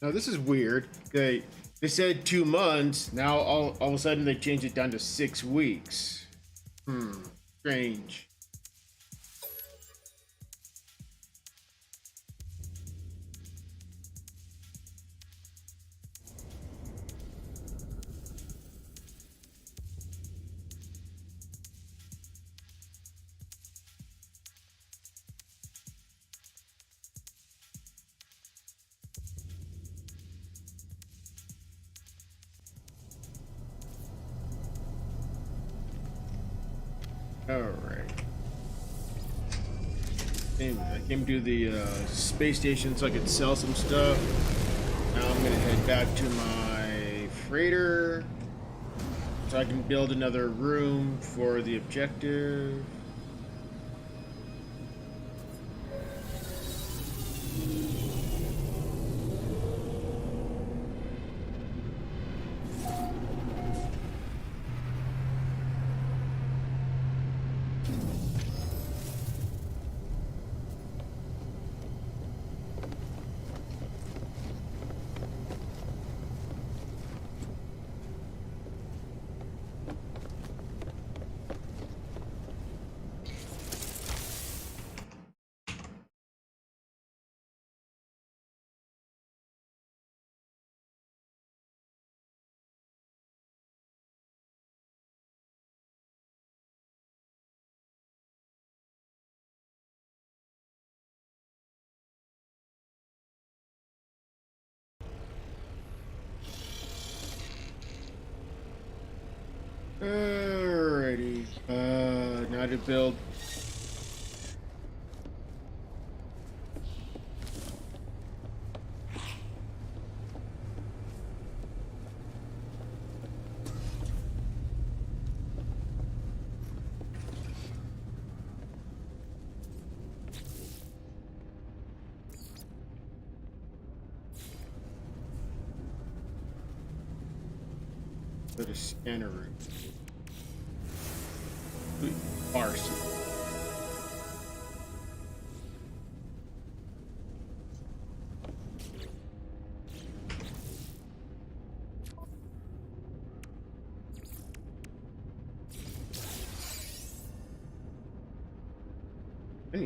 Now this is weird. They said 2 months. Now all of a sudden they changed it down to 6 weeks. Strange. Alright. I came to the space station so I could sell some stuff. Now I'm gonna head back to my freighter so I can build another room for the objective. Alrighty. Now to build. Put a scanner room. Arse.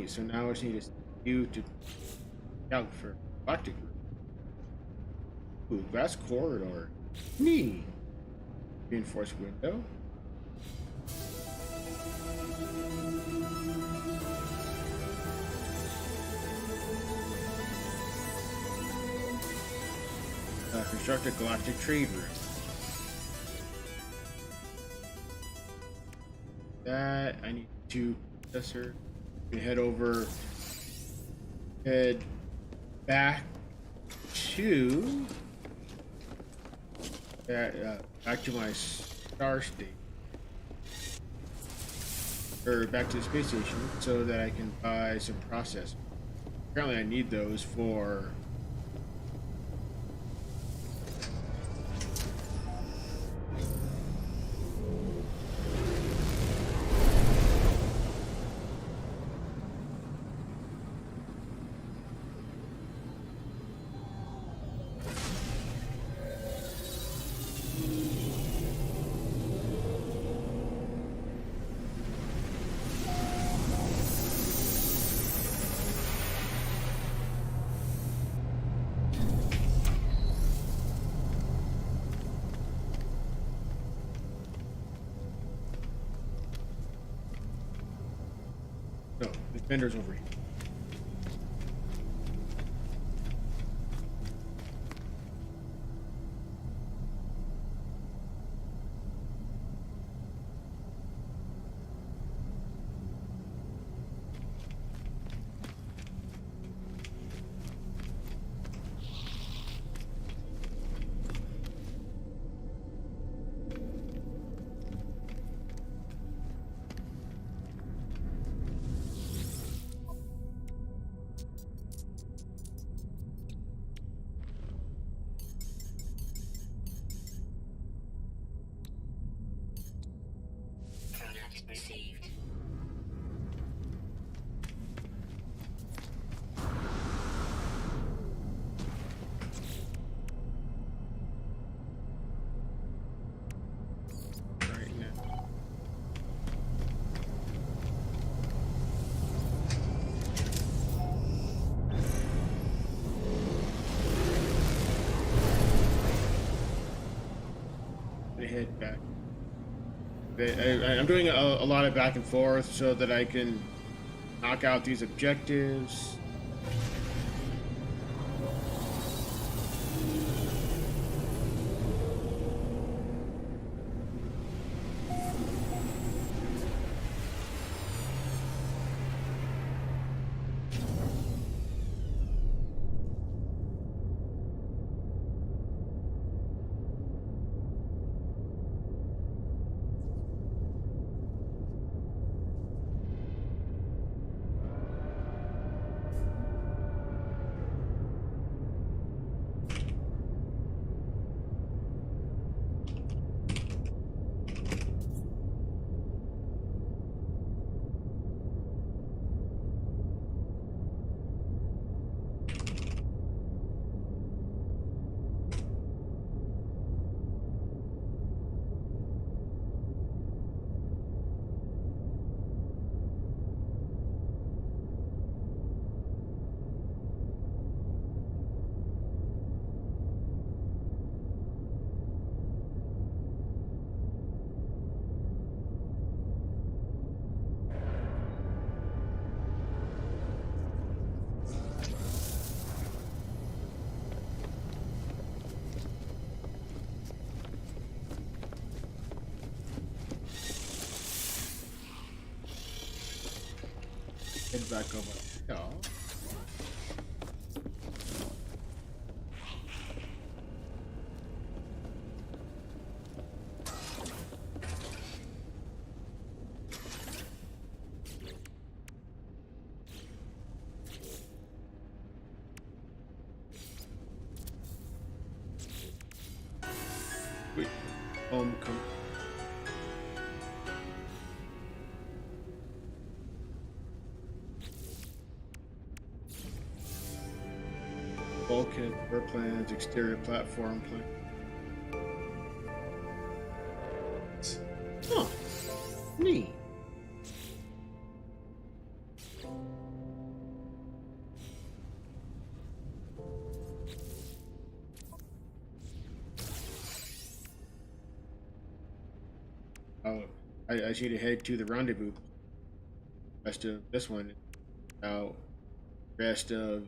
So now I just need you to out for galactic room. Ooh, glass corridor. Neat. Reinforced window. Construct a galactic trade route. That I need to processor. We head back to back to my star state, or back to the space station, so that I can buy some processors. Apparently, I need those for. No, the vendor's over here. Received. head back. I'm doing a lot of back and forth so that I can knock out these objectives. Head back over. Oh. Wait. Come. Bulkhead, floor plans, exterior platform plans. Huh. Neat. Oh, I should head to the rendezvous. Rest of this one. Now, rest of.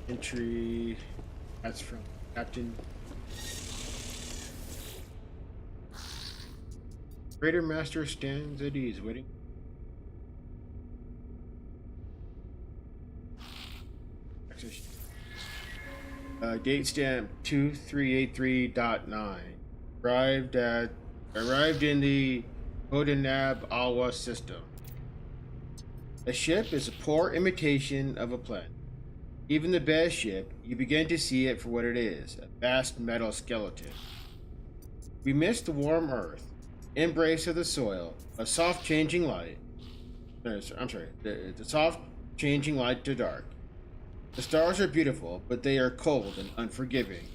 Entry. That's from Captain. Raider Master stands at ease, waiting. Date stamp 2383.9. Arrived in the Hodinab Alwa system. A ship is a poor imitation of a planet. Even the best ship, you begin to see it for what it is, a vast metal skeleton. We miss the warm earth, embrace of the soil, a soft changing light. I'm sorry, the soft changing light to dark. The stars are beautiful, but they are cold and unforgiving.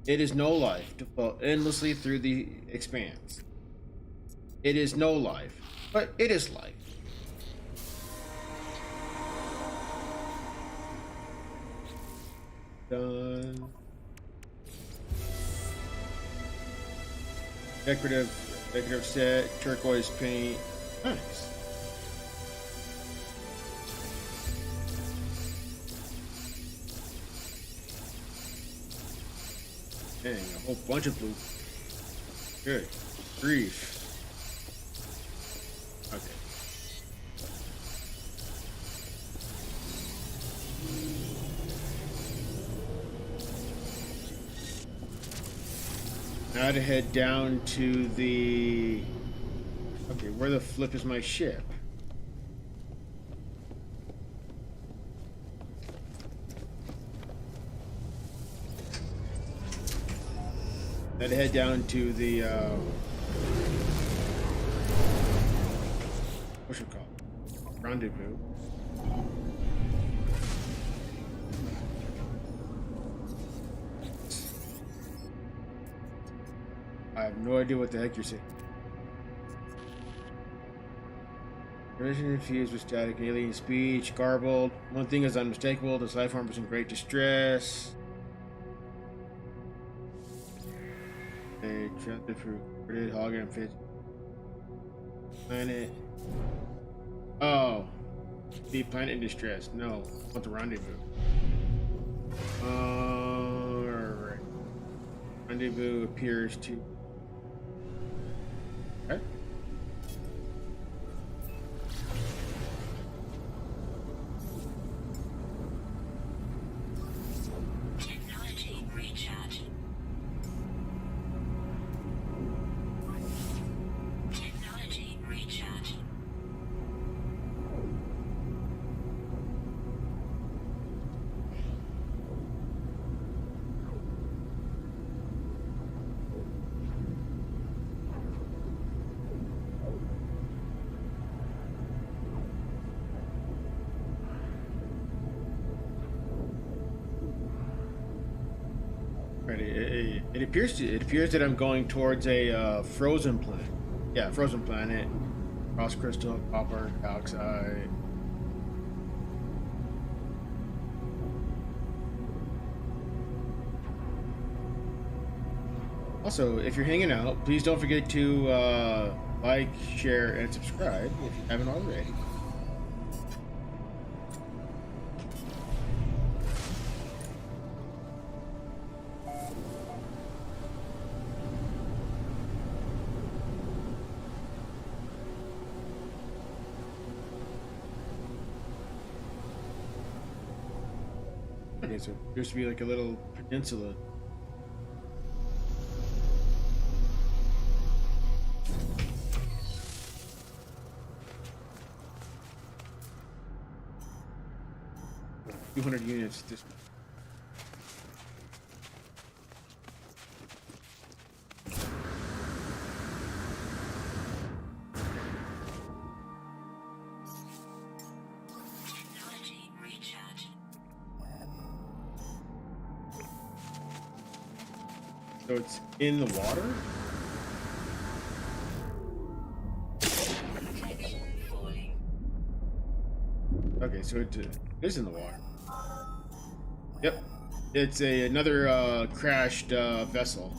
It is no life to float endlessly through the expanse. It is no life, but it is life. Done. Decorative set, turquoise paint. Nice. Dang, a whole bunch of blue. Good grief. Okay. Now to head down to the... Okay, where the flip is my ship? Now to head down to the, what's it called? Rendezvous. I have no idea what the heck you're saying. Provision infused with static alien speech, garbled. One thing is unmistakable, this life form is in great distress. A trusted fruit, hologram fit. Planet. Oh. The planet in distress. No. I want the rendezvous. Alright. Rendezvous appears to... Okay. Technology recharge. Technology recharge. Right, it appears that I'm going towards a frozen planet. Yeah, frozen planet. Frost crystal, copper dioxide. Also, if you're hanging out, please don't forget to like, share, and subscribe if you haven't already. Okay, so it appears to be like a little peninsula. $200 units this month. Technology recharge. So it's in the water? Protection falling. Okay, so it is in the water. Yep. It's another crashed vessel.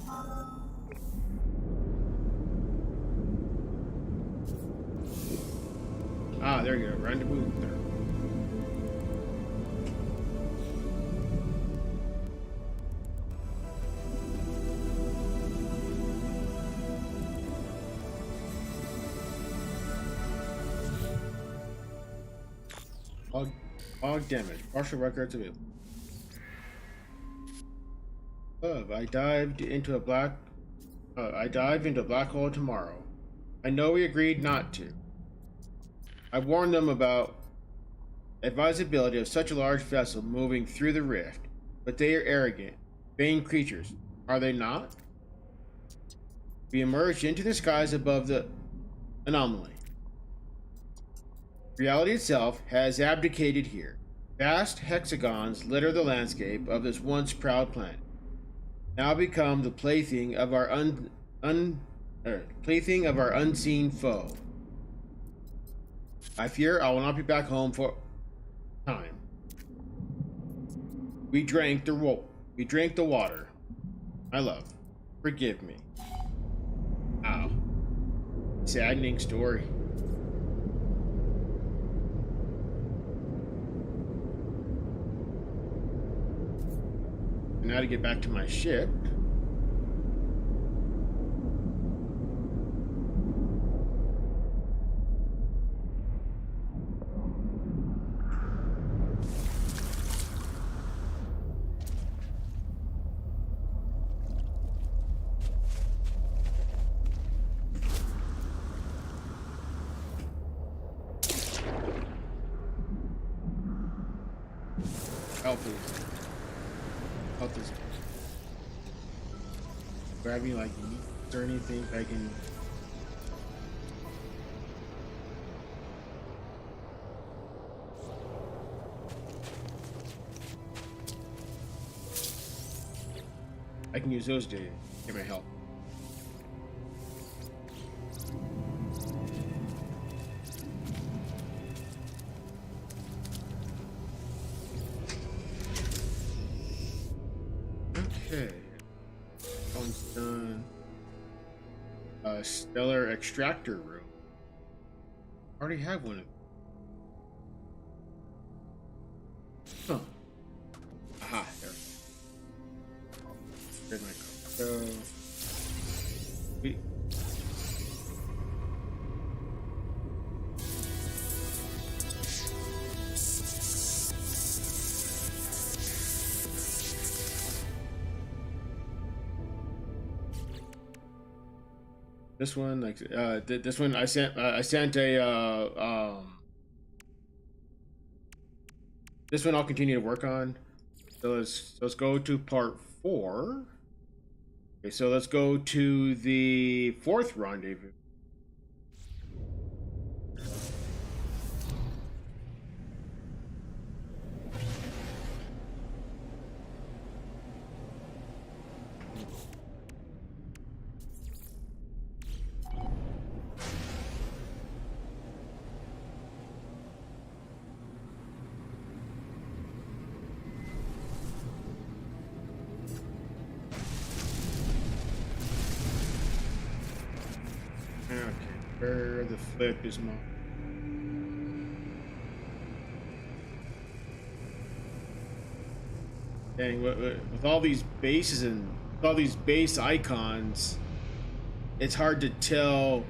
Ah, there you go. Rendezvous there. Log damage. Partial records available. I dive into a black hole tomorrow. I know we agreed not to. I warned them about advisability of such a large vessel moving through the rift, but they are arrogant, vain creatures, are they not? We emerged into the skies above the anomaly. Reality itself has abdicated here. Vast hexagons litter the landscape of this once proud planet, now become the plaything of our plaything of our unseen foe. I fear I will not be back home for time. We drank the water. My love, forgive me. Ow. Saddening story. Now to get back to my ship. Help is. Help is. Grab me like meat or anything I can. I can use those to get my help. Okay. One's done. Stellar extractor room. I already have one of them. Huh. Aha, there. There's my cargo. Sweet. This one, like, this one, I sent a, this one I'll continue to work on. So let's go to part 4. Okay, so let's go to the 4th rendezvous. Okay, where the flip is my. Dang, with all these bases and with all these base icons, it's hard to tell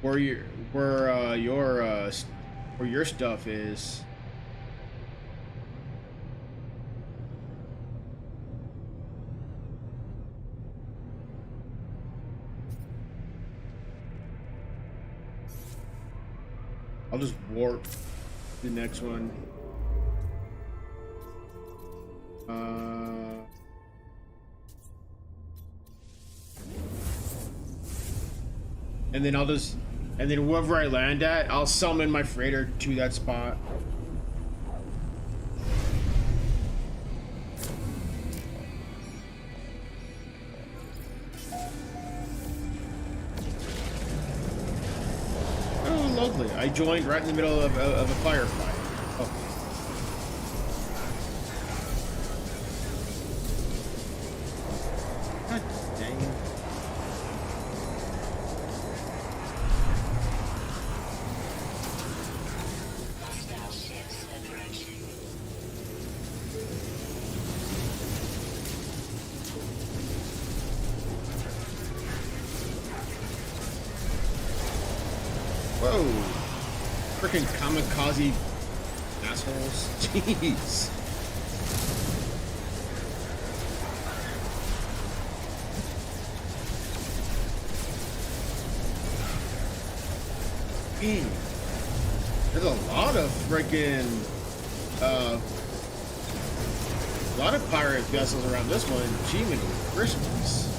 where your stuff is. I'll just warp the next one. And then and then wherever I land at, I'll summon my freighter to that spot. Oh, lovely. I joined right in the middle of a firefight. Oh. God dang it. Hostile ships approaching. Whoa! Freaking kamikaze assholes. Jeez. Dang. There's a lot of freaking, a lot of pirate vessels around this one. Achievement Christmas.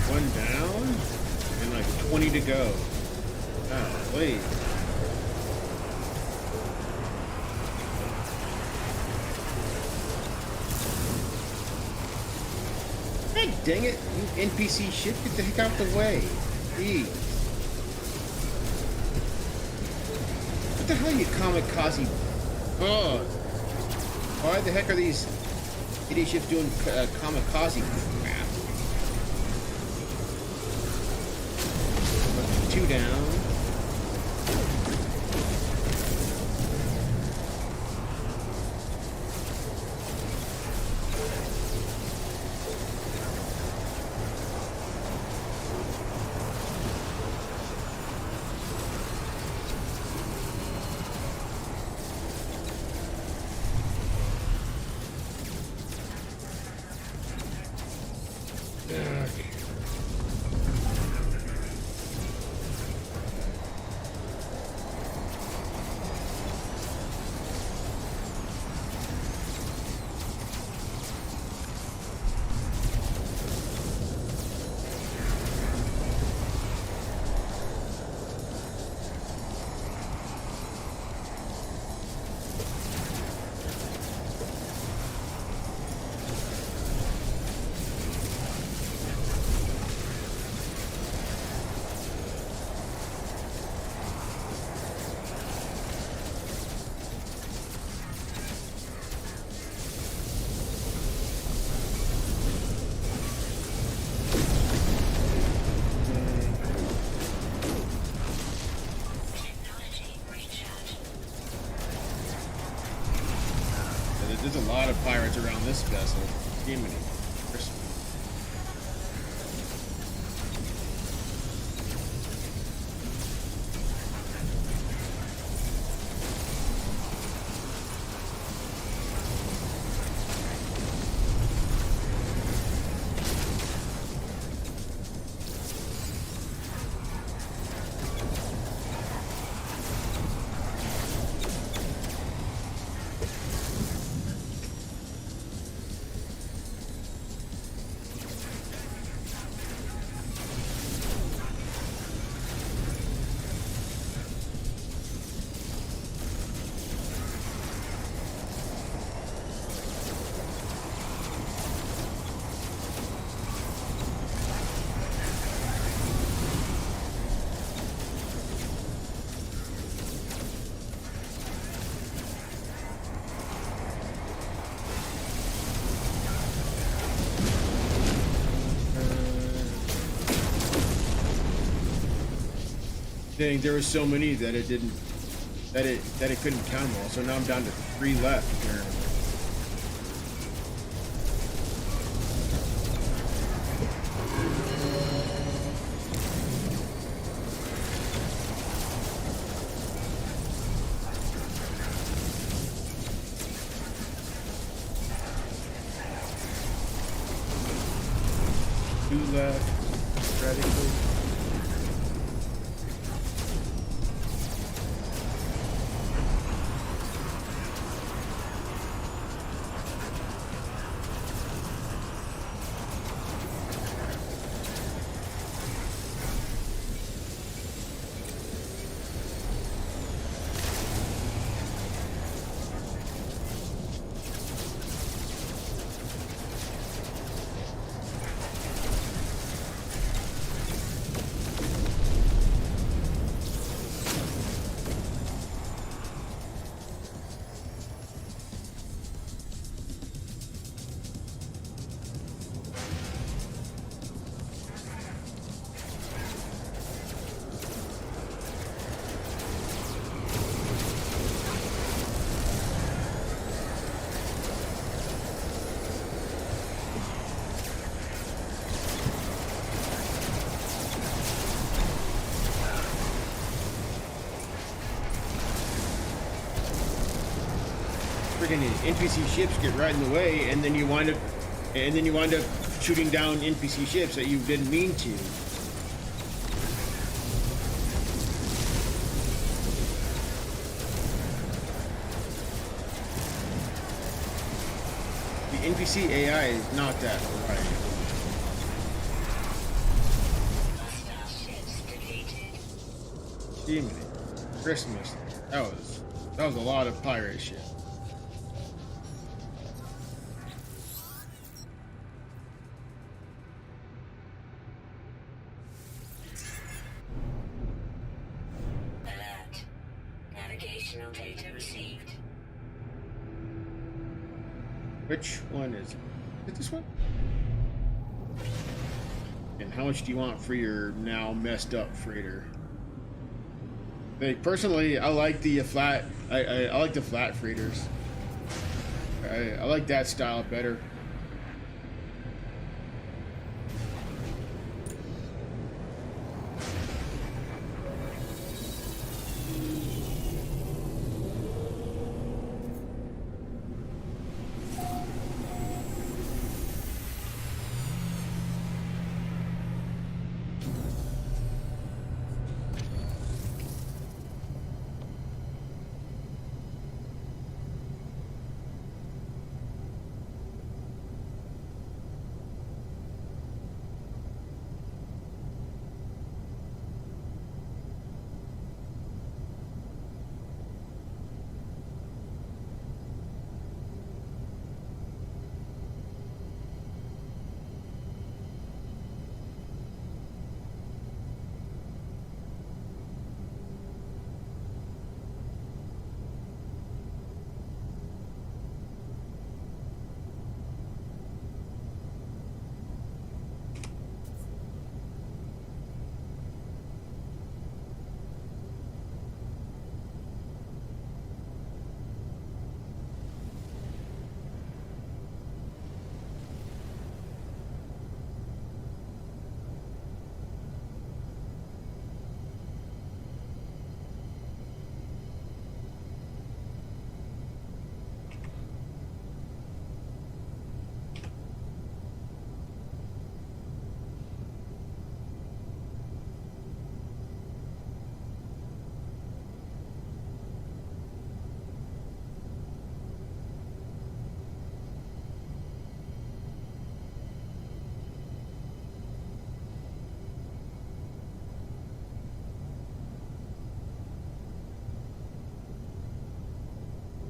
One down and like 20 to go. Oh, wait. Hey, dang it, you NPC shit, get the heck out the way. Jeez. What the hell are you kamikaze? Oh. Why the heck are these idiot ships doing kamikaze crap? 2 down. There's a lot of pirates around this vessel. Demon. Dang, there were so many that it didn't, that it couldn't count them all. So now I'm down to 3 left here. Two left, strategically. freaking NPC ships get right in the way, and then you wind up shooting down NPC ships that you didn't mean to. The NPC AI is not that right. Hostile ships defeated. Demon Christmas. That was a lot of pirate shit. Alert. Navigational data received. Which one is it? Is it this one? And how much do you want for your now messed up freighter? Like, personally, I like the flat. I like the flat freighters. I like that style better.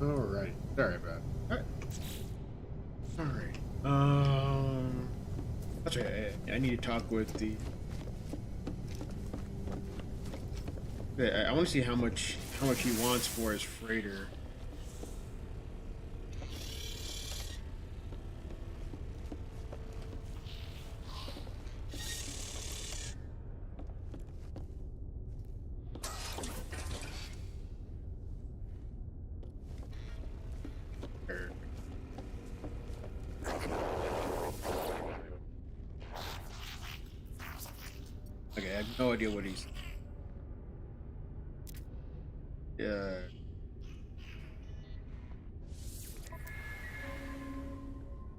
All right. Sorry about that. All right. That's right. I need to talk with the. I want to see how much he wants for his freighter. Okay, I have no idea what he's.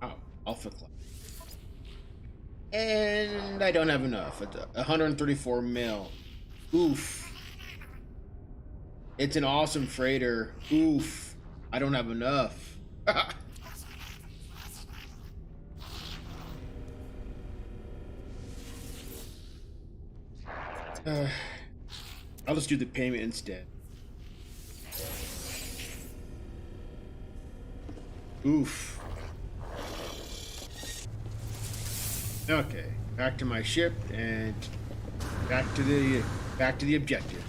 Oh, Alpha Class. And I don't have enough. It's 134 mil. Oof. It's an awesome freighter. Oof. I don't have enough. I'll just do the payment instead. Oof. Okay, back to my ship and back to the objective.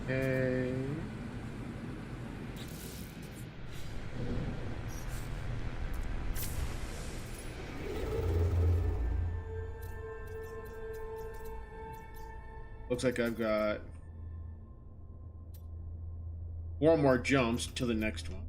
Okay. Looks like I've got 4 more jumps till the next one.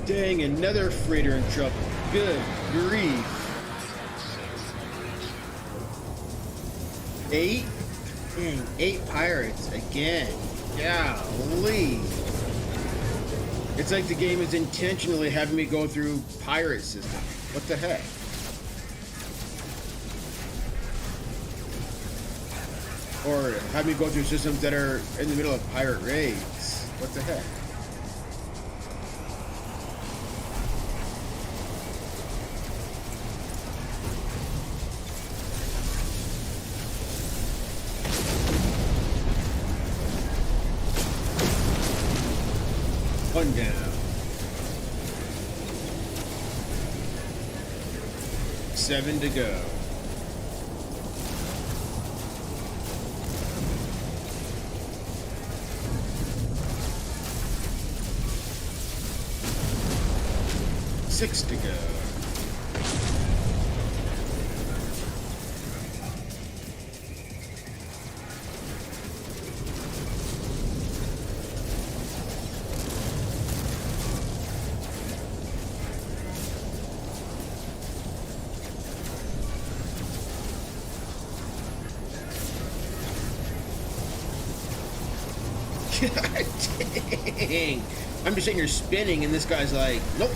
Dang, another freighter in trouble. Good grief. 8? Dang, 8 pirates again. Golly. It's like the game is intentionally having me go through pirate system. What the heck? Or have me go through systems that are in the middle of pirate raids. What the heck? One down. 7 to go. Six to go. God dang. I'm just sitting here spinning and this guy's like, nope.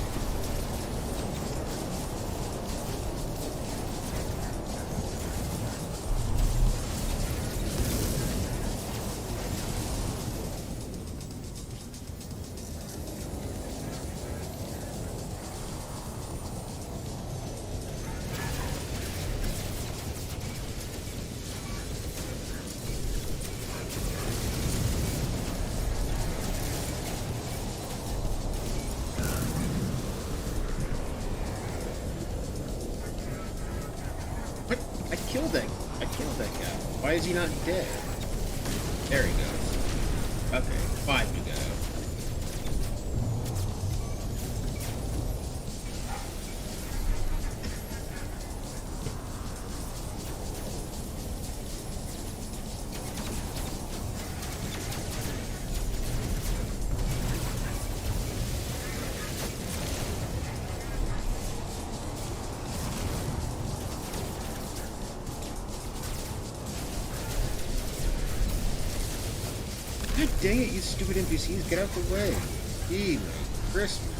I killed that guy. Why is he not dead? There he goes. Okay, 5 to go. God dang it, you stupid NPCs, get out the way. Gee, Christmas.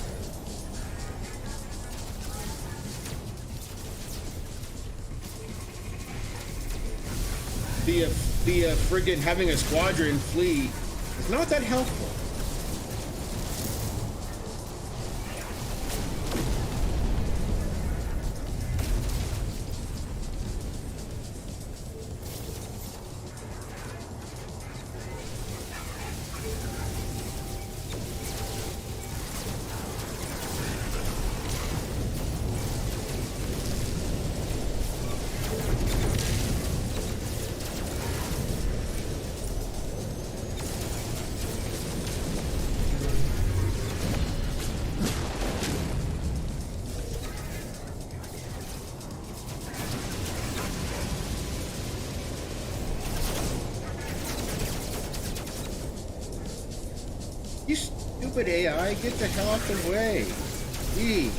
The friggin' having a squadron flee is not that helpful. You stupid AI, get the hell out the way. Jeez.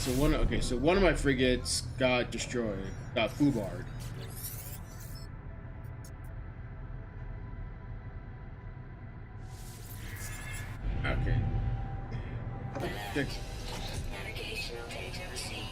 So one of my frigates got destroyed, got foobarred. Okay. Navigational data received.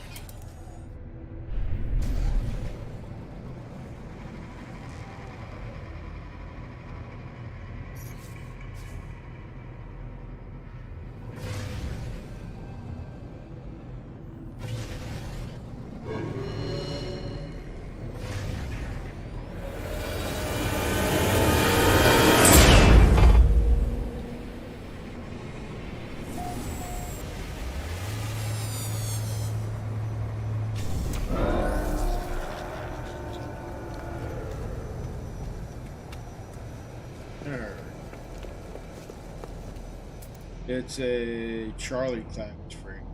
It's a Charlie class frame.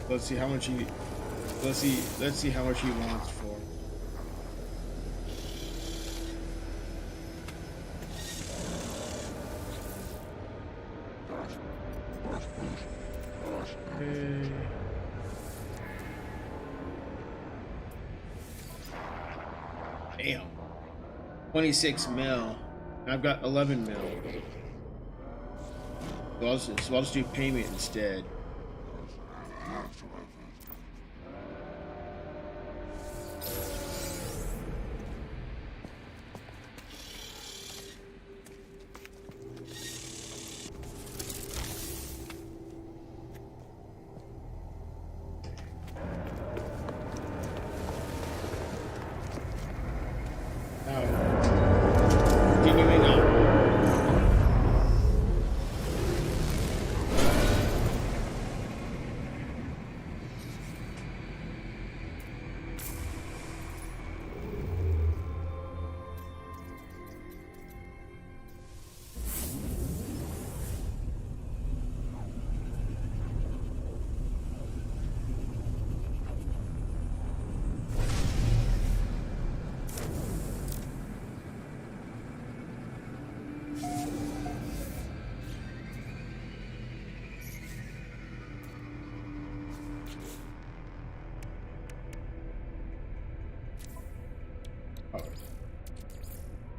Let's see how much he. Let's see how much he wants for. Okay. Damn. 26 mil. I've got 11 mil. So I'll just do payment instead. Continuing on.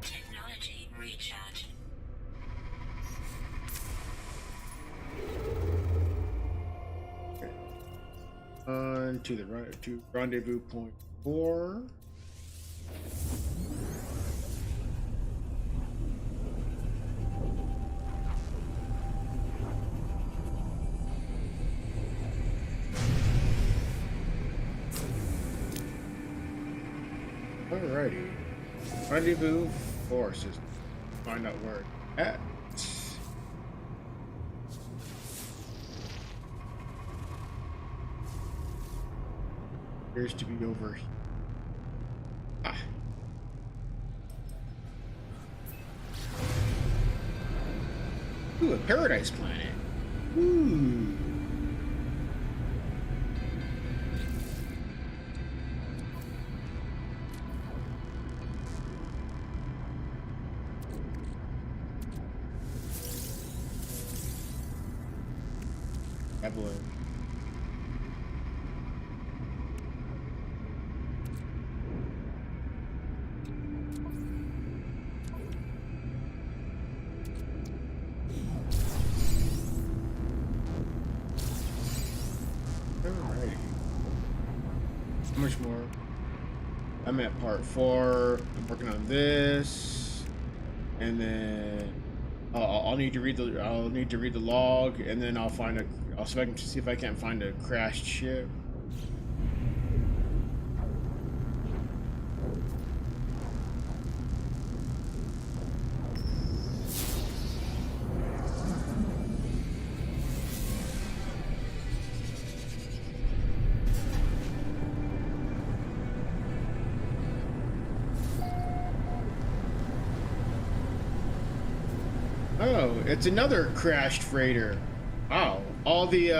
Technology recharge. Okay. On to the right to rendezvous point 4. Alrighty. Rendezvous 4 system. Find out where it's at. Appears to be over here. Ah. Ooh, a paradise planet. Ooh. Evelyn. Alrighty. How much more? I'm at part 4. I'm working on this, and then I'll need to read the log, and then I'll find a. I'll see if I can't find a crashed ship. Oh, it's another crashed freighter. Wow. All the,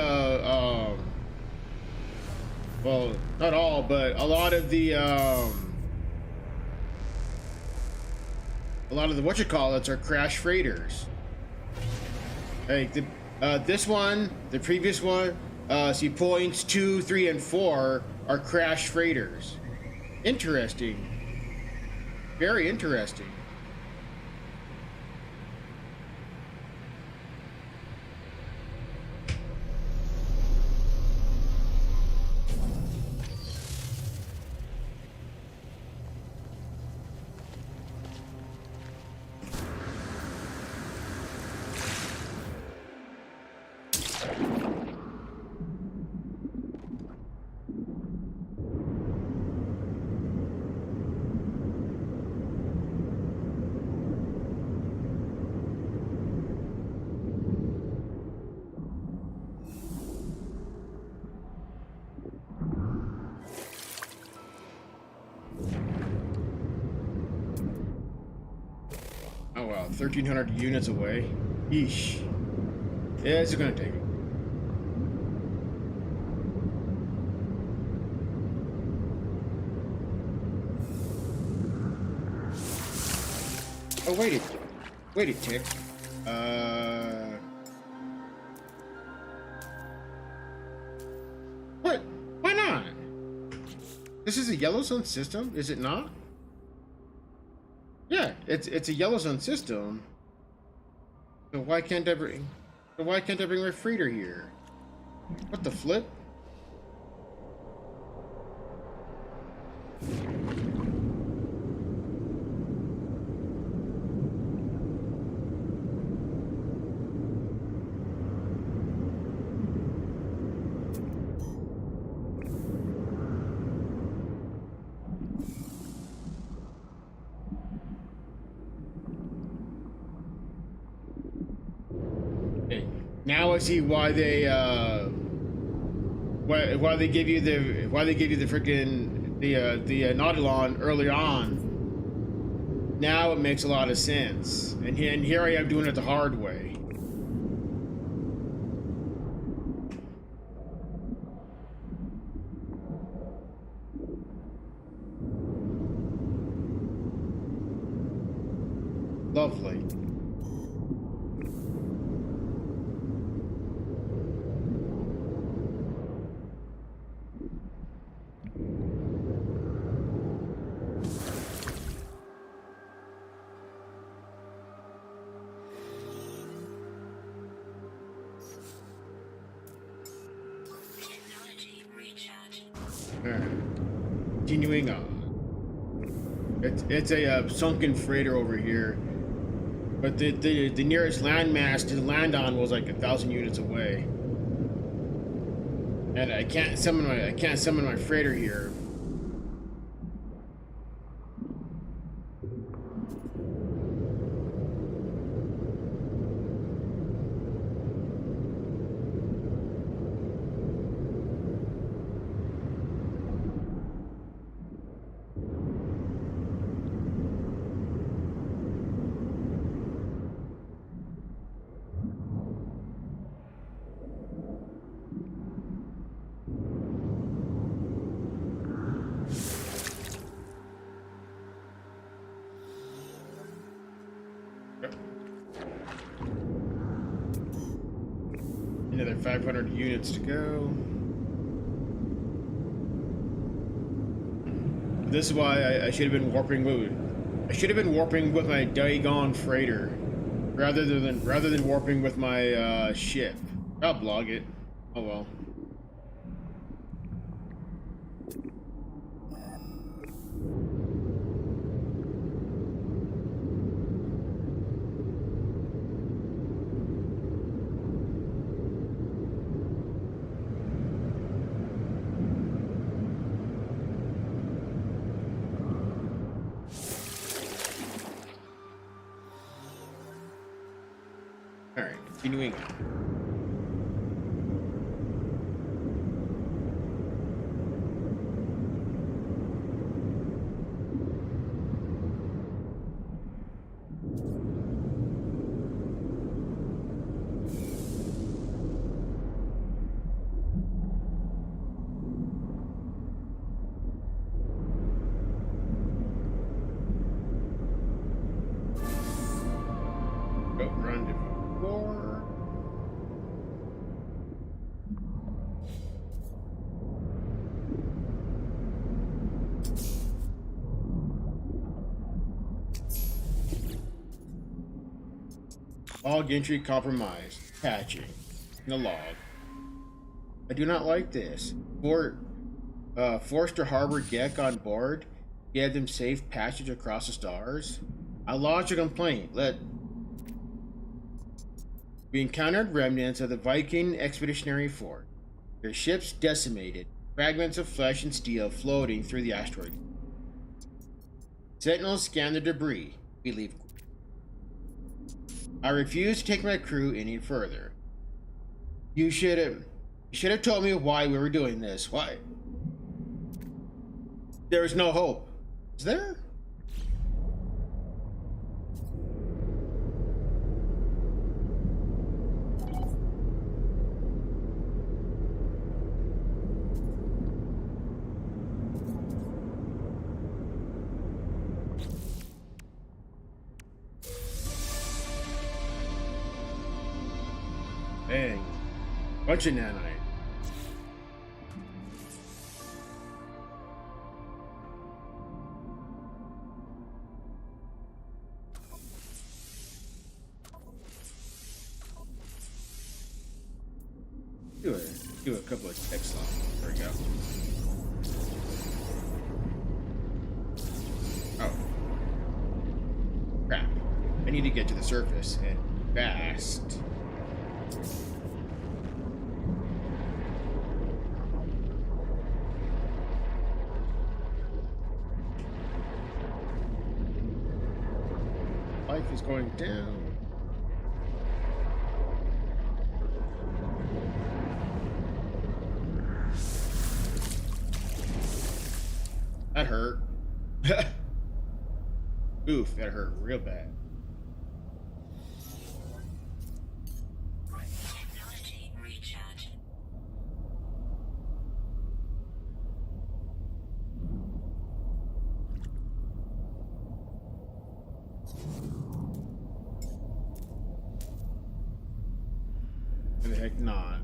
well, not all, but a lot of the whatchamacallits are crash freighters. Like this one, the previous one, See, points 2, 3, and 4 are crash freighters. Interesting. Very interesting. Oh wow, 1,300 units away. Yeesh. Yeah, it's gonna take it. Oh, wait a tick. What? Why not? This is a yellow zone system, is it not? Yeah, it's a yellow zone system. So why can't I bring my freighter here? What the flip? Okay. Now I see why they why they give you the freaking the Nautilon early on. Now it makes a lot of sense, and here I am doing it the hard way. Lovely. Technology recharge. Alright. Continuing on. It's a sunken freighter over here, but the nearest landmass to land on was like 1,000 units away, and I can't summon my freighter here. Another 500 units to go. This is why I should have been warping with my Dagon freighter rather than warping with my ship. I'll blog it. Oh well. Alright, continuing on. Go run to 4. Log entry compromised. Patching. The log. I do not like this. Forced to harbor Gek on board. Give them safe passage across the stars. I lodged a complaint. We encountered remnants of the Viking Expeditionary Force. Their ships decimated. Fragments of flesh and steel floating through the asteroid. Sentinels scan the debris. We leave. I refuse to take my crew any further. You should have told me why we were doing this. Why? There is no hope. Is there? Dang. Bunch of nanite. Do a couple of tech slots. There we go. Oh. Crap. I need to get to the surface and fast. Life is going down. That hurt. Oof, that hurt real bad. Technology recharge. Why the heck not?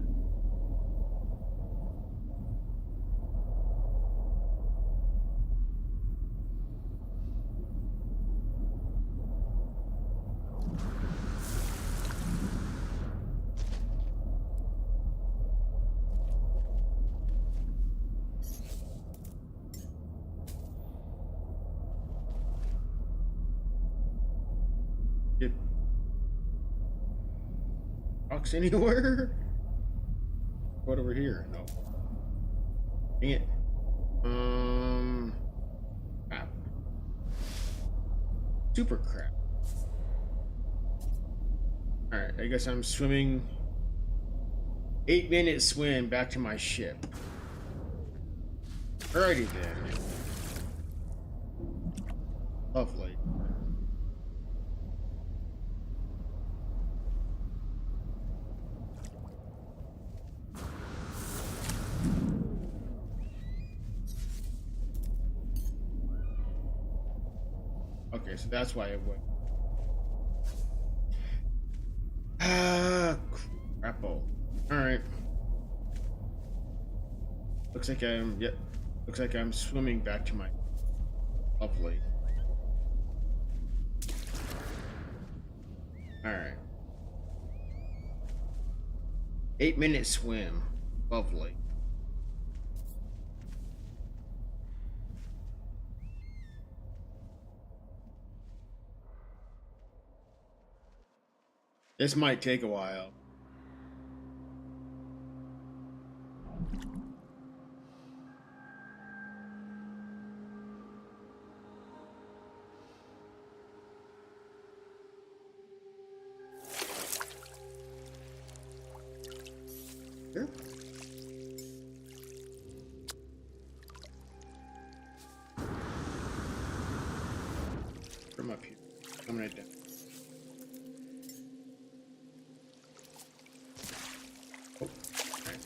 Get box anywhere? What over here? No. Dang it. Crap. Super crap. Alright, I guess I'm swimming 8-minute swim back to my ship. Alrighty then. Lovely. Okay, so that's why it went. Ah, crapple. Alright. Looks like I'm swimming back to my. Lovely. Alright. 8-minute swim. Lovely. This might take a while. Here. From up here. Coming right down. Oh, right.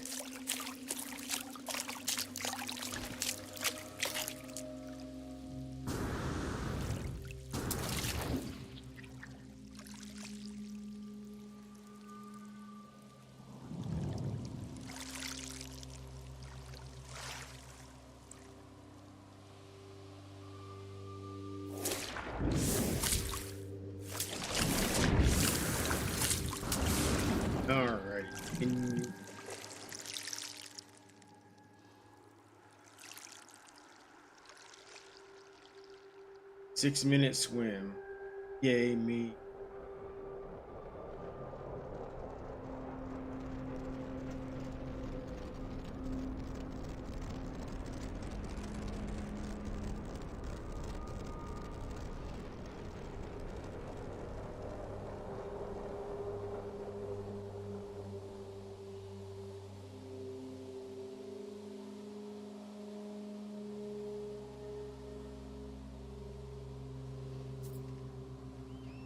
6-minute swim. Yay me.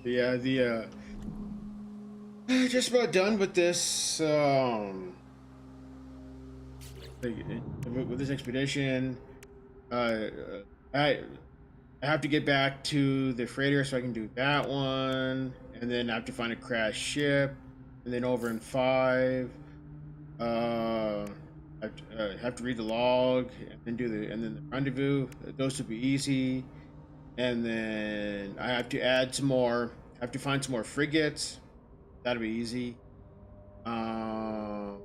Yeah, the just about done with this with this expedition. Uh, I I have to get back to the freighter so I can do that one, and then I have to find a crashed ship, and then over in 5, I have to read the log and then the rendezvous. Those would be easy, and then I have to add some more. I have to find some more frigates. That'll be easy. Um,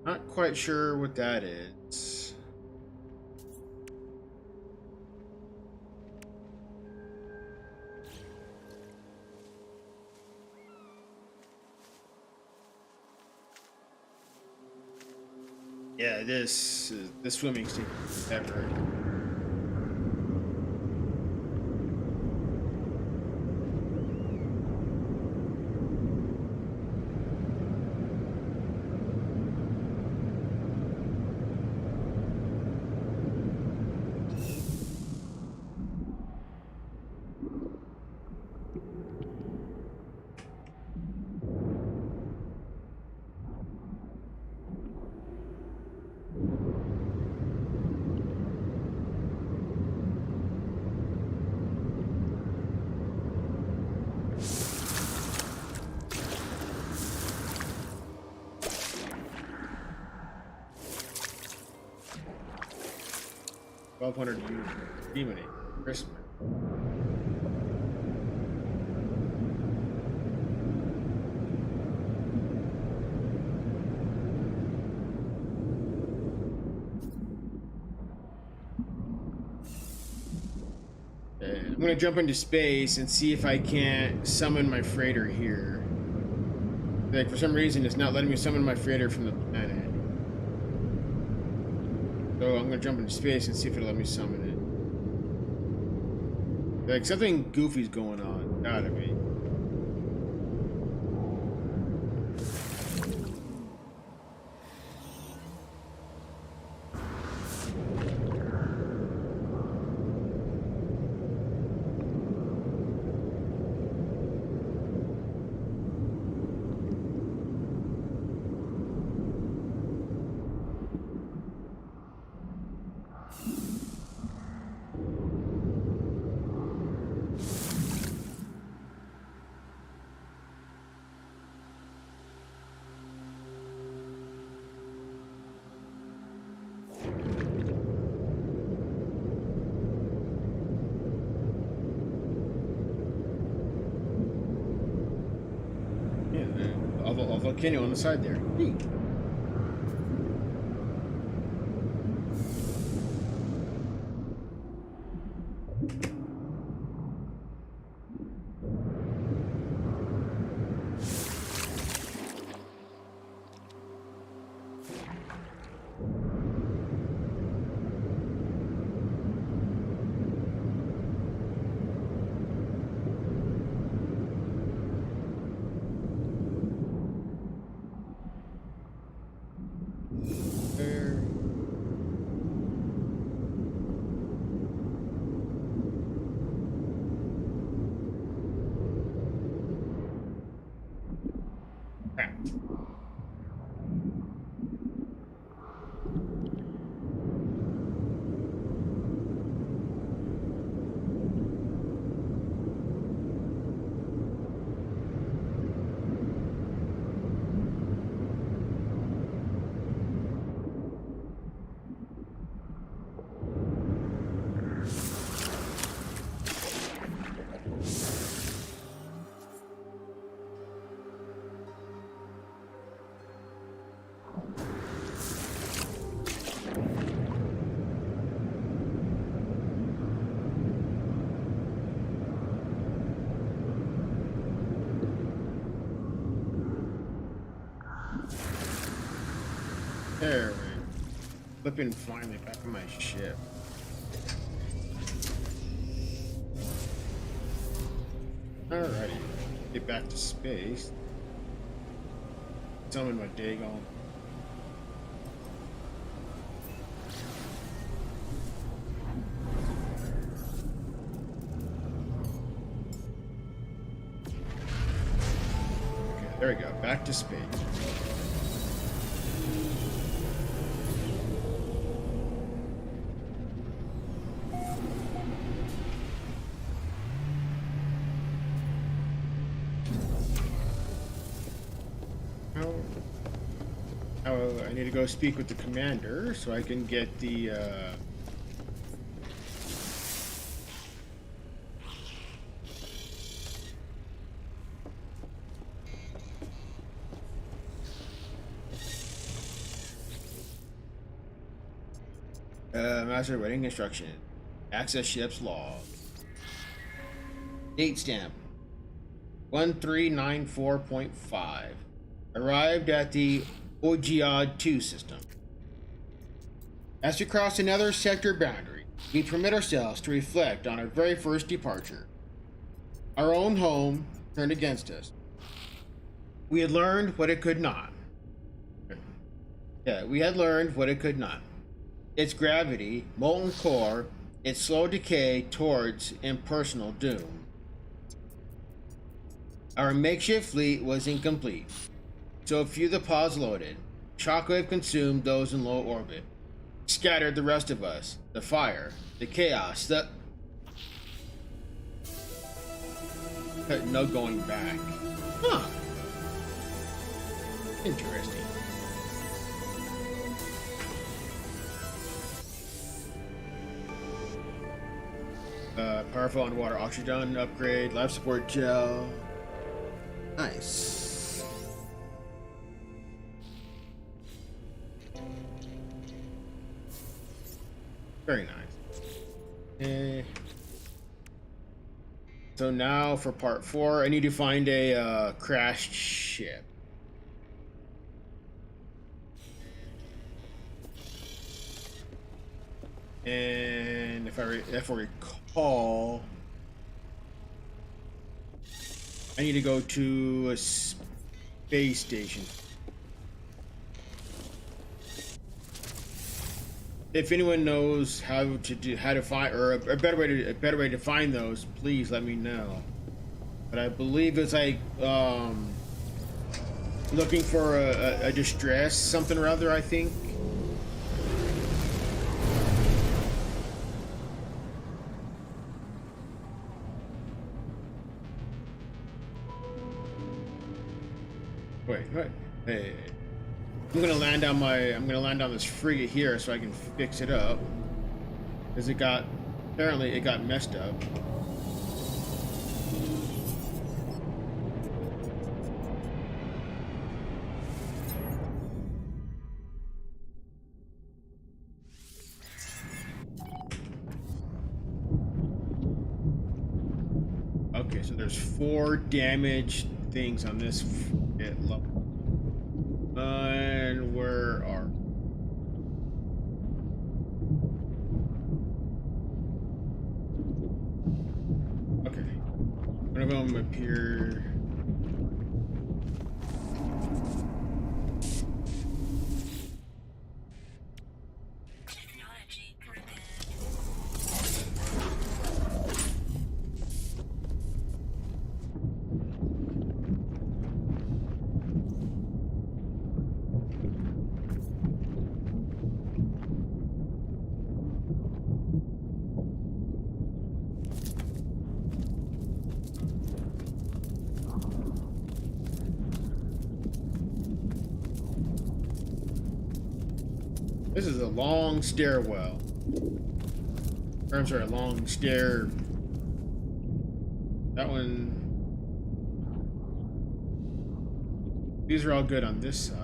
Not quite sure what that is. Yeah, this swimming's taking forever. $1,200 demon Christmas. I'm gonna jump into space and see if I can't summon my freighter here. Like for some reason, it's not letting me summon my freighter from the planet. So I'm gonna jump into space and see if it'll let me summon it. Like something goofy's going on. Gotta be. Yeah, a volcano on the side there. Neat. There we go. Flipping finally back on my ship. Alrighty. Get back to space. Tell me my day going. Okay, there we go. Back to space. I need to go speak with the commander so I can get the master writing instruction. Access ship's log. Date stamp 1394.5. Arrived at the Ogiad 2 system. As we cross another sector boundary, we permit ourselves to reflect on our very first departure. Our own home turned against us. We had learned what it could not. We had learned what it could not. Its gravity, molten core, its slow decay towards impersonal doom. Our makeshift fleet was incomplete. So few the pods loaded. Shockwave consumed those in low orbit. Scattered the rest of us. The fire. The chaos. The... No going back. Huh. Interesting. Powerful underwater oxygen upgrade. Life support gel. Nice. Very nice. So now for part 4, I need to find a crashed ship. And if I recall, I need to go to a space station. If anyone knows how to find, or a better way to find those, please let me know. But I believe it's like looking for a distress something or other, I think. Wait, what? Hey. I'm gonna land on this frigate here so I can fix it up. Because apparently it got messed up. Okay, so there's 4 damaged things on this frigate level. And where are... Okay. One of them appear... Technology prepared. This is a long stairwell. Or I'm sorry, a long stair. That one. These are all good on this side.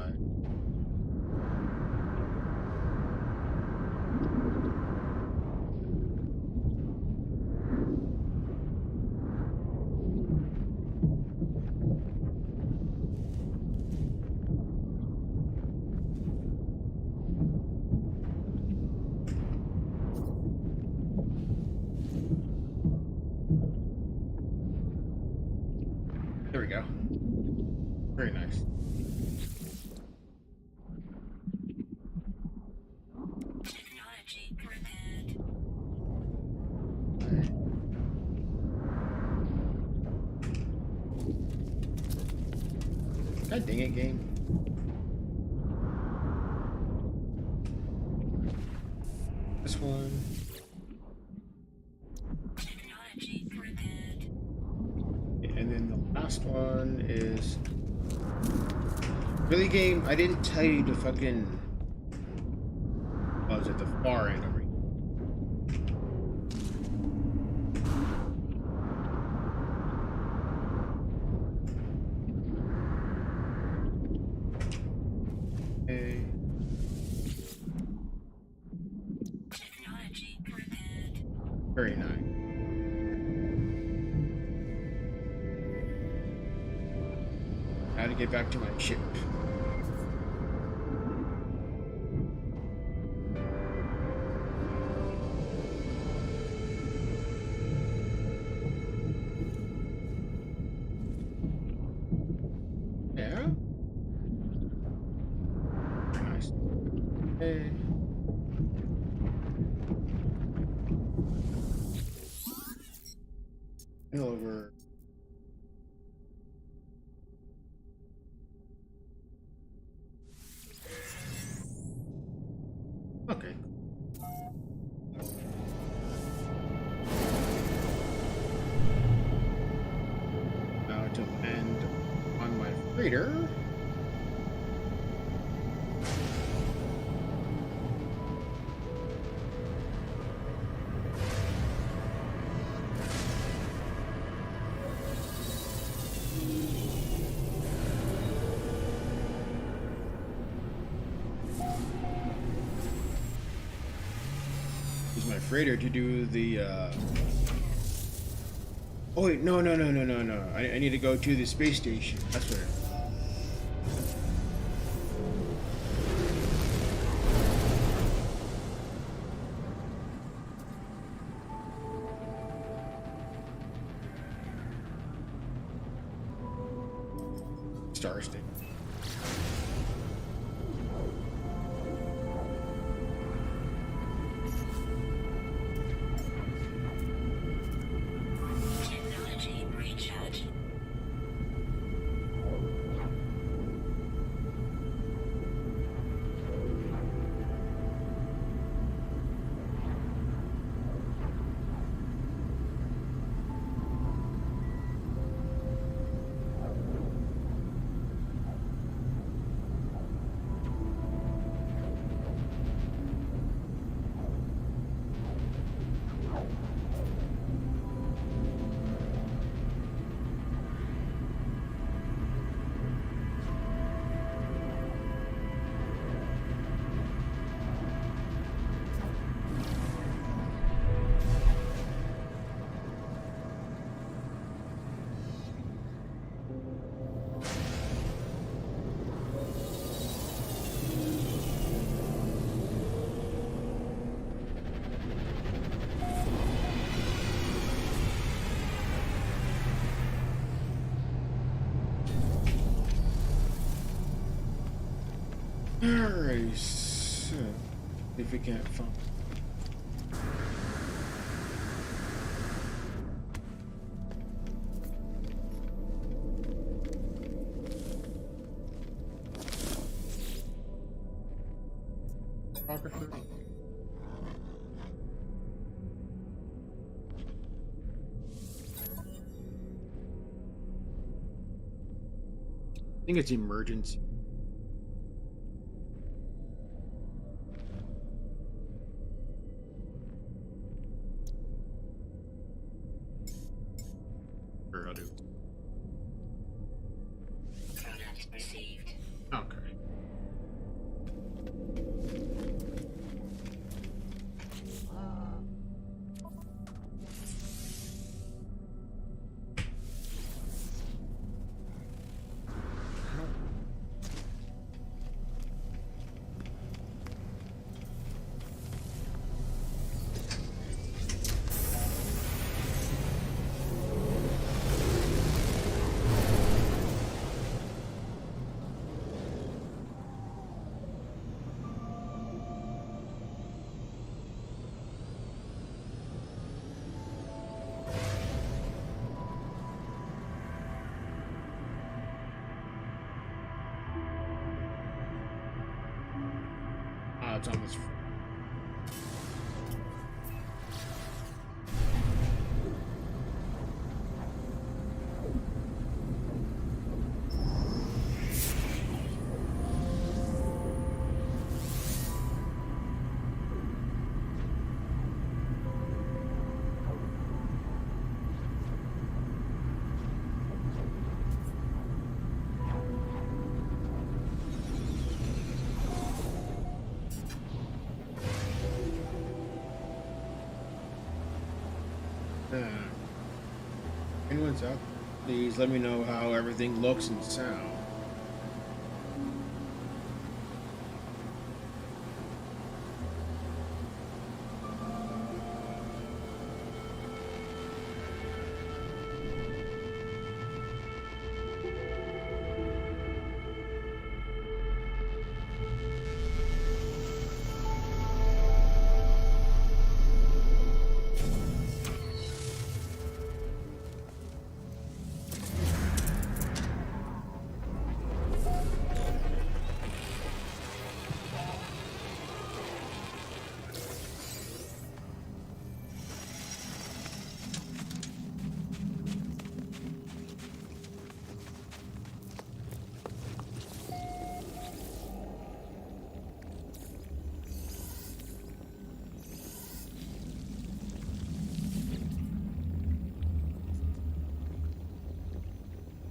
go. Very nice. Technology prepared. God dang it, game. This one. Technology prepared. And then the last one is... Really, game? I didn't tell you to fucking... I was at the far end over here. Okay. Technology prepared. Very nice. How to get back to my ship. Yeah. Very nice. Okay. Over. Okay. Now to land on my freighter. Use my freighter to do the Oh wait, no. I need to go to the space station. That's where. Star Station. Technology recharge. Alright, so if we can't find. Photographer. I think it's emergency. Or I'll do. Product received. Okay. it's on this. Anyone's out? Please let me know how everything looks and sounds.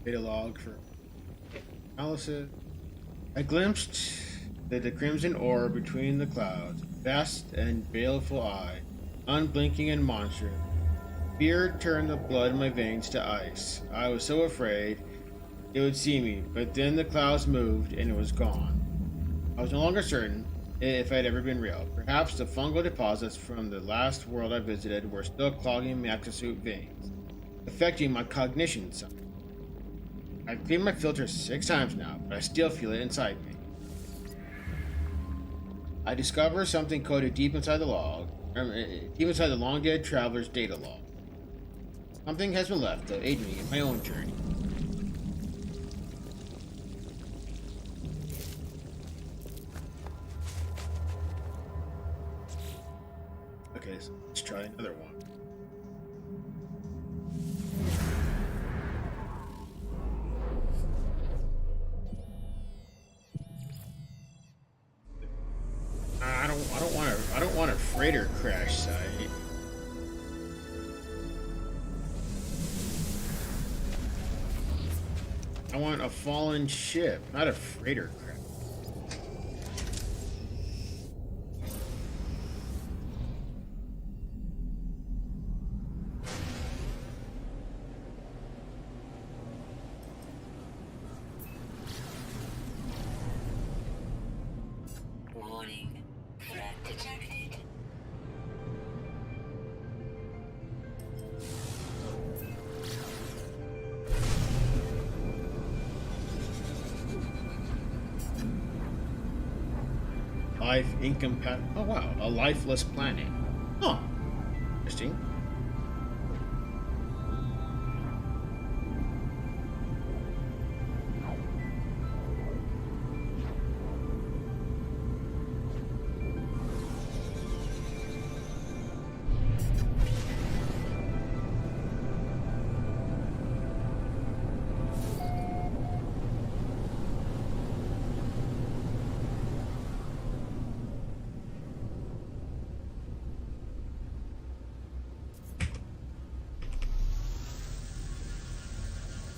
Data log for analysis. I glimpsed the crimson orb between the clouds, vast and baleful eye, unblinking and monstrous. Fear turned the blood in my veins to ice. I was so afraid it would see me, but then the clouds moved and it was gone. I was no longer certain if it had ever been real. Perhaps the fungal deposits from the last world I visited were still clogging my exosuit veins, affecting my cognition some. I've cleaned my filter 6 times now, but I still feel it inside me. I discover something coded deep inside the log, deep inside the long dead traveler's data log. Something has been left to aid me in my own journey. Okay, so let's try another one. I don't want a freighter crash site. I want a fallen ship, not a freighter crash. Warning. Threat detected. Life incompatible. Oh wow, a lifeless planet. Huh. Interesting.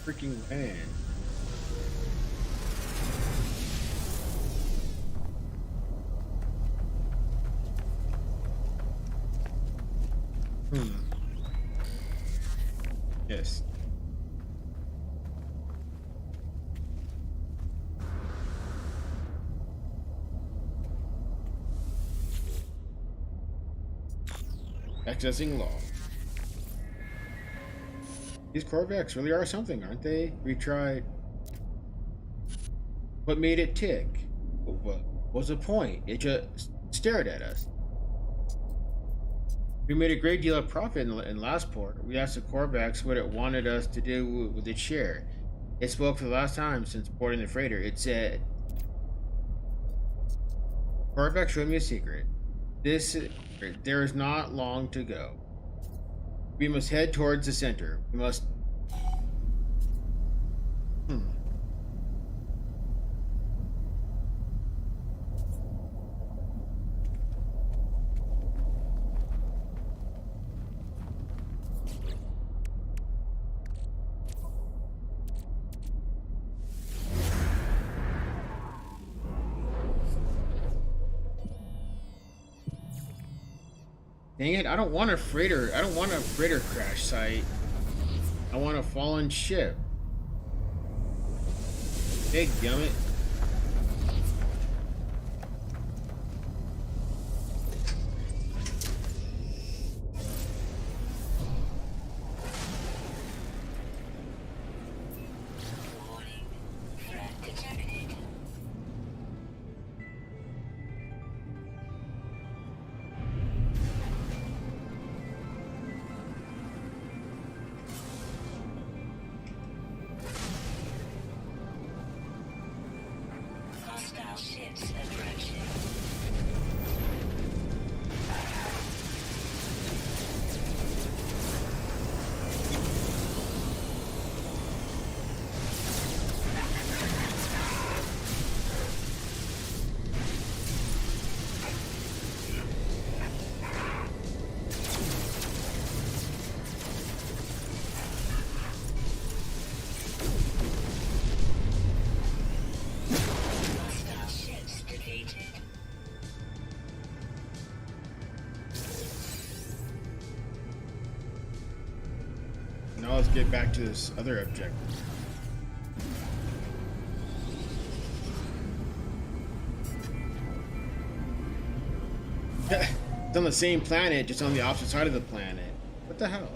Freaking land. Yes. Accessing log. These Corvettes really are something, aren't they? We tried. What made it tick? What was the point? It just stared at us. We made a great deal of profit in last port. We asked the Corvettes what it wanted us to do with its share. It spoke for the last time since boarding the freighter. It said, Corvax showed me a secret. There is not long to go. We must head towards the center. We must. Hmm. Dang it! I don't want a freighter. I don't want a freighter crash site. I want a fallen ship. Big gummit. Warning. Threat detected. Hostile ships approaching. Hostile ships defeated. Now let's get back to this other objective. It's on the same planet, just on the opposite side of the planet. What the hell?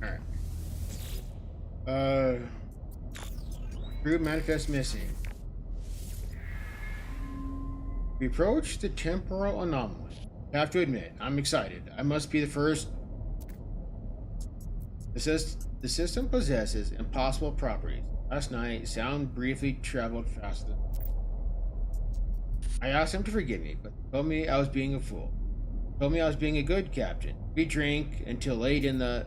Alright. Crew manifest missing. We approach the temporal anomaly. I have to admit, I'm excited. I must be the first. The system possesses impossible properties. Last night, sound briefly traveled faster. I asked him to forgive me, but he told me I was being a fool. He told me I was being a good captain. We drank until late in the.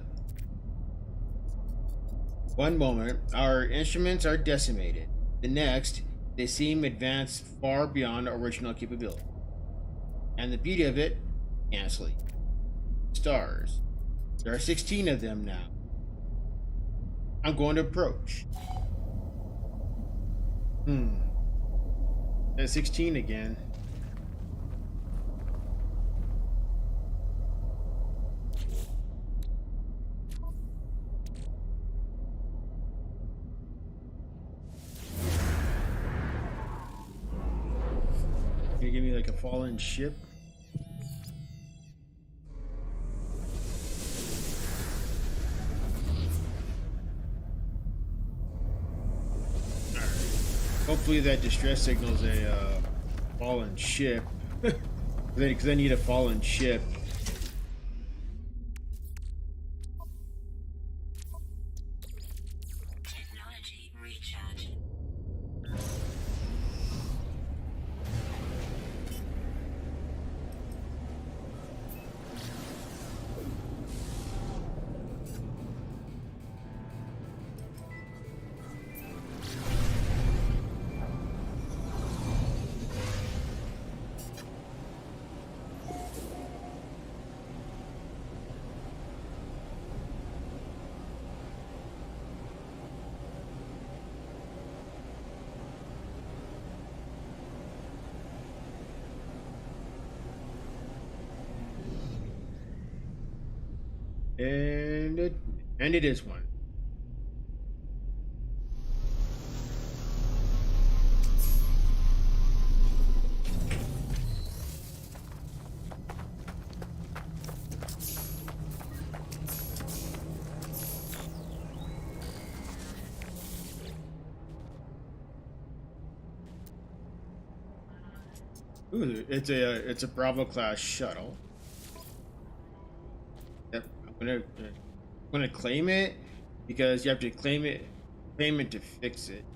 One moment, our instruments are decimated. The next, they seem advanced far beyond original capability. And the beauty of it, can't sleep. Stars. There are 16 of them now. I'm going to approach. That's 16 again. Can you give me like a fallen ship? Alright. Hopefully that distress signals a fallen ship. Because I need a fallen ship. Technology recharge. And it is one. Ooh, it's a Bravo class shuttle. Yep, I'm gonna claim it because you have to claim it to fix it.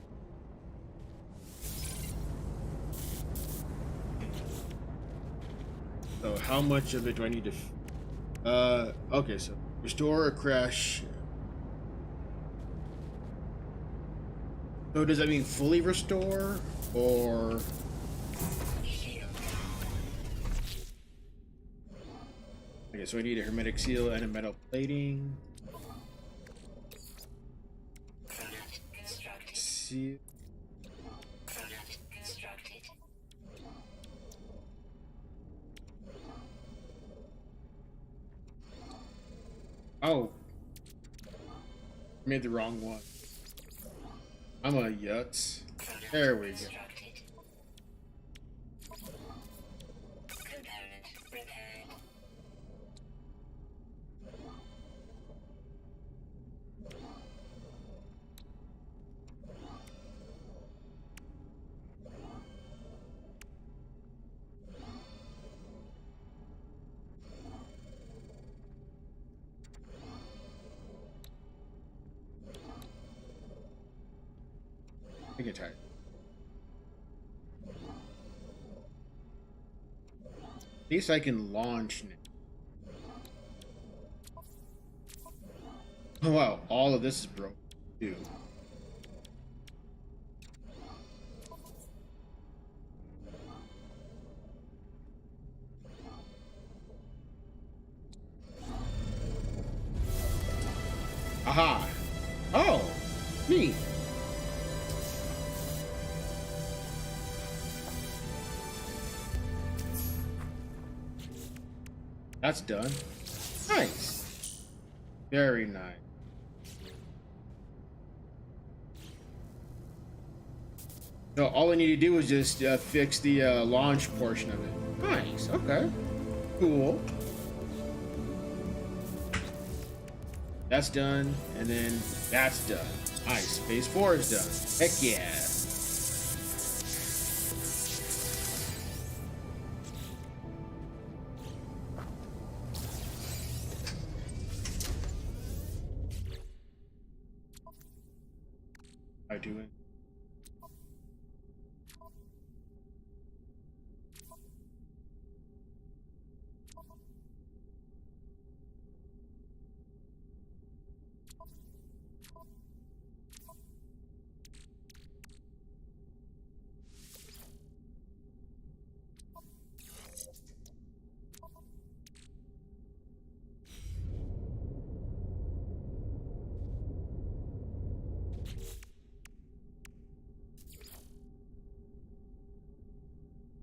So how much of it do I need to? Okay, so restore or crash. So does that mean fully restore or? Okay, so I need a hermetic seal and a metal plating. Product constructed. See. Product constructed. Oh, made the wrong one. I'm a yutz. Product There we go. constructed. Component repaired. I get tired. At least I can launch now. Oh wow, all of this is broken too. Aha! Oh! Me! That's done. Nice. Very nice. So all I need to do is just fix the launch portion of it. Nice. Okay. Cool. That's done, and then that's done. Nice. Phase 4 is done. Heck yeah. I do it.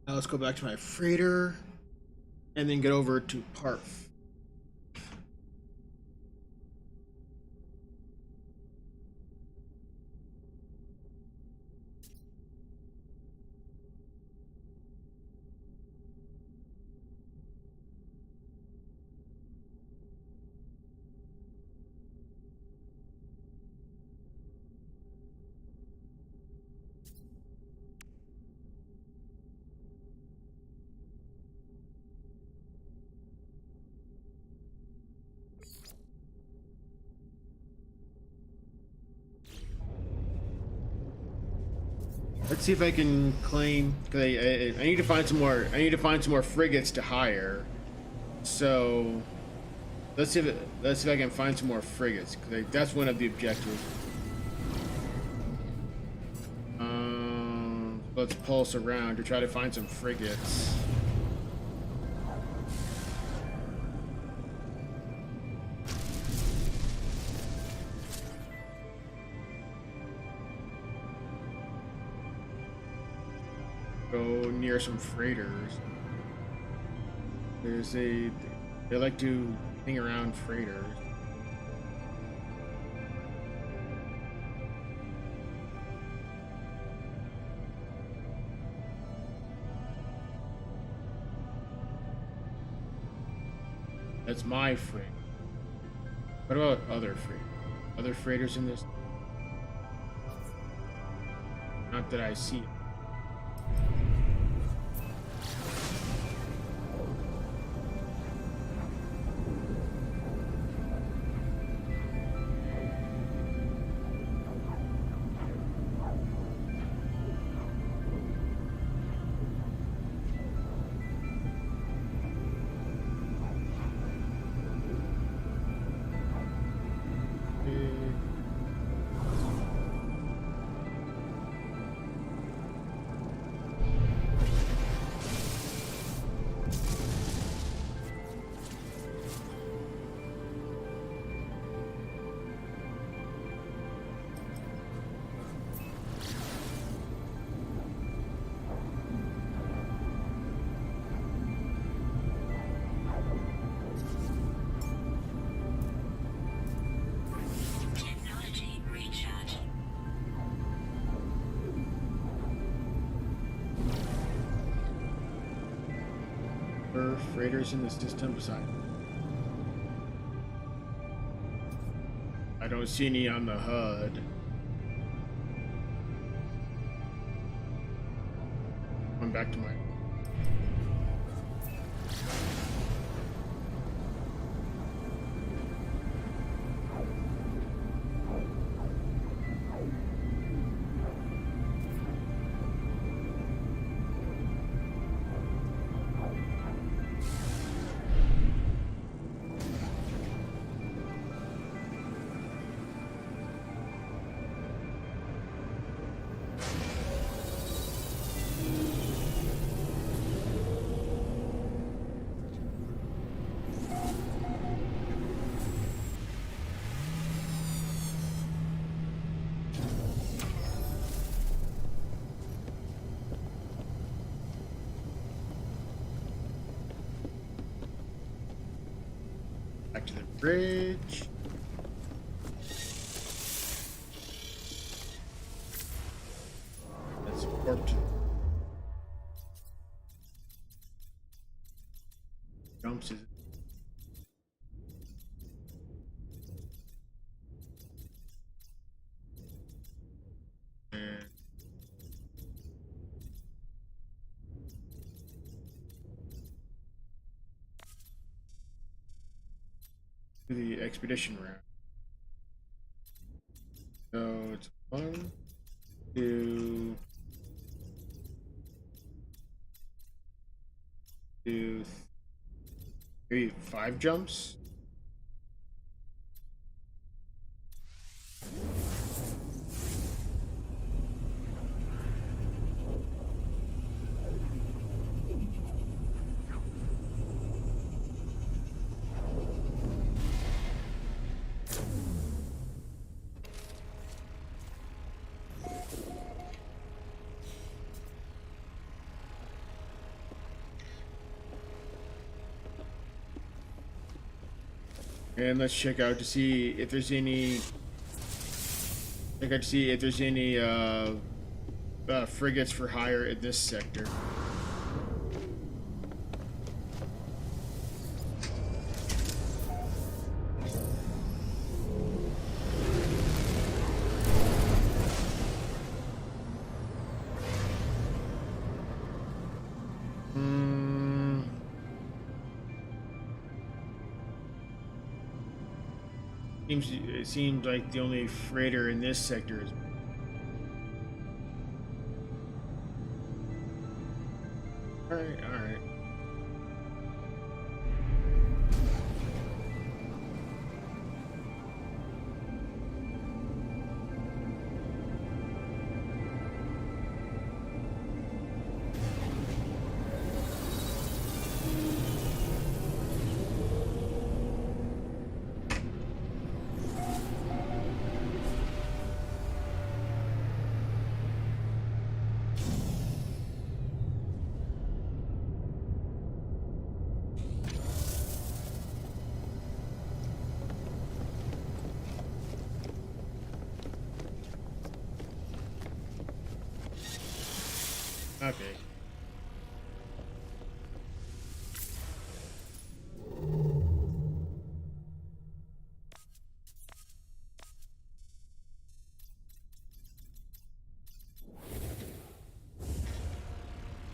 Now let's go back to my freighter and then get over to Parf. Let's see if I can claim. Cause I need to find some more. I need to find some more frigates to hire. So let's see if I can find some more frigates. Cause that's one of the objectives. Let's pulse around to try to find some frigates. Go near some freighters. They like to hang around freighters. That's my freight. What about other freight? Other freighters in this? Not that I see. Technology recharge. Freighters in the system beside. I don't see any on the HUD. I'm back to my. Back to the bridge. Let's warp to jumps. And to the expedition route. So it's 1, 2, 2, 3, 5 jumps. And let's check out to see if there's any. Check out to see if there's any frigates for hire in this sector. It seems like the only freighter in this sector is. All right, all right. Okay.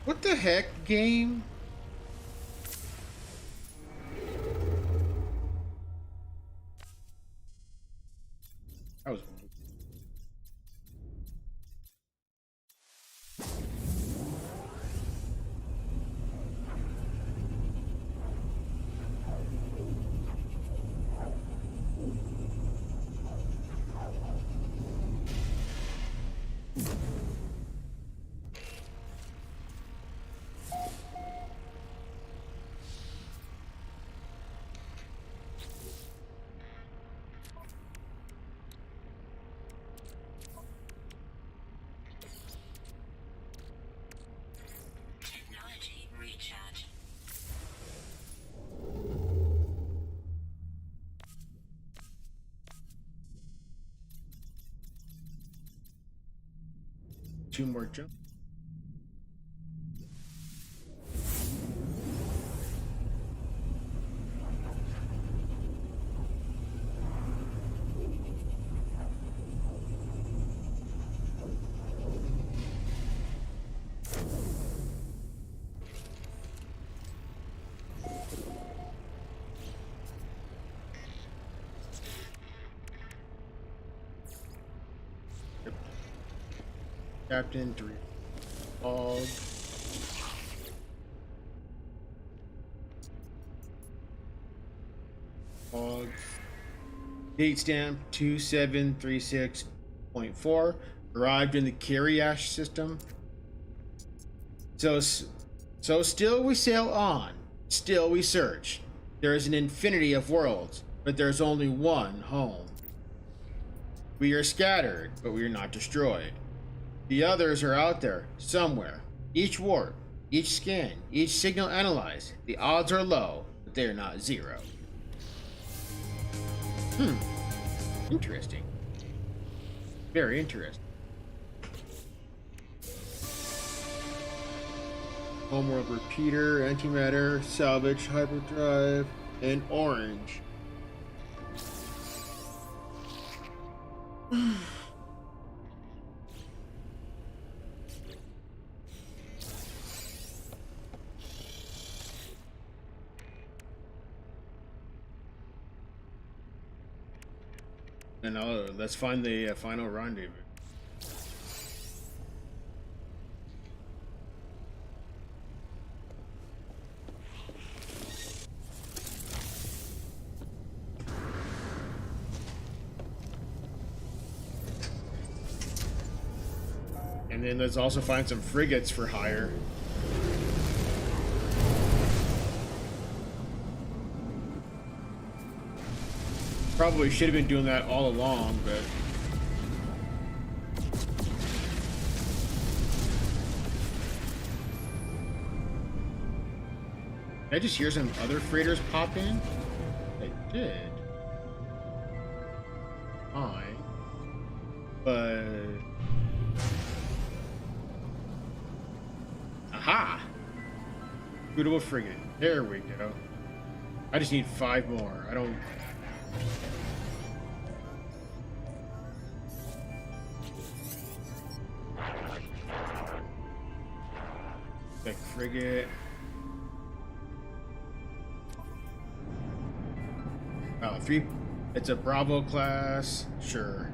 What the heck, game? That was Technology recharge. two more jump. Captain 3. Log. Log. Date stamp 2736.4. Arrived in the Kiriash system. So still we sail on. Still we search. There is an infinity of worlds, but there's only one home. We are scattered, but we are not destroyed. The others are out there, somewhere. Each warp, each scan, each signal analyzed. The odds are low, but they are not zero. Interesting. Very interesting. Homeworld repeater, antimatter, salvage, hyperdrive, and orange. And let's find the final rendezvous. And then let's also find some frigates for hire. Probably should have been doing that all along, but did I just hear some other freighters pop in? I did. Fine. But aha! Suitable frigate. There we go. I just need 5 more. I don't. Big frigate. Oh, 3. It's a Bravo class. Sure.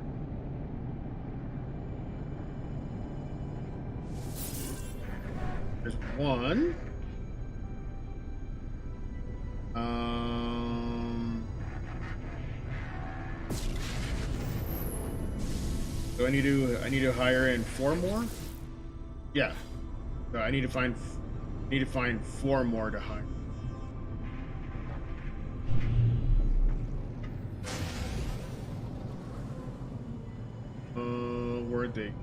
There's 1. So I need to hire in 4 more? Yeah. So I need to find 4 more to hire. Where'd they?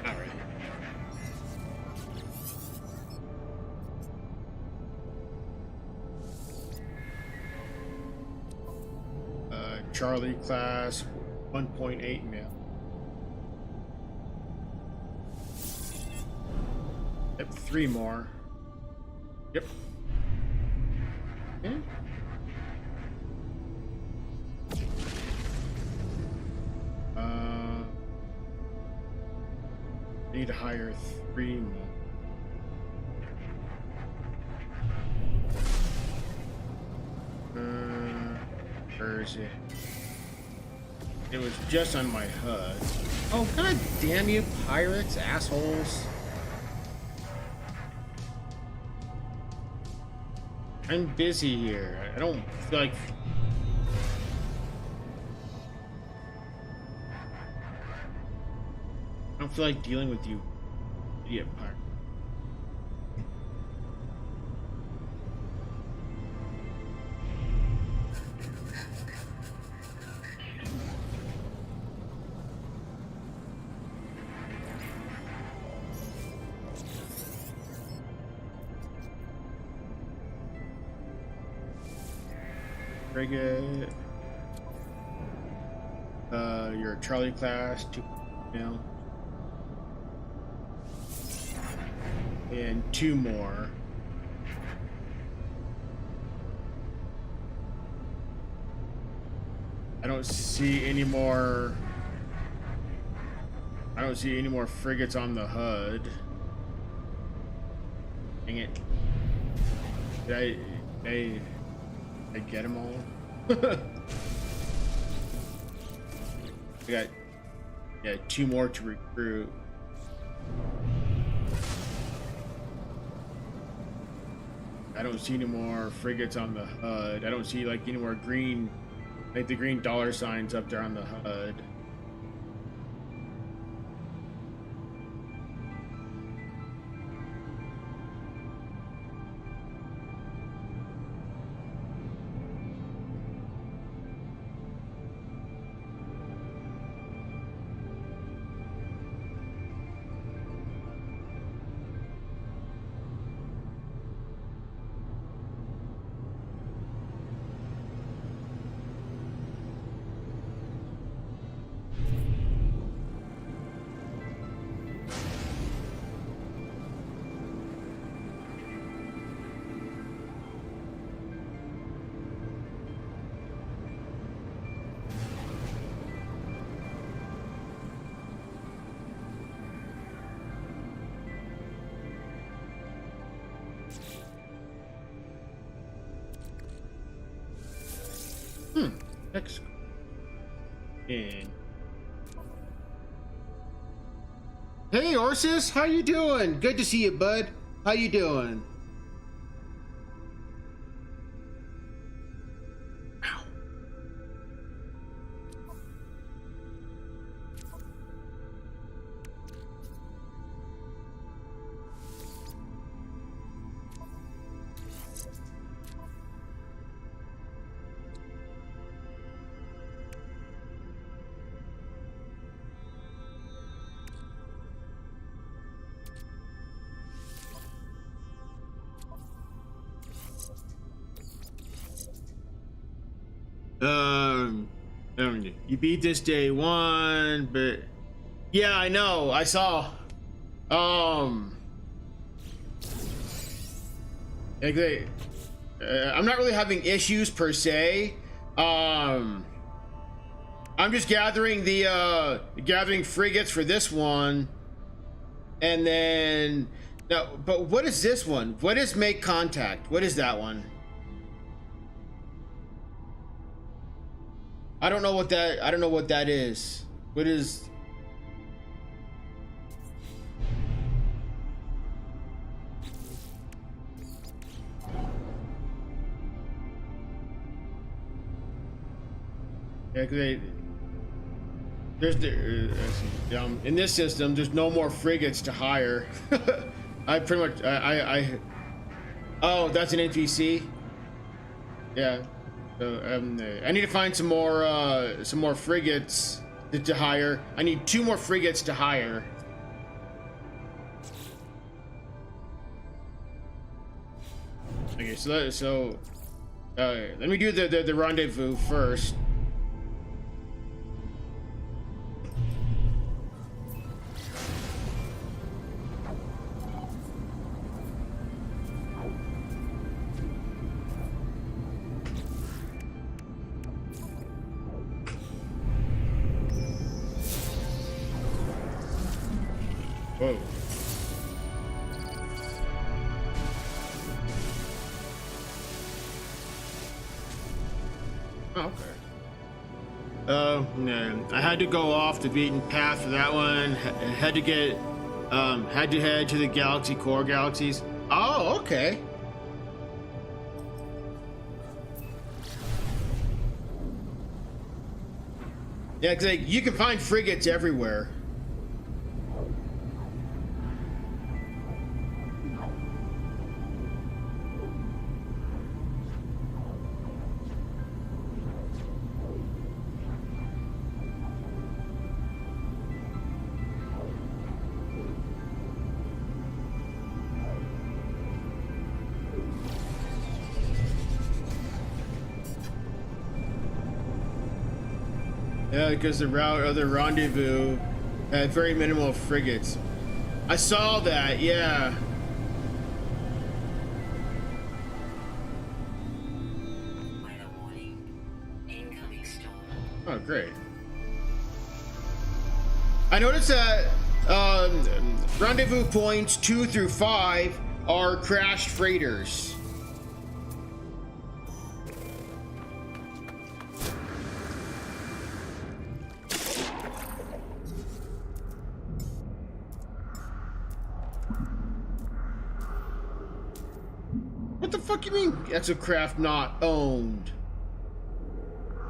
Alright. Charlie class 1.8 mil. Yep, 3 more. Yep. Okay. need to hire 3 more. Where is it? It was just on my HUD. Oh, god damn you, pirates, assholes. I'm busy here. I don't feel like... I don't feel like dealing with you, idiot pirate. Frigate. You're a Charlie class, 2 now. And 2 more. I don't see any more. I don't see any more frigates on the HUD. Dang it. Did I get them all? I got, yeah, 2 more to recruit. I don't see any more frigates on the HUD. I don't see like any more green, like the green dollar signs up there on the HUD. Next. And hey, Orsis, how you doing? Good to see you, bud. How you doing? Ow. You beat this day 1, but yeah, I know. I saw. Like I'm not really having issues per se. I'm just gathering the gathering frigates for this one, and then no. But what is this one? What is make contact? What is that one? I don't know what that. I don't know what that is. What is? Yeah, there's in this system. There's no more frigates to hire. I pretty much. Oh, that's an NPC. Yeah. So I need to find some more frigates to hire. I need 2 more frigates to hire. Okay, so let me do the rendezvous first. Whoa. Oh, okay. Oh man, I had to go off the beaten path for that one. Had to had to head to the galaxy core galaxies. Oh, okay. Yeah, because like, you can find frigates everywhere. Yeah, because the route of the rendezvous had very minimal frigates. I saw that, yeah. Weather warning. Incoming storm. Oh, great. I noticed that rendezvous points 2 through 5 are crashed freighters. What the fuck you mean exocraft not owned?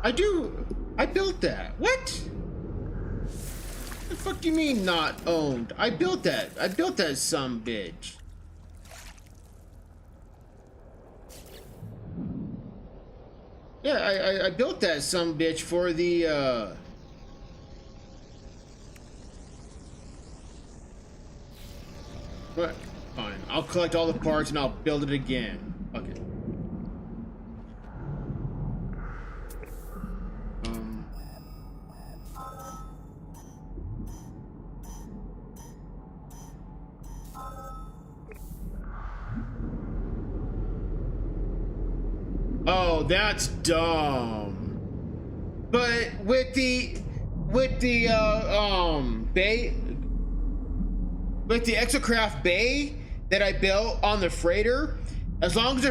I built that. What? The fuck do you mean not owned? I built that some bitch. Yeah, I built that some bitch for the What? Fine. I'll collect all the parts and I'll build it again. Fuck it. Oh, that's dumb. But with the bay, with the exocraft bay that I built on the freighter, as long as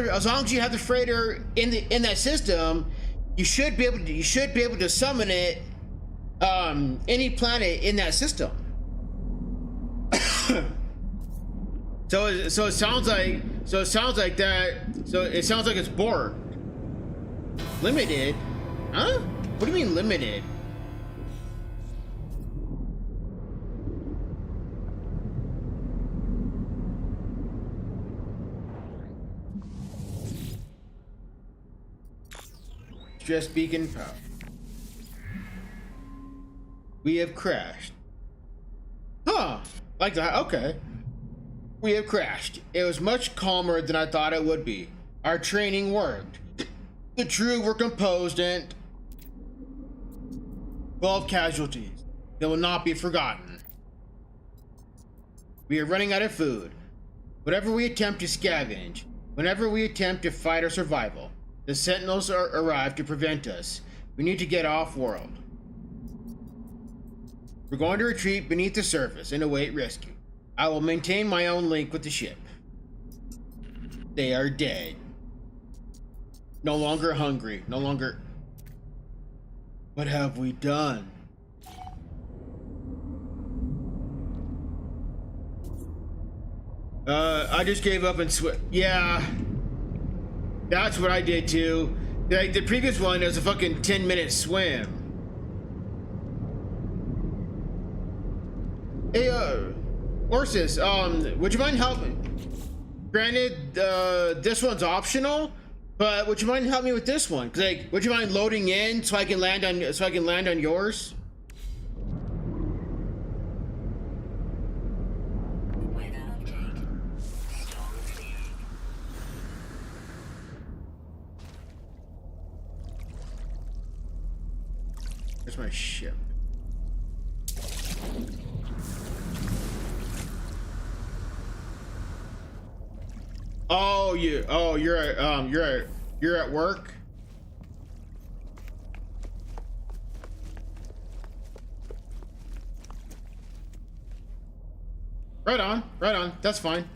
you have the freighter in that system, you should be able to summon it any planet in that system. So it sounds like it's Borg. Limited? Huh? What do you mean limited? Stress beacon power. We have crashed. Huh. Like that, okay. We have crashed. It was much calmer than I thought it would be. Our training worked. The crew were composed and 12 casualties. They will not be forgotten. We are running out of food. Whenever we attempt to scavenge, whenever we attempt to fight our survival, the Sentinels arrive to prevent us. We need to get off-world. We're going to retreat beneath the surface and await rescue. I will maintain my own link with the ship. They are dead. No longer hungry. No longer... What have we done? I just gave up and yeah. That's what I did too. Like the previous one, it was a fucking 10-minute swim. Hey, Orsis, would you mind helping? Granted, this one's optional, but would you mind helping me with this one? 'Cause, like, would you mind loading in so I can land on yours? Weather update. Storm clearing. Where's my ship? Oh, you're at work? Right on. That's fine.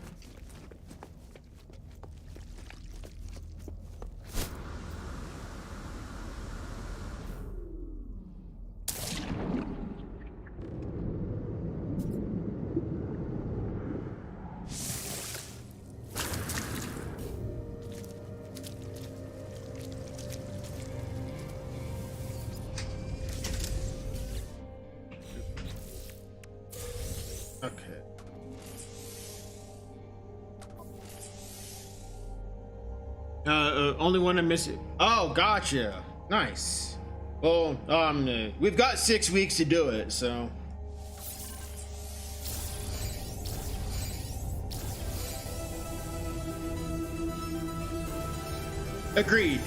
Only one I'm missing. Oh, gotcha. Nice. Well, we've got 6 weeks to do it, so. Agreed.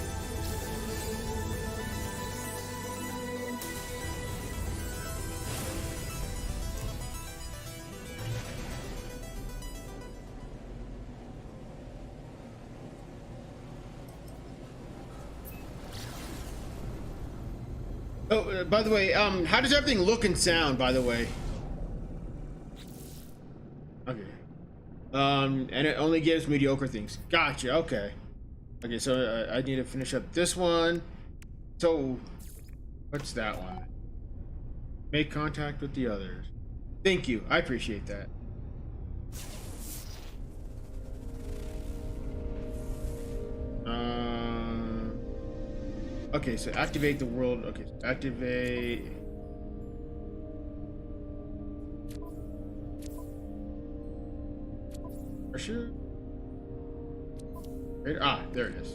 Oh, by the way, how does everything look and sound, by the way? Okay. And it only gives mediocre things. Gotcha, okay. Okay, so I need to finish up this one. So, what's that one? Make contact with the others. Thank you, I appreciate that. Okay, so activate the world. Okay, so activate. Pressure. Ah, there it is.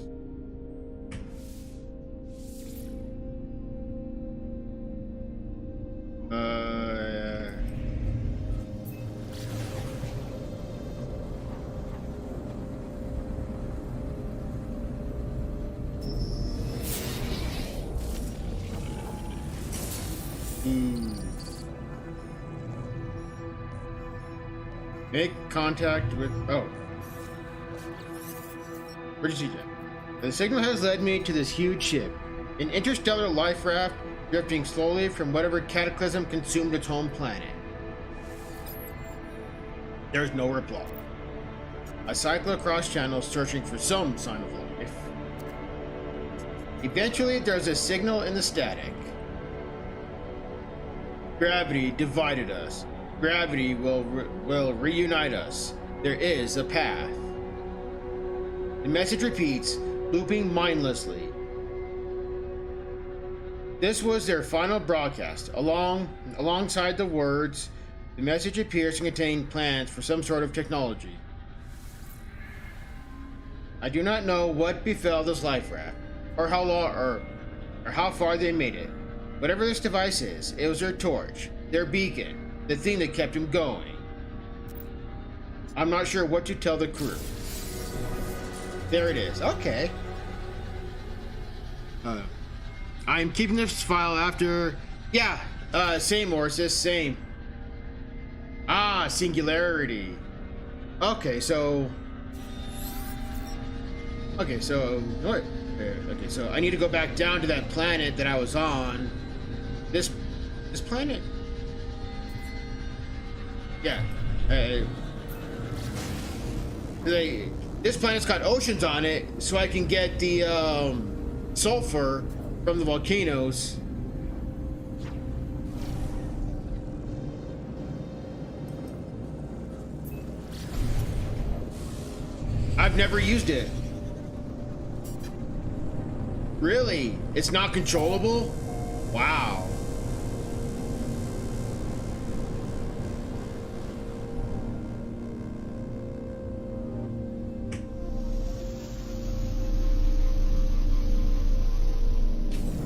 Make contact with. Oh. Where'd you see that? The signal has led me to this huge ship, an interstellar life raft drifting slowly from whatever cataclysm consumed its home planet. There's no reply. I cycle across channels searching for some sign of life. Eventually, there's a signal in the static. Gravity divided us. Gravity will reunite us. There is a path. The message repeats, looping mindlessly. This was their final broadcast. Alongside the words, the message appears to contain plans for some sort of technology. I do not know what befell this life raft, or how long, or how far they made it. Whatever this device is, it was their torch, their beacon, the thing that kept him going. I'm not sure what to tell the crew. There it is. Okay. I'm keeping this file after. Yeah. Same, Orsis. Same. Ah, singularity. Okay, so. Okay, so what? Okay, so I need to go back down to that planet that I was on. This planet. Yeah. This planet's got oceans on it, so I can get the sulfur from the volcanoes. I've never used it. Really? It's not controllable? Wow.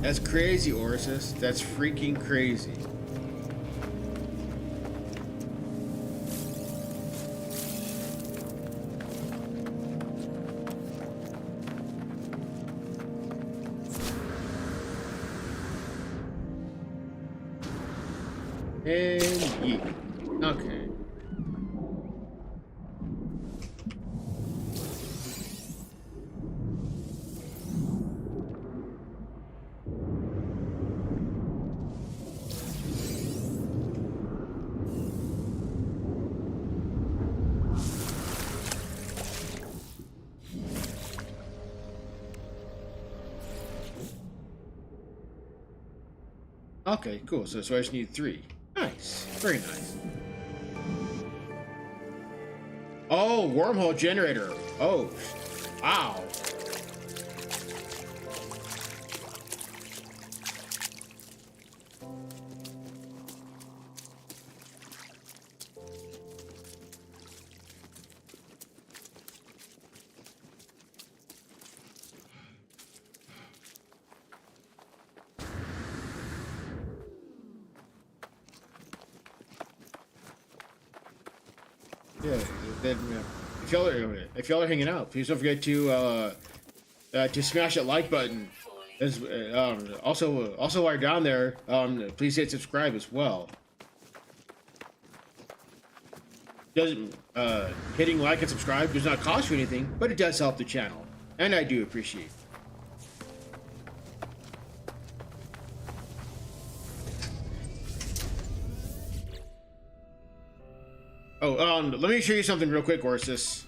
That's crazy, Orsis. That's freaking crazy. And yeet. Okay. Okay, cool. So I just need 3. Nice. Very nice. Oh, wormhole generator. Oh, wow. Yeah. Then, if y'all are hanging out, please don't forget to smash that like button. As also while you're down there, please hit subscribe as well. Doesn't hitting like and subscribe does not cost you anything, but it does help the channel, and I do appreciate it. Oh, let me show you something real quick, Orsis.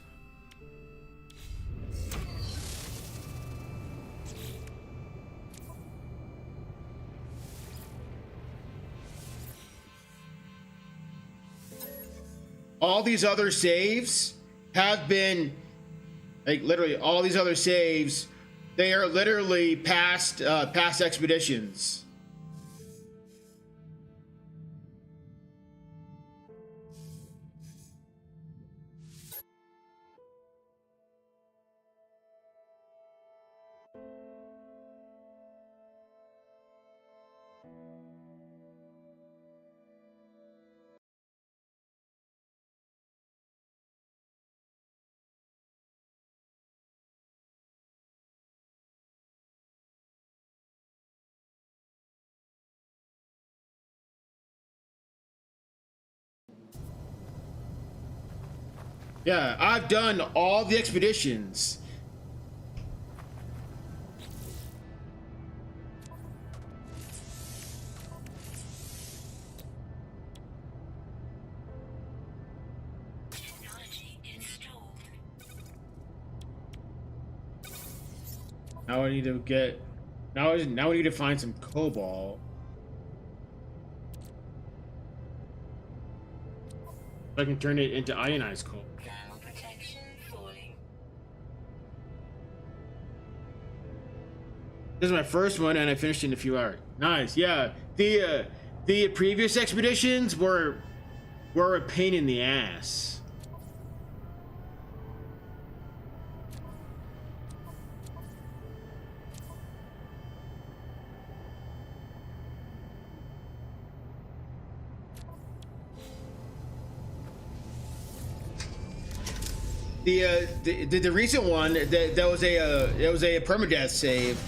All these other saves have been, like, literally all these other saves, they are literally past expeditions. Yeah, I've done all the expeditions. Technology installed. Now I need to get, now I need to find some cobalt. So I can turn it into ionized coal. Thermal protection falling. This is my first one, and I finished in a few hours. Nice, yeah. The previous expeditions were a pain in the ass. The recent one that was a permadeath save.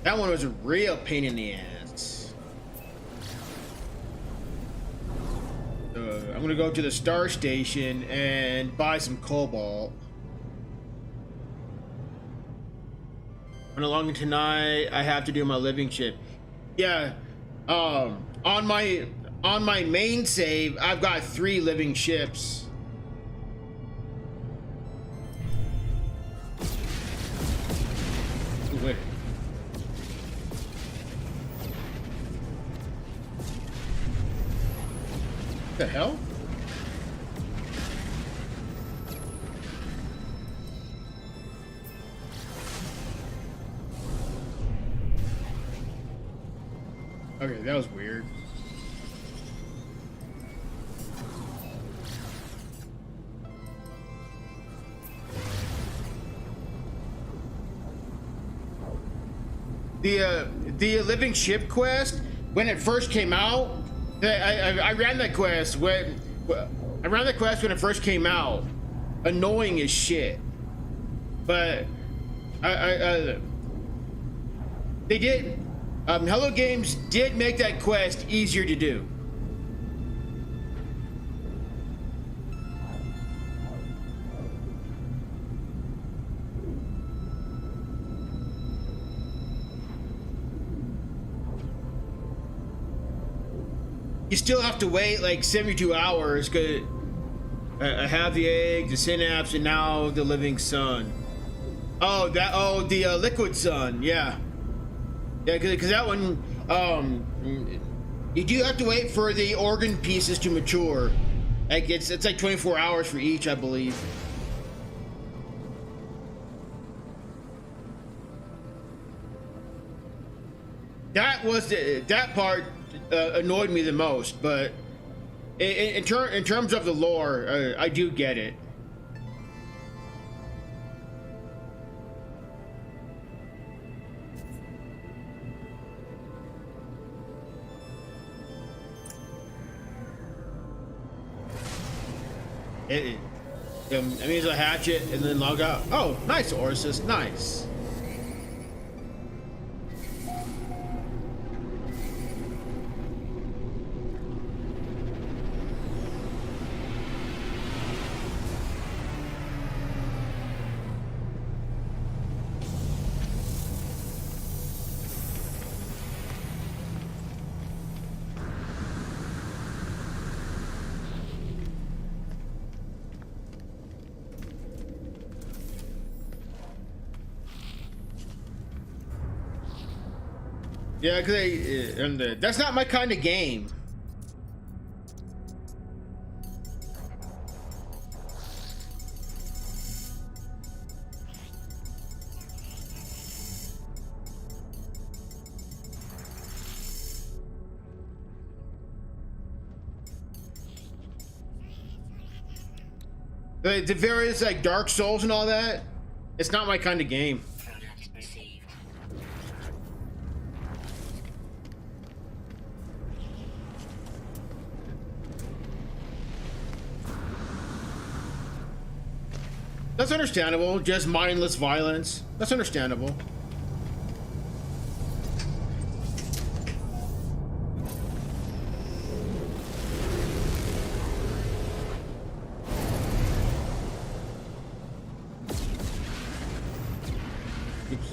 That one was a real pain in the ass. I'm gonna go to the star station and buy some cobalt. When along tonight, I have to do my living ship. Yeah, on my main save, I've got 3 living ships. Wait. What the hell? Okay, that was weird. The living ship quest, when it first came out, I ran that quest when it first came out. Annoying as shit, but they did. Hello Games did make that quest easier to do. You still have to wait like 72 hours because I have the egg, the synapse, and now the living sun. Oh, the liquid sun, yeah. Yeah, because that one, you do have to wait for the organ pieces to mature. Like it's like 24 hours for each, I believe. That part annoyed me the most, but in terms of the lore, I do get it. That means I hatch it and then log out. Oh, nice, Orsis, nice. Yeah, because that's not my kind of game. The various like Dark Souls and all that, it's not my kind of game. Product received. That's understandable. Just mindless violence. That's understandable. Oops.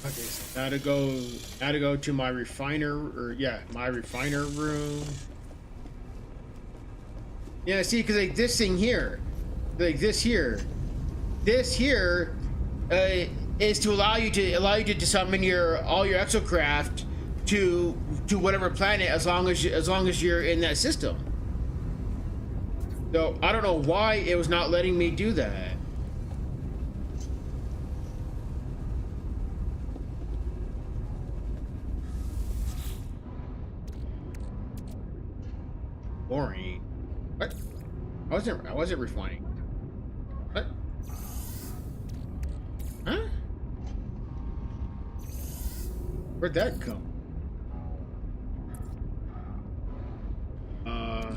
Okay, so now to go to my refiner, or yeah, my refiner room. Yeah, see, because like this thing here, like this here is to allow you to summon all your exocraft to whatever planet as long as you're in that system. So I don't know why it was not letting me do that. Boring. What? I wasn't refining. What? Huh? Where'd that come? I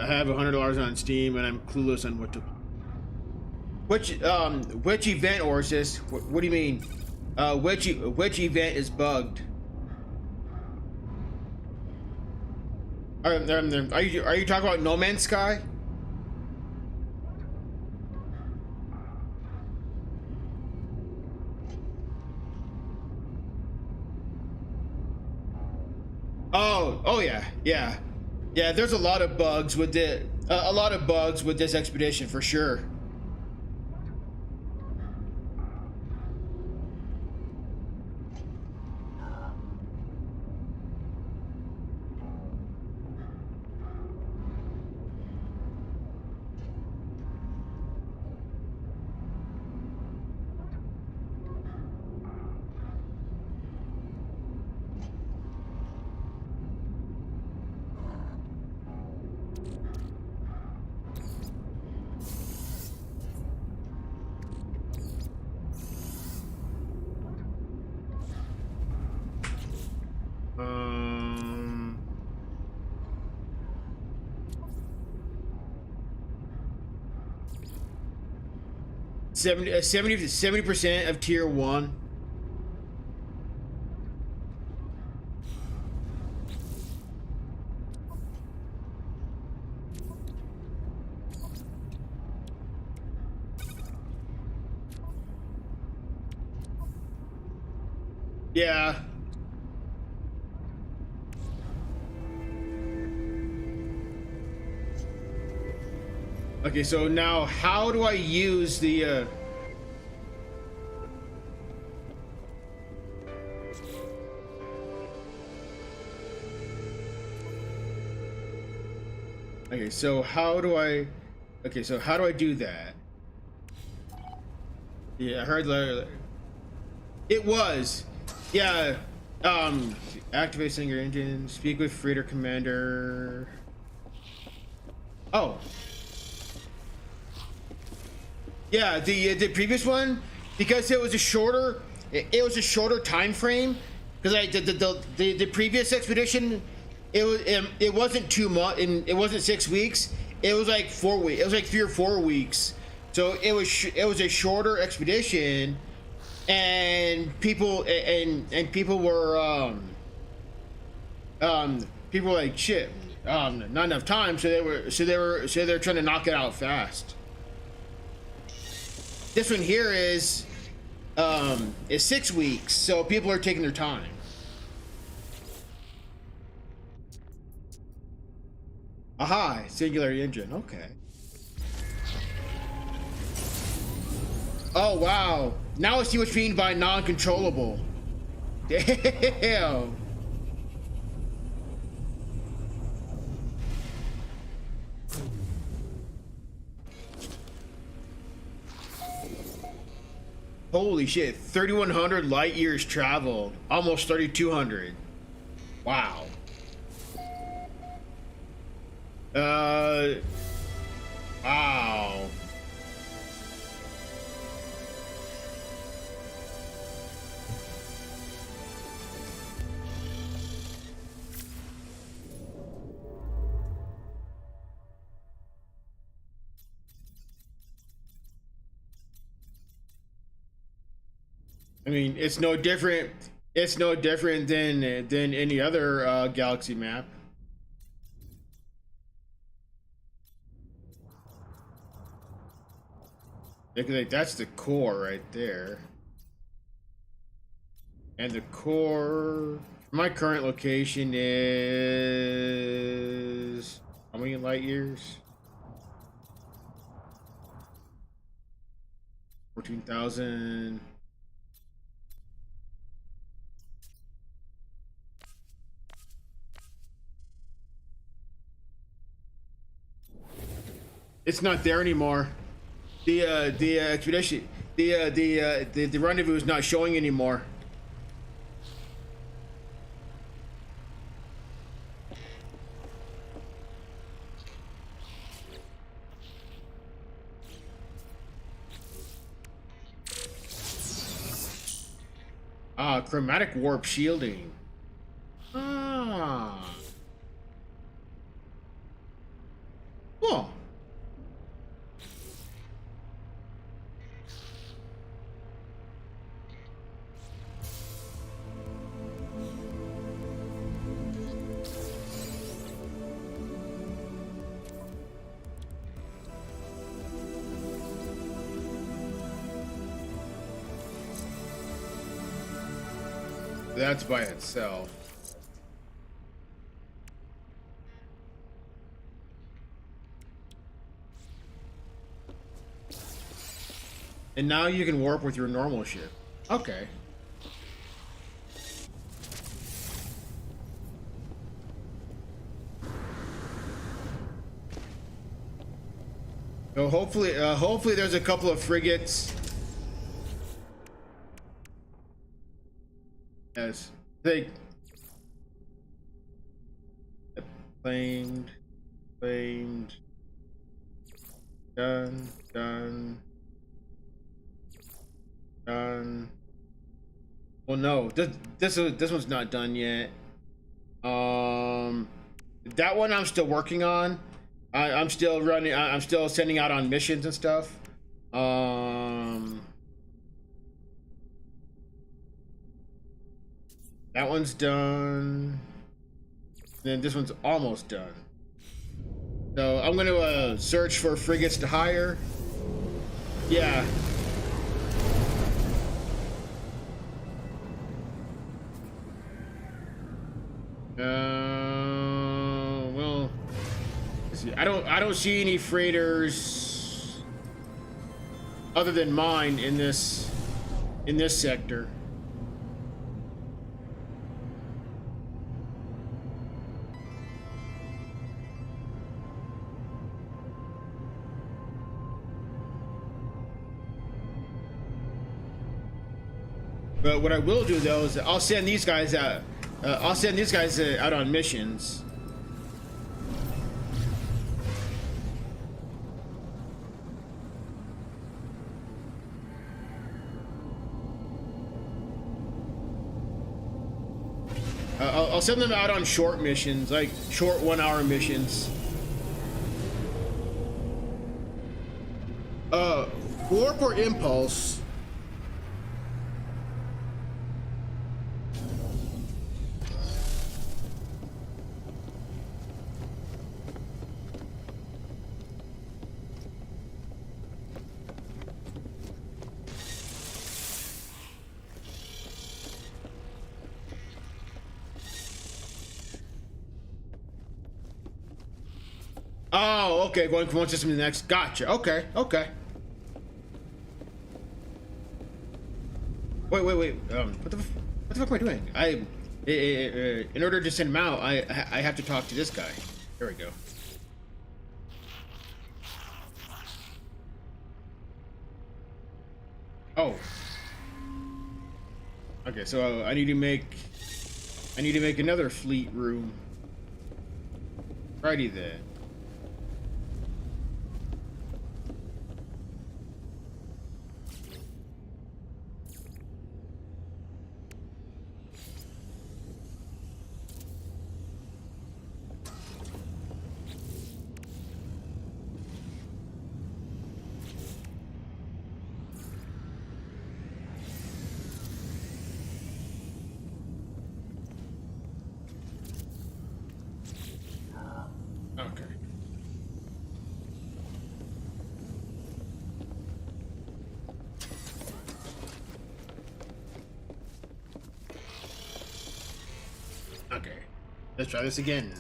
have $100 on Steam and I'm clueless on which event, Orsis? What do you mean? Which event is bugged? Are you talking about No Man's Sky? Oh yeah. There's a lot of bugs with this expedition for sure. Seventy percent of tier 1. Yeah. Okay, so now how do I use the Okay, so how do I? Okay, so how do I do that? Yeah, I heard it was. Yeah. Activate Singer engine. Speak with freighter commander. Oh. Yeah, the previous one, because it was a shorter it was a shorter time frame, because I the previous expedition, it wasn't 2 months, and it wasn't 6 weeks. It was like 4 weeks. It was like 3 or 4 weeks. So it was a shorter expedition, and people were people were like, shit, not enough time, so they were trying to knock it out fast. This one here is 6 weeks, so people are taking their time. Aha, singular engine. Okay. Oh wow. Now I see what you mean by non-controllable. Damn. Holy shit. 3,100 light years traveled. Almost 3,200. Wow. Wow. I mean, it's no different. It's no different than any other galaxy map. Like, that's the core right there. And the core, my current location is how many light years? 14,000. It's not there anymore. The expedition, the rendezvous is not showing anymore. Ah, chromatic warp shielding. Ah. Well, that's by itself. And now you can warp with your normal ship. Okay. So hopefully there's a couple of frigates. Yes. They claimed, claimed. Done, done, done. Well, no, this one's not done yet. That one I'm still working on. I'm still running. I'm still sending out on missions and stuff. That one's done. Then this one's almost done. So I'm gonna search for frigates to hire. Yeah. Well, let's see. I don't see any freighters other than mine in this sector. But what I will do though is I'll send these guys out. I'll send these guys out on missions. I'll send them out on short missions, like short 1-hour missions. Warp or impulse? Oh, okay, going from one system to the next. Gotcha. Okay, okay. Wait. What the fuck am I doing? In order to send him out, I have to talk to this guy. There we go. Oh. Okay, so I need to make another fleet room. Righty then. Okay. Okay. Let's try this again.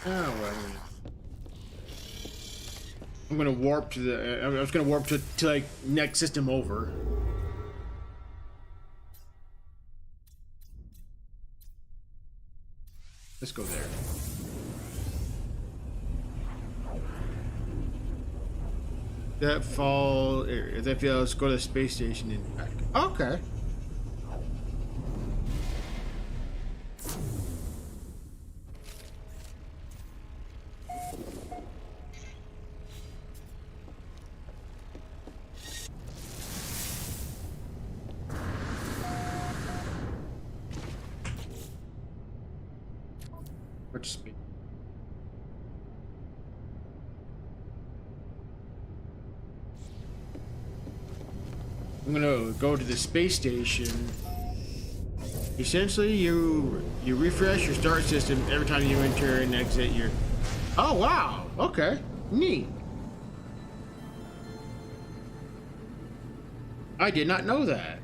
Oh, well. I'm gonna warp to the. I was gonna warp to like next system over. Let's go there. That fall. If that fails, go to the space station and back. Okay. Which speed? I'm gonna go to the space station. Essentially, you refresh your start system every time you enter and exit your. Oh wow! Okay, neat. I did not know that.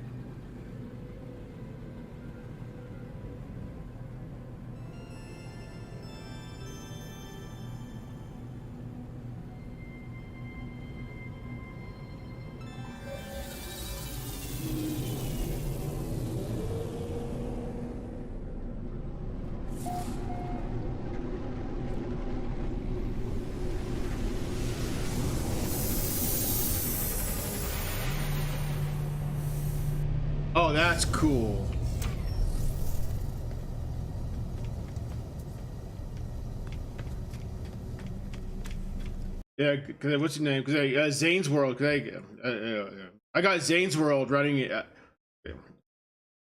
Oh, that's cool. Yeah, cause what's his name? Cause Zane's World. Cause I got Zane's World running it.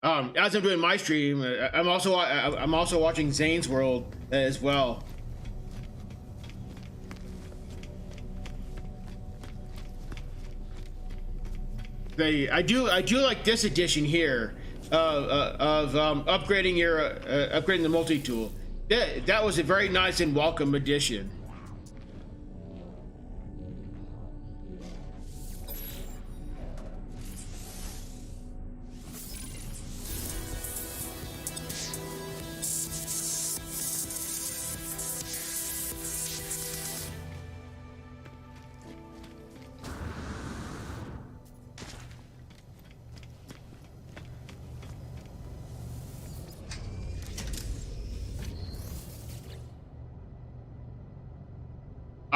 As I'm doing my stream, I'm also watching Zane's World as well. I do like this edition here of upgrading upgrading the multi-tool. That was a very nice and welcome addition.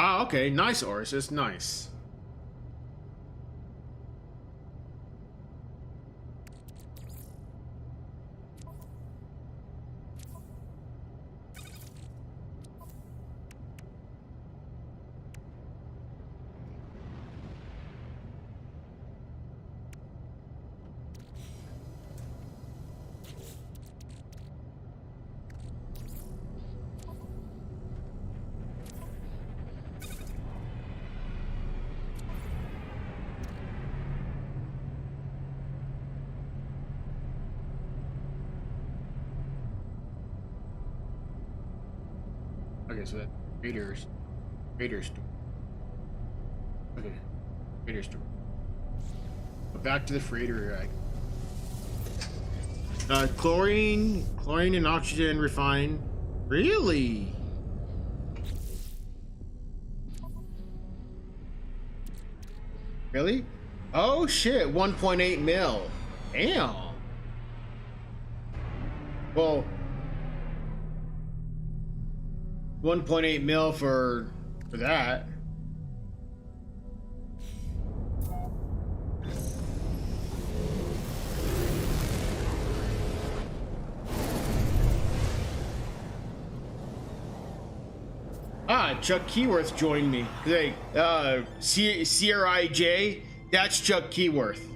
Ah, okay. Nice, Orsis. Nice. Okay, so that Raiders store. Okay, Raiders store. But back to the freighter. Chlorine and oxygen refined. Really? Really? Oh shit! 1.8 mil. Damn. Well, 1.8 mil for that. Ah, Chuck Keyworth joined me. Hey, CRIJ, that's Chuck Keyworth.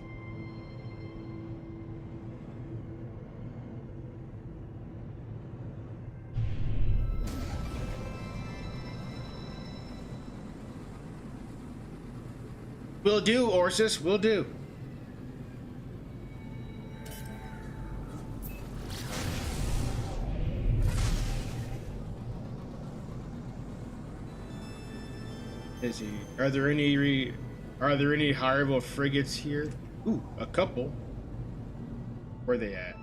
Will do, Orsis, will do. Is he? Are there any hireable frigates here? Ooh, a couple. Where are they at?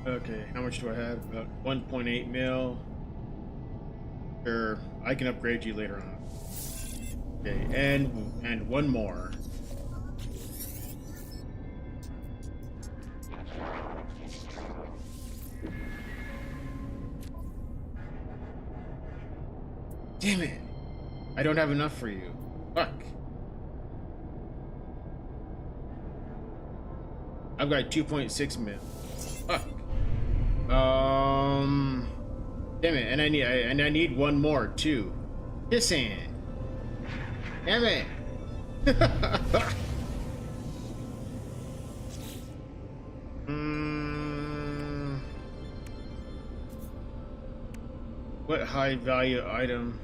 Okay, how much do I have? About 1.8 mil. Sure, I can upgrade you later on. Okay, and one more. Damn it! I don't have enough for you. Fuck. I've got 2.6 mil. Fuck. Damn it, and I need one more too. Kissing. Damn it. What high value item?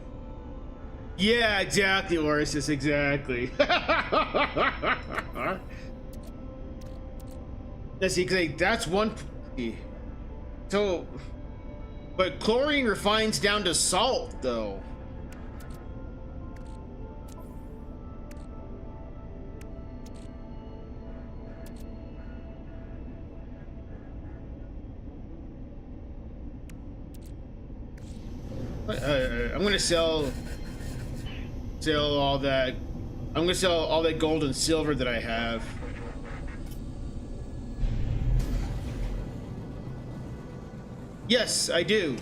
Yeah, exactly, Orsis, exactly. Let's see, cause that's one. So, but chlorine refines down to salt, though. I'm gonna sell all that. I'm gonna sell all that gold and silver that I have. Yes, I do.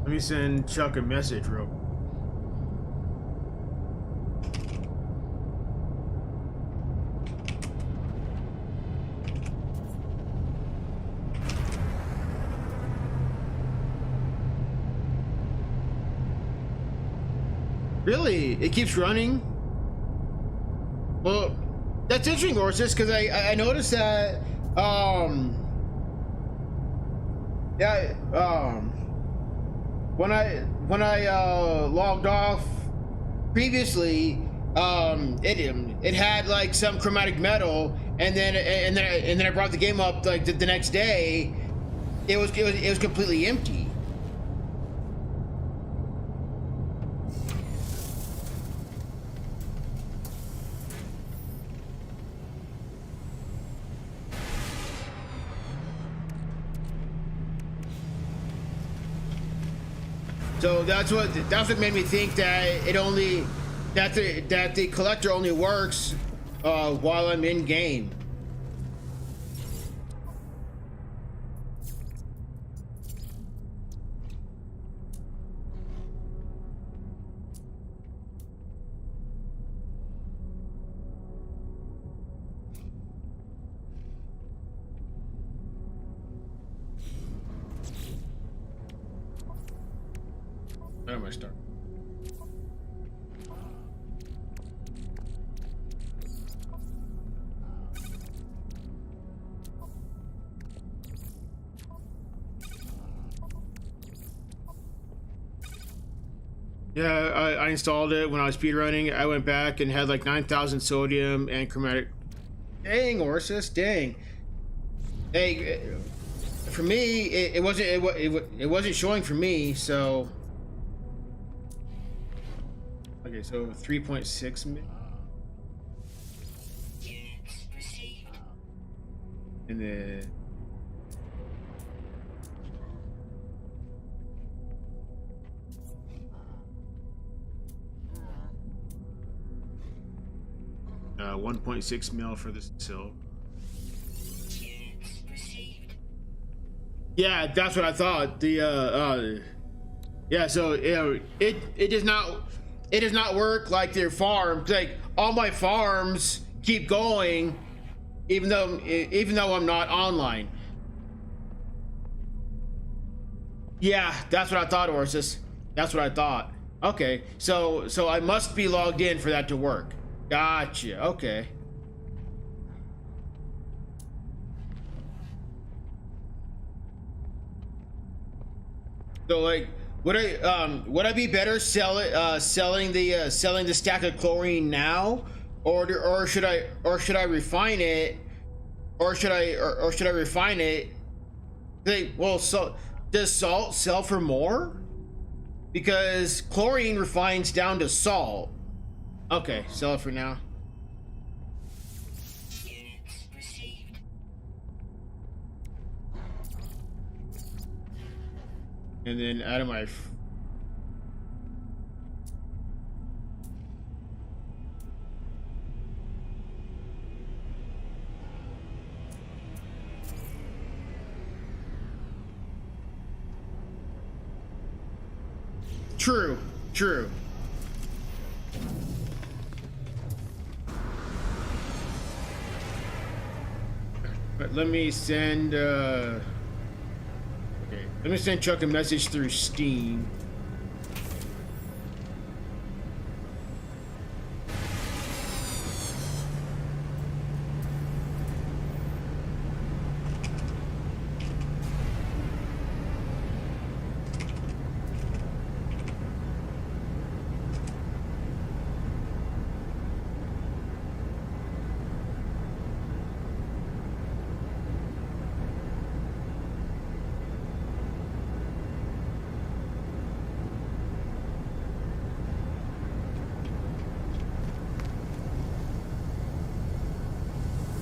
Let me send Chuck a message real quick. Really? It keeps running? Well, that's interesting, Orsis, because I noticed that yeah when I logged off previously, it had like some chromatic metal, and then I brought the game up like the next day. It was completely empty. So that's what made me think that the collector only works while I'm in game. Where am I starting? Yeah, I installed it when I was speedrunning. I went back and had like 9,000 sodium and chromatic. Dang, Orsis, dang. Hey, for me, it wasn't showing for me, so. Okay, so 3.6 million. Units received. And then 1.6 mil for this sill. Units received. Yeah, that's what I thought. Yeah, so it does not work like their farms. Like all my farms keep going, even though I'm not online. Yeah, that's what I thought, Orsis. That's what I thought. Okay, so I must be logged in for that to work. Gotcha. Okay. So like, would I be better selling the stack of chlorine now, or should I refine it, or should I refine it? Well, so does salt sell for more? Because chlorine refines down to salt. Okay, sell it for now. Units received. And then out of my True. But let me send okay, let me send Chuck a message through Steam.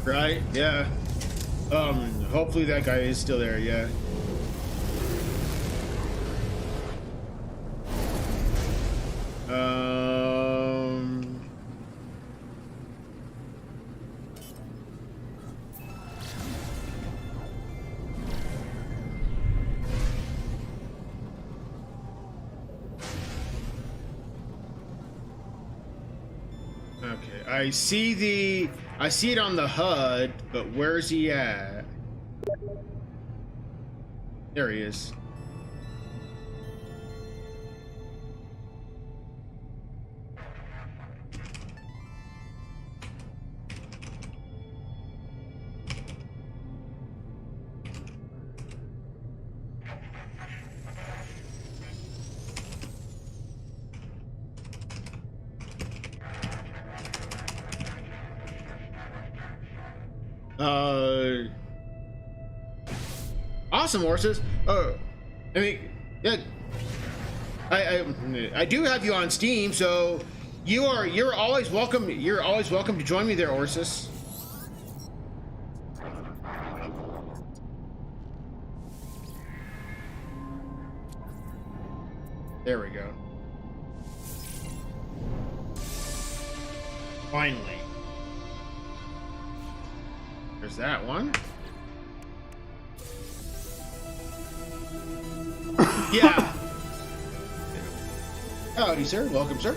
Right? Yeah. Hopefully that guy is still there. Yeah. I see it on the HUD, but where's he at? There he is. Awesome horses. I mean, yeah. I do have you on Steam, so you're always welcome. You're always welcome to join me there, Orsis. There we go. Finally. There's that one. Yeah. Howdy, sir. Welcome, sir.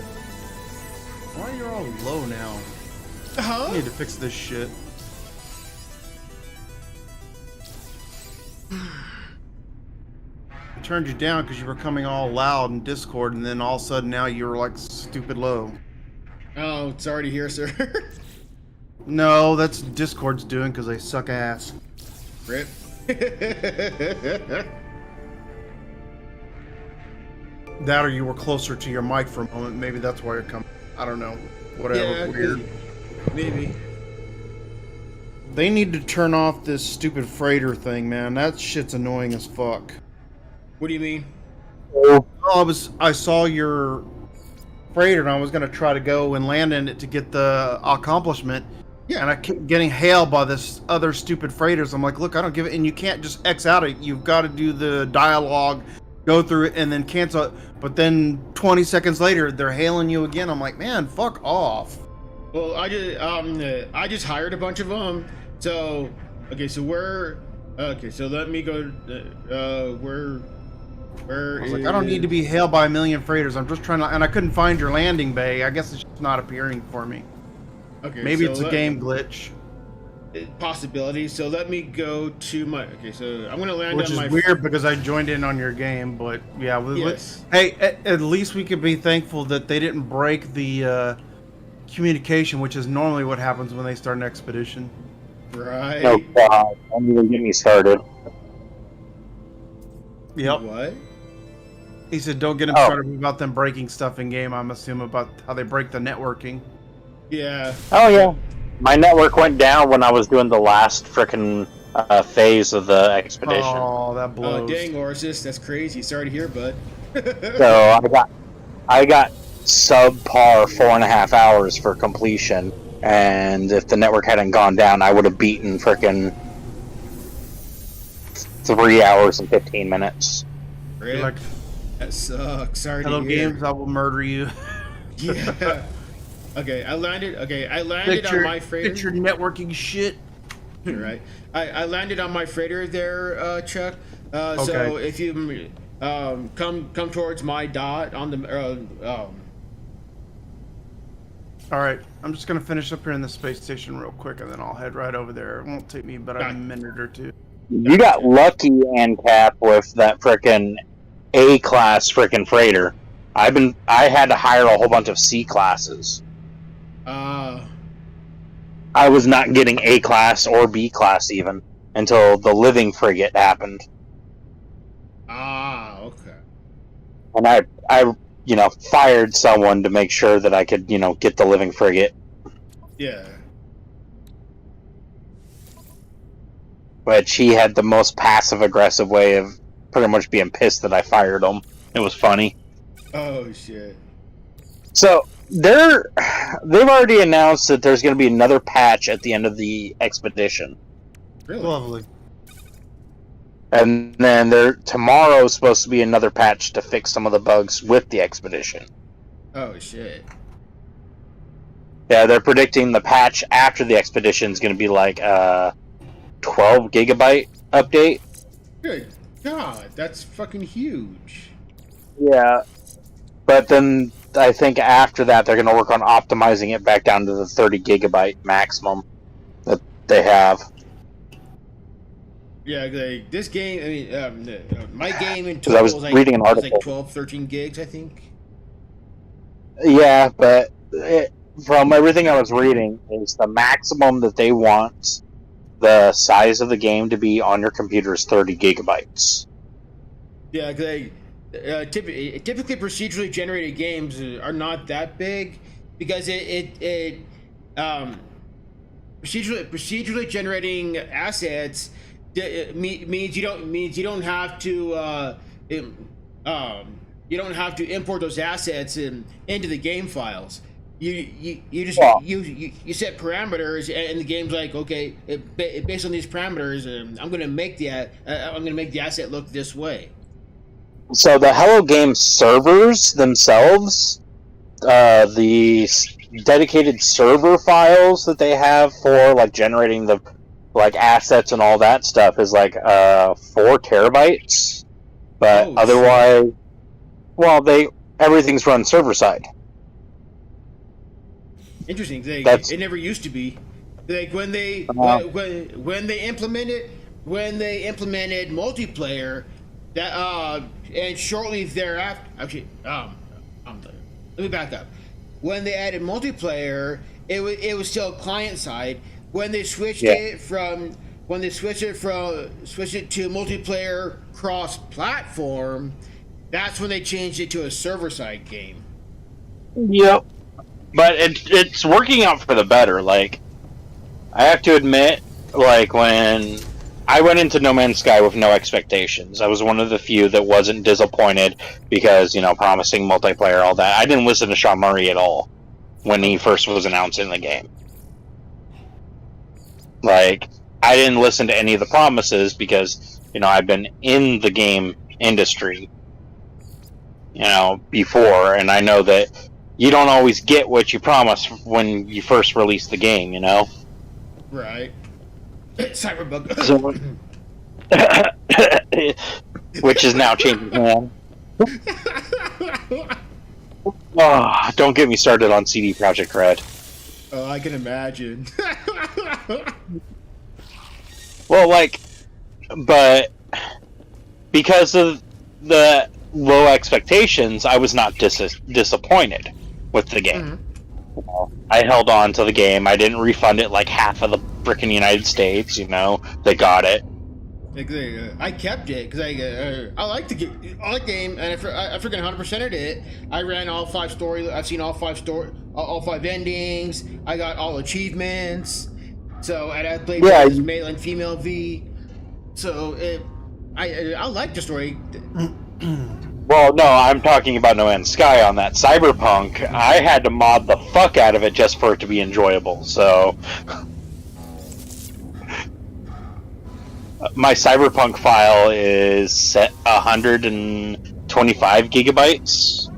Why are you all low now? Huh? I need to fix this shit. I turned you down because you were coming all loud in Discord, and then all of a sudden now you're like stupid low. Oh, it's already here, sir. No, that's Discord's doing because they suck ass. Rip. That or you were closer to your mic for a moment. Maybe that's why you're coming. I don't know. Whatever. Yeah, Weird. Maybe. They need to turn off this stupid freighter thing, man. That shit's annoying as fuck. What do you mean? Oh, I saw your freighter and I was gonna try to go and land in it to get the accomplishment. Yeah. And I kept getting hailed by this other stupid freighters. I'm like, look, I don't give it. And you can't just X out it. You've got to do the dialogue, go through it, and then cancel it. But then 20 seconds later, they're hailing you again. I'm like, man, fuck off. Well, I just hired a bunch of them. So, okay, so so let me go. Where I was like, I don't need to be hailed by a million freighters. I'm just trying to, and I couldn't find your landing bay. I guess it's just not appearing for me. Okay, Maybe so it's a game glitch. Possibility. So let me go to my. Okay, so I'm gonna land Which on is my. weird because I joined in on your game, but yeah. Yes. Hey, at least we could be thankful that they didn't break the communication, which is normally what happens when they start an expedition. Right. Oh God! Don't even get me started. Yep. What? He said, "Don't get him started about them breaking stuff in game." I'm assuming about how they break the networking. Yeah. Oh yeah, my network went down when I was doing the last frickin' phase of the expedition. Oh, that blows. Oh, dang, Orsis, that's crazy. Sorry to hear, bud. So I got subpar 4.5 hours for completion, and if the network hadn't gone down, I would have beaten frickin' 3 hours and 15 minutes. Rip. Like, That sucks. Sorry hello, to hear. games, I will murder you. Yeah. Okay, I landed on my freighter. Fix your networking shit. Right. I landed on my freighter there, Chuck. So Okay. if you come towards my dot on the All right, I'm just gonna finish up here in the space station real quick, and then I'll head right over there. It won't take me but a minute or two. You got lucky, AnCap, with that frickin' A-class frickin' freighter. I had to hire a whole bunch of C classes. I was not getting A class or B class even until the living frigate happened. Okay. And I fired someone to make sure that I could, get the living frigate. Yeah. But he had the most passive aggressive way of pretty much being pissed that I fired him. It was funny. Oh shit. So they've already announced that there's going to be another patch at the end of the expedition, Really? Lovely. and then tomorrow's supposed to be another patch to fix some of the bugs with the expedition. Oh shit. Yeah, they're predicting the patch after the expedition is going to be like a 12 gigabyte update. Good God, that's fucking huge. Yeah. But then I think after that they're going to work on optimizing it back down to the 30 gigabyte maximum that they have. Yeah, like this game. I mean, my game in 'Cause I was total was reading an was like article. 12, 13 gigs, I think. Yeah, but from everything I was reading, is the maximum that they want the size of the game to be on your computer is 30 gigabytes. Yeah, because typically procedurally generated games are not that big because procedurally generating assets means you don't have to you don't have to import those assets into the game files. You just you set parameters and the game's like, okay, based on these parameters, I'm gonna make the asset look this way. So the Hello Games servers themselves, the dedicated server files that they have for like generating the like assets and all that stuff is like 4 terabytes. But otherwise, well, everything's run server side. Interesting. It never used to be. Like when they implemented multiplayer, that and shortly thereafter, actually, let me back up. When they added multiplayer, it was still client side. When they switched it to multiplayer cross platform, that's when they changed it to a server side game. Yep. But it's working out for the better. Like, I have to admit, like, when I went into No Man's Sky with no expectations, I was one of the few that wasn't disappointed because, promising multiplayer, all that. I didn't listen to Sean Murray at all when he first was announced in the game. Like, I didn't listen to any of the promises because, I've been in the game industry, before, and I know that you don't always get what you promise when you first release the game, Right. Cyberbug. Which is now changing hands. Oh, don't get me started on CD Projekt Red. Oh, I can imagine. Well, but because of the low expectations, I was not disappointed with the game. Mm-hmm. I held on to the game. I didn't refund it like half of the frickin' United States. They got it. I kept it because I like the game. I like the game, and I freaking 100%ed it. I ran all 5 stories. I've seen all 5 endings. I got all achievements. So and I played as male and female V. So I like the story. Well, no, I'm talking about No Man's Sky on that. Cyberpunk, I had to mod the fuck out of it just for it to be enjoyable, so... My Cyberpunk file is set 125 gigabytes.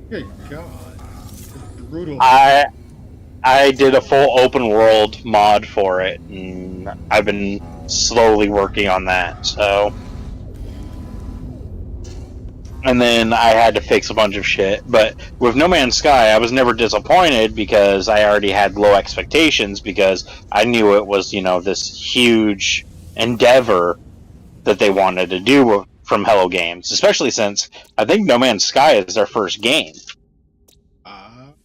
Good God. That's brutal. I did a full open world mod for it, and I've been slowly working on that, so... And then I had to fix a bunch of shit. But with No Man's Sky, I was never disappointed because I already had low expectations because I knew it was, this huge endeavor that they wanted to do from Hello Games. Especially since I think No Man's Sky is their first game.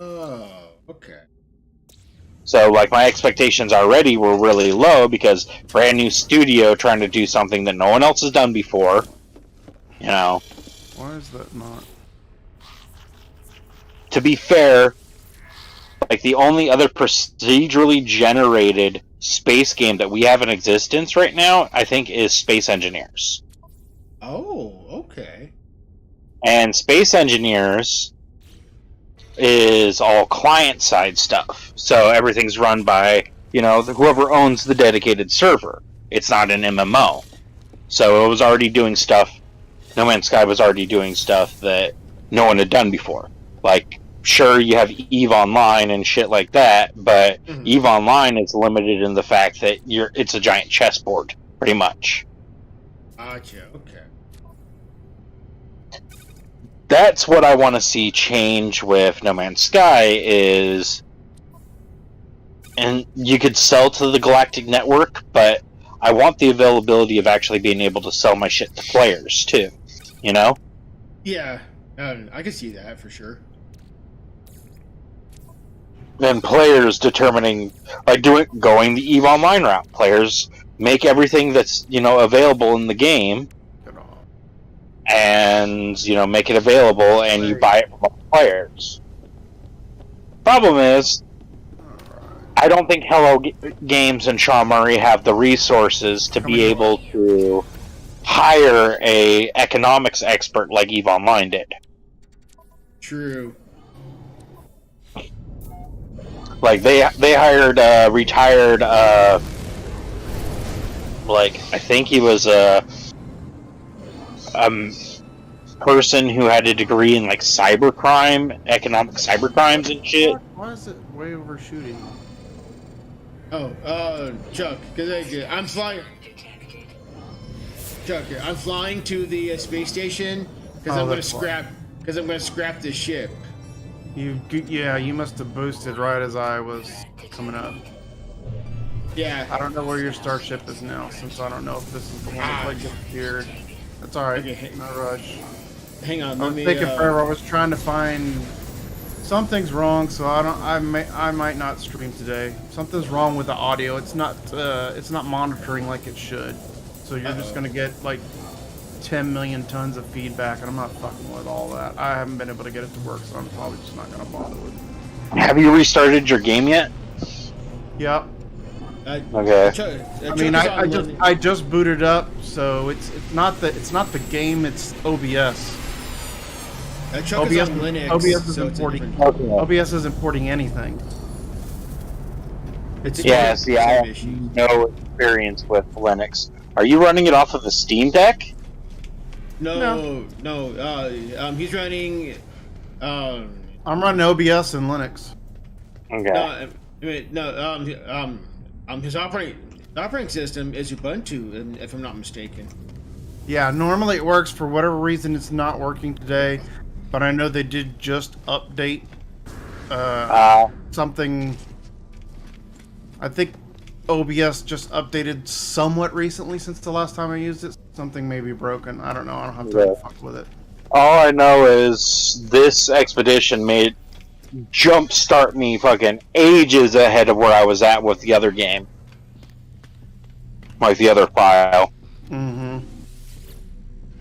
Oh, okay. So, my expectations already were really low because brand new studio trying to do something that no one else has done before. Why is that not? To be fair, the only other procedurally generated space game that we have in existence right now, I think, is Space Engineers. Oh, okay. And Space Engineers is all client-side stuff. So everything's run by, whoever owns the dedicated server. It's not an MMO. So it was already doing stuff. No Man's Sky was already doing stuff that no one had done before. Sure, you have EVE Online and shit like that, but EVE Online is limited in the fact that it's a giant chessboard, pretty much. Gotcha, okay. that's what I want to see change with No Man's Sky is, and you could sell to the Galactic Network, but I want the availability of actually being able to sell my shit to players too. You know? Yeah, I can see that for sure. And players determining, like going the EVE Online route. Players make everything that's available in the game, and make it available, and you buy it from other players. Problem is, I don't think Games and Sean Murray have the resources to be able to hire a economics expert like EVE Online did. True. Like they hired a retired like I think he was a person who had a degree in like cybercrime, economic cybercrimes and shit. Why is it way overshooting? Oh, Chuck, because I'm flying. Chuck, I'm flying to the space station because I'm gonna scrap this ship. You must have boosted right as I was coming up. Yeah. I don't know where your starship is now, since I don't know if this is the one that like disappeared. That's alright. Okay, No rush. Hang on. I was thinking forever. I was trying to find something's wrong, so I might not stream today. Something's wrong with the audio. It's not monitoring like it should. So you're just gonna get like 10 million tons of feedback, and I'm not fucking with all that. I haven't been able to get it to work, so I'm probably just not gonna bother with it. Have you restarted your game yet? Yep. Okay. I mean, I just booted up, so it's not the game, it's OBS. Chuck is on Linux, OBS is so importing. Okay. OBS is importing anything. It's Yeah, see, I have no experience with Linux. Are you running it off of the Steam Deck? No. He's running. I'm running OBS and Linux. Okay. His operating system is Ubuntu, if I'm not mistaken. Yeah, normally it works. For whatever reason, it's not working today. But I know they did just update something. I think OBS just updated somewhat recently since the last time I used it. Something may be broken. I don't know. I don't have to fuck with it. All I know is this expedition made jumpstart me fucking ages ahead of where I was at with the other game. Like the other file. Mm-hmm.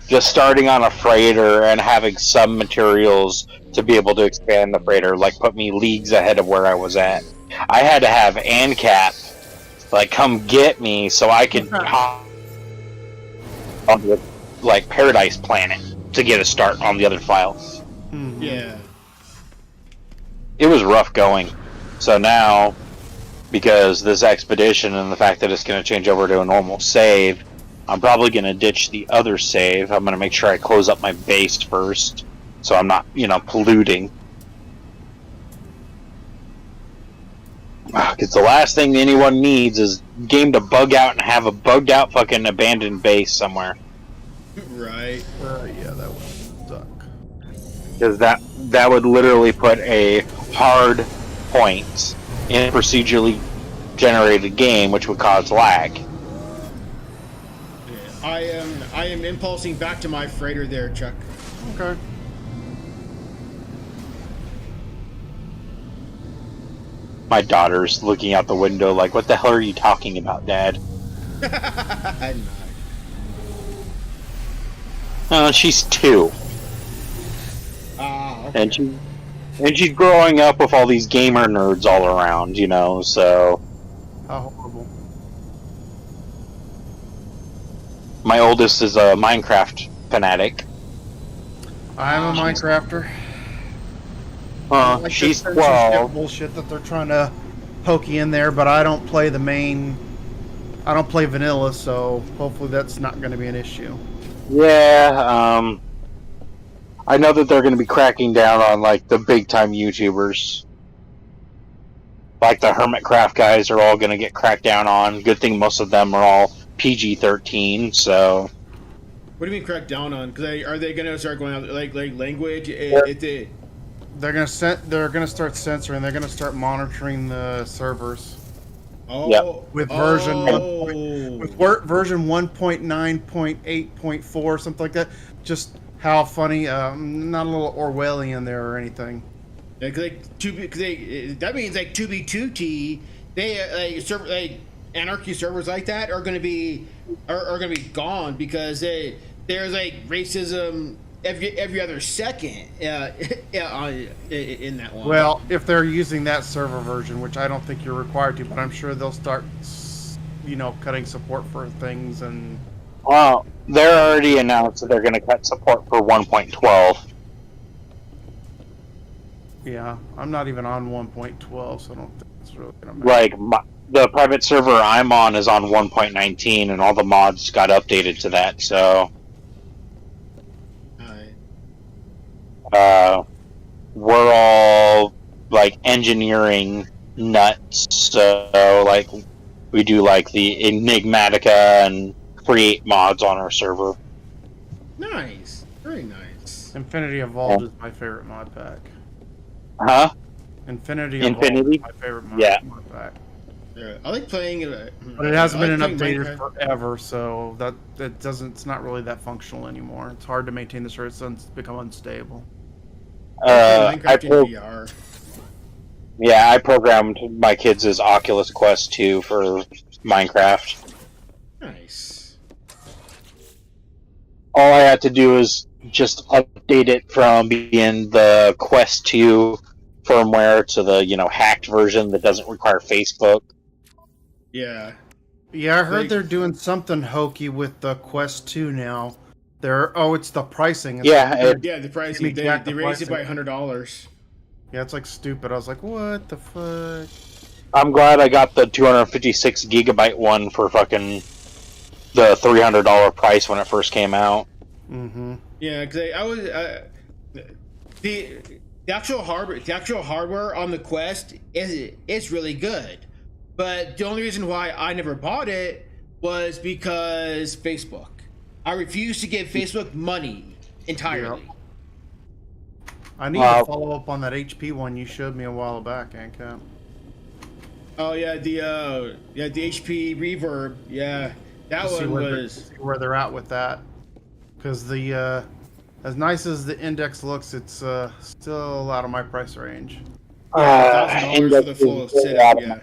Just starting on a freighter and having some materials to be able to expand the freighter, like put me leagues ahead of where I was at. I had to have AnCap like come get me so I could hop on the like Paradise Planet to get a start on the other files. Mm-hmm. Yeah. It was rough going. So now, because this expedition and the fact that it's going to change over to a normal save, I'm probably going to ditch the other save. I'm going to make sure I close up my base first, so I'm not, polluting. Because the last thing anyone needs is game to bug out and have a bugged out fucking abandoned base somewhere. Right. Yeah, that would suck. Because that would literally put a hard point in a procedurally generated game, which would cause lag. I am impulsing back to my freighter there, Chuck. Okay. My daughter's looking out the window like, what the hell are you talking about, Dad? I'm not. She's 2. Ah, okay. And she's growing up with all these gamer nerds all around, so... How horrible. My oldest is a Minecraft fanatic. I'm a Minecrafter. Like She's this 12. Bullshit that they're trying to pokey in there, but I don't play the main. I don't play vanilla, so hopefully that's not going to be an issue. Yeah, I know that they're going to be cracking down on like the big time YouTubers. Like the Hermitcraft guys are all going to get cracked down on. Good thing most of them are all PG-13, so What do you mean crack down on? Because are they gonna start going out like language? They're gonna start censoring. They're gonna start monitoring the servers Oh, with version version 1.9.8.4 something like that. Just how funny. Not a little Orwellian there or anything. Yeah, that means like 2B2T. They anarchy servers like that are gonna be gone because there's like racism every other second in that one. Well, if they're using that server version, which I don't think you're required to, but I'm sure they'll start, cutting support for things and. Well, they're already announced that they're going to cut support for 1.12. Yeah, I'm not even on 1.12, so I don't think it's really gonna matter. Like the private server I'm on is on 1.19, and all the mods got updated to that. So. We're all like engineering nuts, so like we do like the Enigmatica and create mods on our server. Nice, very nice. Infinity Evolved is my favorite mod pack. Huh? Infinity Evolved is my favorite mod pack. Yeah, I like playing it, but it hasn't been updated forever, so it's not really that functional anymore. It's hard to maintain the server; it's become unstable. Minecraft in VR. Yeah, I programmed my kids as Oculus Quest 2 for Minecraft. Nice. All I had to do is just update it from being the Quest 2 firmware to the hacked version that doesn't require Facebook. Yeah. Yeah, I heard they're doing something hokey with the Quest 2 now. It's the pricing. The pricing. They raised it by $100. Yeah, it's like stupid. I was like, what the fuck? I'm glad I got the 256 gigabyte one for fucking the $300 price when it first came out. Mm-hmm. Yeah, because I was the actual hardware on the Quest is really good, but the only reason why I never bought it was because Facebook. I refuse to give Facebook money entirely. Yep. I need to follow up on that HP one you showed me a while back, AnCap. Oh yeah, the HP Reverb. Yeah, that one was. See where they're at with that, because the as nice as the Index looks, it's still out of my price range. $1,000 for the full setup. Yeah.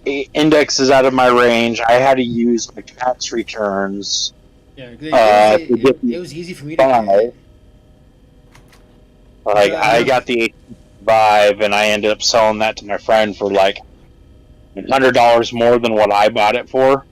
Index is out of my range. I had to use my tax returns. Yeah, it was easy for me to get. Like I got the Vive, and I ended up selling that to my friend for like $100 more than what I bought it for,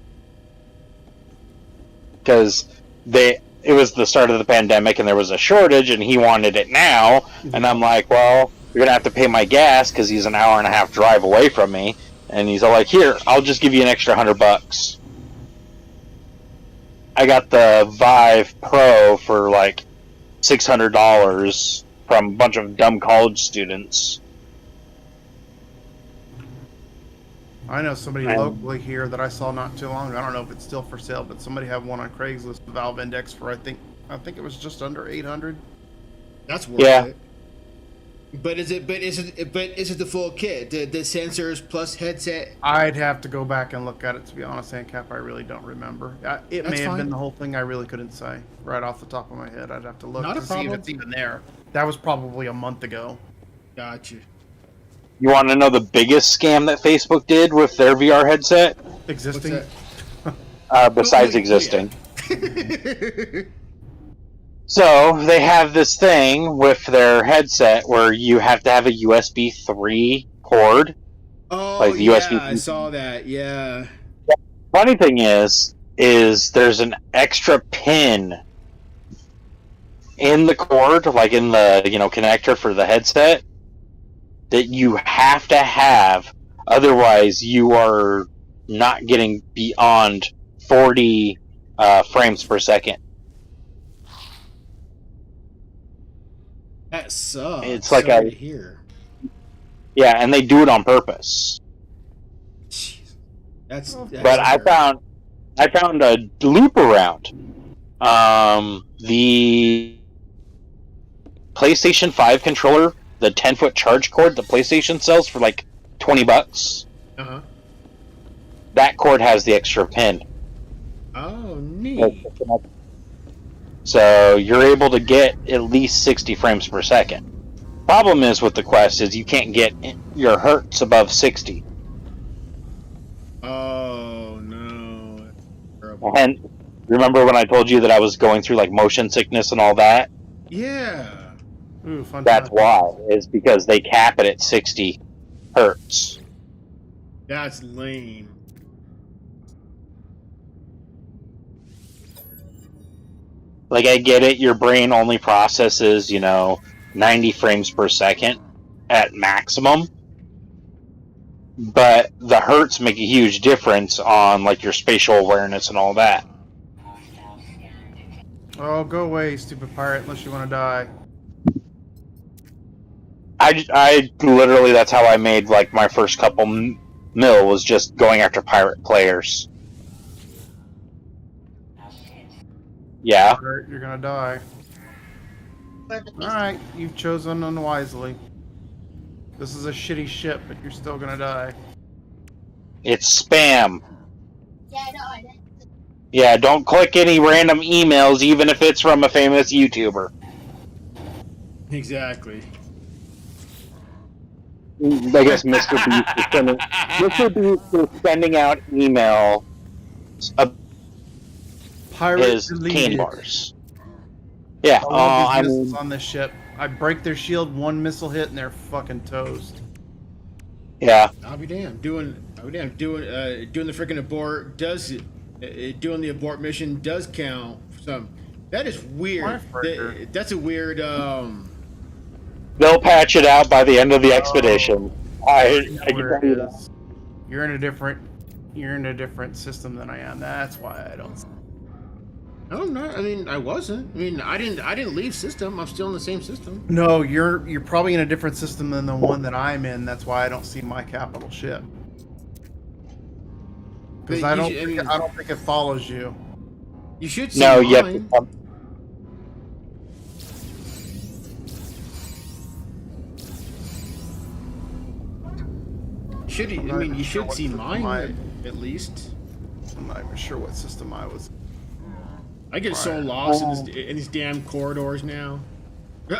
because it was the start of the pandemic and there was a shortage, and he wanted it now, and I'm like, well, you're gonna have to pay my gas because he's an hour and a half drive away from me. And he's all like, here, I'll just give you an extra $100. I got the Vive Pro for like $600 from a bunch of dumb college students. I know somebody locally here that I saw not too long ago. I don't know if it's still for sale, but somebody had one on Craigslist, Valve Index, for I think it was just under 800. That's worth it. But is it the full kit? The sensors plus headset? I'd have to go back and look at it, to be honest, AnCap. I really don't remember. It may have been the whole thing. I really couldn't say right off the top of my head. I'd have to look to see if it's even there. That was probably a month ago. Got you. You want to know the biggest scam that Facebook did with their VR headset? Existing? Besides existing. So, they have this thing with their headset where you have to have a USB 3 cord. Oh, like the yeah, USB 3. I saw that, yeah. Funny thing is there's an extra pin in the cord, like in the, connector for the headset, that you have to have, otherwise you are not getting beyond 40 frames per second. That sucks. It's like Sorry to hear. Yeah, and they do it on purpose. Jeez. That's but I I found a loop around. The PlayStation 5 controller, the 10-foot charge cord the PlayStation sells for like $20. Uh-huh. That cord has the extra pin. Oh, neat. So you're able to get at least 60 frames per second. Problem is with the Quest is you can't get your hertz above 60. Oh, no. Terrible. And remember when I told you that I was going through like motion sickness and all that? Yeah. Ooh, fun That's time. why. Is because they cap it at 60 hertz. That's lame. Like, I get it, your brain only processes, 90 frames per second at maximum. But the hertz make a huge difference on, like, your spatial awareness and all that. Oh, go away, stupid pirate, unless you want to die. I literally, that's how I made, like, my first couple mil, was just going after pirate players. Yeah. Pirate, you're gonna die. Alright, you've chosen unwisely. This is a shitty ship, but you're still gonna die. It's spam. Yeah, no, I didn't. Yeah, don't click any random emails, even if it's from a famous YouTuber. Exactly. I guess Mr. Beast is sending out email of Pirate his deleted. candy bars. Yeah, All of I these mean, missiles on this ship. I break their shield, one missile hit, and they're fucking toast. yeah. I'll be damned. Doing the freaking abort does doing the abort mission does count for some. That is weird. That's a weird. They'll patch it out by the end of the expedition. I can Where tell you it that. is. You're in a different system than I am. That's why I don't. No, I'm not. I mean, I wasn't. I mean, I didn't leave system. I'm still in the same system. No, you're probably in a different system than the one that I'm in. That's why I don't see my capital ship. Because I don't think it follows you. You should see No, mine. you have to You should see mine at least. I'm not even sure what system I was. I get so lost in these damn corridors now. All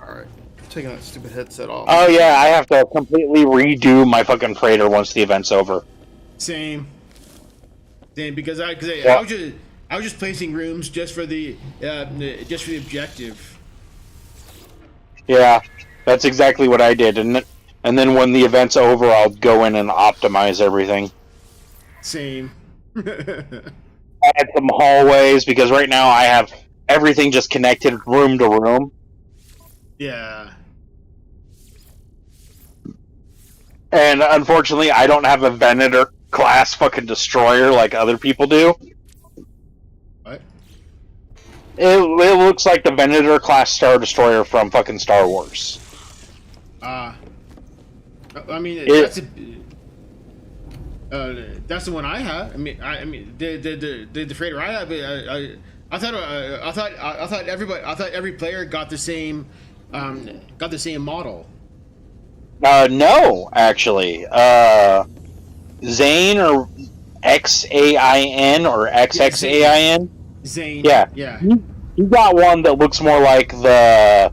right, I'm taking that stupid headset off. Oh yeah, I have to completely redo my fucking freighter once the event's over. Same, because I was just placing rooms just for the objective. Yeah, that's exactly what I did, and then when the event's over, I'll go in and optimize everything. Same. Add some hallways, because right now I have everything just connected room to room. Yeah. And unfortunately, I don't have a Venator class fucking destroyer like other people do. What? It looks like the Venator class Star Destroyer from fucking Star Wars. I mean, that's the one I have. I mean, the freighter I have. I thought every player got the same model. No, actually, Zane or XAIN or XXAIN. Zane. Yeah. You got one that looks more like the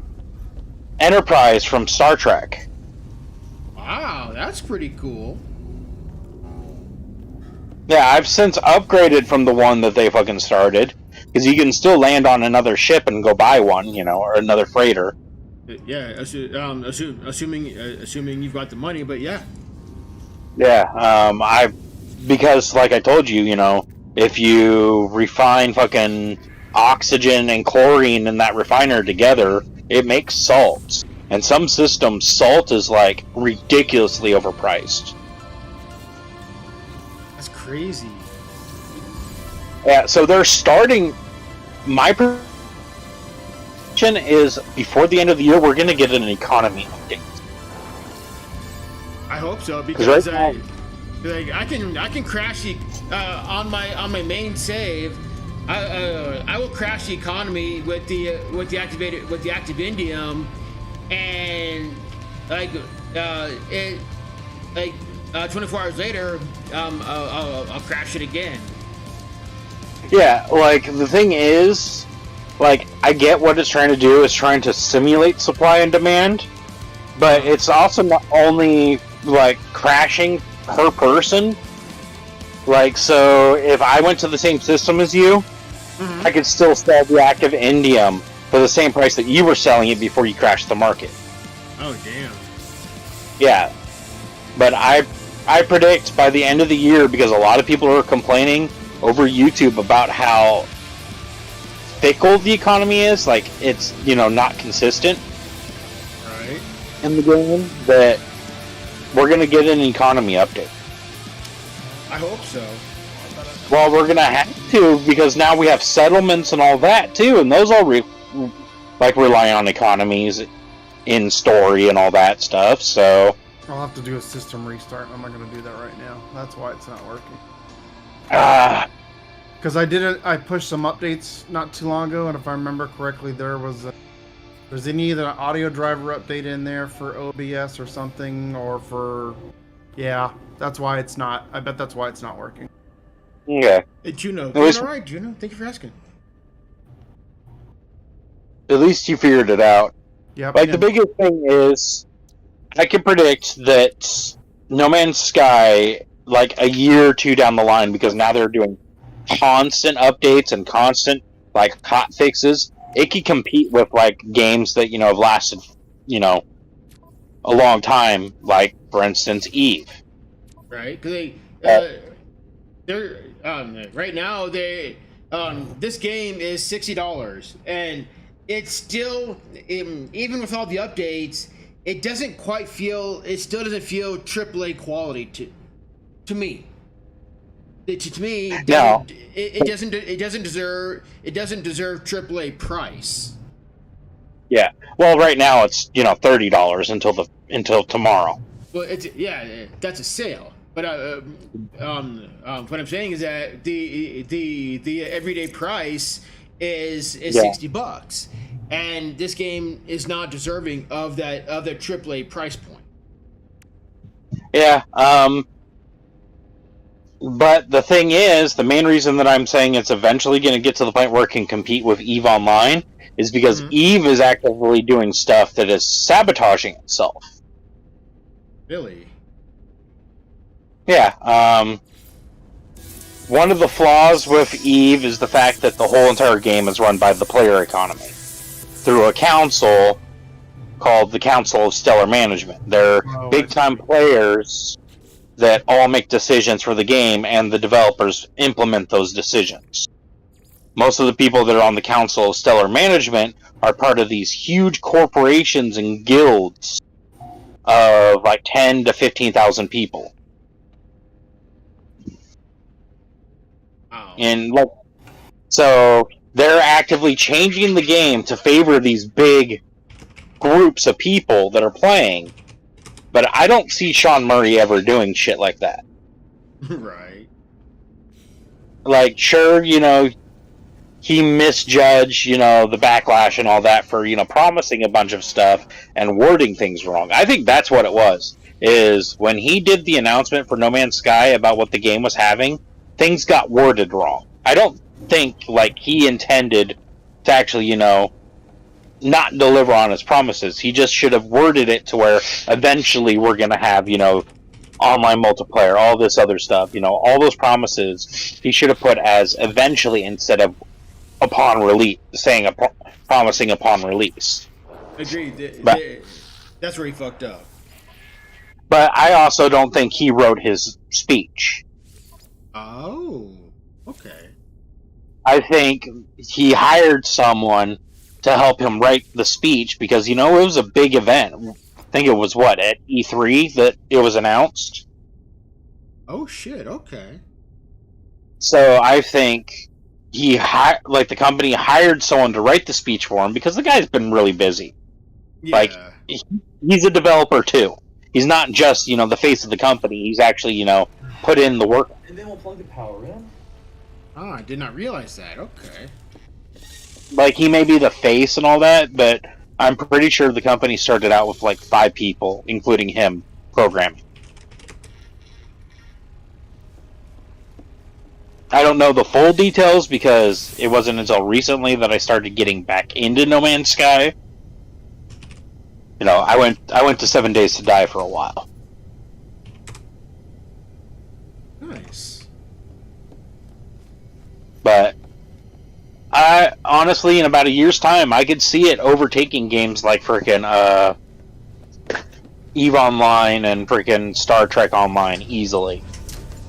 Enterprise from Star Trek. Wow, that's pretty cool. Yeah, I've since upgraded from the one that they fucking started, because you can still land on another ship and go buy one, or another freighter. Yeah, assuming you've got the money, but yeah. Yeah, because like I told you, if you refine fucking oxygen and chlorine in that refiner together, it makes salt. And some systems, salt is like ridiculously overpriced. That's crazy. Yeah, so they're starting. My prediction is before the end of the year, we're going to get an economy update. I hope so, because right I can crash on my main save, I will crash the economy with the active indium, and like it like 24 hours later, I'll crash it again. Yeah, like the thing is, like I get what it's trying to do. It's trying to simulate supply and demand, but it's also not only like crashing per person. Like, so if I went to the same system as you, I could still sell the active indium for the same price that you were selling it before you crashed the market. Oh damn. Yeah, but I predict by the end of the year, because a lot of people are complaining over YouTube about how fickle the economy is, like it's, you know, not consistent Right. in the game, that we're going to get an economy update. I hope so. Well, we're going to have to, because now we have settlements and all that too, and those all rely on economies in story and all that stuff, so... I'll have to do a system restart. I'm not going to do that right now. That's why it's not working. Because I pushed some updates not too long ago, and if I remember correctly, there's either an audio driver update in there for OBS or something, or for... Yeah, that's why it's not... I bet that's why it's not working. Okay. Hey, Juno. least- All right, Juno. Thank you for asking. At least you figured it out. Yep. Like, the biggest thing is, I can predict that No Man's Sky, like, a year or two down the line, because now they're doing constant updates and constant, like, hot fixes, it can compete with, like, games that, you know, have lasted, you know, a long time, like, for instance, Eve. Right? Because they're right now this game is $60, and it's still even with all the updates, it doesn't quite feel. It still doesn't feel AAA quality to me. To me, No. it doesn't deserve AAA price. Yeah. Well, right now it's, you know, $30 until tomorrow. Well, that's a sale. But what I'm saying is that the everyday price is $60, and this game is not deserving of that AAA price point. Yeah. But the thing is, the main reason that I'm saying it's eventually going to get to the point where it can compete with EVE Online is because EVE is actively doing stuff that is sabotaging itself. Really? Yeah. One of the flaws with EVE is the fact that the whole entire game is run by the player economy through a council called the Council of Stellar Management. They're big-time players that all make decisions for the game, and the developers implement those decisions. Most of the people that are on the Council of Stellar Management are part of these huge corporations and guilds of like 10 to 15,000 people. Wow. And like, so they're actively changing the game to favor these big groups of people that are playing. But I don't see Sean Murray ever doing shit like that. Right. Like, sure, you know, he misjudged, you know, the backlash and all that for, you know, promising a bunch of stuff and wording things wrong. I think that's what it was, is when he did the announcement for No Man's Sky about what the game was having, things got worded wrong. I don't think, like, he intended to actually, you know, not deliver on his promises. He just should have worded it to where eventually we're going to have, you know, online multiplayer, all this other stuff, you know, all those promises he should have put as eventually instead of upon release, saying promising upon release. Agreed. That's where he fucked up. But I also don't think he wrote his speech. Oh, okay. I think he hired someone to help him write the speech because, you know, it was a big event. I think it was, what, at E3 that it was announced? Oh, shit, okay. So I think the company hired someone to write the speech for him because the guy's been really busy. Yeah. Like, he's a developer too. He's not just, you know, the face of the company. He's actually, you know, put in the work. And then we'll plug the power in. Oh, I did not realize that. Okay. Like, he may be the face and all that, but I'm pretty sure the company started out with like 5 people, including him, programming. I don't know the full details because it wasn't until recently that I started getting back into No Man's Sky. You know, I went to 7 Days to Die for a while. Nice. But I honestly, in about a year's time, I could see it overtaking games like frickin' EVE Online and frickin' Star Trek Online easily.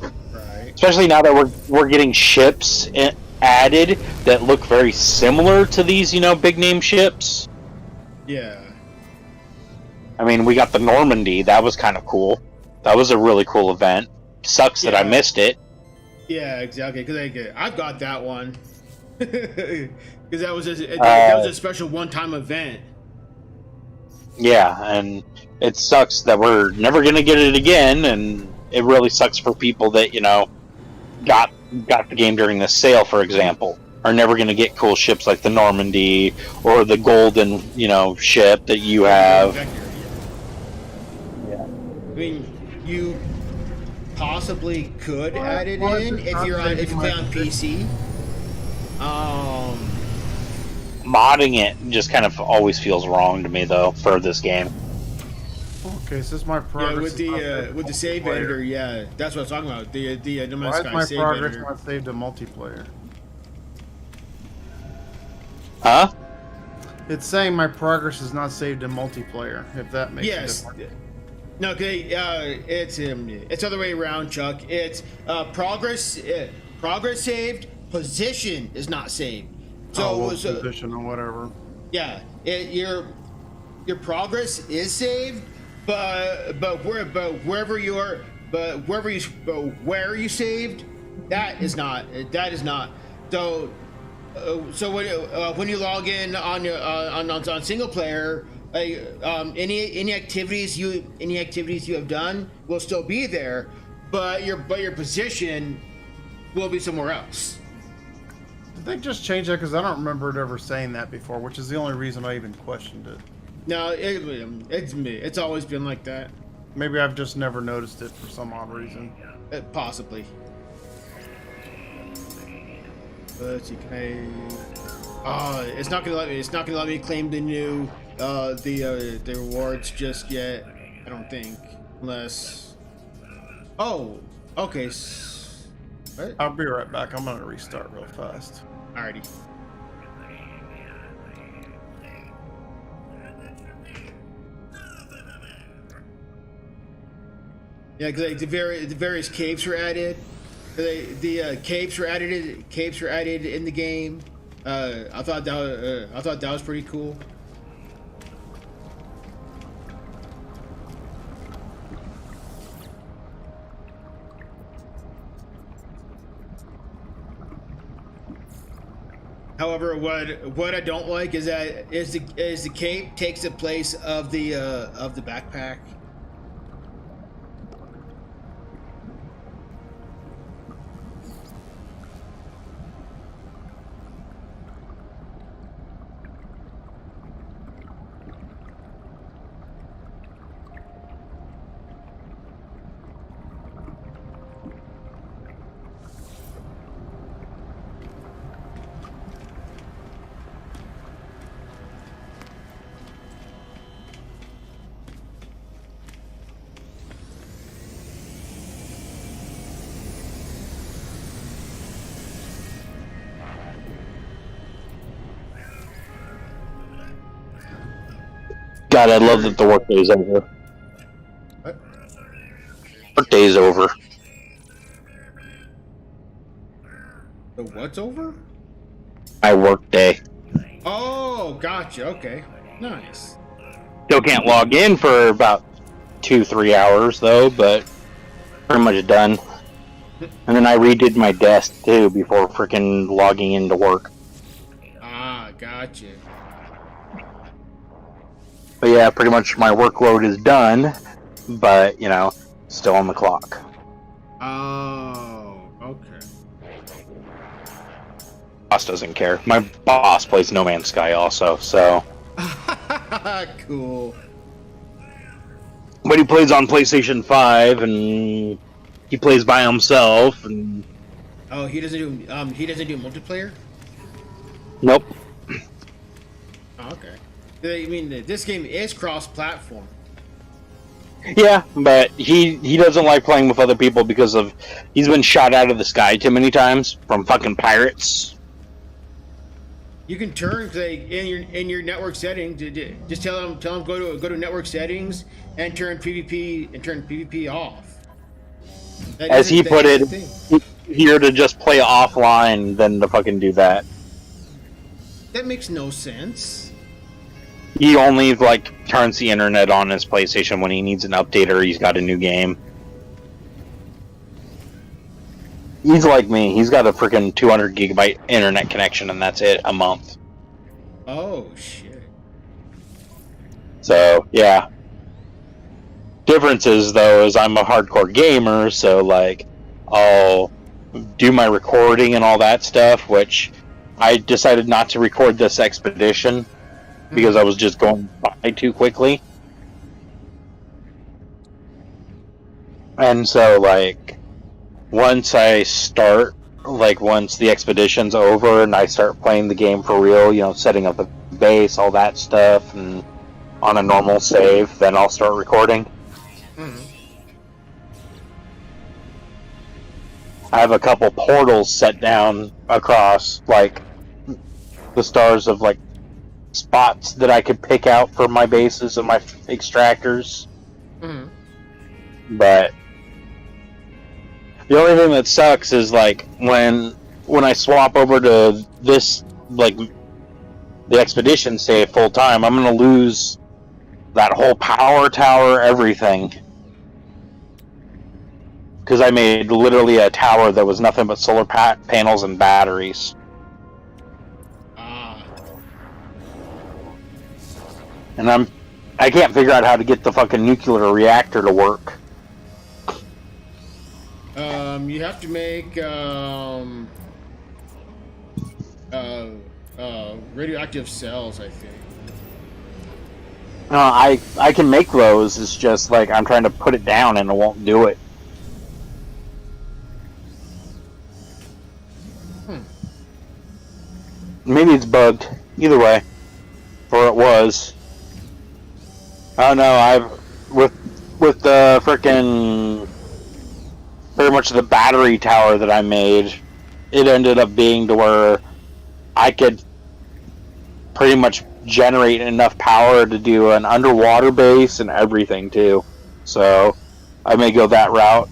Right. Especially now that we're getting ships added that look very similar to these, you know, big name ships. Yeah. I mean, we got the Normandy. That was kind of cool. That was a really cool event. Sucks that I missed it. Yeah, exactly. Because I got that one. Because that was a special one-time event. Yeah, and it sucks that we're never gonna get it again, and it really sucks for people that, you know, got the game during the sale, for example, are never gonna get cool ships like the Normandy or the golden, you know, ship that you have. Yeah. I mean, you possibly could add it in if you play on PC. Modding it just kind of always feels wrong to me, though, for this game. Okay, so this is my progress. Yeah, with the save editor, yeah, that's what I was talking about. The No Man's Sky Why is save my progress editor. not saved to multiplayer? Huh? It's saying my progress is not saved to multiplayer. If that makes Yes. a difference. No, okay, it's other way around, Chuck. It's progress saved, position is not saved. So, position or whatever. yeah, your progress is saved, but where you saved, that is not. So when you log in on single player, any activities you have done will still be there, but your position will be somewhere else. Did they just change that? Because I don't remember it ever saying that before, which is the only reason I even questioned it. No, it's always been like that. Maybe I've just never noticed it for some odd reason. Possibly. Let's see, can I? It's not gonna let me. It's not gonna let me claim the new the rewards just yet. I don't think, unless. Oh, okay. What? I'll be right back. I'm gonna restart real fast. Alrighty. Yeah, because the various capes were added. The capes were added. Capes were added in the game. I thought that was pretty cool. However, what I don't like is that the cape takes the place of the backpack. God, I love that the workday's over. What? Workday's over. The what's over? My workday. Oh, gotcha. Okay, nice. Still can't log in for about 2-3 hours though, but pretty much done. And then I redid my desk too before freaking logging into work. Ah, gotcha. But yeah, pretty much my workload is done, but you know, still on the clock. Oh, okay. Boss doesn't care. My boss plays No Man's Sky also, so. Cool. But he plays on PlayStation 5, and he plays by himself, and. Oh, he doesn't do multiplayer? Nope. Oh, okay. I mean, this game is cross-platform. Yeah, but he doesn't like playing with other people because of he's been shot out of the sky too many times from fucking pirates. You can turn in your network settings. Just tell them go to network settings and turn PvP off. As he put it, here to just play offline than to fucking do that. That makes no sense. He only like turns the internet on his PlayStation when he needs an update or he's got a new game. He's like me. He's got a freaking 200 gigabyte internet connection, and that's it a month. Oh shit. So yeah. Difference is though is I'm a hardcore gamer, so like I'll do my recording and all that stuff, which I decided not to record this expedition because I was just going by too quickly. And so like once the expedition's over and I start playing the game for real, you know, setting up the base, all that stuff, and on a normal save, then I'll start recording. I have a couple portals set down across, like, the stars of, like, spots that I could pick out for my bases and my extractors. But the only thing that sucks is, like, when I swap over to this, like, the expedition save full time, I'm gonna lose that whole power tower, everything. Because I made literally a tower that was nothing but solar panels and batteries. And I can't figure out how to get the fucking nuclear reactor to work. You have to make radioactive cells, I think. I can make those. It's just like I'm trying to put it down and it won't do it. Maybe it's bugged. Either way, or it was. I don't know. With the frickin' pretty much the battery tower that I made, it ended up being to where I could pretty much generate enough power to do an underwater base and everything too. So I may go that route.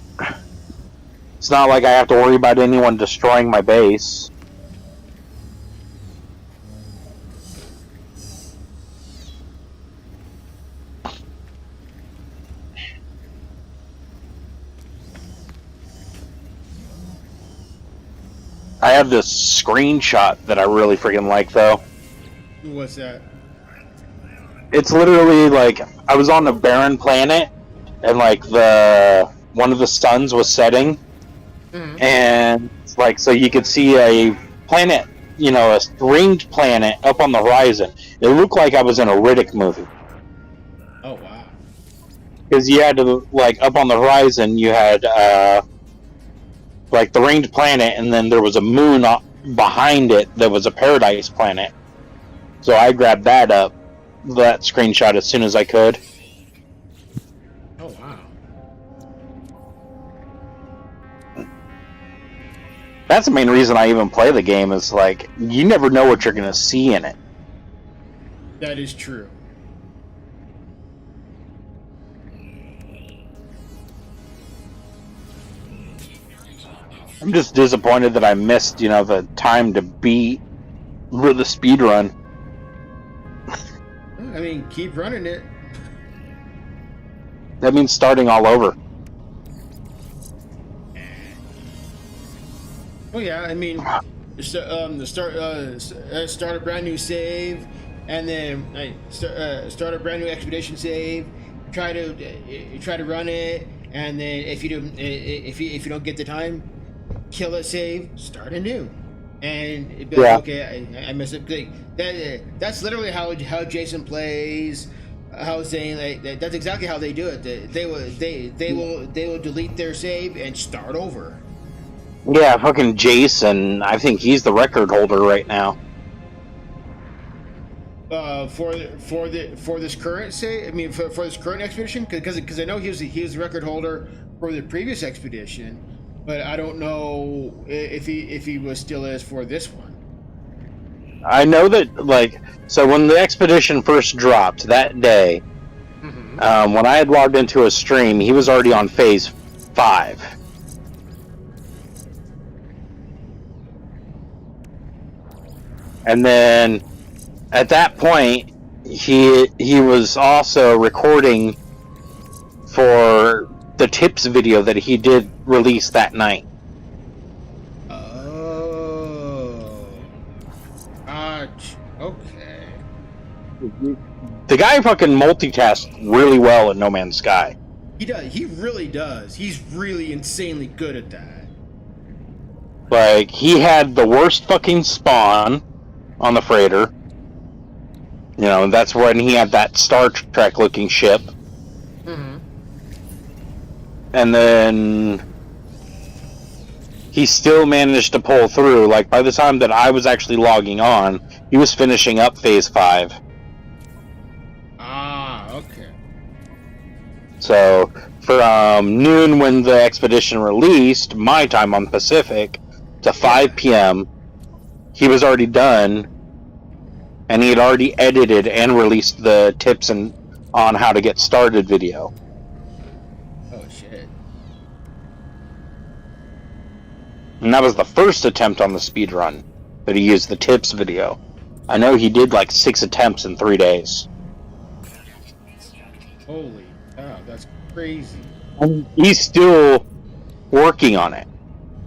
It's not like I have to worry about anyone destroying my base. I have this screenshot that I really freaking like, though. What's that? It's literally like I was on a barren planet, and like one of the suns was setting, and like so you could see a planet, you know, a ringed planet up on the horizon. It looked like I was in a Riddick movie. Oh wow! Because you had to like up on the horizon, you had like the ringed planet, and then there was a moon behind it that was a paradise planet. So I grabbed that screenshot as soon as I could. Oh wow. That's the main reason I even play the game, is like you never know what you're gonna see in it. That is true. I'm just disappointed that I missed, you know, the time to beat the speed run. I mean, keep running it. That means starting all over. Oh yeah, I mean, start a brand new save, and then start a brand new expedition save. Try to run it, and then if you don't get the time, kill a save, start anew, and it'd be like, Yeah. okay, I messed up. That's literally how Jason plays. How saying that's exactly how they do it. They will delete their save and start over. Yeah, fucking Jason. I think he's the record holder right now. For this current for this current expedition, because I know he was the record holder for the previous expedition, but I don't know if he was still is for this one. I know that, like, so when the expedition first dropped that day, when I had logged into a stream, he was already on phase 5. And then at that point, he was also recording for the tips video that he did release that night. Okay. The guy fucking multitasks really well in No Man's Sky. He does. He really does. He's really insanely good at that. Like, he had the worst fucking spawn on the freighter. You know, that's when he had that Star Trek looking ship. And then he still managed to pull through. Like, by the time that I was actually logging on, he was finishing up phase 5. Ah, okay. So, from noon when the expedition released, my time on Pacific, to 5 p.m., he was already done, and he had already edited and released the tips on how to get started video. Oh, shit. And that was the first attempt on the speed run that he used the tips video. I know he did like 6 attempts in 3 days. Holy cow, that's crazy. And he's still working on it.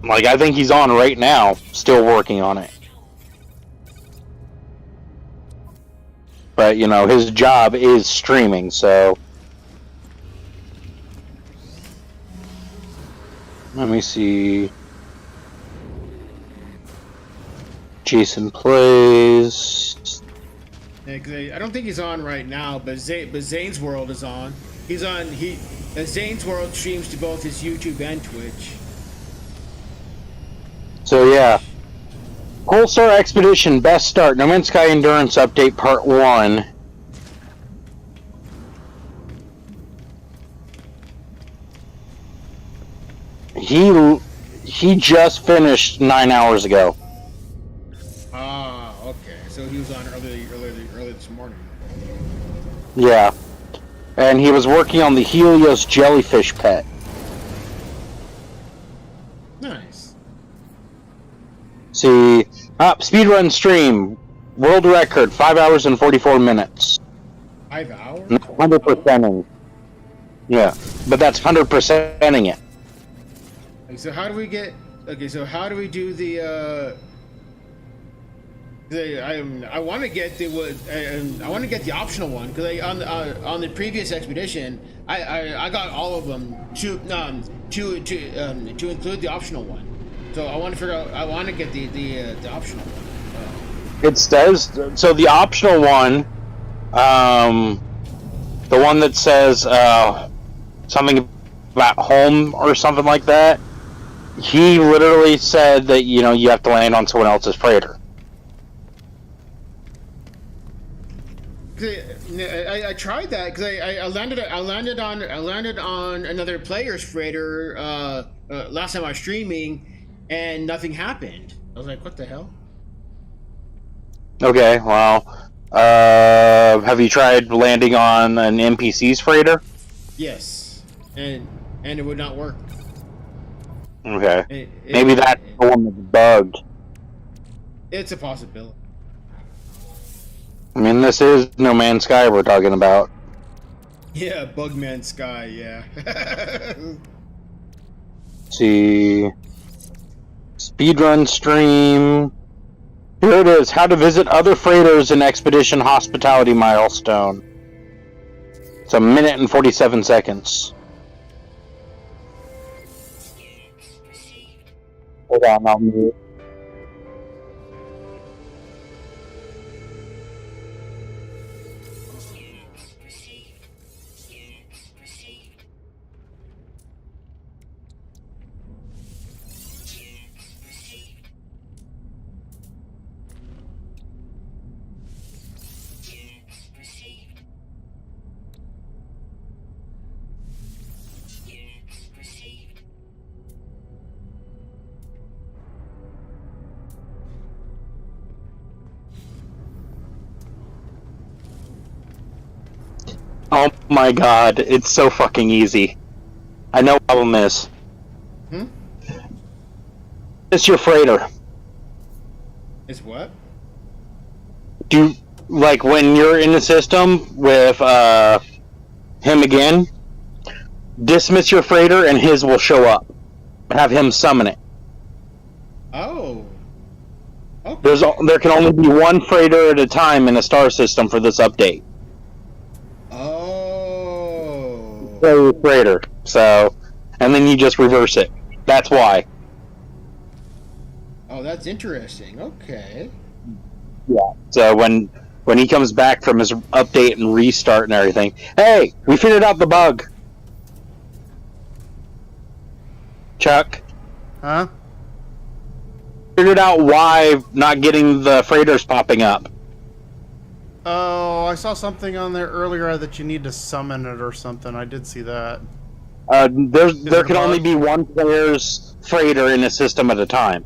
Like, I think he's on right now, still working on it. But, you know, his job is streaming, so... Let me see... Jason plays... Yeah, 'cause I don't think he's on right now, but Zane's World is on. He's on. Zane's World streams to both his YouTube and Twitch. So yeah, Polestar Expedition Best Start No Man's Sky Endurance Update Part 1. He just finished 9 hours ago. Ah, okay. So he was on early this morning. Yeah, and he was working on the Helios jellyfish pet. Nice. See, speedrun stream, world record, 5 hours and 44 minutes. 5 hours? 100%ing. Yeah, but that's 100%ing it. Okay, so how do we get? Okay, so how do we do the? I want to get the optional one because on the previous expedition I got all of them to include the optional one. So I want to figure out. I want to get the optional one. It says so. The optional one, the one that says something about home or something like that. He literally said that you have to land on someone else's freighter. I tried that because I landed on another player's freighter last time I was streaming, and nothing happened. I was like, what the hell? Okay, well, have you tried landing on an NPC's freighter? Yes, and it would not work. Okay, maybe that's the one that's bugged. It's a possibility. I mean, this is No Man's Sky we're talking about. Yeah, Bugman Sky, yeah. Let's see. Speedrun stream. Here it is. How to visit other freighters in Expedition Hospitality Milestone. It's 1 minute and 47 seconds. Hold on, I'll mute. Oh my god, it's so fucking easy. I know what the problem is. It's your freighter. Is what? Do like when you're in the system with him again, dismiss your freighter and his will show up. Have him summon it. Oh. Okay. There can only be one freighter at a time in a star system for this update. Oh. So freighter. So, and then you just reverse it. That's why. Oh, that's interesting. Okay. Yeah. So when he comes back from his update and restart and everything, hey, we figured out the bug. Chuck, Huh? figured out why not getting the freighters popping up. Oh, I saw something on there earlier that you need to summon it or something. I did see that. There can only be one player's freighter in a system at a time.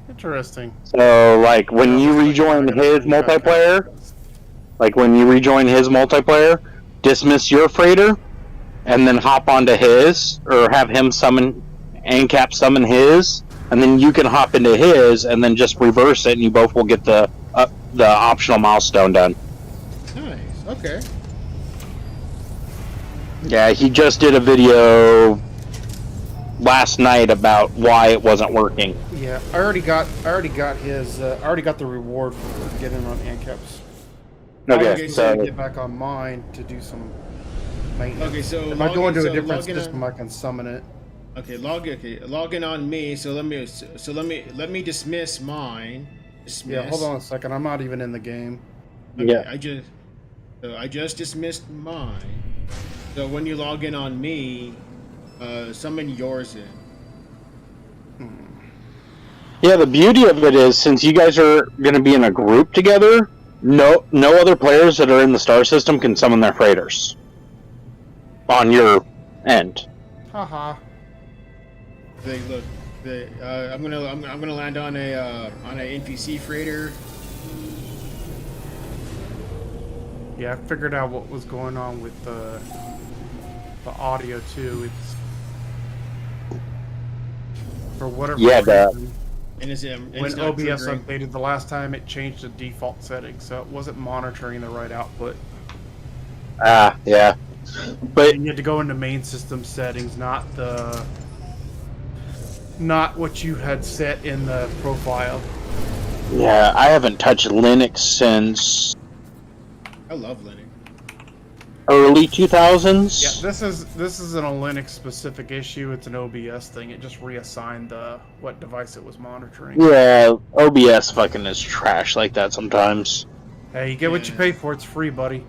Interesting. So, like, when you rejoin his multiplayer, dismiss your freighter, and then hop onto his, or have him summon, AnCap summon his, and then you can hop into his, and then just reverse it, and you both will get the optional milestone done. Nice. Okay. Yeah, he just did a video last night about why it wasn't working. Yeah, I already got his. I already got the reward for getting on AnCap's. Okay, So I so get back on mine to do some maintenance. Okay, so if I go into a different log in system, I can summon it. Okay, log in on me. So let me dismiss mine. Dismiss. Yeah, hold on a second. I'm not even in the game. Okay, yeah. I just dismissed mine. So when you log in on me, summon yours in. Yeah, the beauty of it is, since you guys are going to be in a group together, no other players that are in the star system can summon their freighters on your end. Haha. I'm gonna land on a NPC freighter. Yeah, I figured out what was going on with the audio too. It's for whatever reason. And When OBS updated the last time, it changed the default setting, so it wasn't monitoring the right output. Ah, yeah. But you had to go into main system settings, not what you had set in the profile. yeah, I haven't touched Linux since I love Linux. early 2000s. Yeah, this isn't a Linux specific issue. It's an OBS thing. It just reassigned what device it was monitoring. Yeah, OBS fucking is trash like that sometimes. Hey, you get what you pay for. It's free, buddy.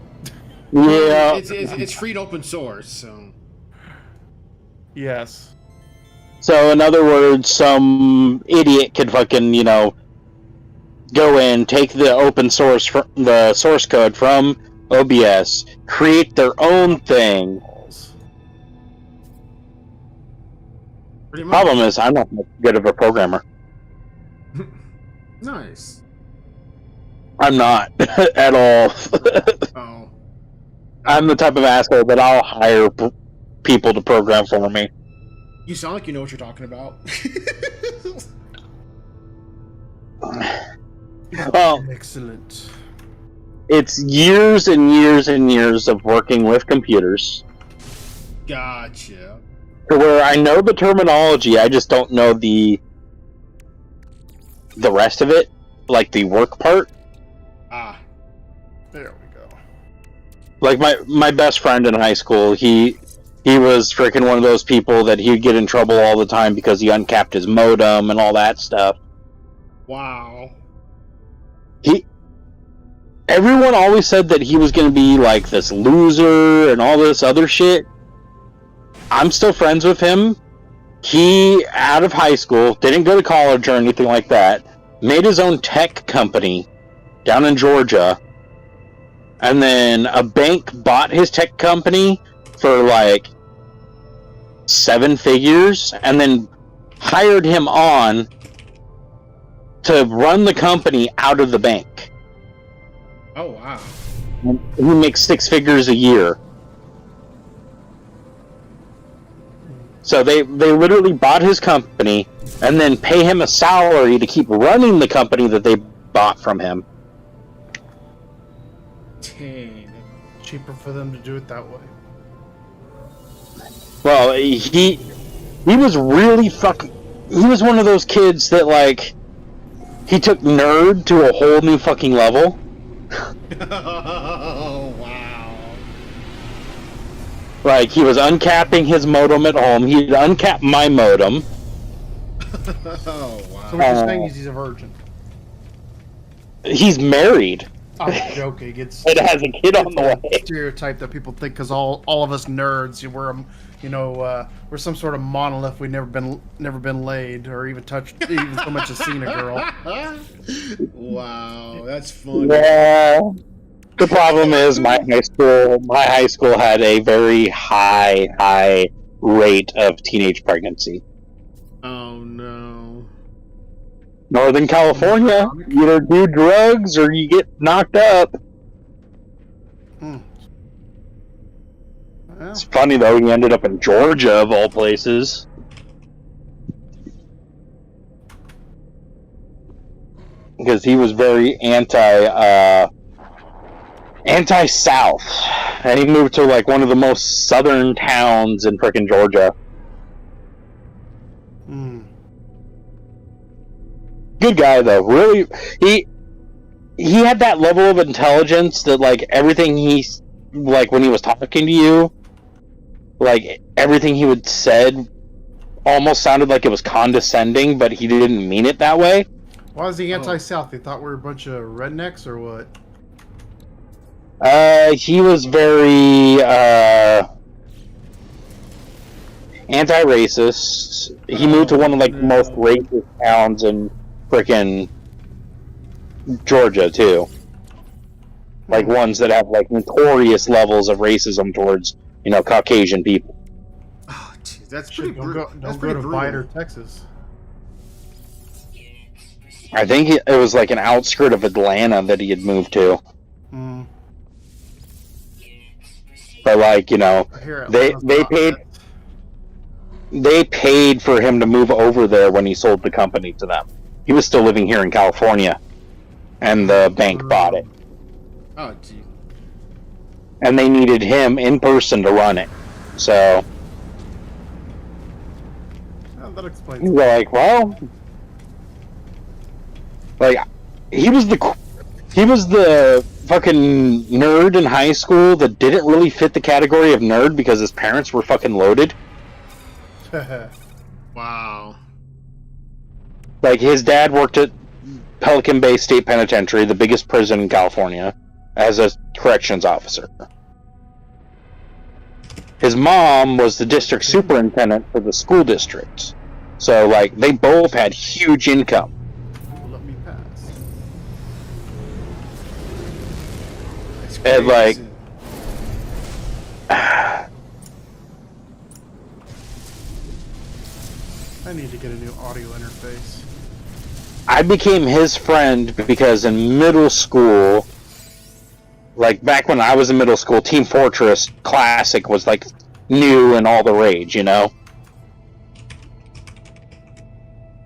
Yeah. It's free and open source, so. Yes. So in other words, some idiot could fucking, go in, take the open source, the source code from OBS, create their own thing. Pretty much. Problem is, I'm not that good of a programmer. Nice. I'm not at all. Oh. I'm the type of asshole that I'll hire people to program for me. You sound like you know what you're talking about. Well, Excellent. it's years and years and years of working with computers Gotcha. to where I know the terminology, I just don't know the rest of it, like the work part. Ah. There we go. Like my best friend in high school, he He was freaking one of those people that he'd get in trouble all the time because he uncapped his modem and all that stuff. Wow. Everyone always said that he was going to be like this loser and all this other shit. I'm still friends with him. He, out of high school, didn't go to college or anything like that, made his own tech company down in Georgia, and then a bank bought his tech company for like 7 figures, and then hired him on to run the company out of the bank. Oh, wow. He makes 6 figures a year. So they literally bought his company and then pay him a salary to keep running the company that they bought from him. Dang. Cheaper for them to do it that way. Well, he was really fucking... He was one of those kids that, like, he took nerd to a whole new fucking level. Oh, wow. Like, he was uncapping his modem at home. He'd uncap my modem. Oh, wow. So what you're saying is he's a virgin. He's married. I'm joking. It's It has a kid on the way. stereotype that people think because all of us nerds, we're some sort of monolith. We've never been laid or even touched, even so much as seen a girl. Wow, that's funny. Yeah. The problem is my high school had a very high rate of teenage pregnancy. Oh no. Northern California, you either do drugs or you get knocked up. Hmm. Well, It's funny though, he ended up in Georgia of all places. Because he was very anti-South. And he moved to like one of the most southern towns in frickin' Georgia. hmm. Good guy though. Really, he had that level of intelligence that like everything like when he was talking to you, like everything he would said almost sounded like it was condescending, but he didn't mean it that way. Why is he anti-South? They thought we were a bunch of rednecks or what? He was very anti-racist. He moved to one of like the most racist towns in frickin' Georgia too. Like ones that have like notorious levels of racism towards, Caucasian people. Oh, geez, that's Shit, pretty brutal. don't go to Biter, Texas. I think it was like an outskirt of Atlanta that he had moved to. Hmm. But like, Here, they paid for him to move over there when he sold the company to them. He was still living here in California, and the bank bought it. Oh, gee. And they needed him in person to run it. So that explains he's it. like, well, like he was the fucking nerd in high school that didn't really fit the category of nerd because his parents were fucking loaded. Wow. Like, his dad worked at Pelican Bay State Penitentiary, the biggest prison in California, as a corrections officer. His mom was the district superintendent for the school district. So, like, they both had huge income. Let me pass. That's And, like, crazy. I need to get a new audio interface. I became his friend because in middle school, like back when I was in middle school, Team Fortress Classic was like new and all the rage,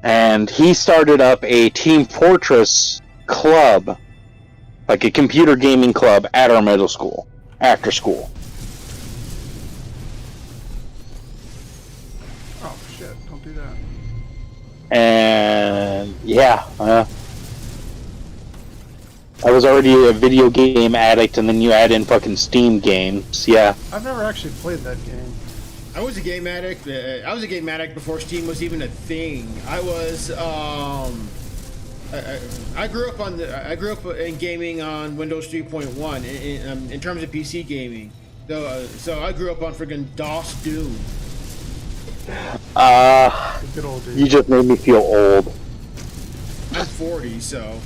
And he started up a Team Fortress club, like a computer gaming club at our middle school, after school. Oh shit! Don't do that. And yeah, I was already a video game addict, and then you add in fucking Steam games. Yeah, I've never actually played that game. I was a game addict. I was a game addict before Steam was even a thing. I was I grew up on I grew up in gaming on Windows 3.1 in terms of PC gaming. So I grew up on friggin' DOS Doom. Good old dude. You just made me feel old. I'm 40, so.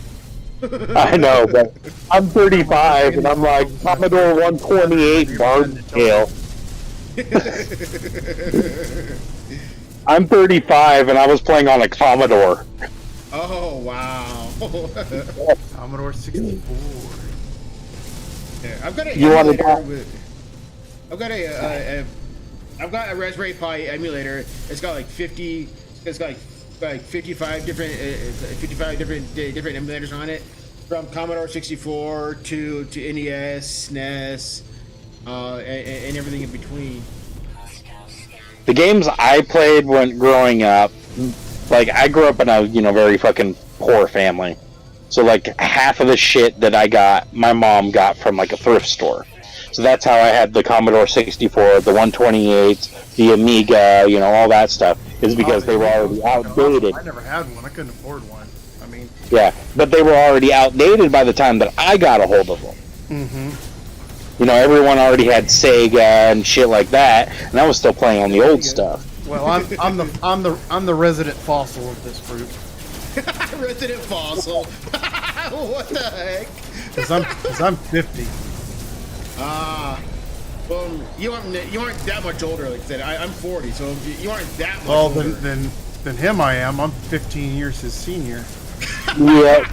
I know, but I'm 35 and I'm like Commodore 128 Bard Scale. I'm 35 and I was playing on a Commodore. Oh wow. Commodore 64. Yeah, I've got an You wanna emulator talk? I've got a Raspberry Pi emulator. It's got like 50. It's got like 55 different different emulators on it, from Commodore 64 to NES, SNES, and everything in between. The games I played when growing up, like I grew up in a very fucking poor family, so like half of the shit that I got, my mom got from like a thrift store. So that's how I had the Commodore 64, the 128, the Amiga, all that stuff, is because they were already outdated. I never had one. I couldn't afford one. I mean, Yeah, but they were already outdated by the time that I got a hold of them. mm-hmm. Everyone already had Sega and shit like that, and I was still playing on the old stuff. Well, I'm the resident fossil of this group. Resident fossil. What the heck? Because I'm 50. Well, you aren't that much older. Like I said, I'm 40, so you aren't that much Well, older. than him I am. I'm 15 years his senior. Yeah.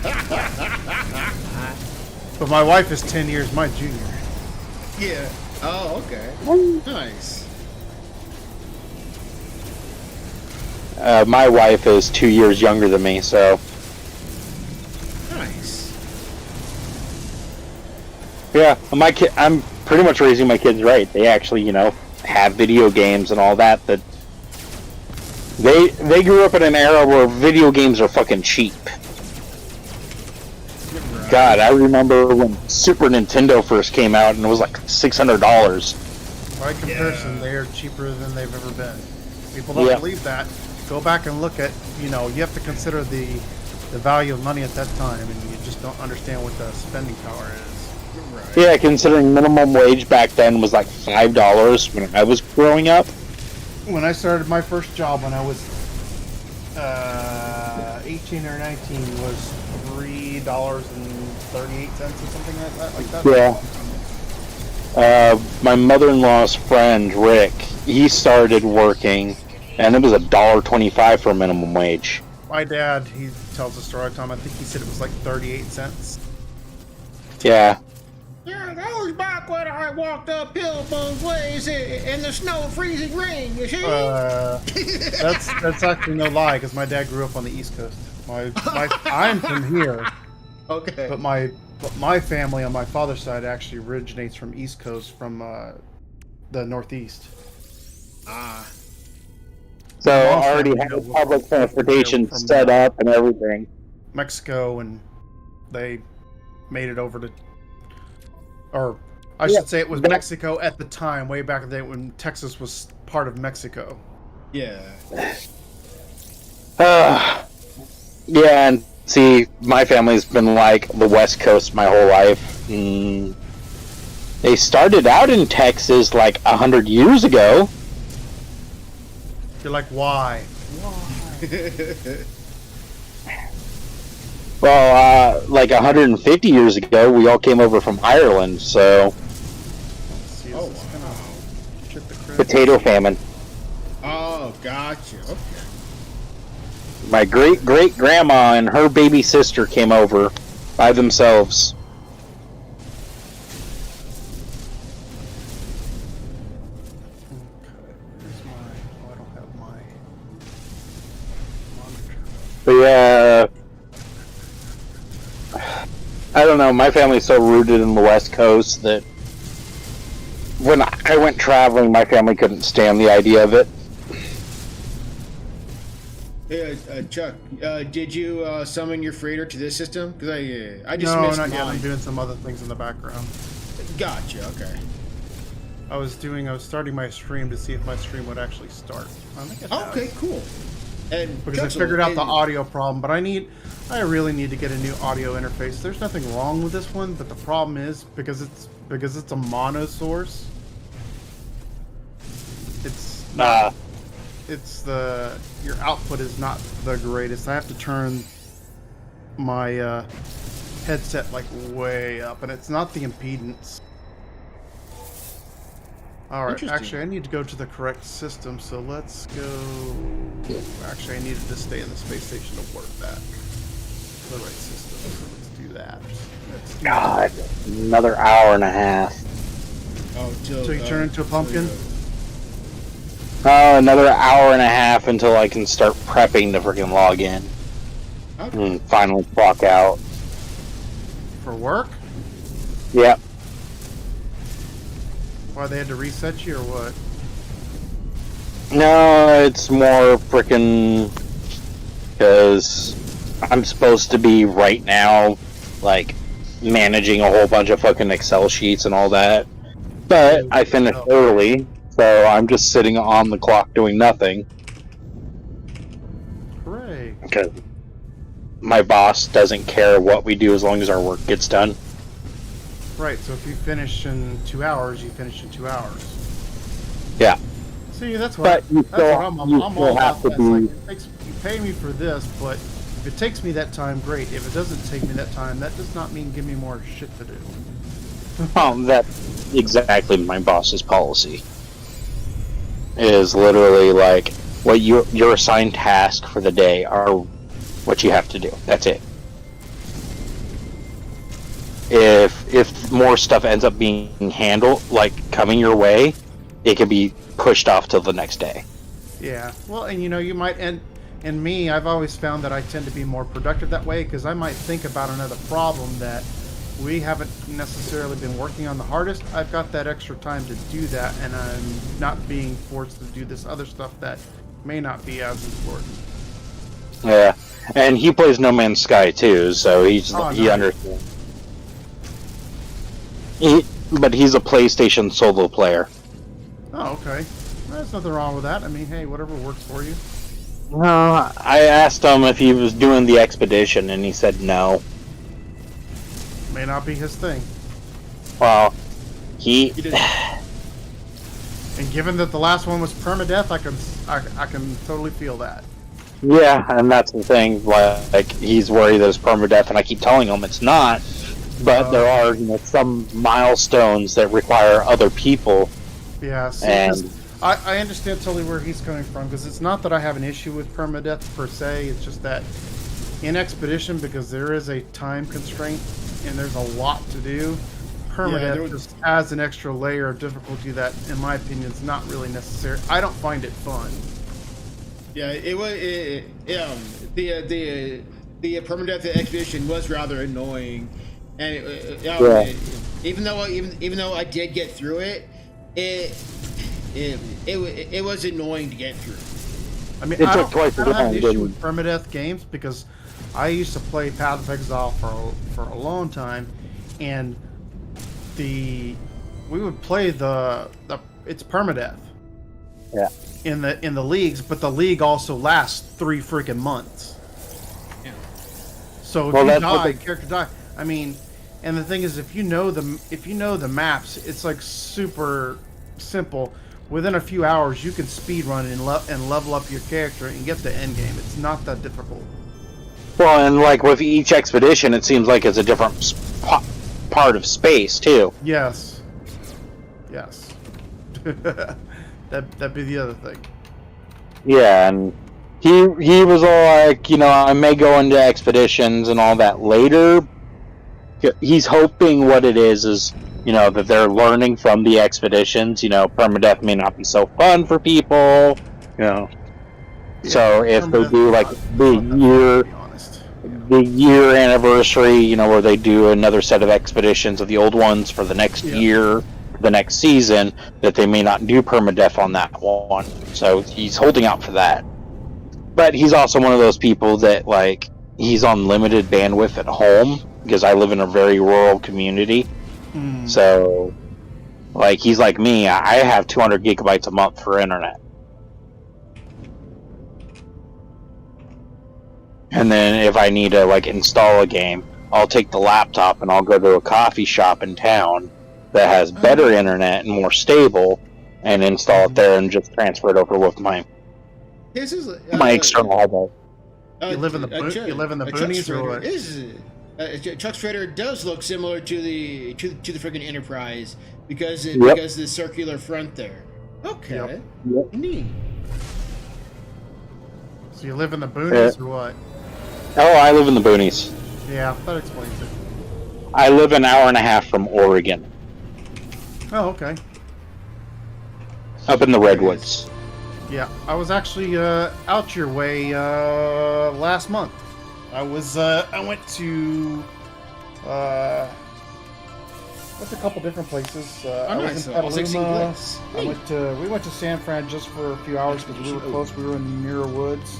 But my wife is 10 years my junior. Yeah. Oh, okay. Nice. My wife is 2 years younger than me, so Nice. yeah. I'm pretty much raising my kids right. They actually, have video games and all that. That they grew up in an era where video games are fucking cheap. God, I remember when Super Nintendo first came out and it was like $600. By comparison, they are cheaper than they've ever been. People don't believe that. Go back and look at, you have to consider the value of money at that time, and you just don't understand what the spending power is. Right. Yeah, considering minimum wage back then was like $5 when I was growing up. When I started my first job when I was 18 or 19 was $3.38 or something like that. Yeah. My mother-in-law's friend Rick, he started working, and it was $1.25 for minimum wage. My dad, he tells the story all the time. I think he said it was like 38 cents. Yeah. Yeah, that was back when I walked uphill both ways in the snow freezing rain, you see? That's actually no lie, because my dad grew up on the East Coast. I'm from here. Okay. But my family on my father's side actually originates from East Coast, from the Northeast. So Also, already had public transportation from set up and everything. Mexico, and they made it over to, or I should say it was Mexico at the time, way back in the day when Texas was part of Mexico. Yeah. Yeah, and see, my family's been like the West Coast my whole life. They started out in Texas like 100 years ago. You're like, why? Well, like 150 years ago, we all came over from Ireland, so Let's see, Oh, is this gonna hit the crib? potato famine. Oh, gotcha. Okay. My great-great-grandma and her baby sister came over by themselves. Where's my? Oh, I don't have my monitor. But yeah, I don't know. My family's so rooted in the West Coast that when I went traveling, my family couldn't stand the idea of it. Hey, Chuck, did you summon your freighter to this system? Because I just No, missed not yet. mine. I'm doing some other things in the background. Gotcha. Okay. I was starting my stream to see if my stream would actually start. I think it has. Okay, cool. And Because I figured out the audio problem, but I really need to get a new audio interface. There's nothing wrong with this one, but the problem is because it's a mono source. Your output is not the greatest. I have to turn my headset like way up, and it's not the impedance. Alright, actually I need to go to the correct system, so let's go... Actually, I needed to stay in the space station to work that. The right system, so let's do that. God, another hour and a half. Oh, so you turn into a pumpkin? Another hour and a half until I can start prepping to freaking log in. Okay. And finally clock out. For work? Yep. Why, they had to reset you or what? No, it's more freaking because I'm supposed to be right now, like, managing a whole bunch of fucking Excel sheets and all that. But I finished early, so I'm just sitting on the clock doing nothing. Hooray. Because my boss doesn't care what we do as long as our work gets done. Right, so if you finish in 2 hours, you finish in 2 hours. Yeah. See, that's what I'm all about. That. Like, you pay me for this, but if it takes me that time, great. If it doesn't take me that time, that does not mean give me more shit to do. That's exactly my boss's policy. It is literally like, what your assigned task for the day are what you have to do. That's it. If more stuff ends up being handled, like coming your way, it can be pushed off till the next day. Yeah, well, and you might, and me, I've always found that I tend to be more productive that way, because I might think about another problem that we haven't necessarily been working on the hardest. I've got that extra time to do that, and I'm not being forced to do this other stuff that may not be as important. Yeah, and he plays No Man's Sky too, so he nice. understands. But he's a PlayStation solo player. Oh, okay. There's nothing wrong with that. I mean, hey, whatever works for you. No, I asked him if he was doing the expedition, and he said no. May not be his thing. Well, he And given that the last one was permadeath, I can totally feel that. Yeah, and that's the thing. Like he's worried that it's permadeath, and I keep telling him it's not. But there are, some milestones that require other people. Yeah, see, and I understand totally where he's coming from, because it's not that I have an issue with permadeath per se. It's just that in Expedition, because there is a time constraint and there's a lot to do, permadeath just adds an extra layer of difficulty that, in my opinion, is not really necessary. I don't find it fun. Yeah, the permadeath expedition was rather annoying, and even though I did get through it, it was annoying to get through. I mean, I don't have an issue with permadeath games, because I used to play Path of Exile for a long time, and we would play it's permadeath. Yeah. In the leagues, but the league also lasts 3 freaking months. Yeah. So if you die, character die. I mean, and the thing is, if you know the maps, it's like super simple. Within a few hours, you can speed run and level up your character and get the end game. It's not that difficult. Well, and like with each expedition, it seems like it's a different part of space too. Yes. Yes. That'd be the other thing. Yeah, and he was all like, I may go into expeditions and all that later. He's hoping what it is that they're learning from the expeditions. Permadeath may not be so fun for people. So if they do like the year anniversary, where they do another set of expeditions of the old ones for the next year, the next season, that they may not do permadeath on that one. So he's holding out for that. But he's also one of those people that, like, he's on limited bandwidth at home, because I live in a very rural community. So Like, he's like me. I have 200 gigabytes a month for internet. And then if I need to, like, install a game, I'll take the laptop and I'll go to a coffee shop in town that has better internet and more stable and install it there and just transfer it over with my external hard drive. You live in the boonies or what? Chuck's Trader does look similar to the friggin' Enterprise because Yep. because the circular front there. Okay, Yep. neat. So you live in the boonies or what? Oh, I live in the boonies. Yeah, that explains it. I live an hour and a half from Oregon, Oh, okay. up in the Redwoods. Yeah, I was actually out your way last month. I went to what's a couple different places. I was in Petaluma. We went to San Fran just for a few hours because we were close. We were in Muir Woods.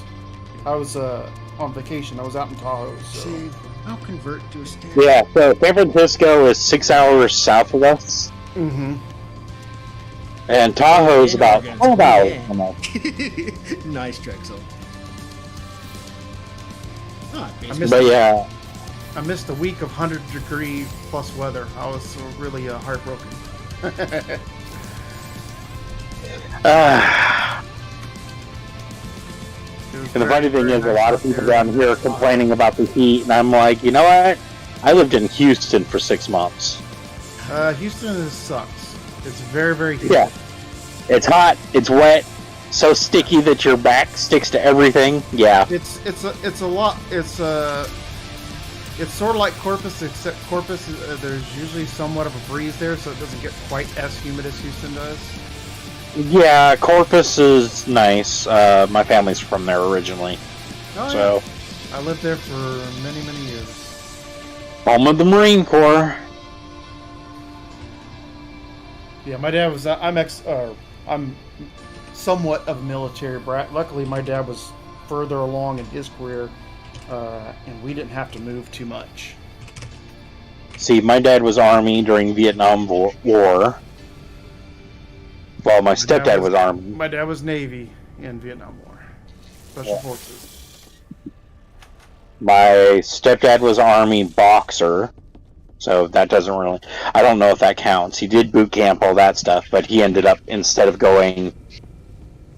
I was on vacation. I was out in Tahoe. So. See, I'll convert to a stand. Yeah, so San Francisco is 6 hours south of us, Mm-hmm. and Tahoe's about 12 hours from us. Nice, Drexel. But yeah, I missed a week of 100-degree plus weather. I was really heartbroken. and the funny thing is, a lot of people down here are complaining about the heat, and I'm like, you know what? I lived in Houston for 6 months. Houston sucks. It's very, very humid. Yeah, it's hot, it's wet, so sticky that your back sticks to everything. Yeah, It's a lot. It's sort of like Corpus, except Corpus there's usually somewhat of a breeze there, so it doesn't get quite as humid as Houston does. yeah. Corpus is nice. My family's from there originally, Oh, so yeah. I lived there for many, many years. home of the Marine Corps. Yeah, my dad was. I'm somewhat of a military brat. Luckily, my dad was further along in his career, and we didn't have to move too much. See, my dad was Army during Vietnam War, while my stepdad was Army. My dad was Navy in Vietnam War, Special Forces. My stepdad was Army boxer, so that doesn't really... I don't know if that counts. He did boot camp, all that stuff, but he ended up, instead of going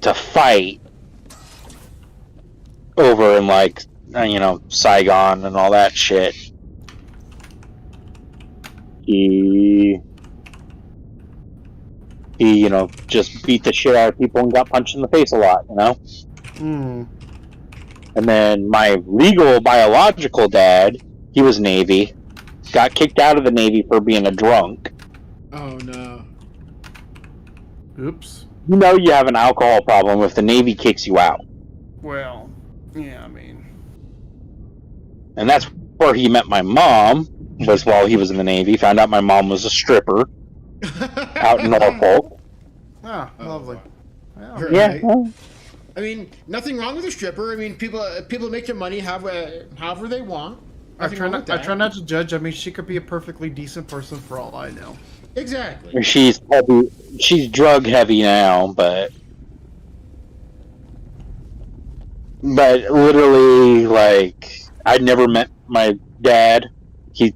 to fight over in, like, Saigon and all that shit, he just beat the shit out of people and got punched in the face a lot, Hmm. And then my legal biological dad, he was Navy, got kicked out of the Navy for being a drunk. Oh no. Oops. You know you have an alcohol problem if the Navy kicks you out. Well, yeah, I mean... And that's where he met my mom, was while he was in the Navy. Found out my mom was a stripper out in Norfolk. Ah, lovely. Well, Yeah. I mean, nothing wrong with a stripper. I mean, people make their money however they want. I Nothing try wrong with not. I that. try not to judge. I mean, she could be a perfectly decent person for all I know. Exactly. She's heavy. She's drug heavy now, but literally, like, I'd never met my dad. He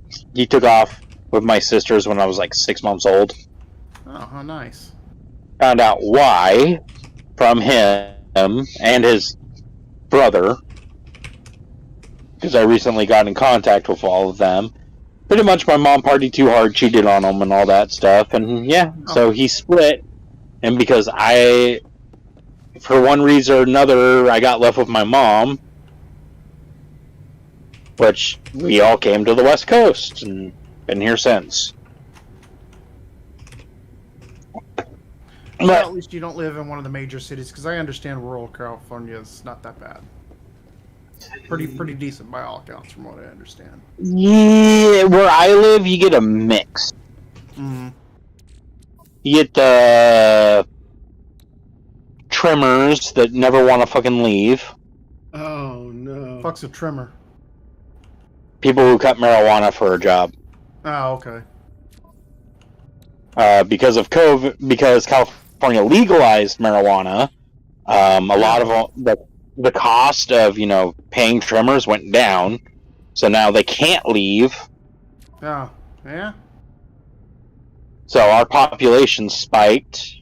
took off with my sisters when I was like 6 months old. Oh, how nice. Found out why from him and his brother, because I recently got in contact with all of them. Pretty much my mom partied too hard, cheated on him and all that stuff, and yeah, so he split, and because for one reason or another, I got left with my mom, which we all came to the West Coast, and been here since. Well, at least you don't live in one of the major cities, because I understand rural California is not that bad. Pretty decent by all accounts, from what I understand. Yeah, where I live, you get a mix. Mm-hmm. You get the trimmers that never want to fucking leave. Oh no. Fuck's a trimmer. People who cut marijuana for a job. Oh, okay. because of COVID, because California legalized marijuana, a lot of the cost of paying trimmers went down, so now they can't leave. Oh, yeah. So our population spiked,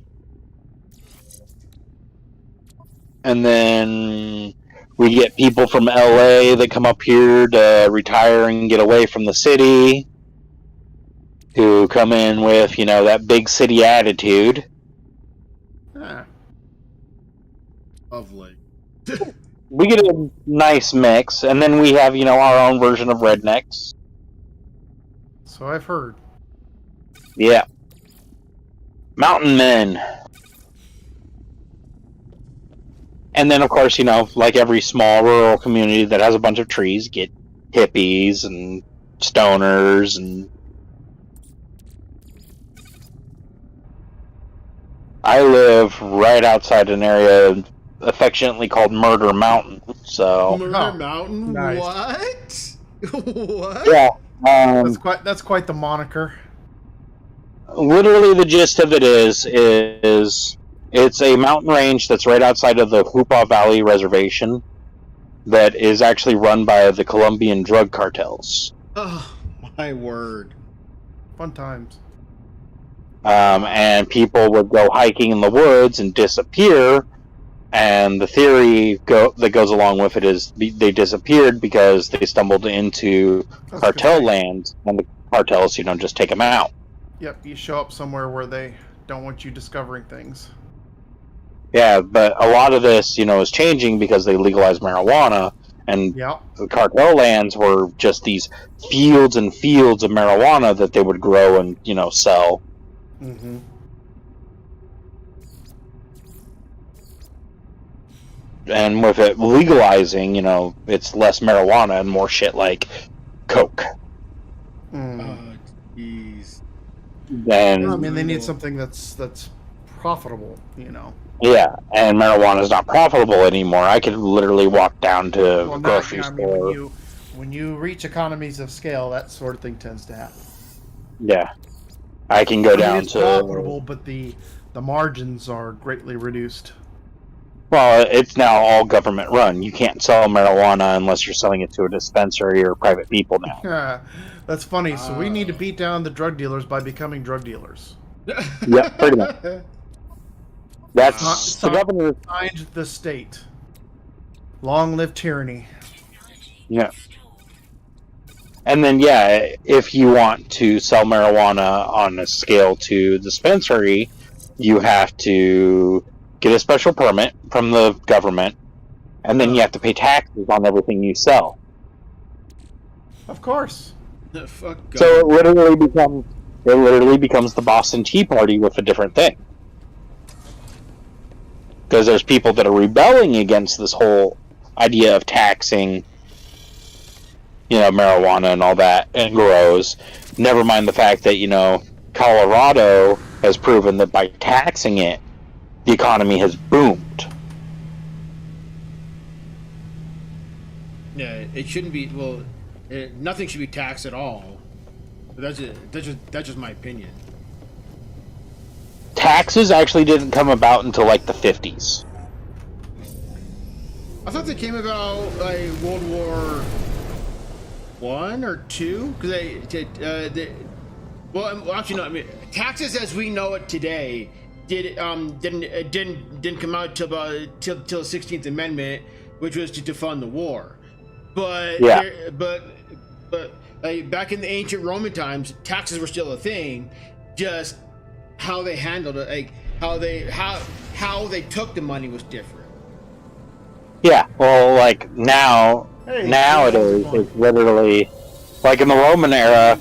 and then we get people from LA that come up here to retire and get away from the city, who come in with that big city attitude. Yeah. Lovely. We get a nice mix, and then we have our own version of rednecks. So I've heard. Yeah. Mountain men. And then, of course, like every small rural community that has a bunch of trees, get hippies and stoners and... I live right outside an area affectionately called Murder Mountain, so... Murder Mountain? Nice. What? What? Yeah. That's quite the moniker. Literally, the gist of it is it's a mountain range that's right outside of the Hoopa Valley Reservation that is actually run by the Colombian drug cartels. Oh, my word. Fun times. And people would go hiking in the woods and disappear, and the theory that goes along with it is they disappeared because they stumbled into cartel land, and the cartels, just take them out. Yep, you show up somewhere where they don't want you discovering things. Yeah, but a lot of this, is changing because they legalized marijuana, and the cartel lands were just these fields and fields of marijuana that they would grow and, sell. Mm-hmm. And with it legalizing, it's less marijuana and more shit like coke. Mm. Oh, jeez. And I mean, they need something that's profitable, Yeah, and marijuana is not profitable anymore. I could literally walk down to a grocery store. When you reach economies of scale, that sort of thing tends to happen. Yeah, I can go down it's to profitable, but the margins are greatly reduced. Well, it's now all government run. You can't sell marijuana unless you're selling it to a dispensary or private people now. Yeah, that's funny. So we need to beat down the drug dealers by becoming drug dealers. Yeah, pretty much. That's the governor signed the state. Long live tyranny. Yeah. And then, if you want to sell marijuana on a scale to dispensary, you have to get a special permit from the government, and then you have to pay taxes on everything you sell. Of course. Fuck God. So it literally becomes the Boston Tea Party with a different thing. Because there's people that are rebelling against this whole idea of taxing, marijuana and all that, and grows. Never mind the fact that, Colorado has proven that by taxing it, the economy has boomed. Yeah, it shouldn't be. Well, nothing should be taxed at all. But that's just my opinion. Taxes actually didn't come about until like the 50s. I thought they came about like World War I or II, because well, actually no. I mean, taxes as we know it today didn't come out till the 16th Amendment, which was to defund the war. But back in the ancient Roman times, taxes were still a thing. Just how they handled it, like how they took the money was different. Yeah, well, like nowadays, it's literally like in the Roman era,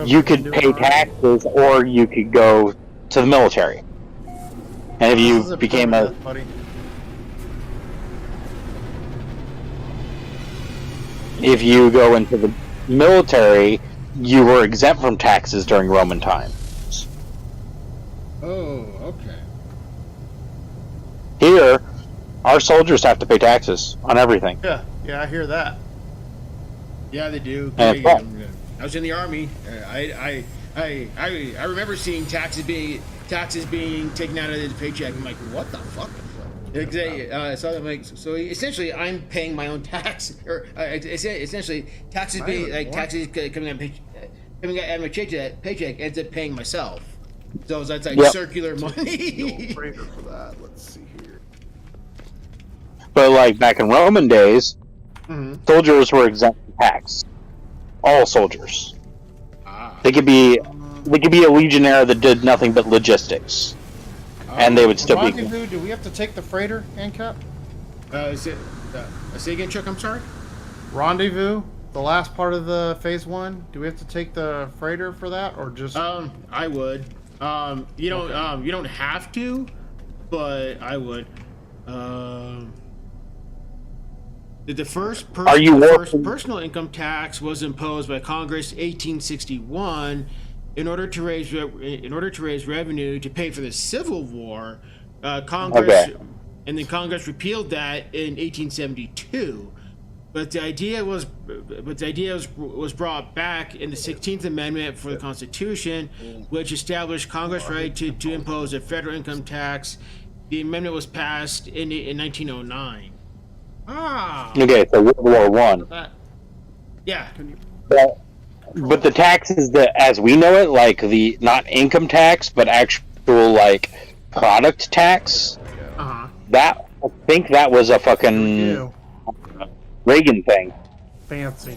you could pay taxes or you could go to the military. And if you became if you go into the military, you were exempt from taxes during Roman times. Oh, okay. Here, our soldiers have to pay taxes on everything. Yeah, I hear that. Yeah, they do. I was in the army. I I remember seeing taxes being taken out of the paycheck. I'm like, what the fuck? So that makes so essentially I'm paying my own tax, or essentially taxes being like taxes coming out of my paycheck ends up paying myself. So that's like circular money. For that. Let's see here. But like back in Roman days, soldiers were exempt from tax. All soldiers. They could be a legionnaire that did nothing but logistics, and they would still be. Rendezvous, do we have to take the freighter, AnCap? Say again, Chuck. I'm sorry. Rendezvous, the last part of the phase 1. Do we have to take the freighter for that, or just? I would. You don't have to, but I would. The first personal income tax was imposed by Congress 1861 in order to raise revenue to pay for the Civil War. Congress repealed that in 1872. But the idea was brought back in the 16th Amendment for the Constitution, which established Congress' right to impose a federal income tax. The amendment was passed in 1909. Okay, so World War One. Yeah. But the taxes that, as we know it, like the not income tax, but actual like product tax. That I think that was a fucking Reagan thing. Fancy.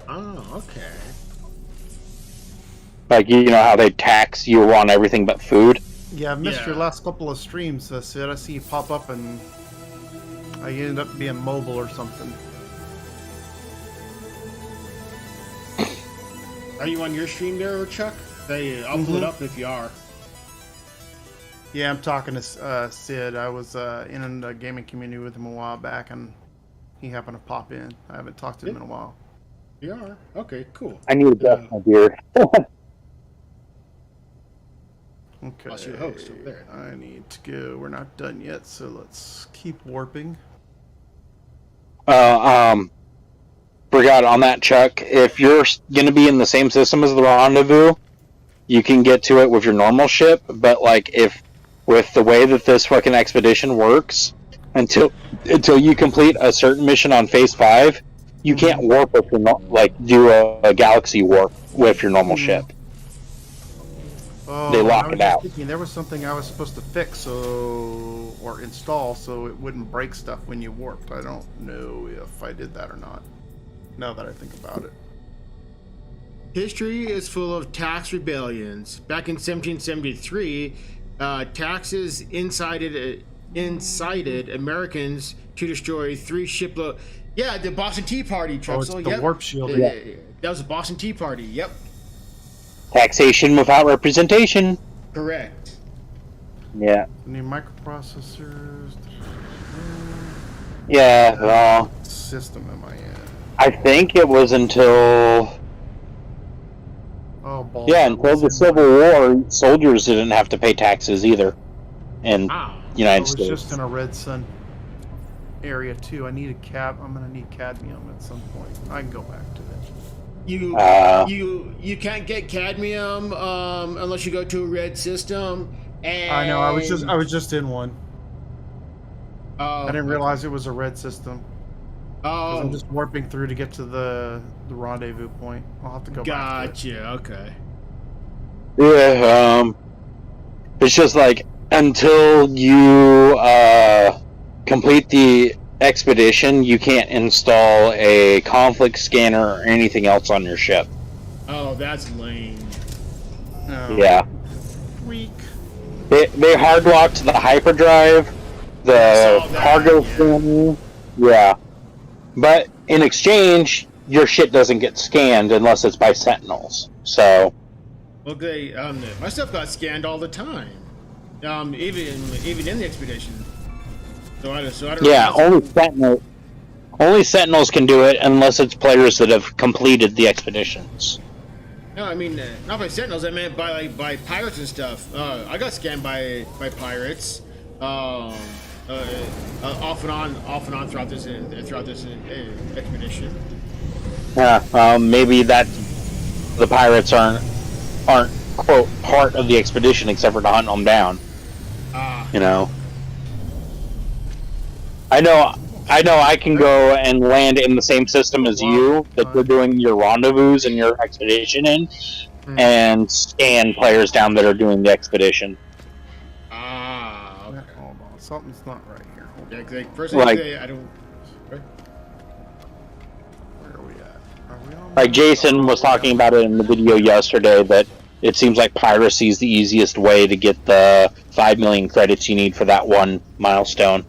Oh, okay. Like you know how they tax you on everything but food. Yeah, I've missed your last couple of streams, Sid. I see you pop up and I ended up being mobile or something. Are you on your stream there, Chuck? I'll pull it up if you are. Yeah, I'm talking to Sid. I was in a gaming community with him a while back, and he happened to pop in. I haven't talked to him in a while. You are? Okay, cool. I need to brush my beard. Okay. I'll see the host over there. I need to go. We're not done yet, so let's keep warping. Forgot on that, Chuck. If you're going to be in the same system as the Rendezvous, you can get to it with your normal ship. But like, if with the way that this fucking expedition works, until you complete a certain mission on Phase 5, you can't warp with your do a galaxy warp with your normal ship. Oh, they lock it out. Thinking there was something I was supposed to fix or install so it wouldn't break stuff when you warped. I don't know if I did that or not, now that I think about it. History is full of tax rebellions. Back in 1773, taxes incited Americans to destroy 3 shiploads. Yeah, the Boston Tea Party, Chuck. Oh, it's the warp shielding. That was the Boston Tea Party. Yep. Taxation without representation. Correct. Yeah. New microprocessors. Yeah, well. System am I in? I think it was until. Oh, balls. Yeah, until the Civil War, soldiers didn't have to pay taxes either. In United States. I was just in a Red Sun area too. I'm gonna need cadmium at some point. I can go back to that. You can't get cadmium unless you go to a red system. And I know. I was just in one. I didn't realize it was a red system. Oh, I'm just warping through to get to the rendezvous point. I'll have to go back. Gotcha. Okay. Yeah. It's just like until you complete the expedition, you can't install a conflict scanner or anything else on your ship. Oh, that's lame. Oh. Yeah. Weak. They hard locked the hyperdrive, the cargo scanner. Yeah. But in exchange, your shit doesn't get scanned unless it's by sentinels. So. Well, my stuff got scanned all the time. Even in the expedition. So I don't yeah, only sentinels can do it unless it's players that have completed the expeditions. No, I mean not by sentinels. I meant by pirates and stuff. I got scanned by pirates, off and on throughout this expedition. Yeah, maybe that the pirates aren't aren't quote part of the expedition except for to hunt them down. You know. I know I can go and land in the same system as you that you're doing your rendezvous and your expedition in, and scan players down that are doing the expedition. Okay. Hold on, something's not right here. Yeah, 'cause, like, first Like- I don't. Where are we at? Are we on Like Jason was talking about it in the video yesterday that it seems like piracy is the easiest way to get the 5 million credits you need for that one milestone.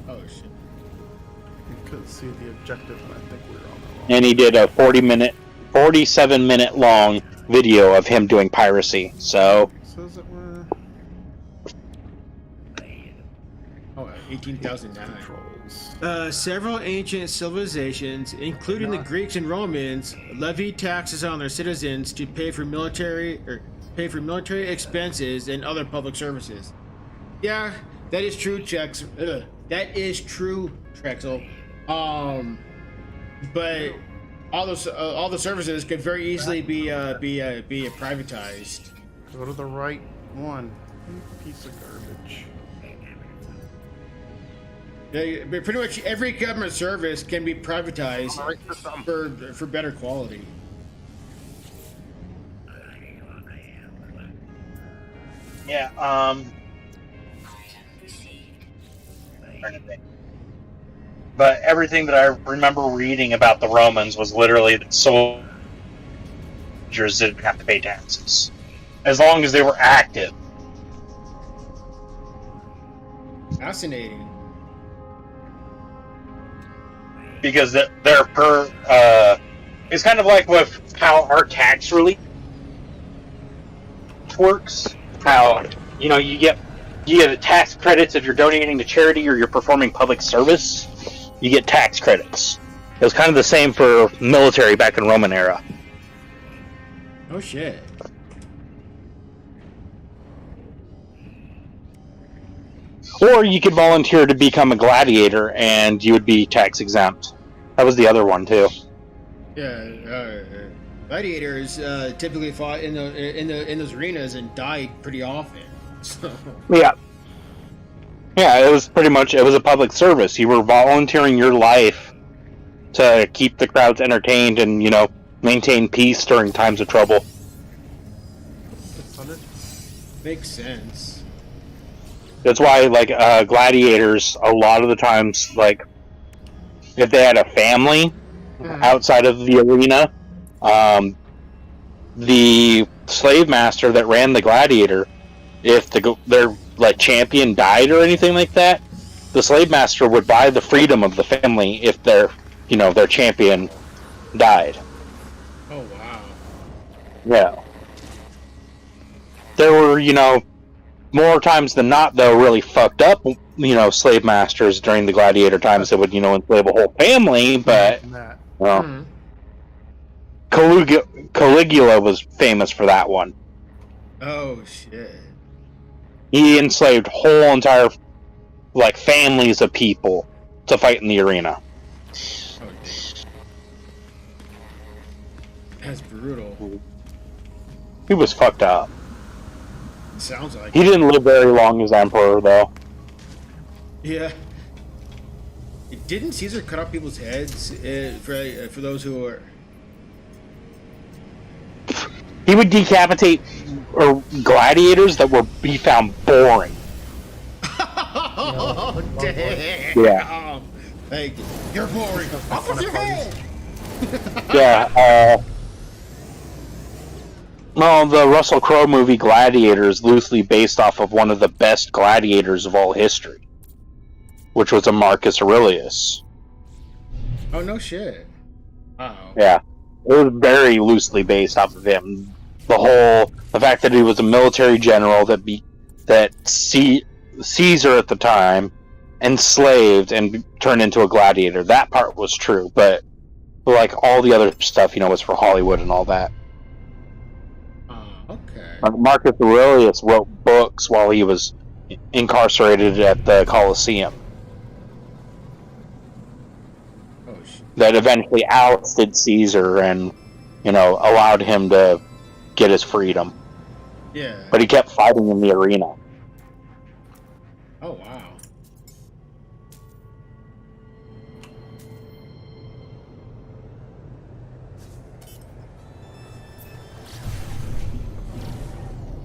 Oh shit. You couldn't see the objective, and I think we were on the wrong. And he did a 47-minute long video of him doing piracy. So It says that we're 18,009. controls. Several ancient civilizations, including the Greeks and Romans, levied taxes on their citizens to pay for military expenses and other public services. Yeah, that is true, that is true, Trexel. But all the services could very easily be privatized. Go to the right one. Piece of garbage. But pretty much every government service can be privatized for better quality. yeah, but everything that I remember reading about the Romans was literally that soldiers didn't have to pay taxes as long as they were active. Fascinating. Because they're per it's kind of like with how our tax relief works. How you get tax credits if you're donating to charity or you're performing public service. You get tax credits. It was kind of the same for military back in Roman era. Oh shit. Or you could volunteer to become a gladiator and you would be tax exempt. That was the other one too. Yeah, gladiators typically fought in those arenas and died pretty often. So. Yeah, it was a public service. You were volunteering your life to keep the crowds entertained and maintain peace during times of trouble. Makes sense. That's why, gladiators, a lot of the times, if they had a family outside of the arena, the slave master that ran the gladiator, if their champion died or anything like that, the slave master would buy the freedom of the family if their champion died. Oh wow. Yeah. There were, more times than not, though, really fucked up, slave masters during the gladiator times that would, enslave a whole family, but, Caligula was famous for that one. Oh shit. He enslaved whole entire, families of people to fight in the arena. Oh damn. That's brutal. He was fucked up. Sounds like He didn't live very long as emperor, though. Yeah. Didn't Caesar cut off people's heads for those who are? He would decapitate gladiators that would be found boring. Oh damn! Yeah. Hey, you're boring. Off with your head. Yeah. Well, the Russell Crowe movie Gladiator is loosely based off of one of the best gladiators of all history, which was a Marcus Aurelius. Oh no shit! Wow. Yeah, it was very loosely based off of him. The fact that he was a military general that Caesar at the time enslaved and turned into a gladiator. That part was true, but all the other stuff, was for Hollywood and all that. Okay. Marcus Aurelius wrote books while he was incarcerated at the Colosseum Oh shit. that eventually ousted Caesar and, allowed him to get his freedom. Yeah. But he kept fighting in the arena. Oh, wow.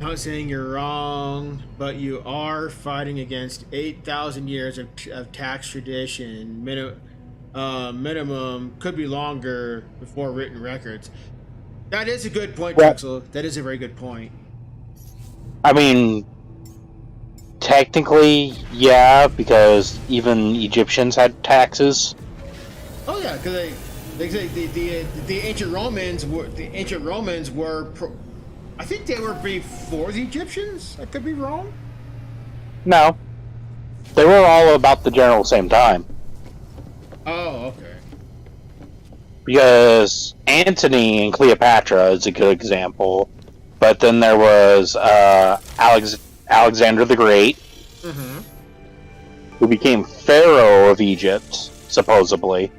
Not saying you're wrong, but you are fighting against 8,000 years of tax tradition. Minimum could be longer before written records. That is a good point, Well- Drexel. That is a very good point. I mean, technically, yeah, because even Egyptians had taxes. Oh yeah, because the ancient Romans were I think they were before the Egyptians. I could be wrong. No. They were all about the general same time. Oh, okay. Because Antony and Cleopatra is a good example. But then there was Alexander the Great, who became Pharaoh of Egypt, supposedly.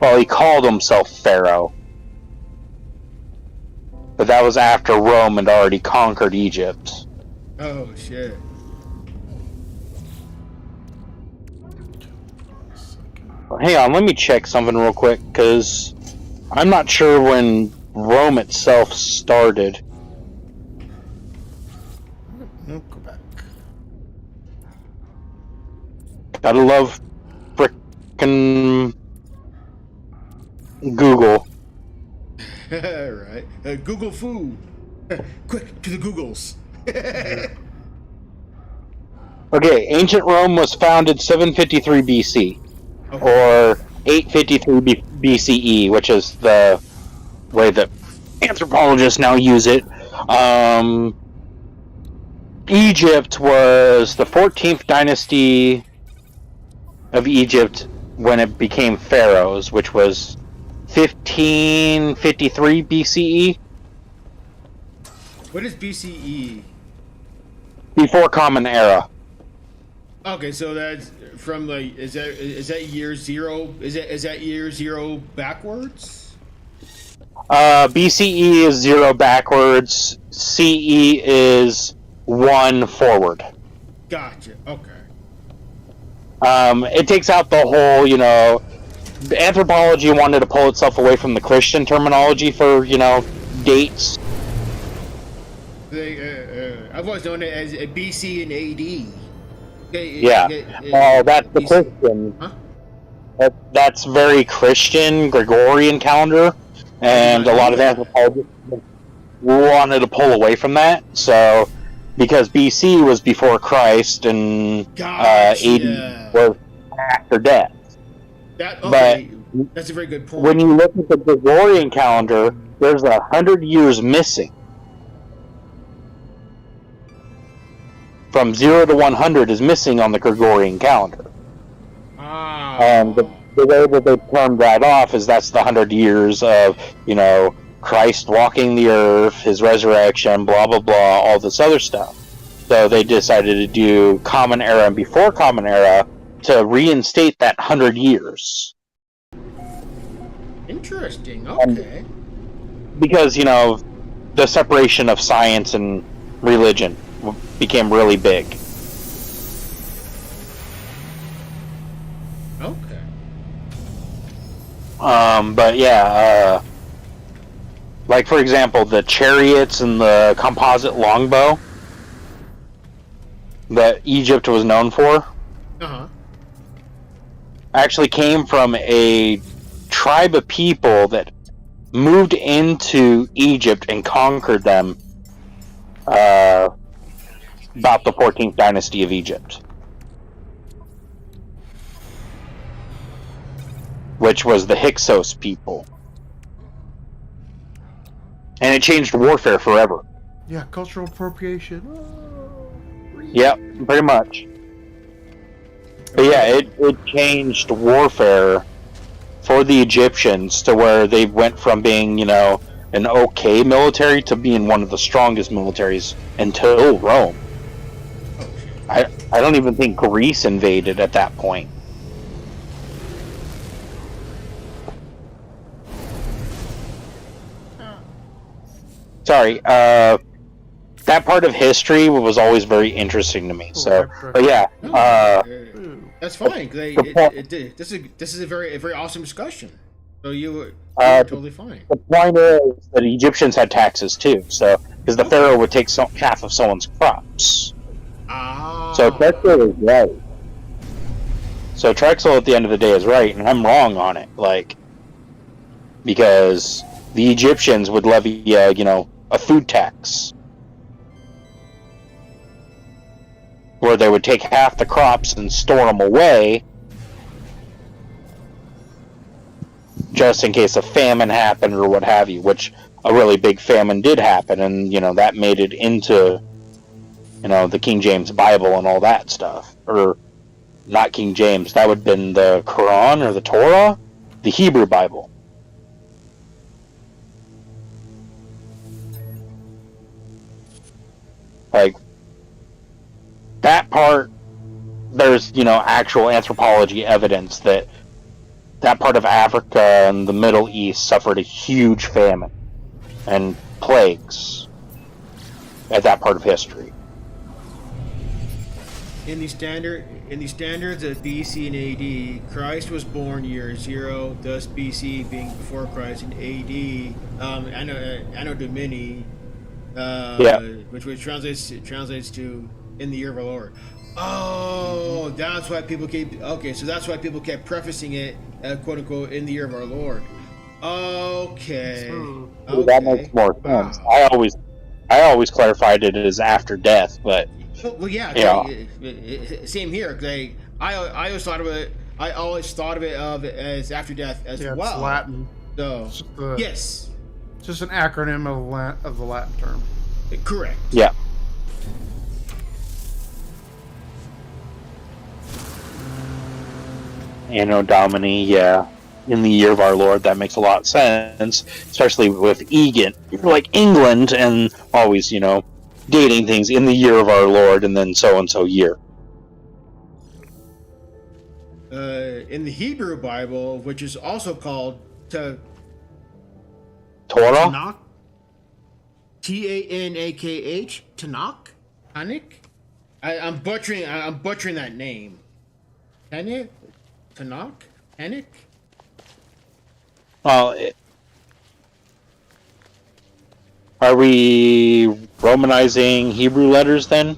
Well, he called himself Pharaoh. But that was after Rome had already conquered Egypt. Oh shit. Hang on, let me check something real quick, because I'm not sure when Rome itself started. No, go back. Gotta love frickin' Google. Right. Google food. Quick to the Googles. Okay, ancient Rome was founded 753 BC, or 853 BCE, which is the way that anthropologists now use it. Egypt was the 14th dynasty of Egypt when it became pharaohs, which was 1553 BCE. What is BCE? Before Common Era. Okay, so that's from like is that year zero? Is that year zero backwards? BCE is 0 backwards. CE is 1 forward. Gotcha. Okay. It takes out the whole, anthropology wanted to pull itself away from the Christian terminology for, dates. I've always known it as a BC and AD. Yeah. Oh, that's the Christian. Huh? That's very Christian, Gregorian calendar, and a lot of anthropologists wanted to pull away from that. So, because BC was before Christ and AD was after death. Okay, that's a very good point. When you look at the Gregorian calendar, there's 100 years missing. From 0 to 100 is missing on the Gregorian calendar. And the way that they termed that off is that's the 100 years of, Christ walking the earth, his resurrection, blah, blah, blah, all this other stuff. So they decided to do Common Era and before Common Era to reinstate that 100 years. Interesting, okay. Because, the separation of science and religion became really big. Okay. But yeah, like for example, the chariots and the composite longbow that Egypt was known for actually came from a tribe of people that moved into Egypt and conquered them about the 14th dynasty of Egypt, which was the Hyksos people. And it changed warfare forever. Yeah, cultural appropriation. Yep, pretty much. But yeah, it changed warfare for the Egyptians to where they went from being, an okay military to being one of the strongest militaries until Rome. I don't even think Greece invaded at that point. sorry. That part of history was always very interesting to me. So, but yeah. That's fine. This is a very awesome discussion. So you're totally fine. The point is that Egyptians had taxes too. So, because the pharaoh would take half of someone's crops. So Trexel is right. So Trexel, at the end of the day, is right, and I'm wrong on it. Because the Egyptians would levy, a food tax, where they would take half the crops and store them away, just in case a famine happened or what have you. Which a really big famine did happen, and that made it into, the King James Bible and all that stuff, or not King James. That would have been the Quran or the Torah, the Hebrew Bible. That part, there's, actual anthropology evidence that part of Africa and the Middle East suffered a huge famine and plagues at that part of history. In the standards of BC and AD, Christ was born year 0, thus BC being before Christ, and AD, Anno Domini, which translates to in the year of our Lord. Oh, that's why people kept prefacing it, quote unquote, in the year of our Lord. Okay. That makes more sense. Wow. I always clarified it as after death, but well, yeah, same here. I always thought of it. As after death as well. It's Latin. So yes, it's just an acronym of the Latin term. Correct. Yeah. Anno Domini, yeah. In the year of our Lord, that makes a lot of sense, especially with England, and always, dating things in the year of our Lord, and then so-and-so year. In the Hebrew Bible, which is also called Torah? Tanakh? Tanakh? Tanakh? I'm butchering that name. Tanakh? Tanakh? Well, are we Romanizing Hebrew letters then?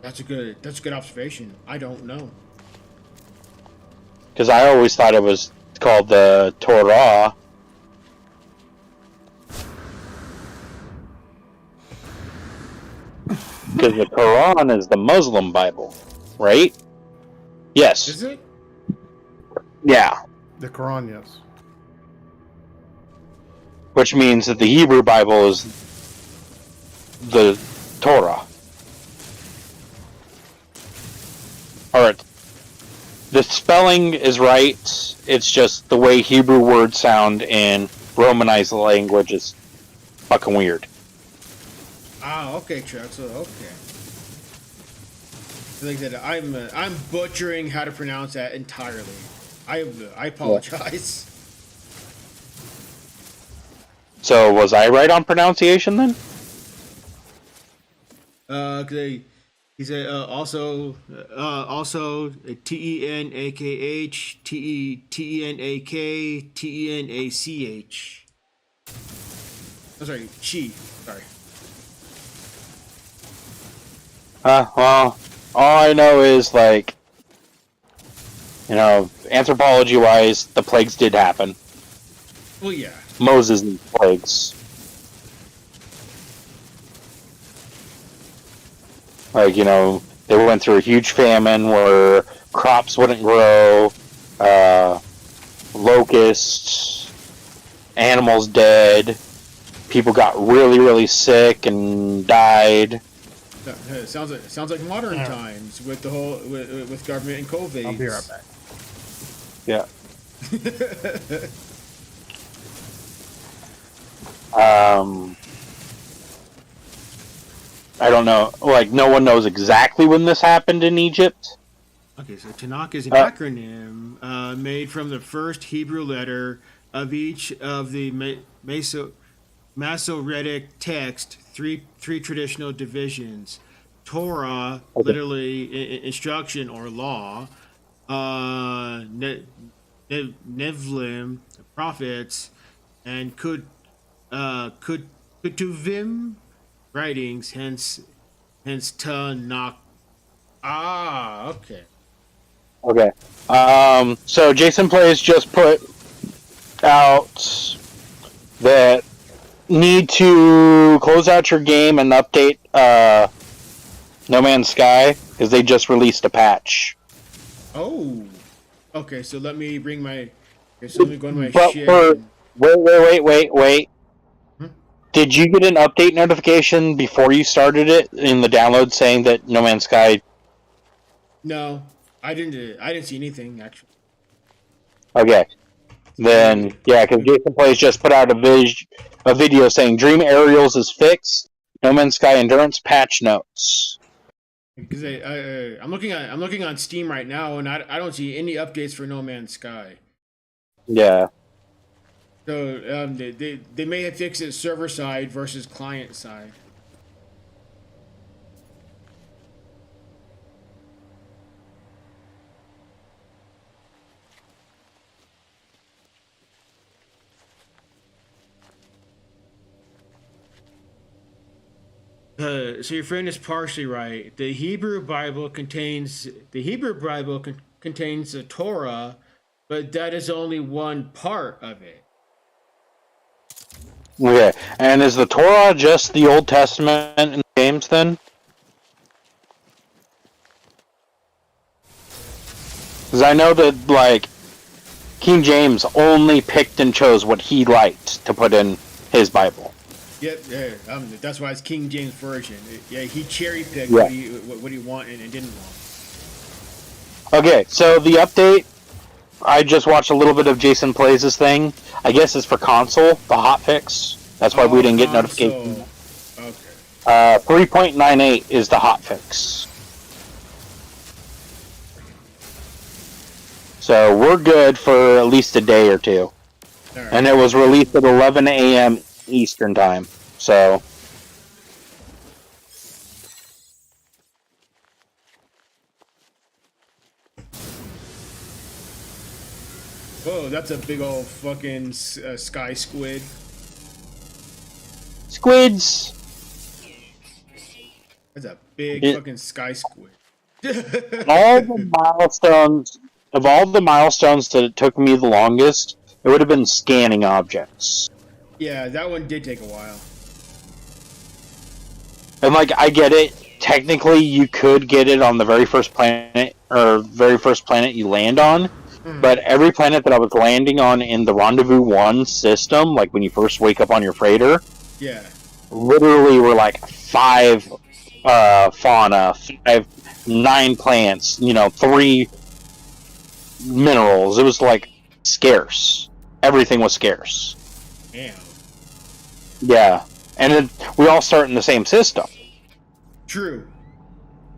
That's a good observation. I don't know. Because I always thought it was called the Torah. Because the Quran is the Muslim Bible, right? Yes. Is it? Yeah. The Quran, yes. Which means that the Hebrew Bible is the Torah. Alright. The spelling is right. It's just the way Hebrew words sound in Romanized language is fucking weird. Ah, okay, Chuck. So, okay. Like I said, I'm butchering how to pronounce that entirely. I apologize. So was I right on pronunciation then? He said also TENAKH, TENAK, TENACH. I'm sorry, she. Sorry. Well, all I know is, anthropology-wise, the plagues did happen. Well, yeah. Moses and plagues. They went through a huge famine where crops wouldn't grow, locusts, animals dead, people got really, really sick and died. Sounds like modern times with the whole with government and COVID. I'll be right back. Yeah. I don't know. No one knows exactly when this happened in Egypt. Okay, so Tanakh is an acronym made from the first Hebrew letter of each of the Masoretic text, three traditional divisions: Torah, Okay. literally instruction or law; Nevlim, prophets; and Kutuvim, writings. Hence Tanakh. Ah, okay. Okay. So Jason Plays just put out that need to close out your game and update No Man's Sky because they just released a patch. Oh, okay. So let me bring my. Okay, so let me go to my But ship. for And, wait. hmm? Did you get an update notification before you started it in the download saying that No Man's Sky? No, I didn't. I didn't see anything actually. Okay, So let me. then yeah, because Jason Plays just put out a video saying Dream Aerials is fixed. No Man's Sky Endurance patch notes. Because I'm looking on Steam right now, and I don't see any updates for No Man's Sky. Yeah. So they may have fixed it server side versus client side. So your friend is partially right. The Hebrew Bible contains the Torah, but that is only one part of it. Okay, and is the Torah just the Old Testament in games then? Because I know that like King James only picked and chose what he liked to put in his Bible. Yep, yeah, that's why it's King James version. Yeah, he cherry picked Yeah. what he wanted and didn't want. Okay, so the update, I just watched a little bit of Jason Plays' thing. I guess it's for console, the hotfix. That's why we didn't get notification. Okay. 3.98 is the hotfix. So we're good for at least a day or two. All right. And it was released at 11 a.m. Eastern time. So Whoa, that's a big old fucking sky squid. squids. That's a big It- fucking sky squid. all the milestones of all the milestones that it took me the longest, it would have been scanning objects. Yeah, that one did take a while. And like I get it, technically you could get it on the very first planet you land on, but every planet that I was landing on in the Rendezvous 1 system, like when you first wake up on your freighter, Yeah. literally were like 5 fauna, 9 plants, 3 minerals. It was like scarce. Everything was scarce. Damn. Yeah. And then we all start in the same system. True.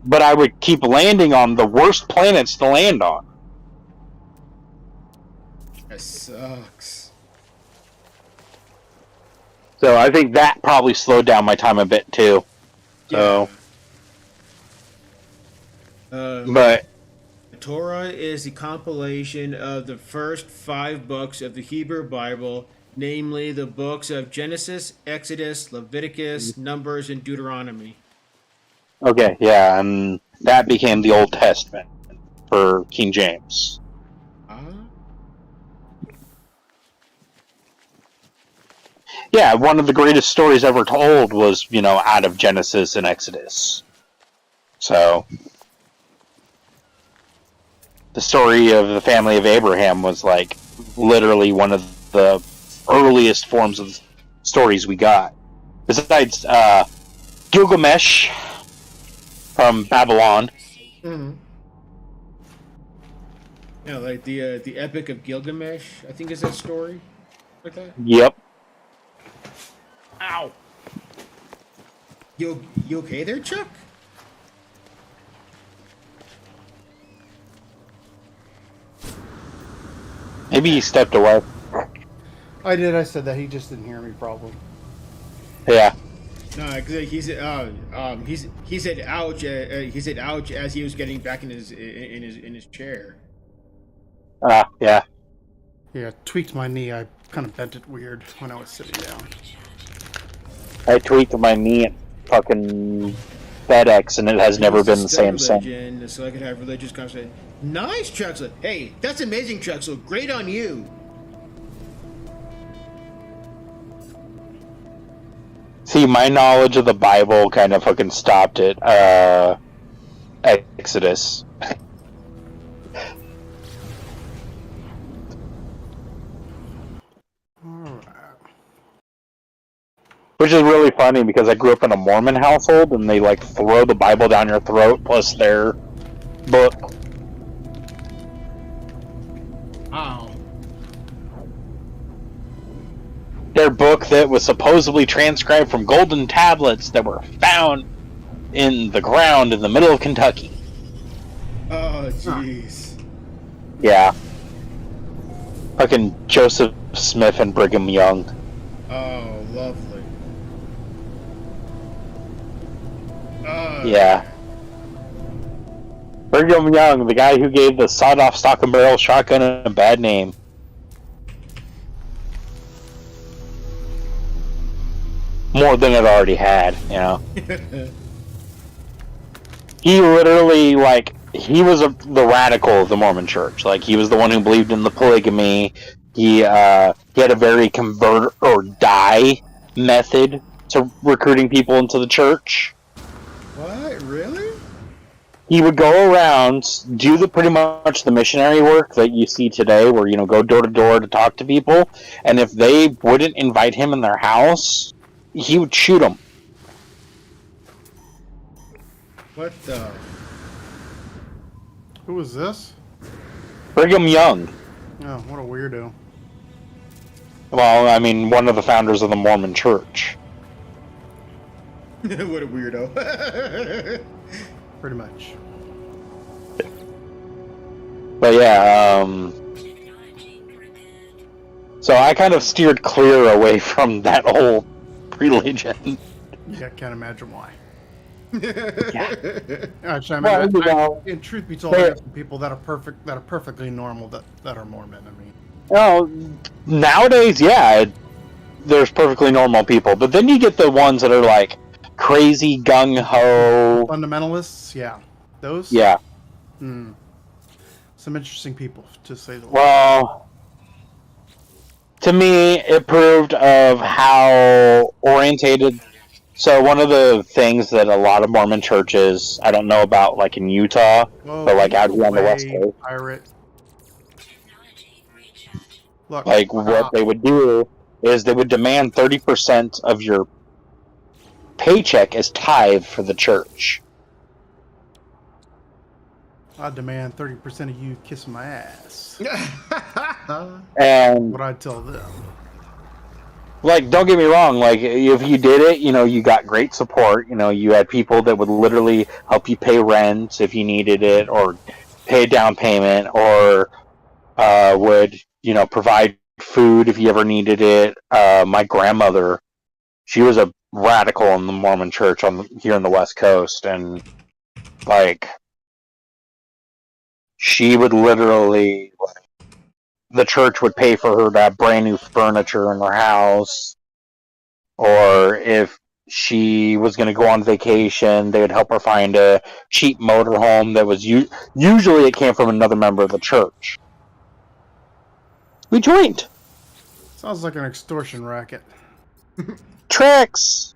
But I would keep landing on the worst planets to land on. That sucks. So I think that probably slowed down my time a bit too. So, Yeah. but The Torah is the compilation of the first 5 books of the Hebrew Bible, namely the books of Genesis, Exodus, Leviticus, Numbers, and Deuteronomy. okay, yeah, and that became the Old Testament for King James. Yeah, one of the greatest stories ever told was, out of Genesis and Exodus. So, the story of the family of Abraham was like literally one of the earliest forms of stories we got. Besides Gilgamesh from Babylon. Mm-hmm. Yeah, like the Epic of Gilgamesh, I think is that story like that. Yep. Ow. You okay there, Chuck? Maybe he stepped away. I did. I said that. He just didn't hear me, probably. Yeah. No, because he said ouch. He said ouch as he was getting back in his chair. Yeah. Yeah, tweaked my knee. I kind of bent it weird when I was sitting down. I tweaked my knee at fucking FedEx, and it has never been the same since. So I could have religious conversation. Nice, Chuxel. Hey, that's amazing, Chuxel. Great on you. See, my knowledge of the Bible kind of fucking stopped at Exodus. Which is really funny because I grew up in a Mormon household and they like throw the Bible down your throat plus their book. Wow. Their book that was supposedly transcribed from golden tablets that were found in the ground in the middle of Kentucky. Oh, jeez. Yeah. Fucking Joseph Smith and Brigham Young. Oh, lovely. Yeah. Brigham Young, the guy who gave the sawed-off stock and barrel shotgun a bad name. More than it already had, you know. He literally, like, he was the radical of the Mormon Church. Like, he was the one who believed in the polygamy. He had a very convert or die method to recruiting people into the church. What? Really? He would go around, do pretty much the missionary work that you see today, where, you know, go door to door to talk to people, and if they wouldn't invite him in their house, he would shoot them. What the? Who was this? Brigham Young. Oh, what a weirdo. Well, I mean, one of the founders of the Mormon Church. What a weirdo. Pretty much. But yeah, so I kind of steered clear away from that whole religion. Yeah, I can't imagine why. Yeah. Actually, I mean, Well, in truth be told, I have some people that are perfectly normal that are Mormon. I mean, well, nowadays, yeah, there's perfectly normal people, but then you get the ones that are like crazy gung ho fundamentalists, yeah, those. Yeah. Some interesting people, to say the least. Well, to me, it proved of how orientated. So one of the things that a lot of Mormon churches, I don't know about like in Utah, but like out here on the West Coast, pirate. Look, like what they would do is they would demand 30% of your paycheck as tithe for the church. I demand 30% of you kissing my ass. And What I'd tell them. like, don't get me wrong, like, if you did it, you know, you got great support. You know, you had people that would literally help you pay rent if you needed it, or pay a down payment, or would, you know, provide food if you ever needed it. My grandmother, she was a radical in the Mormon church here on the West Coast, and, like, she would literally... the church would pay for her to have brand new furniture in her house, or if she was going to go on vacation, they would help her find a cheap motorhome that was usually it came from another member of the church. We joined. Sounds like an extortion racket. Tricks.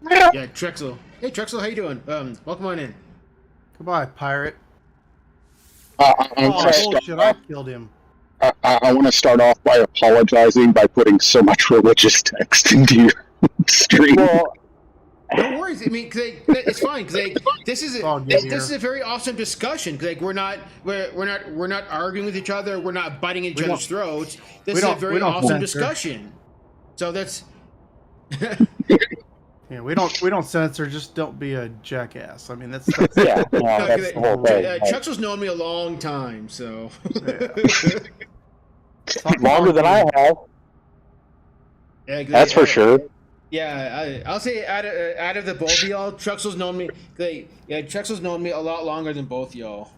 Yeah, Trexel. Hey, Trexel, how you doing? Welcome on in. Goodbye, pirate. I Oh, want to bullshit! I killed him. I want to start off by apologizing by putting so much religious text into your stream. Well, No worries. I mean, 'cause, like, it's fine. 'Cause, like, this is Oh, good this is here. a very awesome discussion. 'Cause, like, we're not arguing with each other. We're not biting each We other's don't- throats. This we is a don't- we very don't awesome censor. discussion. So that's Yeah, we don't censor. Just don't be a jackass. I mean, that's yeah, no, that's the whole thing. Chuck's known me a long time, so Longer than I have. Yeah, 'cause, That's for sure. Yeah, I'll say out of the both of y'all, Truxel's known me. Truxel's known me a lot longer than both y'all.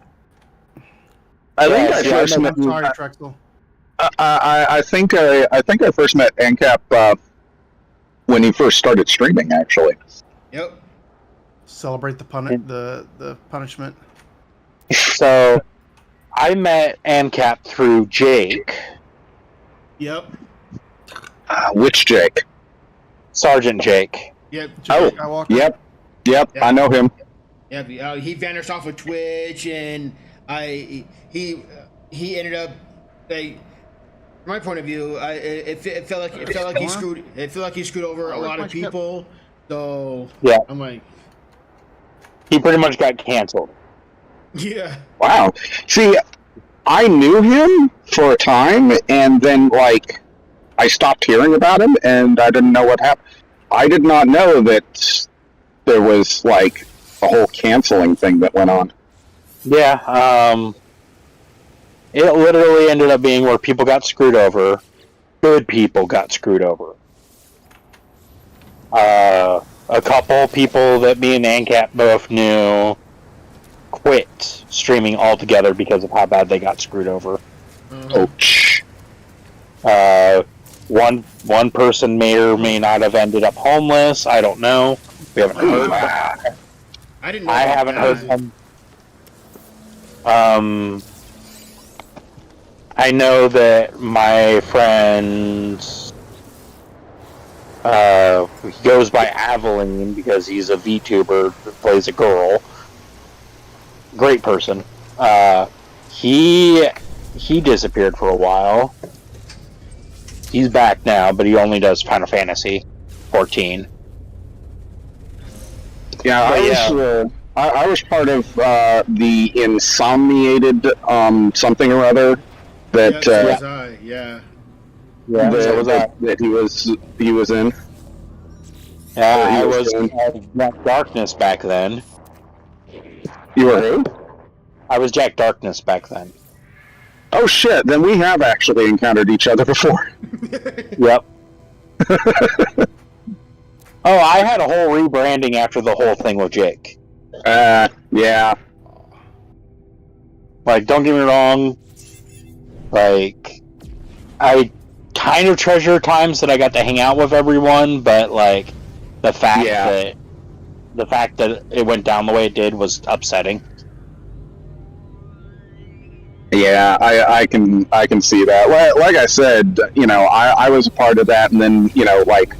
I think Yeah, I see, first met. I'm sorry, Trexel. I think I first met AnCap when he first started streaming. Actually, Yep. Celebrate the the punishment. So I met AnCap through Jake, Yep. which Jake? Sergeant Jake. Yep. Oh, Skywalker. yep, Yeah. I know him. Yep. He vanished off of Twitch, and he ended up like. From my point of view, it felt like he screwed over a lot of people. So Yeah. I'm like, He pretty much got canceled. yeah. Wow. See, I knew him for a time, and then like I stopped hearing about him, and I didn't know what happened. I did not know that there was like a whole canceling thing that went on. Yeah, it literally ended up being where people got screwed over. Good people got screwed over. A couple people that me and AnCap both knew quit streaming altogether because of how bad they got screwed over. Ouch. One person may or may not have ended up homeless. I don't know. We haven't heard. I didn't know. I about haven't that. heard from. I know that my friend, he goes by Aveline because he's a VTuber that plays a girl. Great person. He disappeared for a while. He's back now, but he only does Final Fantasy 14. Yeah, I was part of the Insomniated something or other that So was I. Yeah. Yeah, so was I. that he was in. Yeah, he I was was doing. Jack Darkness back then. You were who? I was Jack Darkness back then. Oh shit! Then we have actually encountered each other before. Yep. Oh, I had a whole rebranding after the whole thing with Jake. Yeah. Like, don't get me wrong. Like, I kind of treasure times that I got to hang out with everyone, but like the fact that it went down the way it did was upsetting. Yeah, I can see that. Like I said, I was a part of that, and then like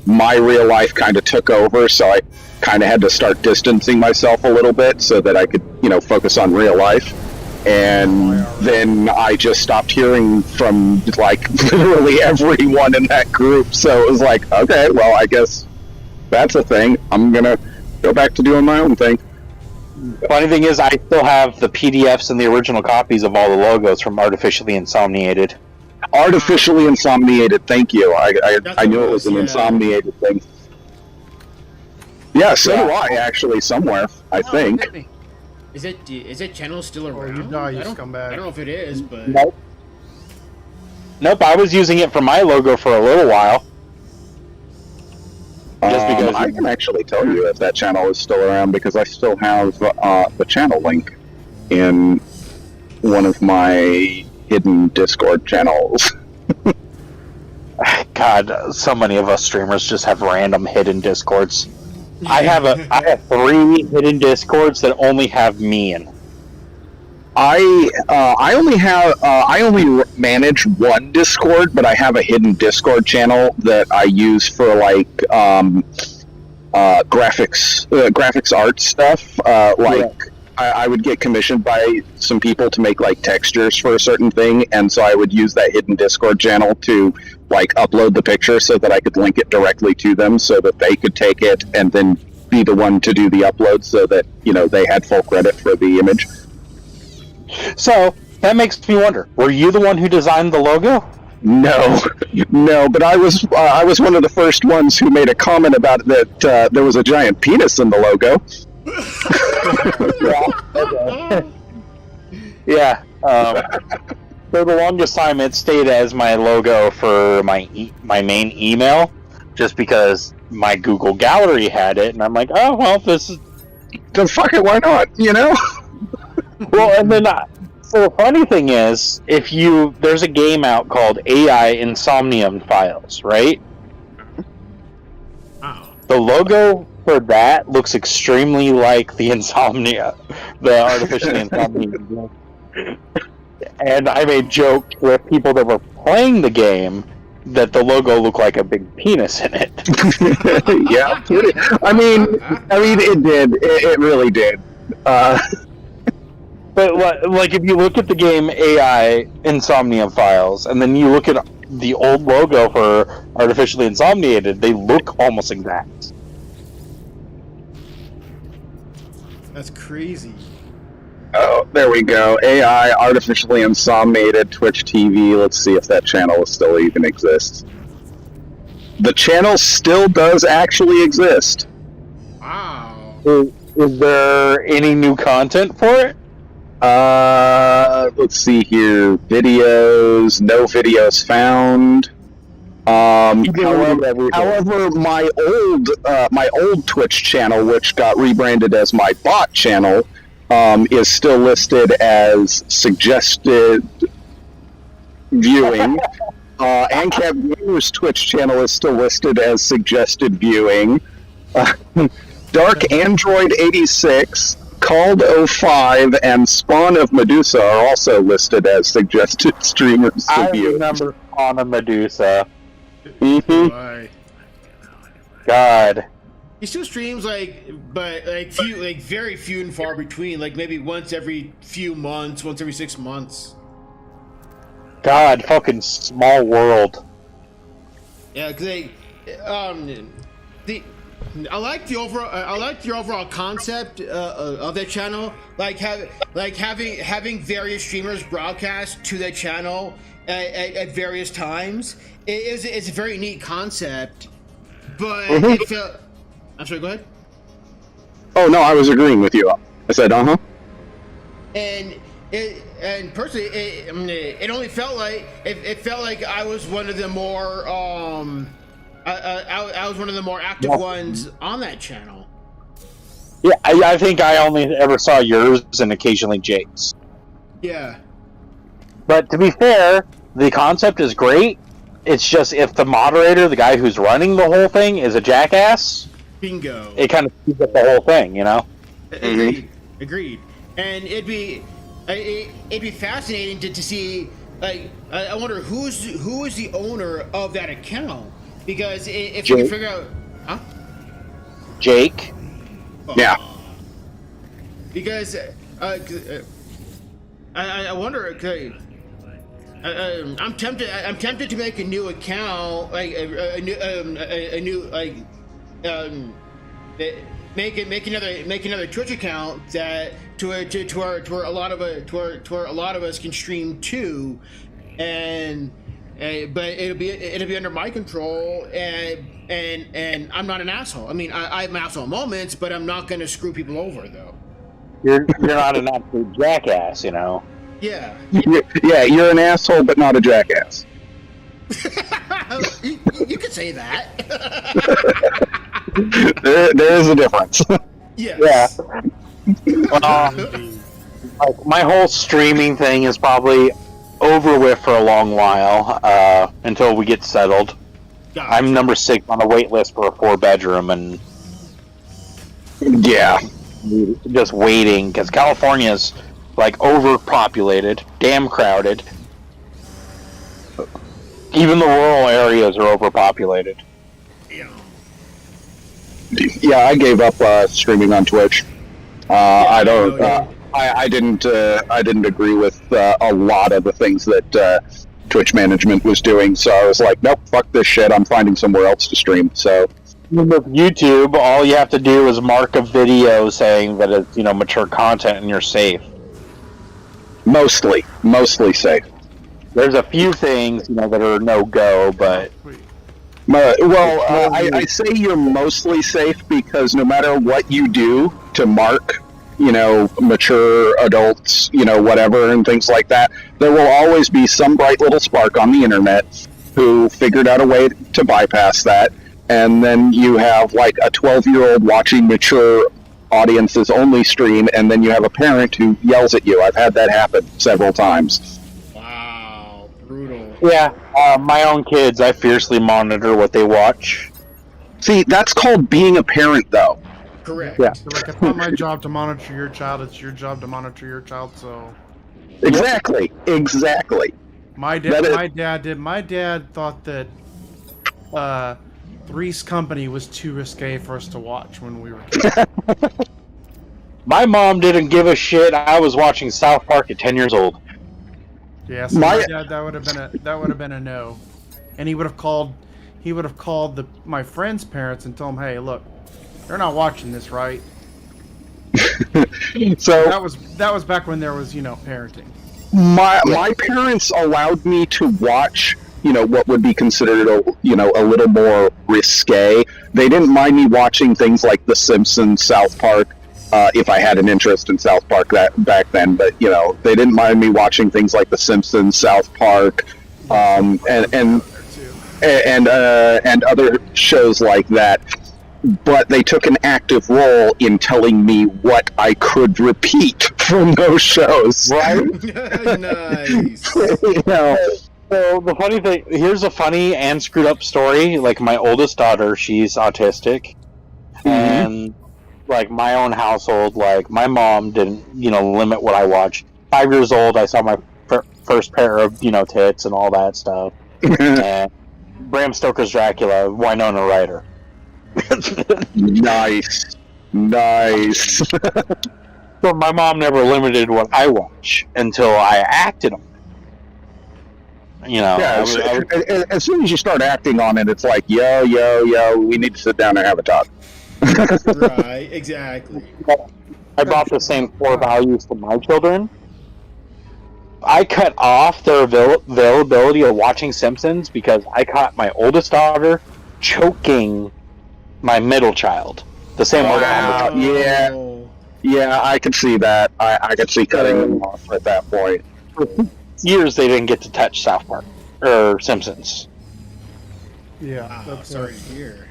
my real life kind of took over, so I kind of had to start distancing myself a little bit so that I could focus on real life. And then I just stopped hearing from like literally everyone in that group. So it was like, okay, well, I guess that's a thing. I'm gonna go back to doing my own thing. Funny thing is, I still have the PDFs and the original copies of all the logos from Artificially Insomniated. Artificially Insomniated. Thank you. I knew it was an yeah. Insomniated thing. Yeah, so do I actually somewhere. I think. Is that channel still around? you die, you I don't scumbag. know if it is, but Nope, I was using it for my logo for a little while. Just because I can actually tell you if that channel is still around because I still have the channel link in one of my hidden Discord channels. God, so many of us streamers just have random hidden Discords. I have 3 hidden Discords that only have me in. I only manage one Discord, but I have a hidden Discord channel that I use for like graphics art stuff. I would get commissioned by some people to make like textures for a certain thing, and so I would use that hidden Discord channel to like upload the picture so that I could link it directly to them so that they could take it and then be the one to do the upload so that they had full credit for the image. So that makes me wonder: were you the one who designed the logo? No, but I was one of the first ones who made a comment about that there was a giant penis in the logo. Yeah. For the longest time, it stayed as my logo for my main email. just because my Google Gallery had it, and I'm like, oh well, this is Then fuck it, why not? You know? well. And then, so the funny thing is, there's a game out called AI Insomnium Files, right? Wow. The logo for that looks extremely like the Insomnia, the artificial Insomnia. And I made jokes with people that were playing the game that the logo looked like a big penis in it. Yeah, I mean, it did. It really did. But like, if you look at the game AI Insomnium Files, and then you look at the old logo for Artificially Insomniated, they look almost exact. That's crazy. Oh, there we go. AI artificially insomniated Twitch TV. Let's see if that channel still even exists. The channel still does actually exist. Wow. Is there any new content for it? Let's see here. Videos. No videos found. However, my old Twitch channel, which got rebranded as my bot channel, is still listed as suggested viewing. AnCapGamer's Twitch channel is still listed as suggested viewing. Dark Android 86, Called 05, and Spawn of Medusa are also listed as suggested streamers to I view. remember Spawn of Medusa. Mm-hmm. Why? God. He still streams but very few and far between. Like maybe once every few months, once every 6 months. God, fucking small world. Yeah, because I like the overall concept of that channel. Having various streamers broadcast to that channel at various times. It's a very neat concept, but it felt. I'm sorry. Go ahead. Oh no, I was agreeing with you. I said, And personally, it only felt like it felt like I was one of the more I was one of the more active ones on that channel. Yeah, I think I only ever saw yours and occasionally Jake's. Yeah. But to be fair, the concept is great. It's just if the moderator, the guy who's running the whole thing, is a jackass, Bingo. it kind of speeds up the whole thing, you know? Agreed. And it'd be fascinating to see. I wonder who is the owner of that account, because if you can figure out, huh? Jake. Yeah. Because I wonder. I'm tempted to make a new account, like a new make another Twitch account that to where a lot of us can stream too, and but it'll be under my control, and I'm not an asshole. I mean, I'm an asshole at moments, but I'm not going to screw people over though. You're not an absolute jackass, you know. Yeah. Yeah, you're an asshole, but not a jackass. you could say that. there is a difference. Yes. Yeah. Like my whole streaming thing is probably over with for a long while until we get settled. Gotcha. I'm number 6 on the wait list for a 4-bedroom, and Yeah. just waiting because California's like overpopulated, damn crowded. Even the rural areas are overpopulated. Yeah, I gave up streaming on Twitch. I don't. I didn't agree with a lot of the things that Twitch management was doing. So I was like, nope, fuck this shit. I'm finding somewhere else to stream. So with YouTube, all you have to do is mark a video saying that it's mature content and you're safe. mostly safe. There's a few things that are no go, but I say you're mostly safe because no matter what you do to mark, mature adults, whatever, and things like that, there will always be some bright little spark on the internet who figured out a way to bypass that and then you have like a 12-year-old watching mature audiences only stream, and then you have a parent who yells at you. I've had that happen several times. Wow, brutal. Yeah, my own kids, I fiercely monitor what they watch. See, that's called being a parent, though. Correct. Yeah. So, like, it's not my job to monitor your child. It's your job to monitor your child. So, Exactly. my dad thought that Three's Company was too risque for us to watch when we were kids. My mom didn't give a shit. I was watching South Park at 10 years old. Yeah, so my dad, that would have been a no, and he would have called my friend's parents and told them, hey, look, they're not watching this, right? So that was back when there was, parenting. my parents allowed me to watch, what would be considered a little more risque. They didn't mind me watching things like The Simpsons, South Park, if I had an interest in South Park back then. But they didn't mind me watching things like The Simpsons, South Park, and other shows like that. But they took an active role in telling me what I could repeat from those shows. Right? Nice. So the funny thing, here's a funny and screwed up story. Like, my oldest daughter, she's autistic. Mm-hmm. And like my own household, like my mom didn't, limit what I watched. 5 years old, I saw my first pair of, tits and all that stuff. And Bram Stoker's Dracula, Winona Ryder. Nice. So my mom never limited what I watch until I acted on it. Yeah, as soon as you start acting on it, it's like, yo, we need to sit down and have a talk. Right, exactly. I bought the same core values for my children. I cut off their availability of watching Simpsons because I caught my oldest daughter choking my middle child. The same way. Wow. Yeah, I could see that. I could see cutting them off at that point. For years, they didn't get to touch South Park or Simpsons. Yeah, Wow, that's sorry to hear.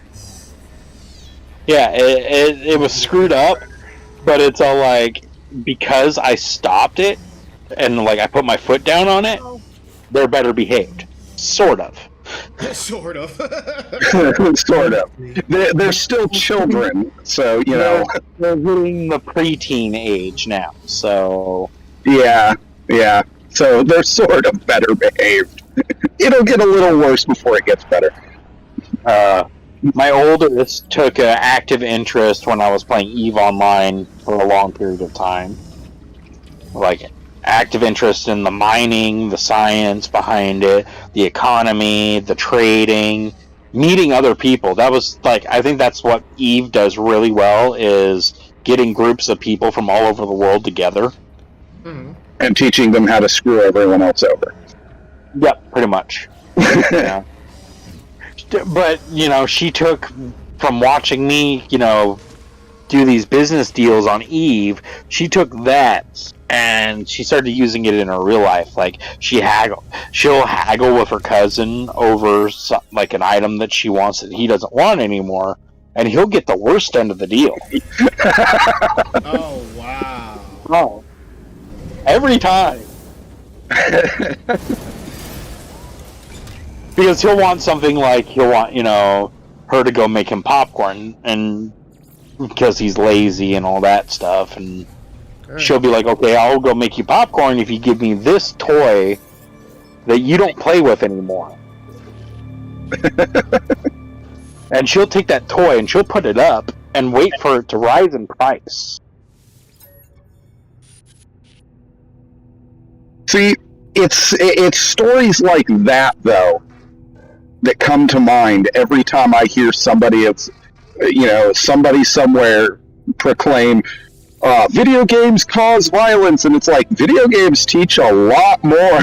Yeah, it was screwed up, but it's all like, because I stopped it and like I put my foot down on it, they're better behaved. Sort of. Sort of. Sort of. They're still children, so They're hitting the preteen age now, so Yeah. So they're sort of better behaved. It'll get a little worse before it gets better. my oldest took an active interest when I was playing EVE Online for a long period of time. Like, active interest in the mining, the science behind it, the economy, the trading, meeting other people. That was, like, I think that's what EVE does really well, is getting groups of people from all over the world together. Mm-hmm. And teaching them how to screw everyone else over. Yep, pretty much. Yeah. But, she took from watching me, do these business deals on EVE, she took that and she started using it in her real life. Like, she'll haggle with her cousin over like an item that she wants that he doesn't want anymore, and he'll get the worst end of the deal. Oh, wow. Oh. Every time. Because he'll want something like, he'll want, her to go make him popcorn, and because he's lazy and all that stuff, and she'll be like, okay, I'll go make you popcorn if you give me this toy that you don't play with anymore. And she'll take that toy and she'll put it up and wait for it to rise in price. See, it's stories like that, though, that come to mind every time I hear somebody somewhere proclaim, video games cause violence, and it's like, video games teach a lot more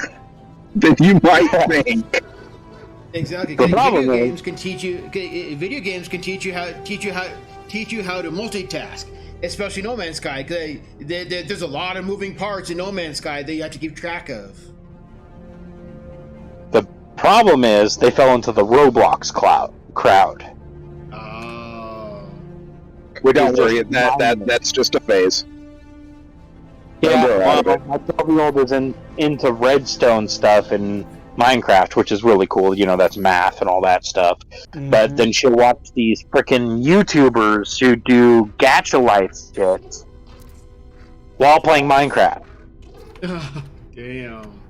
than you might think. Exactly. The Video problem games can teach you. Video games can teach you how to multitask, especially No Man's Sky. 'Cause there's a lot of moving parts in No Man's Sky that you have to keep track of. The problem is they fell into the Roblox crowd. Which Don't is worry, just that's just a phase. yeah. They're out of it. My 12-year-old is into redstone stuff and Minecraft, which is really cool. You know, that's math and all that stuff. But then she'll watch these frickin' YouTubers who do gacha life shit while playing Minecraft. Damn.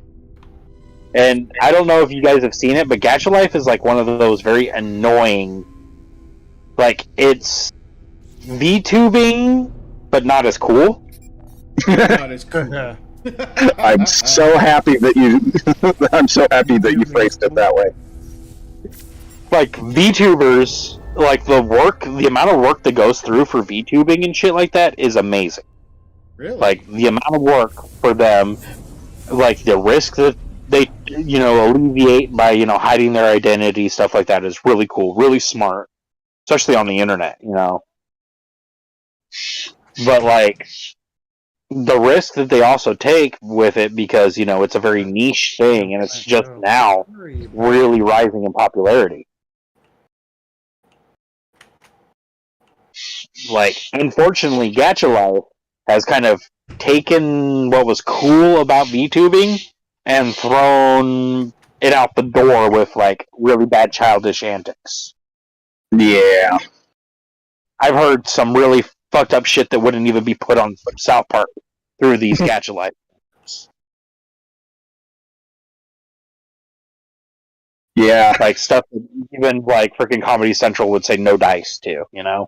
And I don't know if you guys have seen it, but gacha life is like one of those very annoying. Like, it's VTubing, but not as cool. Not as cool. I'm so happy that you phrased it that way. Like, VTubers, like the amount of work that goes through for VTubing and shit like that is amazing. Really? Like, the amount of work for them, like the risk that they, alleviate by, hiding their identity, stuff like that is really cool, really smart. Especially on the internet, But, like, the risk that they also take with it because, it's a very niche thing and it's just now really rising in popularity. Like, unfortunately, Gacha Life has kind of taken what was cool about VTubing and thrown it out the door with, like, really bad childish antics. Yeah. I've heard some really fucked up shit that wouldn't even be put on South Park through these Gacha Life. Yeah. Like stuff that even like freaking Comedy Central would say no dice to, Yeah.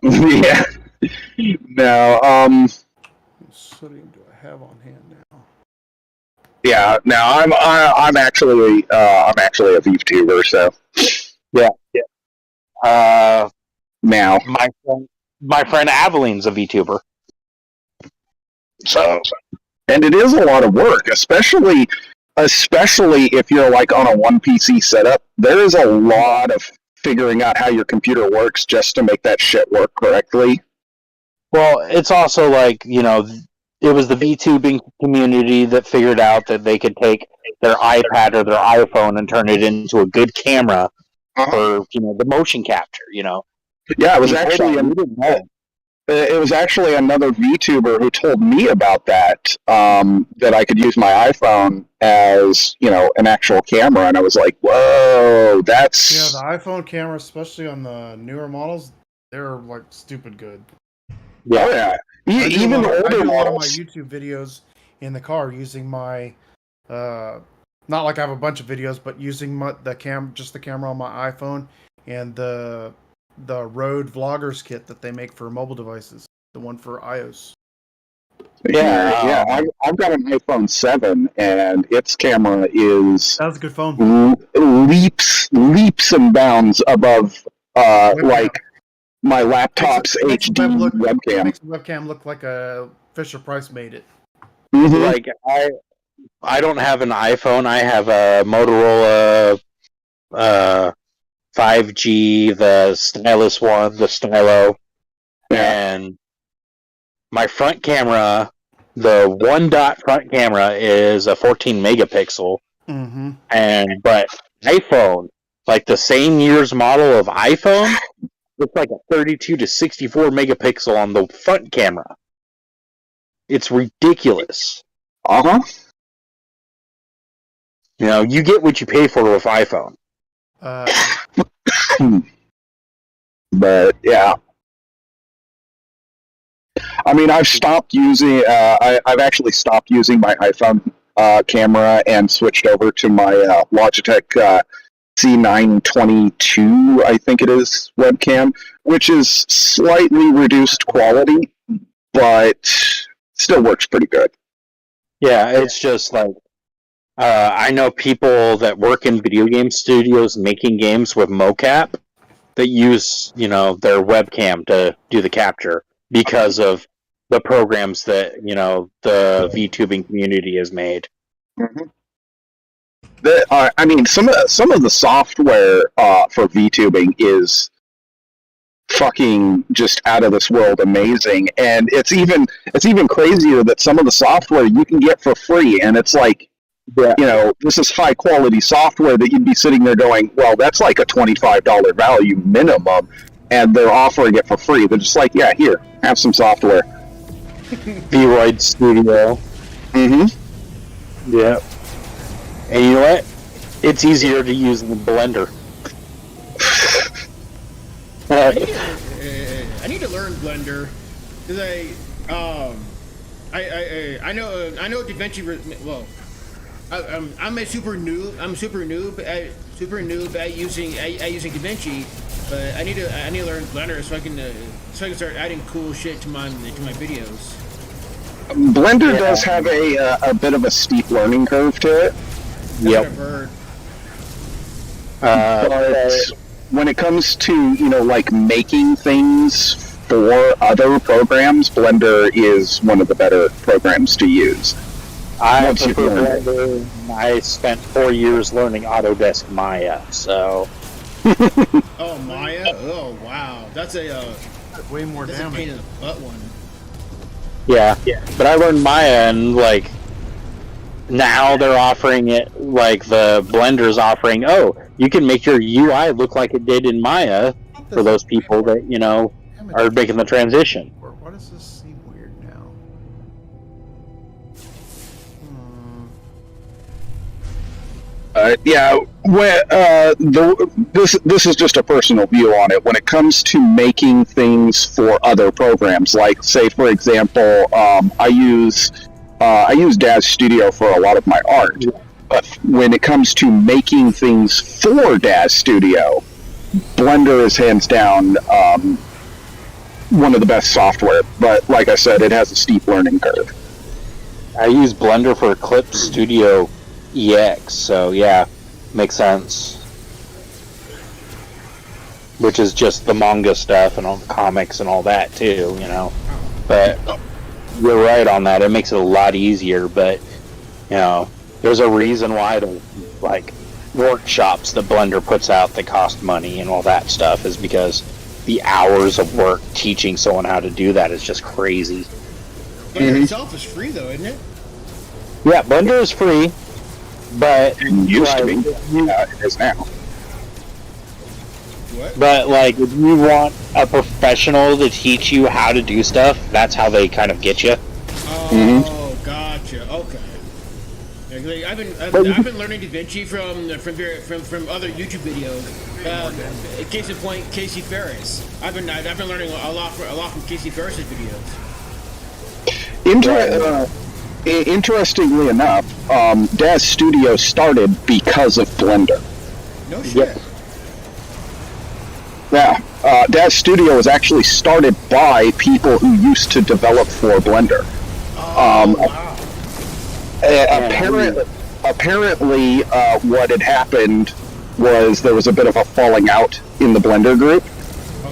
No, What setting do I have on hand now? yeah, no, I'm actually a VTuber, so Yeah. now. My friend Aveline's a VTuber. So, and it is a lot of work, especially if you're like on a one PC setup. There is a lot of figuring out how your computer works just to make that shit work correctly. Well, it's also like, it was the VTubing community that figured out that they could take their iPad or their iPhone and turn it into a good camera for, the motion capture, Yeah, it was actually another VTuber who told me about that, that I could use my iPhone as, an actual camera, and I was like, whoa, that's... Yeah, the iPhone camera, especially on the newer models, they're, like, stupid good. Yeah. Oh, yeah. Even older I do a lot of my models. YouTube videos in the car using my, not like I have a bunch of videos, but using just the camera on my iPhone and the Rode Vloggers kit that they make for mobile devices, the one for iOS. Yeah. I've got an iPhone 7, and its camera is That's a good phone. leaps and bounds above, like my laptop's HD webcam. Makes the webcam look like a Fisher Price made it. Mm-hmm. Like, I don't have an iPhone. I have a Motorola 5G, the stylus one, the stylo. Yeah. And my front camera, the one-dot front camera is a 14 megapixel. Mm-hmm. But iPhone, like the same year's model of iPhone, it's like a 32 to 64 megapixel on the front camera. It's ridiculous. Uh-huh. You get what you pay for with iPhone. But yeah, I mean, I've stopped using. I've actually stopped using my iPhone camera and switched over to my Logitech C922, I think it is, webcam, which is slightly reduced quality, but still works pretty good. Yeah, it's just like I know people that work in video game studios making games with mocap that use, their webcam to do the capture because of the programs that, the VTubing community has made. Mm-hmm. I mean, some of the software for VTubing is fucking just out of this world amazing, and it's even crazier that some of the software you can get for free, and it's like, this is high quality software that you'd be sitting there going, well, that's like a $25 value minimum, and they're offering it for free. They're just like, yeah, here, have some software. Vroid Studio. Mm-hmm. Yeah. And you know what? It's easier to use than Blender. I need to learn Blender because I know DaVinci. Well, I'm a super noob. I'm super noob at using DaVinci, but I need to learn Blender so I can start adding cool shit to my videos. Blender does have a bit of a steep learning curve to it. That's what I've heard. But when it comes to, like making things for other programs, Blender is one of the better programs to use. I prefer Blender. I spent 4 years learning Autodesk Maya, so. Oh, Maya? Oh, wow. That's a Way more that's a damage. pain in the butt one. Yeah. But I learned Maya, and like now they're offering it, like the Blender's offering, you can make your UI look like it did in Maya for those people that, are making the transition. Why does this seem weird now? This is just a personal view on it. When it comes to making things for other programs, like say for example, I use Daz Studio for a lot of my art. But when it comes to making things for Daz Studio, Blender is hands down one of the best software. But like I said, it has a steep learning curve. I use Blender for Eclipse Studio EX, so yeah, makes sense. Which is just the manga stuff and all the comics and all that too, But you're right on that. It makes it a lot easier, but there's a reason why the workshops that Blender puts out that cost money and all that stuff is because the hours of work teaching someone how to do that is just crazy. Blender itself is free though, isn't it? Yeah, Blender is free, but It used to be. It is now. What? But if you want a professional to teach you how to do stuff, that's how they kind of get you. Oh, gotcha. Okay. Yeah, I've been learning DaVinci from other YouTube videos. Case in point, Casey Ferris. I've been learning a lot from Casey Ferris's videos. Interestingly enough, Daz Studio started because of Blender. No shit. Yeah, Daz Studio was actually started by people who used to develop for Blender. Wow. Apparently, what had happened was there was a bit of a falling out in the Blender group,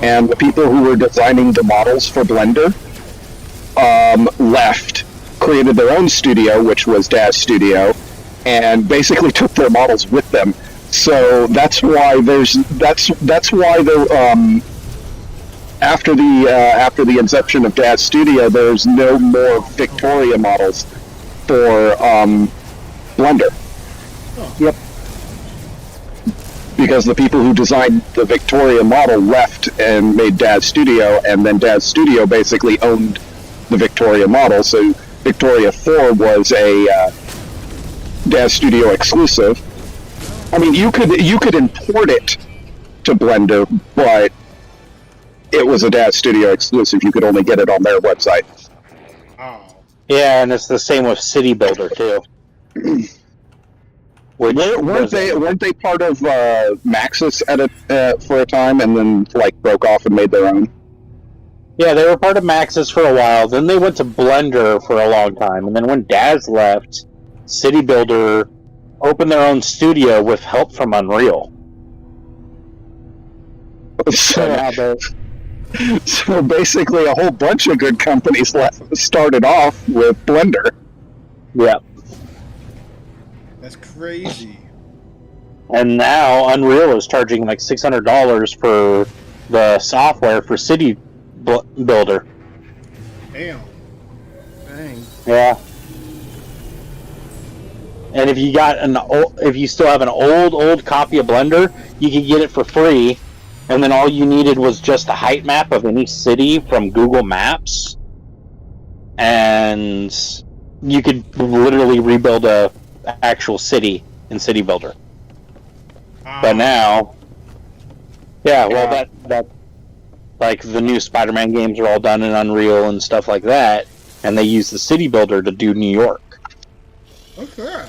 and the people who were designing the models for Blender left, created their own studio, which was Daz Studio, and basically took their models with them. So that's why after the inception of Daz Studio, there's no more Victoria models for Blender. Oh. Yep. Because the people who designed the Victoria model left and made Daz Studio, and then Daz Studio basically owned the Victoria model. So Victoria 4 was a Daz Studio exclusive. I mean, you could import it to Blender, but it was a Daz Studio exclusive. You could only get it on their website. Oh. Yeah, and it's the same with City Builder too. Weren't they part of Maxis for a time, and then broke off and made their own? Yeah, they were part of Maxis for a while. Then they went to Blender for a long time, and then when Daz left, City Builder opened their own studio with help from Unreal. So basically, a whole bunch of good companies started off with Blender. Yeah. That's crazy. And now Unreal is charging $600 for the software for City Builder. Damn. Dang. Yeah. And if you still have an old copy of Blender, you can get it for free and then all you needed was just a height map of any city from Google Maps, and you could literally rebuild a actual city in City Builder. But now, that like the new Spider-Man games are all done in Unreal and stuff like that, and they use the City Builder to do New York. Okay.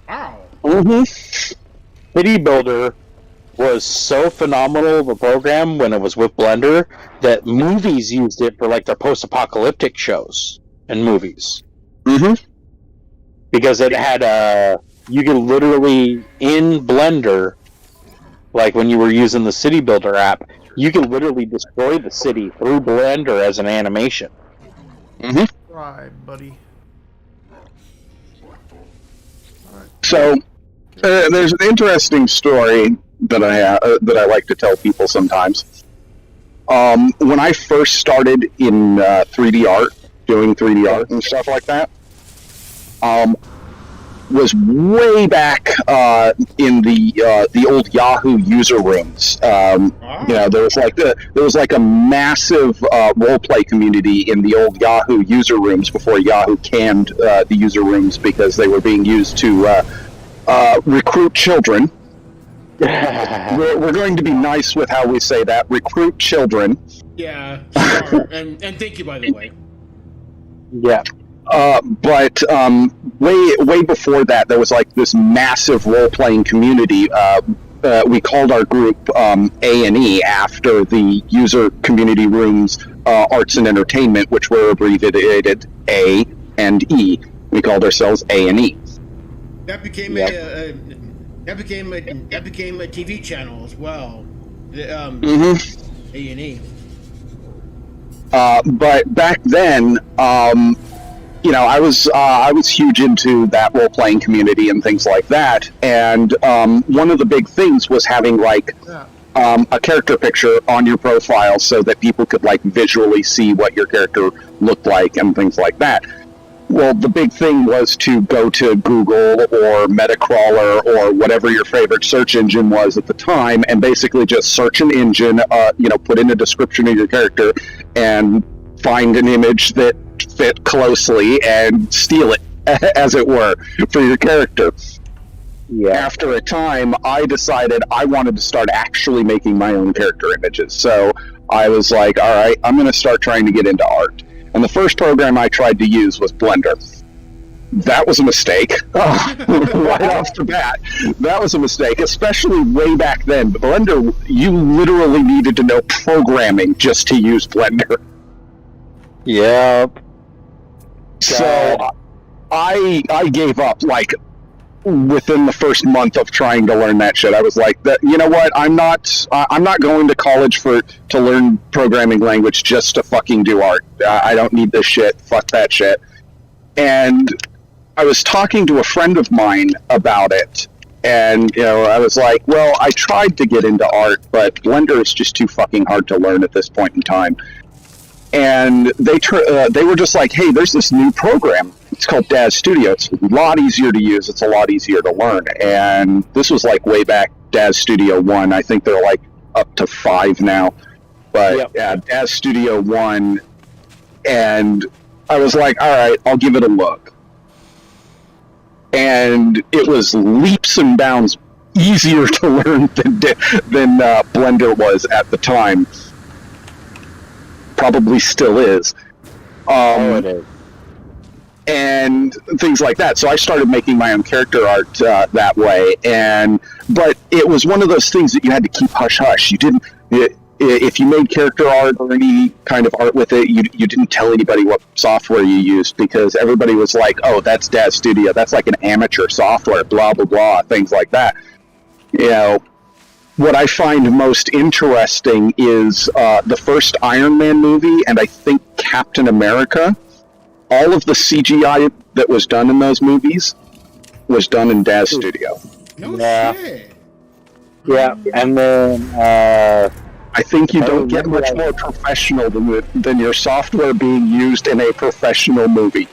Wow. Mm-hmm. City Builder was so phenomenal of a program when it was with Blender that movies used it for like their post-apocalyptic shows and movies. Mm-hmm. Because it had you could literally in Blender, like when you were using the City Builder app, you could literally destroy the city through Blender as an animation. Mm-hmm. Right, buddy. So there's an interesting story that I like to tell people sometimes. When I first started in 3D art, doing 3D art and stuff like that, was way back in the old Yahoo user rooms. There was like a massive roleplay community in the old Yahoo user rooms before Yahoo canned the user rooms because they were being used to recruit children. We're going to be nice with how we say that. Recruit children. Yeah, sure. and thank you, by the way. Yeah. But way before that, there was like this massive role-playing community. We called our group A&E after the user community rooms, Arts and Entertainment, which were abbreviated A and E. We called ourselves A&E. That became that became a TV channel as well. A&E. But back then, I was huge into that role playing community and things like that. And one of the big things was having like a character picture on your profile so that people could like visually see what your character looked like and things like that. Well, the big thing was to go to Google or Metacrawler or whatever your favorite search engine was at the time, and basically just search an engine, put in a description of your character, and find an image that fit closely and steal it, as it were, for your character. Yeah. After a time, I decided I wanted to start actually making my own character images. So I was like, all right, I'm going to start trying to get into art. And the first program I tried to use was Blender. That was a mistake. Right off the bat. That was a mistake, especially way back then. Blender, you literally needed to know programming just to use Blender. Yep. So I gave up, like, within the first month of trying to learn that shit. I was like, you know what? I'm not going to college to learn programming language just to fucking do art. I don't need this shit. Fuck that shit. And I was talking to a friend of mine about it, and I was like, well, I tried to get into art, but Blender is just too fucking hard to learn at this point in time. And they were just like, hey, there's this new program. It's called Daz Studio. It's a lot easier to use. It's a lot easier to learn. And this was like way back Daz Studio 1. I think they're like up to 5 now. But yep. Yeah, Daz Studio 1. And I was like, all right, I'll give it a look. And it was leaps and bounds easier to learn than Blender was at the time. Probably still is. It is. And things like that. So I started making my own character art that way. But it was one of those things that you had to keep hush-hush. You didn't... If you made character art or any kind of art with it, you didn't tell anybody what software you used, because everybody was like, oh, that's Daz Studio. That's like an amateur software, blah, blah, blah, things like that. What I find most interesting is the first Iron Man movie, and I think Captain America. All of the CGI that was done in those movies was done in Daz Studio. No shit. Yeah, and then I think you don't get much more professional than your software being used in a professional movie.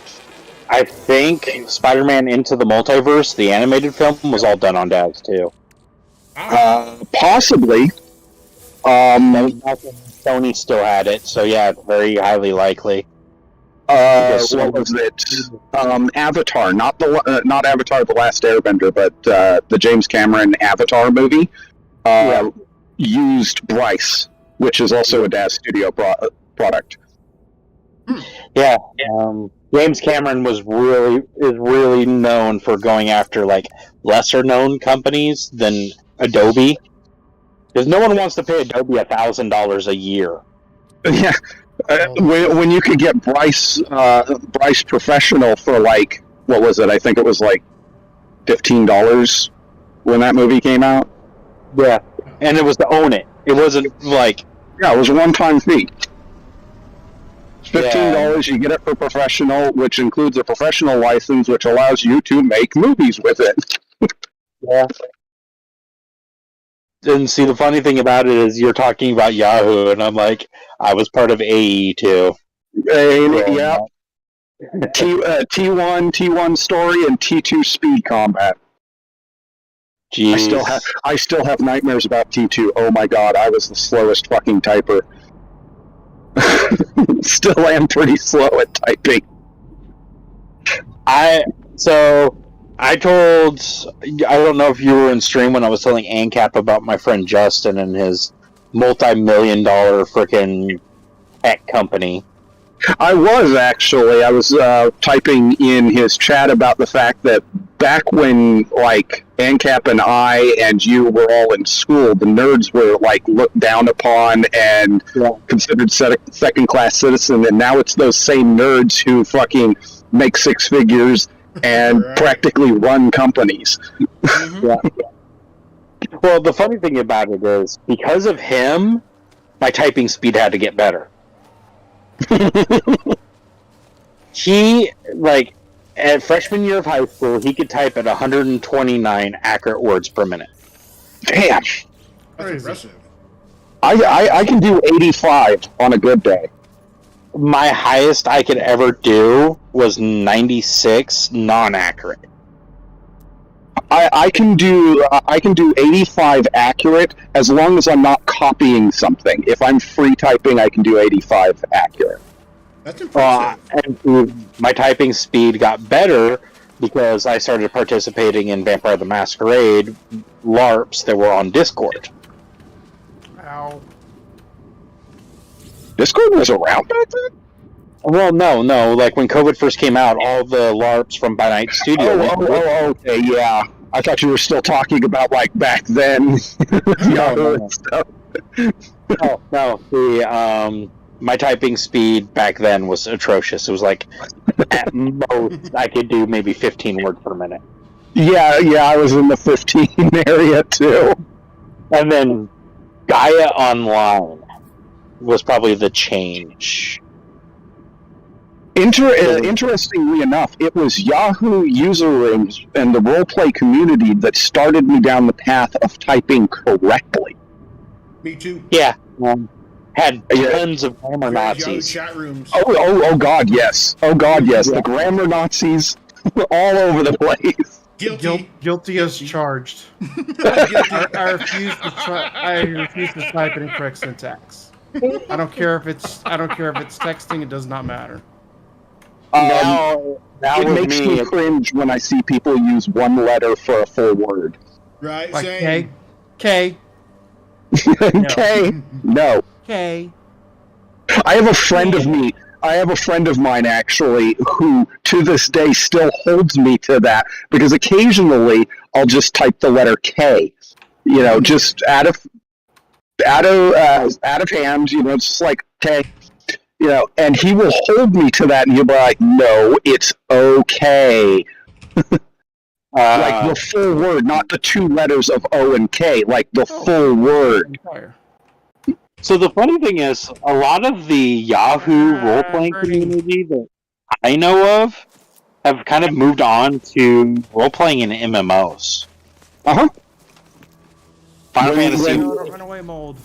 I think Spider-Man Into the Multiverse, the animated film, was all done on Daz too. Possibly. That was back when Sony still had it, so yeah, it's very highly likely. What was it? Avatar, not Avatar: The Last Airbender, but the James Cameron Avatar movie. Used Bryce, which is also a Daz Studio product. Yeah, James Cameron is really known for going after like lesser known companies than Adobe, because no one wants to pay Adobe $1,000 a year. Yeah, when you could get Bryce Professional for like, what was it? I think it was like $15 when that movie came out. Yeah, and it was to own it. It wasn't like it was a one-time fee. $15, you get it for professional, which includes a professional license, which allows you to make movies with it. Yeah. And see, the funny thing about it is you're talking about Yahoo, and I'm like, I was part of AE too. Yeah. T1 story and T2 speed combat. Jeez. I still have nightmares about T2. Oh my god, I was the slowest fucking typer. Still am pretty slow at typing. I don't know if you were in stream when I was telling AnCap about my friend Justin and his multi-million-dollar frickin' tech company. I was actually. I was typing in his chat about the fact that back when, like, AnCap and I and you were all in school, the nerds were, like, looked down upon and considered second-class citizen, and now it's those same nerds who fucking make six figures and practically run companies. Mm-hmm. Yeah. Well, the funny thing about it is, because of him, my typing speed had to get better. He, like, at freshman year of high school, he could type at 129 accurate words per minute. Damn. That's impressive. I can do 85 on a good day. My highest I could ever do was 96 non-accurate. I can do 85 accurate as long as I'm not copying something. If I'm free typing, I can do 85 accurate. That's impressive. And my typing speed got better because I started participating in Vampire the Masquerade LARPs that were on Discord. Ow. Discord was around back then? Well, no. Like, when COVID first came out, all the LARPs from By Night Studio... Okay, yeah. I thought you were still talking about, like, back then. No. My typing speed back then was atrocious. It was like, at most, I could do maybe 15 words per minute. Yeah, I was in the 15 area, too. And then Gaia Online was probably the change. Interestingly enough, it was Yahoo user rooms and the roleplay community that started me down the path of typing correctly. Me too. Yeah. Had tons of grammar Nazis. Chat rooms. Oh God, yes. Oh God, yes. Yeah. The grammar Nazis all over the place. Guilty as charged. I refuse to type in incorrect syntax. I don't care if it's texting. It does not matter. It makes me cringe when I see people use one letter for a full word. Right. Like same. K. K. No. K. I have a friend of mine actually who to this day still holds me to that, because occasionally I'll just type the letter K, just out of hand, it's just like K, and he will hold me to that, and he'll be like, no, it's okay. Like the full word, not the two letters of O and K, like the full word. So the funny thing is, a lot of the Yahoo role-playing community that I know of have kind of moved on to role-playing in MMOs. Uh-huh. Final Fantasy. Runaway mold.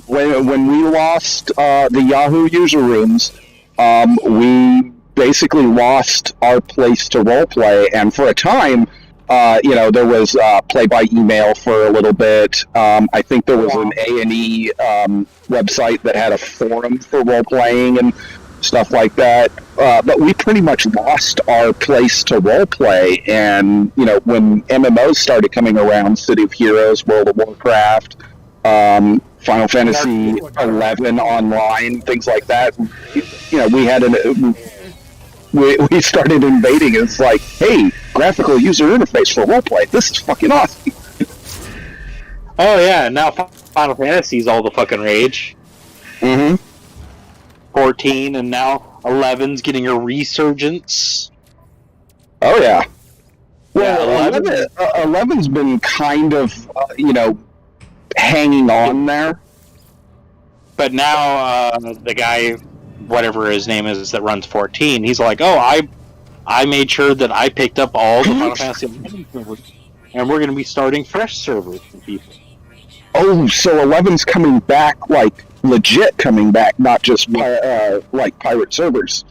When we lost the Yahoo user rooms, we basically lost our place to roleplay, and for a time, There was play by email for a little bit. I think there was an A&E website that had a forum for role playing and stuff like that. But we pretty much lost our place to role play. And when MMOs started coming around, City of Heroes, World of Warcraft, Final Fantasy 11 online, things like that. We had we started invading, and it's like, hey, graphical user interface for roleplay. This is fucking awesome. Oh yeah, now Final Fantasy's all the fucking rage. Mm-hmm. 14 and now 11's getting a resurgence. Oh yeah. Well, Yeah, 11's been kind of, hanging on there. But now the guy, whatever his name is, that runs 14, he's like, oh, I made sure that I picked up all the Final Fantasy 11 servers, and we're going to be starting fresh servers for people. Oh, so 11's coming back, like, legit coming back, not just, like, pirate servers.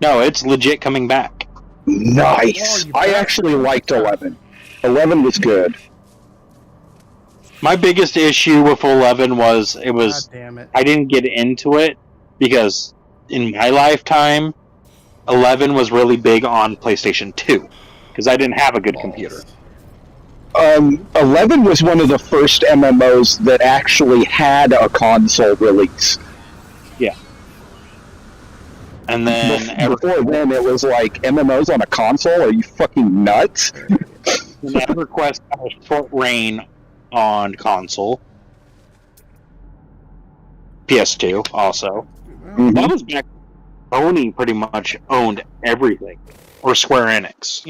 No, it's legit coming back. Nice! I actually liked 11. 11 was good. My biggest issue with 11 was God damn it. I didn't get into it because in my lifetime 11 was really big on PlayStation 2 because I didn't have a good computer. 11 was one of the first MMOs that actually had a console release. Yeah. And then Before then, it was like, MMOs on a console? Are you fucking nuts? EverQuest had a short reign on console. PS2 also. Mm-hmm. That was back Sony pretty much owned everything. Or Square Enix,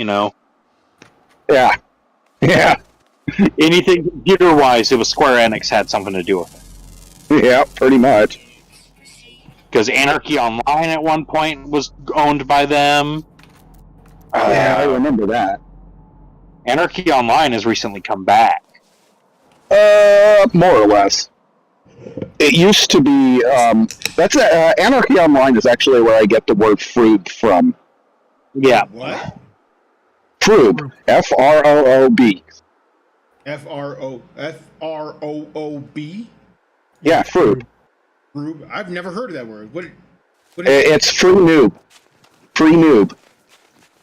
Yeah. Yeah. Anything computer-wise, it was Square Enix had something to do with it. Yeah, pretty much. Because Anarchy Online at one point was owned by them. Yeah, I remember that. Anarchy Online has recently come back. More or less. It used to be, Anarchy Online is actually where I get the word froob from. Yeah. What? Froob. F-R-O-O-B. F-R-O-O-B? Yeah, froob. Froob? I've never heard of that word. What is It's free noob. Free noob.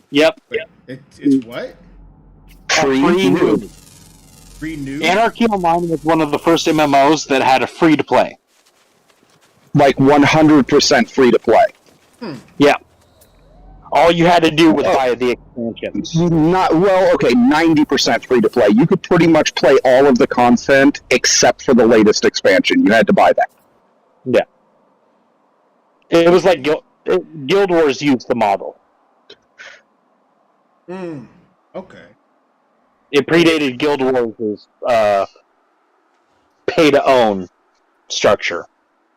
Yep. It's what? Free noob. Free new? Anarchy Online was one of the first MMOs that had a free-to-play. Like 100% free to play. Yeah. All you had to do was buy the expansions. 90% free to play. You could pretty much play all of the content except for the latest expansion. You had to buy that. Yeah. It was like Guild Wars used the model. Okay. It predated Guild Wars' pay-to-own structure.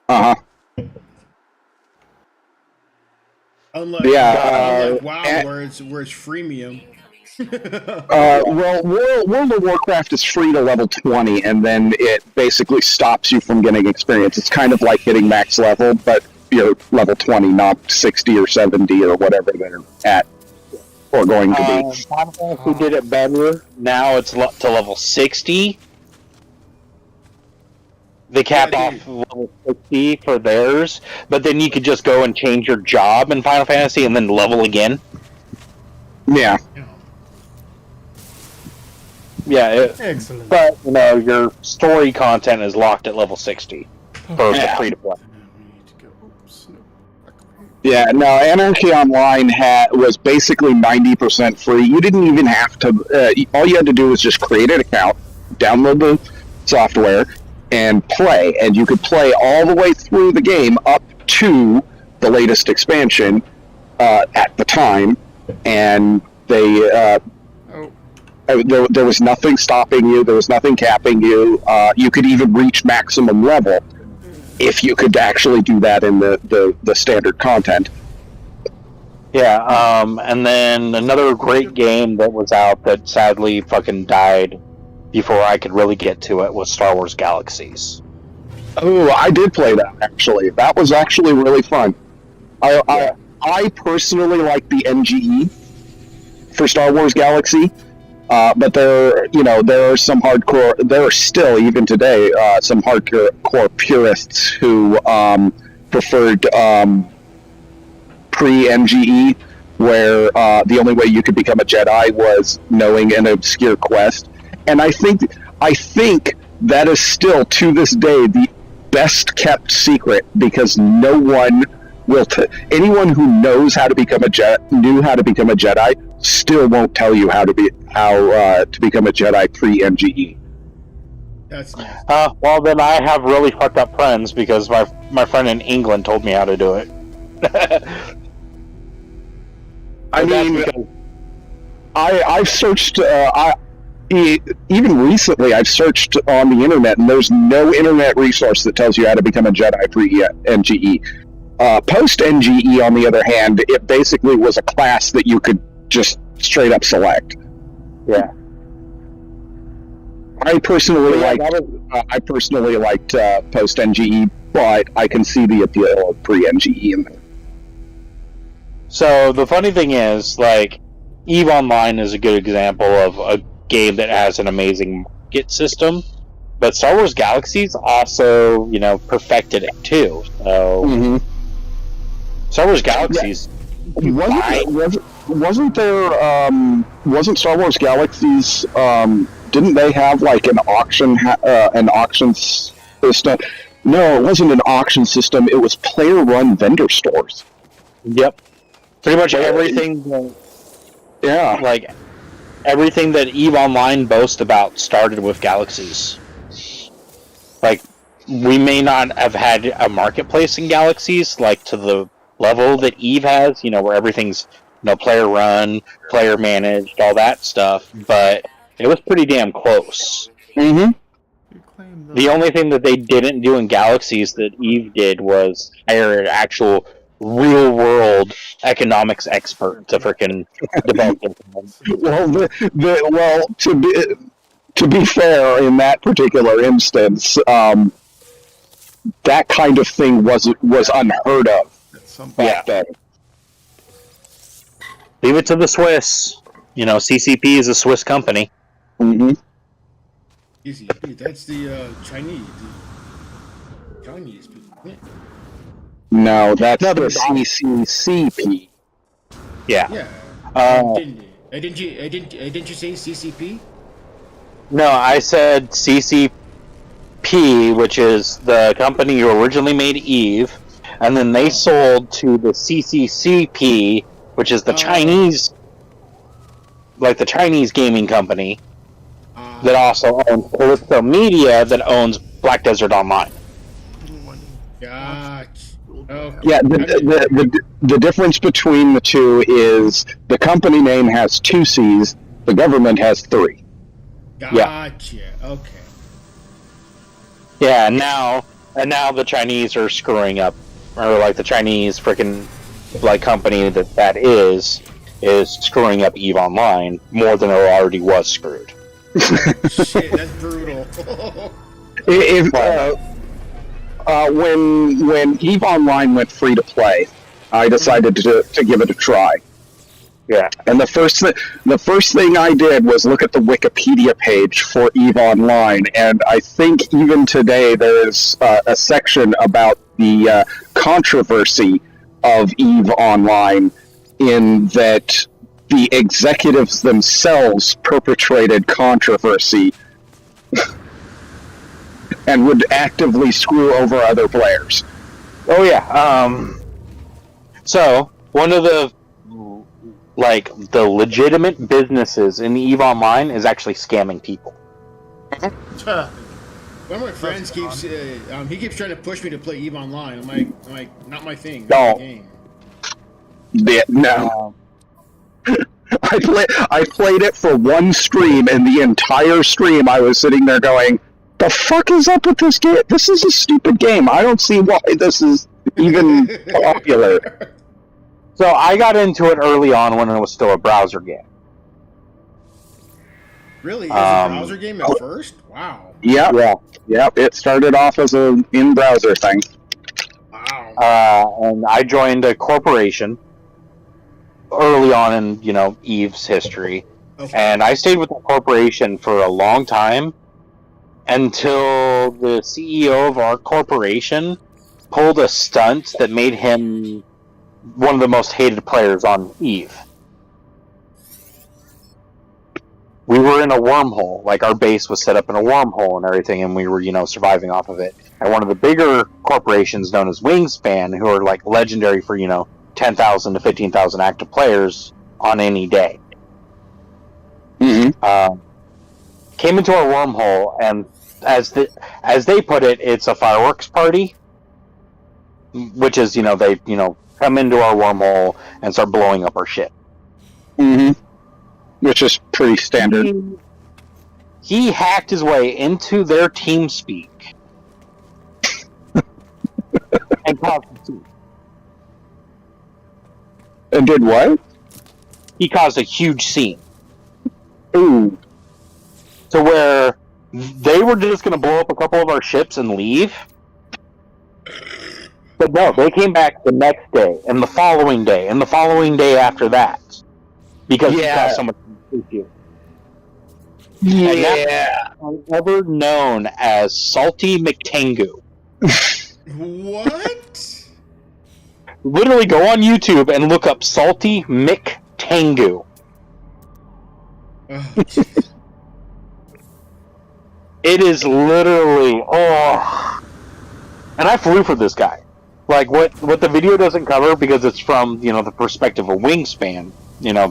Uh-huh. Unlike WoW, where it's freemium. World of Warcraft is free to level 20, and then it basically stops you from getting experience. It's kind of like hitting max level, but you're level 20, not 60 or 70 or whatever they're at or going to be. Final Fantasy did it better. Now it's to level 60. They cap off level 60 for theirs, but then you could just go and change your job in Final Fantasy and then level again. Yeah. Yeah, Excellent. but your story content is locked at level 60 for the free to play. Yeah, no, Anarchy Online was basically 90% free. You didn't even have to, all you had to do was just create an account, download the software, and play. And you could play all the way through the game up to the latest expansion at the time. And there was nothing stopping you, there was nothing capping you. You could even reach maximum level if you could actually do that in the standard content. Yeah, and then another great game that was out that sadly fucking died before I could really get to it was Star Wars Galaxies. Oh, I did play that, actually. That was actually really fun. I personally like the NGE for Star Wars Galaxy. But there are some hardcore. There are still, even today, some hardcore purists who preferred pre-MGE, where the only way you could become a Jedi was knowing an obscure quest. And I think that is still, to this day, the best kept secret, because no one will. Anyone who knows how to become a Jedi still won't tell you how to become a Jedi pre-MGE. That's nice. Well, then I have really fucked up friends, because my friend in England told me how to do it. I mean, I've searched. Even recently, I've searched on the internet, and there's no internet resource that tells you how to become a Jedi pre-NGE. Post-NGE, on the other hand, it basically was a class that you could just straight up select. Yeah. I personally liked post-NGE, but I can see the appeal of pre-NGE in there. So the funny thing is, like, EVE Online is a good example of a game that has an amazing market system, but Star Wars Galaxies also, perfected it too. So Star Wars Galaxies, wasn't Star Wars Galaxies? Didn't they have like an auction system? No, it wasn't an auction system. It was player-run vendor stores. Yep. Pretty much everything. Yeah. Like, everything that EVE Online boasts about started with Galaxies. Like, we may not have had a marketplace in Galaxies, like, to the level that EVE has, where everything's, player run, player managed, all that stuff, but it was pretty damn close. Mm-hmm. The only thing that they didn't do in Galaxies that EVE did was hire an actual real-world economics expert to freaking develop it. Well, to be fair, in that particular instance, that kind of thing was unheard of back then. Leave it to the Swiss. CCP is a Swiss company. Mm-hmm. Easy. That's the Chinese. The Chinese people. Yeah. No, that's the CCCP. Yeah. Yeah. Didn't you say CCP? No, I said CCP, which is the company who originally made EVE, and then they sold to the CCCP, which is the Chinese, like the Chinese gaming company, that also owns Calypso Media, that owns Black Desert Online. Gotcha. Okay. Yeah, the difference between the two is the company name has 2 C's, the government has 3. Gotcha. Okay. Yeah, and now the Chinese are screwing up, or like the Chinese freaking like company that is screwing up EVE Online more than it already was screwed. Shit, that's brutal. When EVE Online went free to play, I decided to give it a try. Yeah. And the first thing I did was look at the Wikipedia page for EVE Online, and I think even today there's a section about the controversy of EVE Online, in that the executives themselves perpetrated controversy and would actively screw over other players. Oh yeah. So one of the legitimate businesses in EVE Online is actually scamming people. One of my friends keeps he keeps trying to push me to play EVE Online. I'm like, not my thing. No. Not my game. Yeah, no. I played it for one stream, and the entire stream I was sitting there going, the fuck is up with this game? This is a stupid game. I don't see why this is even popular. So I got into it early on when it was still a browser game. Really? It was a browser game at first? Wow. Yep. It started off as an in-browser thing. Wow. And I joined a corporation early on in, EVE's history, Okay. And I stayed with the corporation for a long time until the CEO of our corporation pulled a stunt that made him one of the most hated players on Eve. We were in a wormhole, like our base was set up in a wormhole and everything, and we were, surviving off of it. And one of the bigger corporations known as Wingspan, who are like legendary for, 10,000 to 15,000 active players on any day, came into our wormhole, and as they put it, it's a fireworks party, which is, they, come into our wormhole and start blowing up our ship. Which is pretty standard. He hacked his way into their TeamSpeak and caused a scene. And did what? He caused a huge scene. Ooh. To where they were just going to blow up a couple of our ships and leave. But no, they came back the next day, and the following day, and the following day after that. Because he caused so much issue. Yeah. Ever known as Salty McTangu. What? Literally go on YouTube and look up Salty McTangu. Oh, It is literally, and I flew for this guy. Like, what the video doesn't cover, because it's from, the perspective of Wingspan,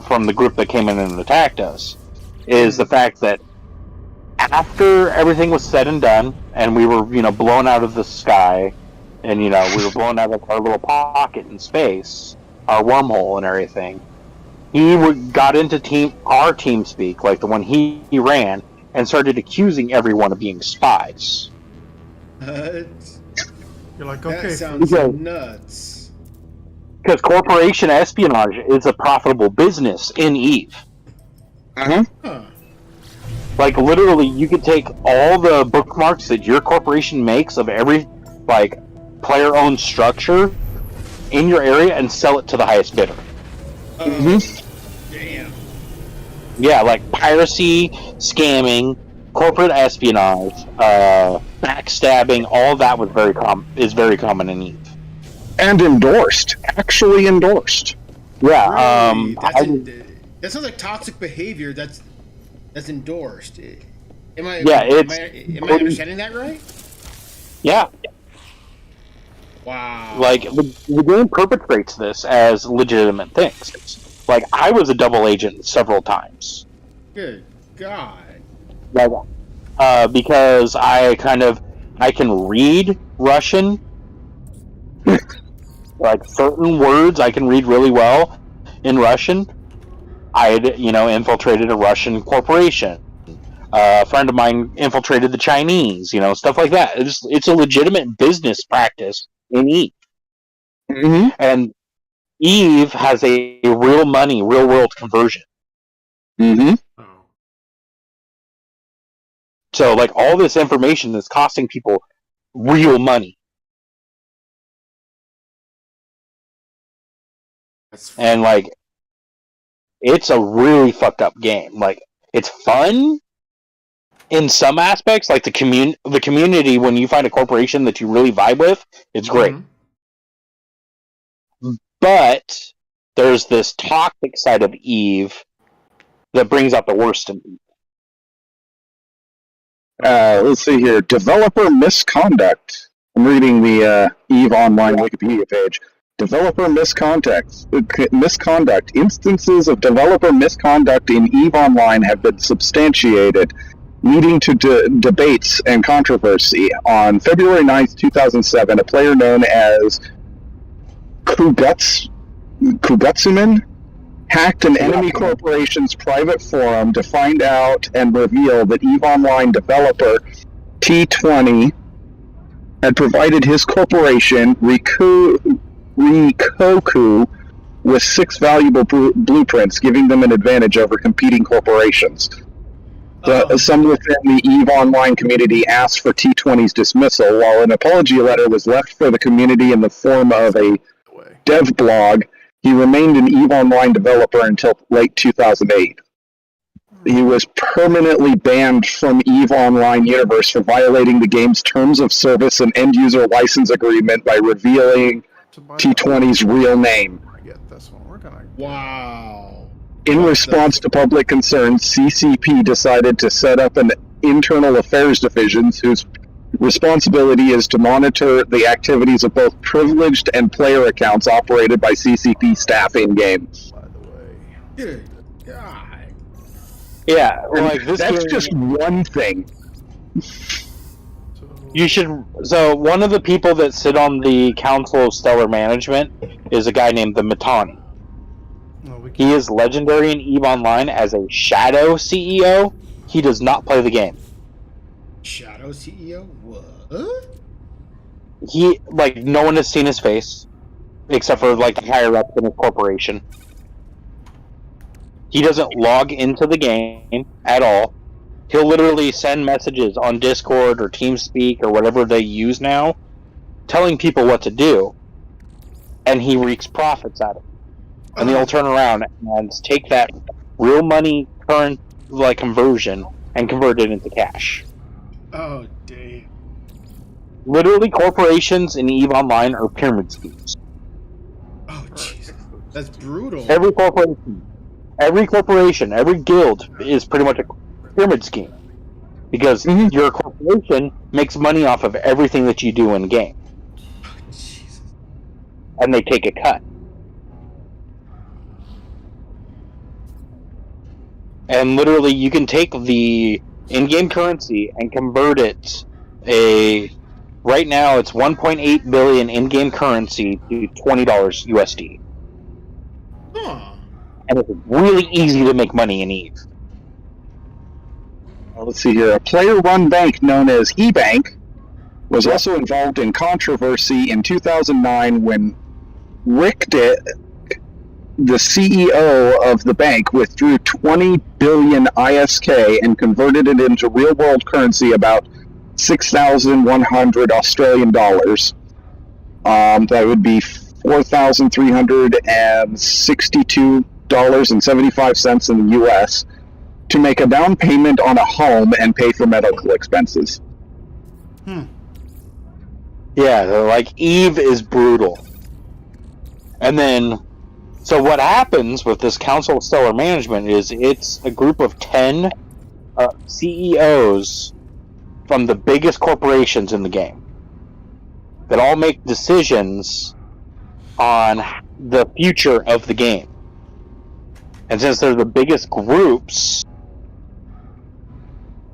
from the group that came in and attacked us, is the fact that after everything was said and done, and we were, blown out of the sky, and, we were blown out of our little pocket in space, our wormhole and everything, he got into our TeamSpeak, like the one he ran, and started accusing everyone of being spies. You're like, that okay. sounds nuts. Because corporation espionage is a profitable business in Eve. Huh. Like, literally, you could take all the bookmarks that your corporation makes of every, like, player-owned structure in your area and sell it to the highest bidder. Damn. Yeah, like piracy, scamming, corporate espionage, backstabbing, all that was is very common in Eve. And endorsed. Actually endorsed. Yeah, Really? That sounds like toxic behavior that's endorsed. Am I understanding that right? Yeah. Wow. Like, the game perpetrates this as legitimate things. Like, I was a double agent several times. Good God. Like, because I can read Russian. Like, certain words I can read really well in Russian. I had, infiltrated a Russian corporation. A friend of mine infiltrated the Chinese, stuff like that. It's a legitimate business practice in Eve. And Eve has a real money, real world conversion. So, like, all this information is costing people real money. And, like, it's a really fucked up game. Like, it's fun in some aspects. Like, the community, when you find a corporation that you really vibe with, it's great. But there's this toxic side of Eve that brings out the worst in people. Let's see here. Developer misconduct. I'm reading the Eve Online Wikipedia page. Developer misconduct. Instances of developer misconduct in Eve Online have been substantiated, leading to debates and controversy. On February 9th, 2007, a player known as Kugutsuman hacked an enemy corporation's private forum to find out and reveal that EVE Online developer T20 had provided his corporation, Rikoku, with 6 valuable blueprints, giving them an advantage over competing corporations. Some within the EVE Online community asked for T20's dismissal, while an apology letter was left for the community in the form of a dev blog. He remained an EVE Online developer until late 2008. He was permanently banned from EVE Online universe for violating the game's terms of service and end-user license agreement by revealing T20's real name. Get this one. We're gonna. Wow. In response to public concerns, CCP decided to set up an internal affairs division whose responsibility is to monitor the activities of both privileged and player accounts operated by CCP staff in-game. By the way. Good God. Yeah, And like this that's game, just one thing. you should. So one of the people that sit on the Council of Stellar Management is a guy named the Mittani. No, we He is legendary in EVE Online as a shadow CEO. He does not play the game. Shadow CEO? What? He no one has seen his face, except for the higher ups in his corporation. He doesn't log into the game at all. He'll literally send messages on Discord or TeamSpeak or whatever they use now, telling people what to do, and he reaps profits out of it. And they'll turn around and take that real money current conversion and convert it into cash. Oh, damn. Literally, corporations in EVE Online are pyramid schemes. Oh, Jesus. That's brutal. Every corporation, every guild is pretty much a pyramid scheme. Because your corporation makes money off of everything that you do in game. Oh, Jesus. And they take a cut. And literally, you can take the in-game currency and convert it. Right now, it's 1.8 billion in-game currency to $20 USD. Huh. And it's really easy to make money in EVE. Let's see here. A player-run bank known as eBank was also involved in controversy in 2009 when Rick the CEO of the bank, withdrew 20 billion ISK and converted it into real-world currency, about 6,100 Australian dollars. That would be $4,362.75 in the US, to make a down payment on a home and pay for medical expenses. Yeah, EVE is brutal. And then, so what happens with this Council of Stellar Management is it's a group of 10 CEOs from the biggest corporations in the game that all make decisions on the future of the game. And since they're the biggest groups,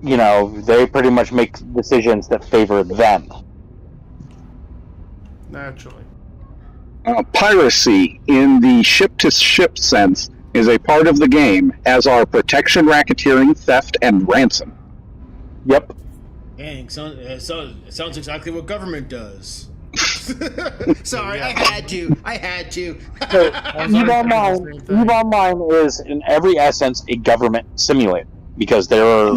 they pretty much make decisions that favor them. Naturally. Piracy, in the ship-to-ship sense, is a part of the game, as are protection, racketeering, theft, and ransom. Yep. Dang, it sounds exactly what government does. Sorry, I had to. So, EVE Online is, in every essence, a government simulator, because there are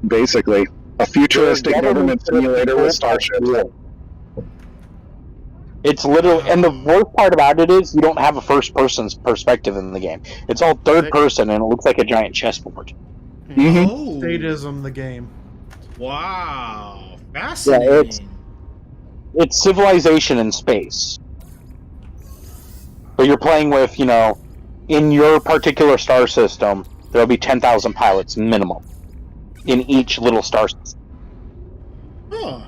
basically a futuristic government simulator with starships. It's literally, and the worst part about it is you don't have a first person's perspective in the game. It's all third person, and it looks like a giant chessboard. Oh. Statism, the game. Wow. Fascinating. Yeah, it's civilization in space. But you're playing with, in your particular star system, there'll be 10,000 pilots minimum in each little star system. Huh.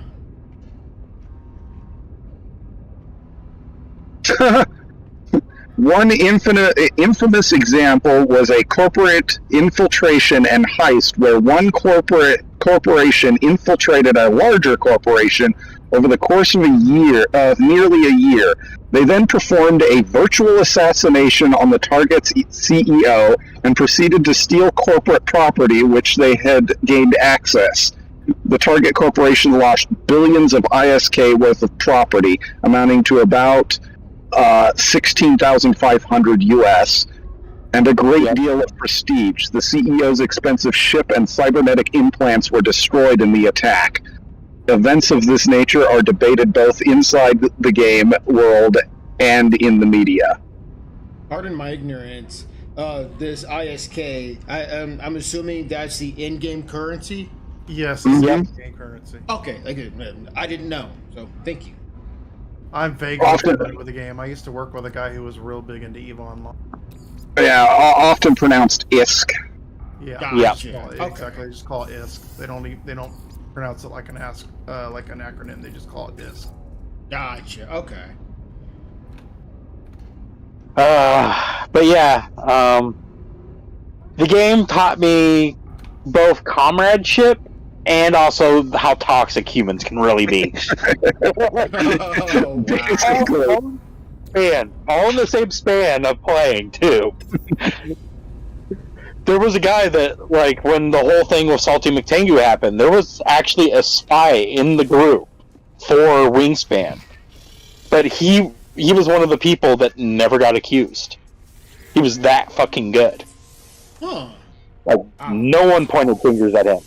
One infamous example was a corporate infiltration and heist where one corporation infiltrated a larger corporation over the course of nearly a year. They then performed a virtual assassination on the target's CEO and proceeded to steal corporate property which they had gained access. The target corporation lost billions of ISK worth of property, amounting to about 16,500 US, and a great deal of prestige. The CEO's expensive ship and cybernetic implants were destroyed in the attack. Events of this nature are debated both inside the game world and in the media. Pardon my ignorance. this ISK. I'm assuming that's the in-game currency. Yes, it's Mhm. game currency. Okay, I didn't know, so thank you. I'm vaguely Often- familiar with the game. I used to work with a guy who was real big into EVE Online. Yeah, often pronounced ISK. Yeah, Gotcha. Well, Okay. exactly. They just call it ISK. They don't pronounce it like an acronym. They just call it ISK. Gotcha. Okay. But yeah, the game taught me both comradeship and also how toxic humans can really be. Oh, wow. Basically. All in the same span of playing too. There was a guy that, like, when the whole thing with Salty McTangu happened, there was actually a spy in the group for Wingspan, but he was one of the people that never got accused. He was that fucking good. Huh. Like, no one pointed fingers at him.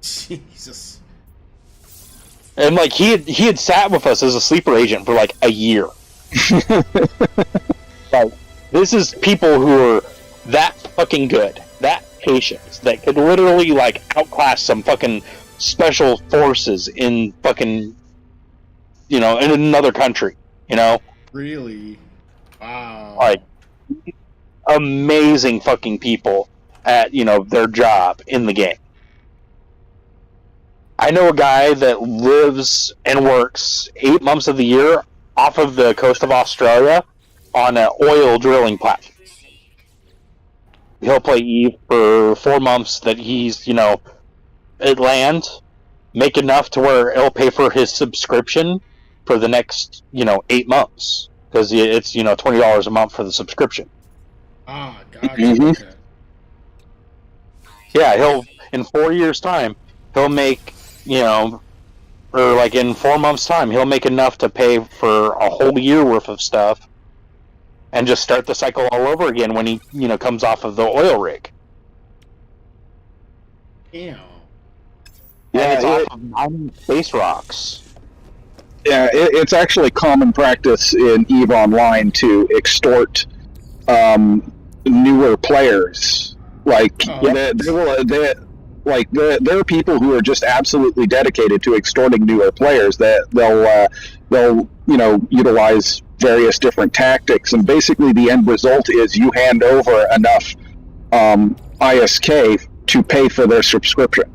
Jesus. And like he had sat with us as a sleeper agent for like a year. Like, this is people who are that fucking good, that patient, that could literally like outclass some fucking special forces in fucking, in another country. Really? Wow. Like, amazing fucking people at their job in the game. I know a guy that lives and works 8 months of the year off of the coast of Australia on an oil drilling platform. He'll play EVE for 4 months that he's, at land, make enough to where it'll pay for his subscription for the next, 8 months. Because it's, $20 a month for the subscription. Ah, gotcha. Mhm. Okay. Yeah, in 4 years' time, he'll make, or like in 4 months' time, he'll make enough to pay for a whole year worth of stuff and just start the cycle all over again when he, comes off of the oil rig. Damn. And it's Yeah, off of mining space rocks. Yeah, it's actually common practice in EVE Online to extort newer players. Like Oh. there are people who are just absolutely dedicated to extorting newer players. That they'll utilize various different tactics, and basically the end result is you hand over enough ISK to pay for their subscription.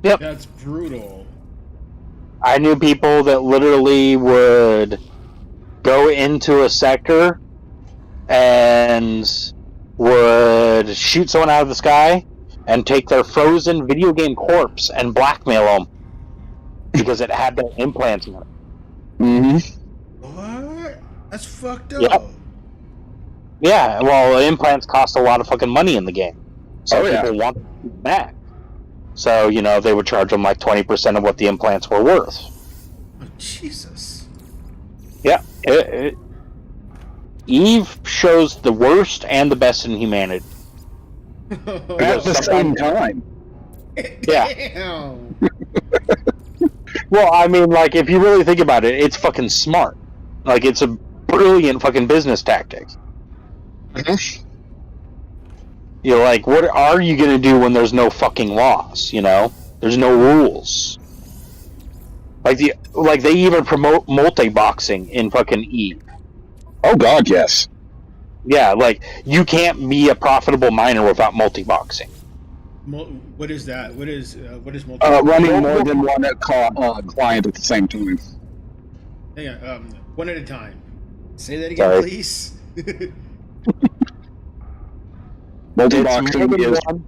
That's brutal. I knew people that literally would go into a sector and would shoot someone out of the sky and take their frozen video game corpse and blackmail them because it had their implants in it. Mm-hmm. What? That's fucked up. Yep. Yeah, well, implants cost a lot of fucking money in the game. So Oh, yeah. people want them back. So, they would charge them like 20% of what the implants were worth. Oh, Jesus. Yeah. Eve shows the worst and the best in humanity. At the same time. Yeah. Damn. Well, I mean, like, if you really think about it, it's fucking smart. Like, it's a brilliant fucking business tactic. Like, what are you gonna do when there's no fucking laws, There's no rules. Like, they even promote multi-boxing in fucking Eve. Oh God, yes. Yeah, like, you can't be a profitable miner without multi-boxing. What is that? What is multi? Running more than one client at the same time. Hang on. One at a time. Say that again, Sorry. please. Multi-boxing It's more is than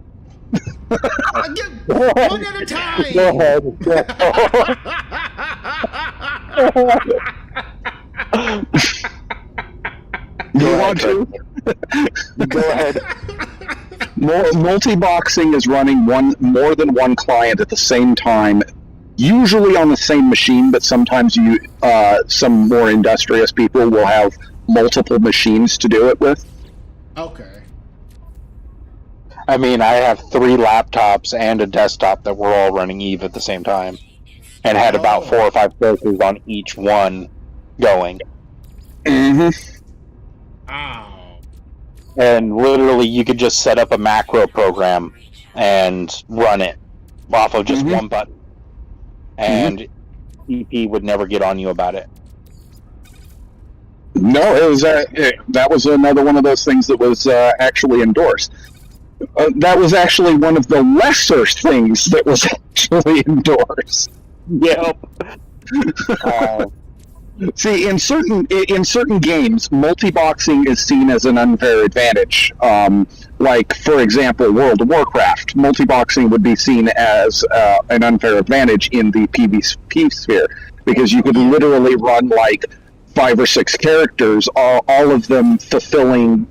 One at a time. Go ahead. You want to? Go ahead. Multi-boxing is running more than one client at the same time, usually on the same machine, but sometimes some more industrious people will have multiple machines to do it with. Okay. I mean, I have 3 laptops and a desktop that were all running Eve at the same time, and had about 4 or 5 servers on each one going. Mm-hmm. Ow. and literally you could just set up a macro program and run it off of just one button, and EP would never get on you about it. No, it was that was another one of those things that was actually endorsed. That was actually one of the lesser things that was actually endorsed. Yep. See, in certain games, multi-boxing is seen as an unfair advantage. Like, for example, World of Warcraft, multi-boxing would be seen as an unfair advantage in the PvP sphere, because you could literally run like 5 or 6 characters, all of them fulfilling,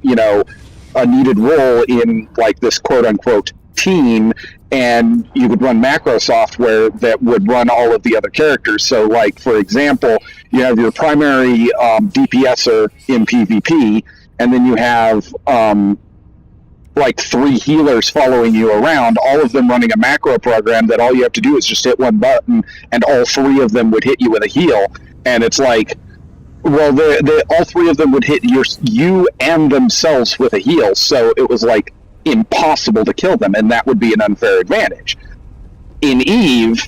a needed role in like this quote-unquote team, and you could run macro software that would run all of the other characters. So, like, for example, you have your primary DPSer in PvP, and then you have like 3 healers following you around, all of them running a macro program that all you have to do is just hit one button, and all 3 of them would hit you with a heal. And it's like, well, all 3 of them would hit you and themselves with a heal, so it was like impossible to kill them, and that would be an unfair advantage. In EVE,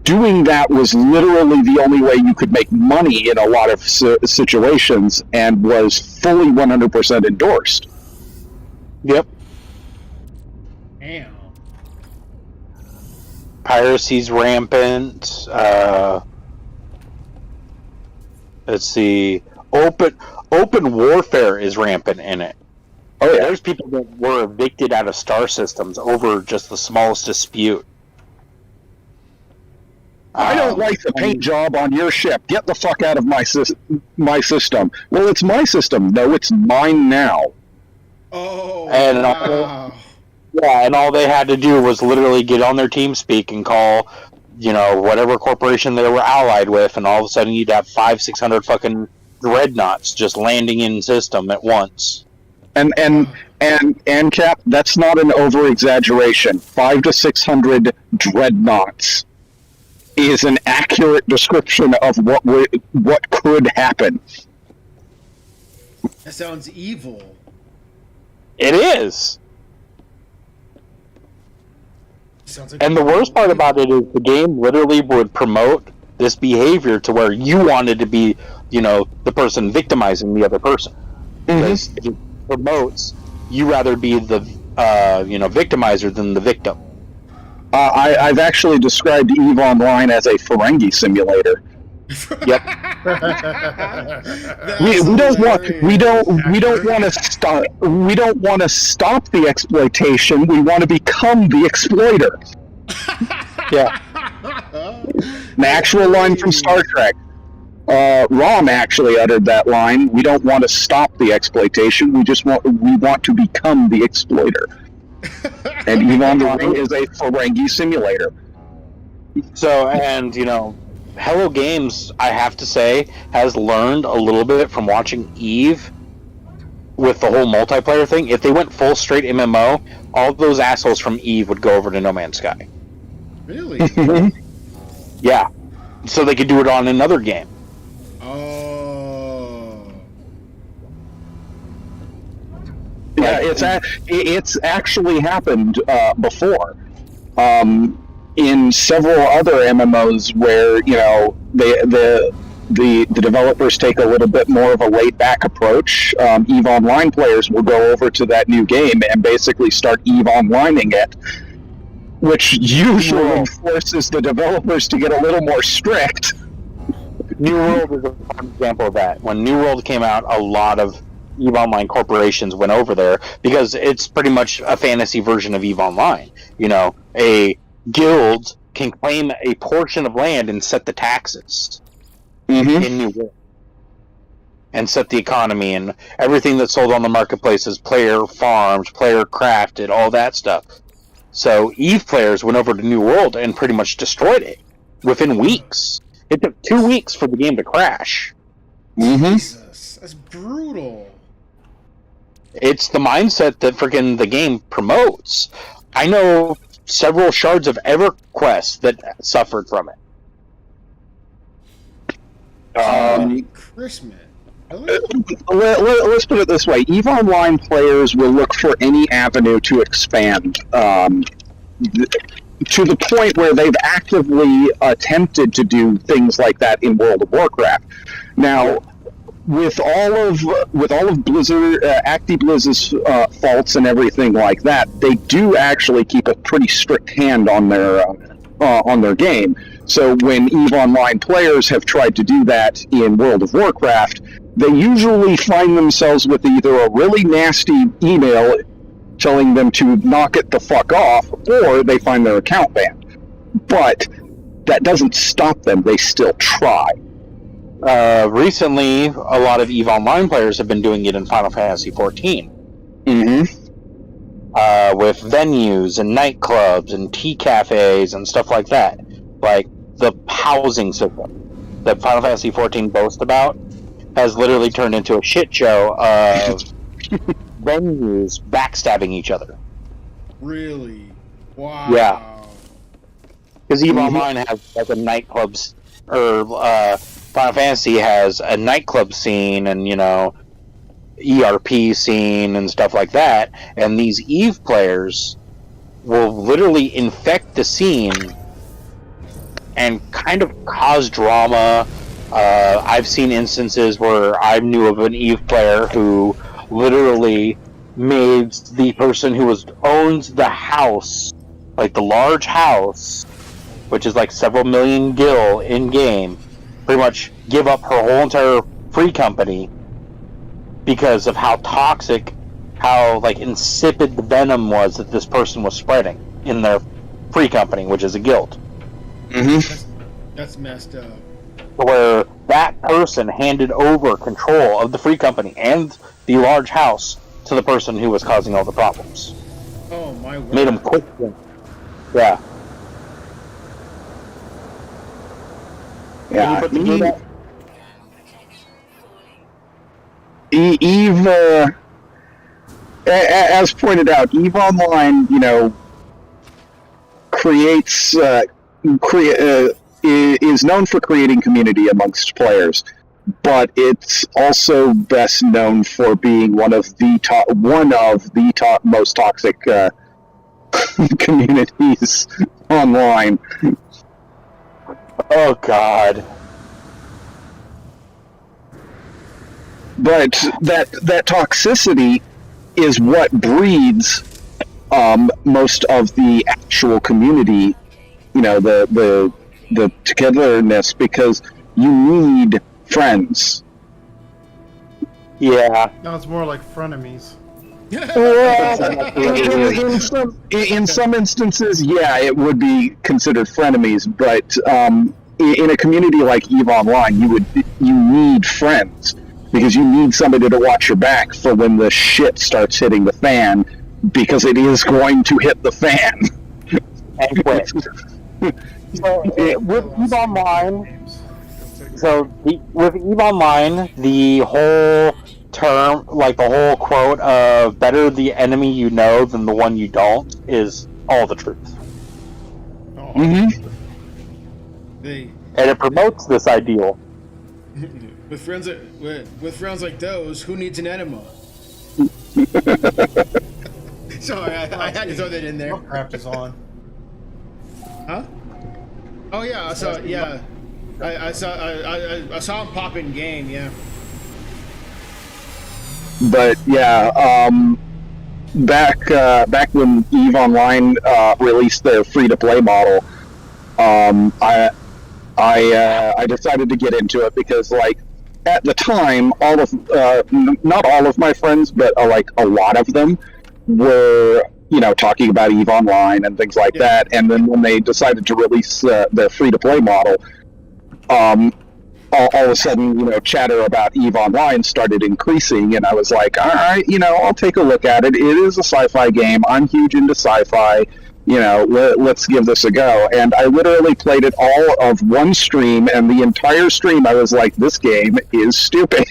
doing that was literally the only way you could make money in a lot of situations, and was fully 100% endorsed. Yep. Damn. Piracy's rampant. Let's see. Open warfare is rampant in it. Oh yeah. There's people that were evicted out of star systems over just the smallest dispute. I don't like the paint job on your ship. Get the fuck out of my system. Well, it's my system. No, it's mine now. Oh, And wow. and all they had to do was literally get on their TeamSpeak and call, whatever corporation they were allied with, and all of a sudden you'd have 500-600 fucking dreadnoughts just landing in system at once. And AnCap, that's not an over exaggeration. 500 to 600 dreadnoughts is an accurate description of what could happen. That sounds evil. It is. Sounds like And the worst part about it is the game literally would promote this behavior to where you wanted to be, the person victimizing the other person. Because if it promotes, you rather be the, victimizer than the victim. I've actually described EVE Online as a Ferengi simulator. Yep. We don't want to stop the exploitation. We want to become the exploiter. Yeah. An actual line from Star Trek. Rom actually uttered that line. We don't want to stop the exploitation. We want to become the exploiter. And EVE Online is a Ferengi simulator. So, and, Hello Games, I have to say, has learned a little bit from watching EVE with the whole multiplayer thing. If they went full straight MMO, all those assholes from EVE would go over to No Man's Sky. Really? Yeah. So they could do it on another game. Oh. Yeah, it's actually happened before. In several other MMOs where the developers take a little bit more of a laid back approach, EVE Online players will go over to that new game and basically start EVE Onlining it, which usually forces the developers to get a little more strict. New World is a prime example of that. When New World came out, a lot of EVE Online corporations went over there because it's pretty much a fantasy version of EVE Online. A guild can claim a portion of land and set the taxes in New World, and set the economy, and everything that's sold on the marketplace is player farmed, player crafted, all that stuff. So EVE players went over to New World and pretty much destroyed it within weeks. It took 2 weeks for the game to crash. Jesus, that's brutal. It's the mindset that freaking the game promotes. I know several shards of EverQuest that suffered from it. Holy Christmas. Let's put it this way: EVE Online players will look for any avenue to expand, to the point where they've actively attempted to do things like that in World of Warcraft. Now, with all of Blizzard, ActiBlizz's faults and everything like that, they do actually keep a pretty strict hand on their game. So when EVE Online players have tried to do that in World of Warcraft, they usually find themselves with either a really nasty email telling them to knock it the fuck off, or they find their account banned. But that doesn't stop them. They still try. Recently, a lot of EVE Online players have been doing it in Final Fantasy XIV. Mm-hmm. With venues and nightclubs and tea cafes and stuff like that. Like, the housing system that Final Fantasy XIV boasts about has literally turned into a shit show of venues backstabbing each other. Really? Wow. Yeah. Because EVE Online has like a nightclubs, or Final Fantasy has a nightclub scene and, you know, ERP scene and stuff like that, and these EVE players will literally infect the scene and kind of cause drama. I've seen instances where I knew of an EVE player who literally made the person who owns the house, like the large house, which is like several million gil in game, pretty much give up her whole entire free company because of how toxic, how like insipid the venom was that this person was spreading in their free company, which is a guild. That's messed up. Where that person handed over control of the free company and the large house to the person who was causing all the problems. Oh my word. Made him quit. Yeah. Yeah. Can you put the EVE, as pointed out, EVE Online, you know, is known for creating community amongst players, but it's also best known for being one of the most toxic communities online. Oh God. But that toxicity is what breeds most of the actual community, you know, the togetherness, because you need friends. Yeah. No, it's more like frenemies. In some instances, yeah, it would be considered frenemies, but in a community like EVE Online, you need friends, because you need somebody to watch your back for when the shit starts hitting the fan, because it is going to hit the fan. And quit. So with EVE Online, with EVE Online, the whole term, like the whole quote of "better the enemy you know than the one you don't" is all the truth. Oh. Mm-hmm. And it promotes this ideal. With friends like those, who needs an enema? Sorry, I had to throw that in there. Craft is on. Huh? Oh yeah, I saw. Yeah, I saw him pop in game. Yeah. But yeah, back when EVE Online released their free-to-play model, I decided to get into it because, like, at the time, not all of my friends, but like a lot of them were, you know, talking about EVE Online and things like that. And then when they decided to release the free-to-play model, all of a sudden, you know, chatter about EVE Online started increasing, and I was like, all right, you know, I'll take a look at it. It is a sci-fi game. I'm huge into sci-fi. You know, let's give this a go. And I literally played it all of one stream, and the entire stream I was like, this game is stupid.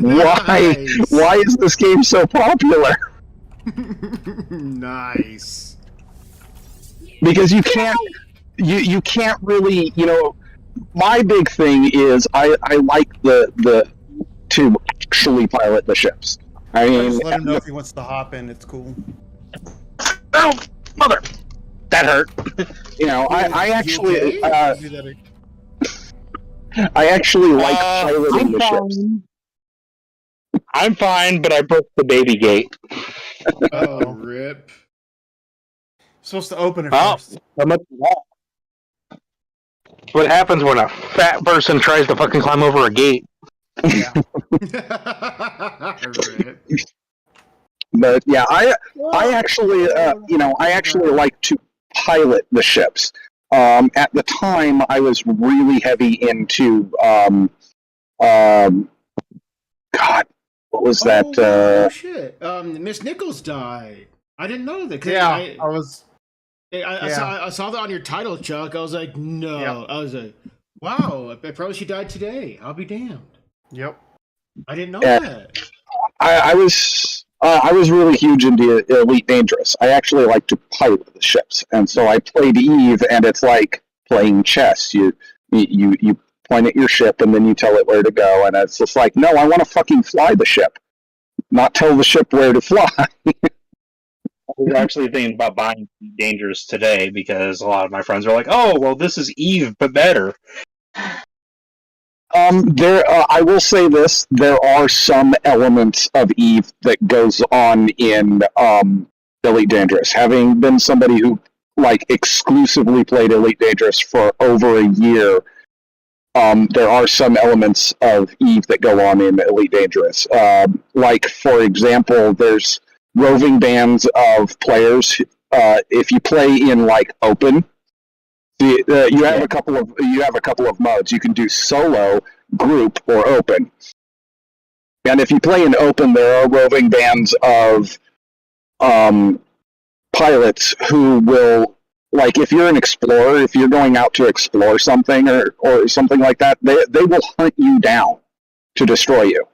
Why is this game so popular? Nice. Because you can't really, you know, my big thing is I like to to actually pilot the ships. I mean, Just let him know if he wants to hop in. It's cool. Oh, mother! That hurt. you know, I actually, okay? I actually like piloting the ships. I'm fine, but I broke the baby gate. Oh, rip. Supposed to open it Oh, first. how much is that? What happens when a fat person tries to fucking climb over a gate? Yeah. Rip. But yeah, I actually, I actually like to pilot the ships. At the time, I was really heavy into, God, what was that? Oh, shit. Miss Nichols died. I didn't know that. Yeah, I Yeah. saw that on your title, Chuck. I was like, no. Yep. I was like, wow, I probably she died today. I'll be damned. Yep. I didn't know Yeah. that. I was really huge into Elite Dangerous. I actually like to pilot the ships, and so I played Eve, and it's like playing chess. You point at your ship, and then you tell it where to go, and it's just like, no, I want to fucking fly the ship, not tell the ship where to fly. I was actually thinking about buying Dangerous today because a lot of my friends are like, "Oh, well, this is Eve, but better." I will say this: there are some elements of Eve that goes on in Elite Dangerous. Having been somebody who exclusively played Elite Dangerous for over a year, there are some elements of Eve that go on in Elite Dangerous. Like, for example, there's roving bands of players. If you play in open, you have a couple of modes. You can do solo, group, or open. And if you play in open, there are roving bands of pilots who will, if you're an explorer, if you're going out to explore something or something like that, they will hunt you down to destroy you.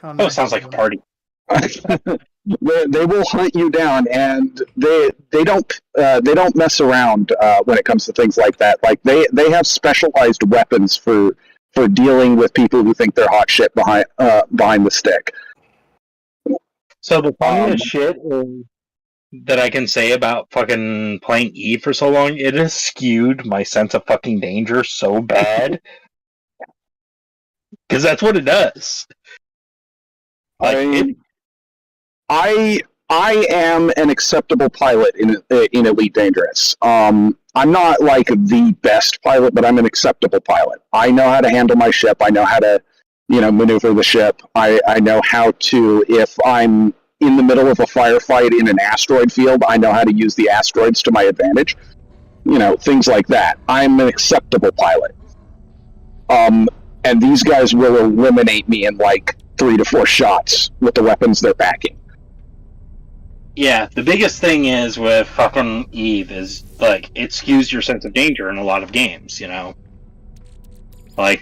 Oh, sounds like a party. They will hunt you down, and they don't mess around when it comes to things like that. They have specialized weapons for dealing with people who think they're hot shit behind the stick. So the funniest shit that I can say about fucking playing Eve for so long, it has skewed my sense of fucking danger so bad. Because that's what it does. I am an acceptable pilot in Elite Dangerous. I'm not the best pilot, but I'm an acceptable pilot. I know how to handle my ship. I know how to, maneuver the ship. I know how to, if I'm in the middle of a firefight in an asteroid field, I know how to use the asteroids to my advantage. Things like that. I'm an acceptable pilot. And these guys will eliminate me in 3 to 4 shots with the weapons they're packing. Yeah, the biggest thing is with fucking Eve is, it skews your sense of danger in a lot of games,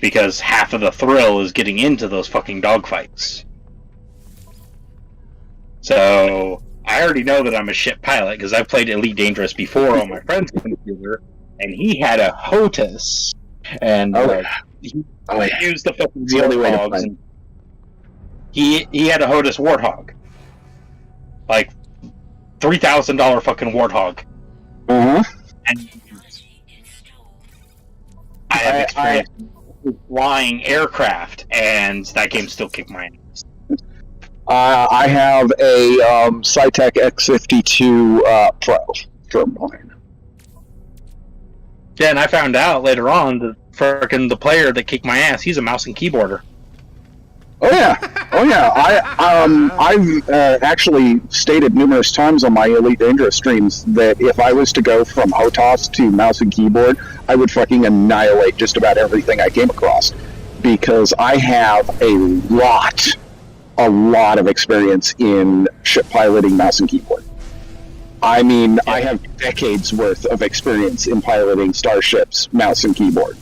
because half of the thrill is getting into those fucking dogfights. So, I already know that I'm a shit pilot, because I've played Elite Dangerous before on my friend's computer, and he had a HOTAS, and he used the fucking Warthogs, and he had a HOTAS Warthog. $3,000 fucking Warthog. Uh-huh. And I have experience with flying aircraft, and that game still kicked my ass. I have a Cytec X52 Pro for mine. Yeah, and I found out later on that the player that kicked my ass, he's a mouse and keyboarder. Oh yeah. I've actually stated numerous times on my Elite Dangerous streams that if I was to go from HOTAS to mouse and keyboard, I would fucking annihilate just about everything I came across, because I have a lot of experience in ship piloting mouse and keyboard. I mean, yeah. I have decades worth of experience in piloting starships, mouse and keyboard.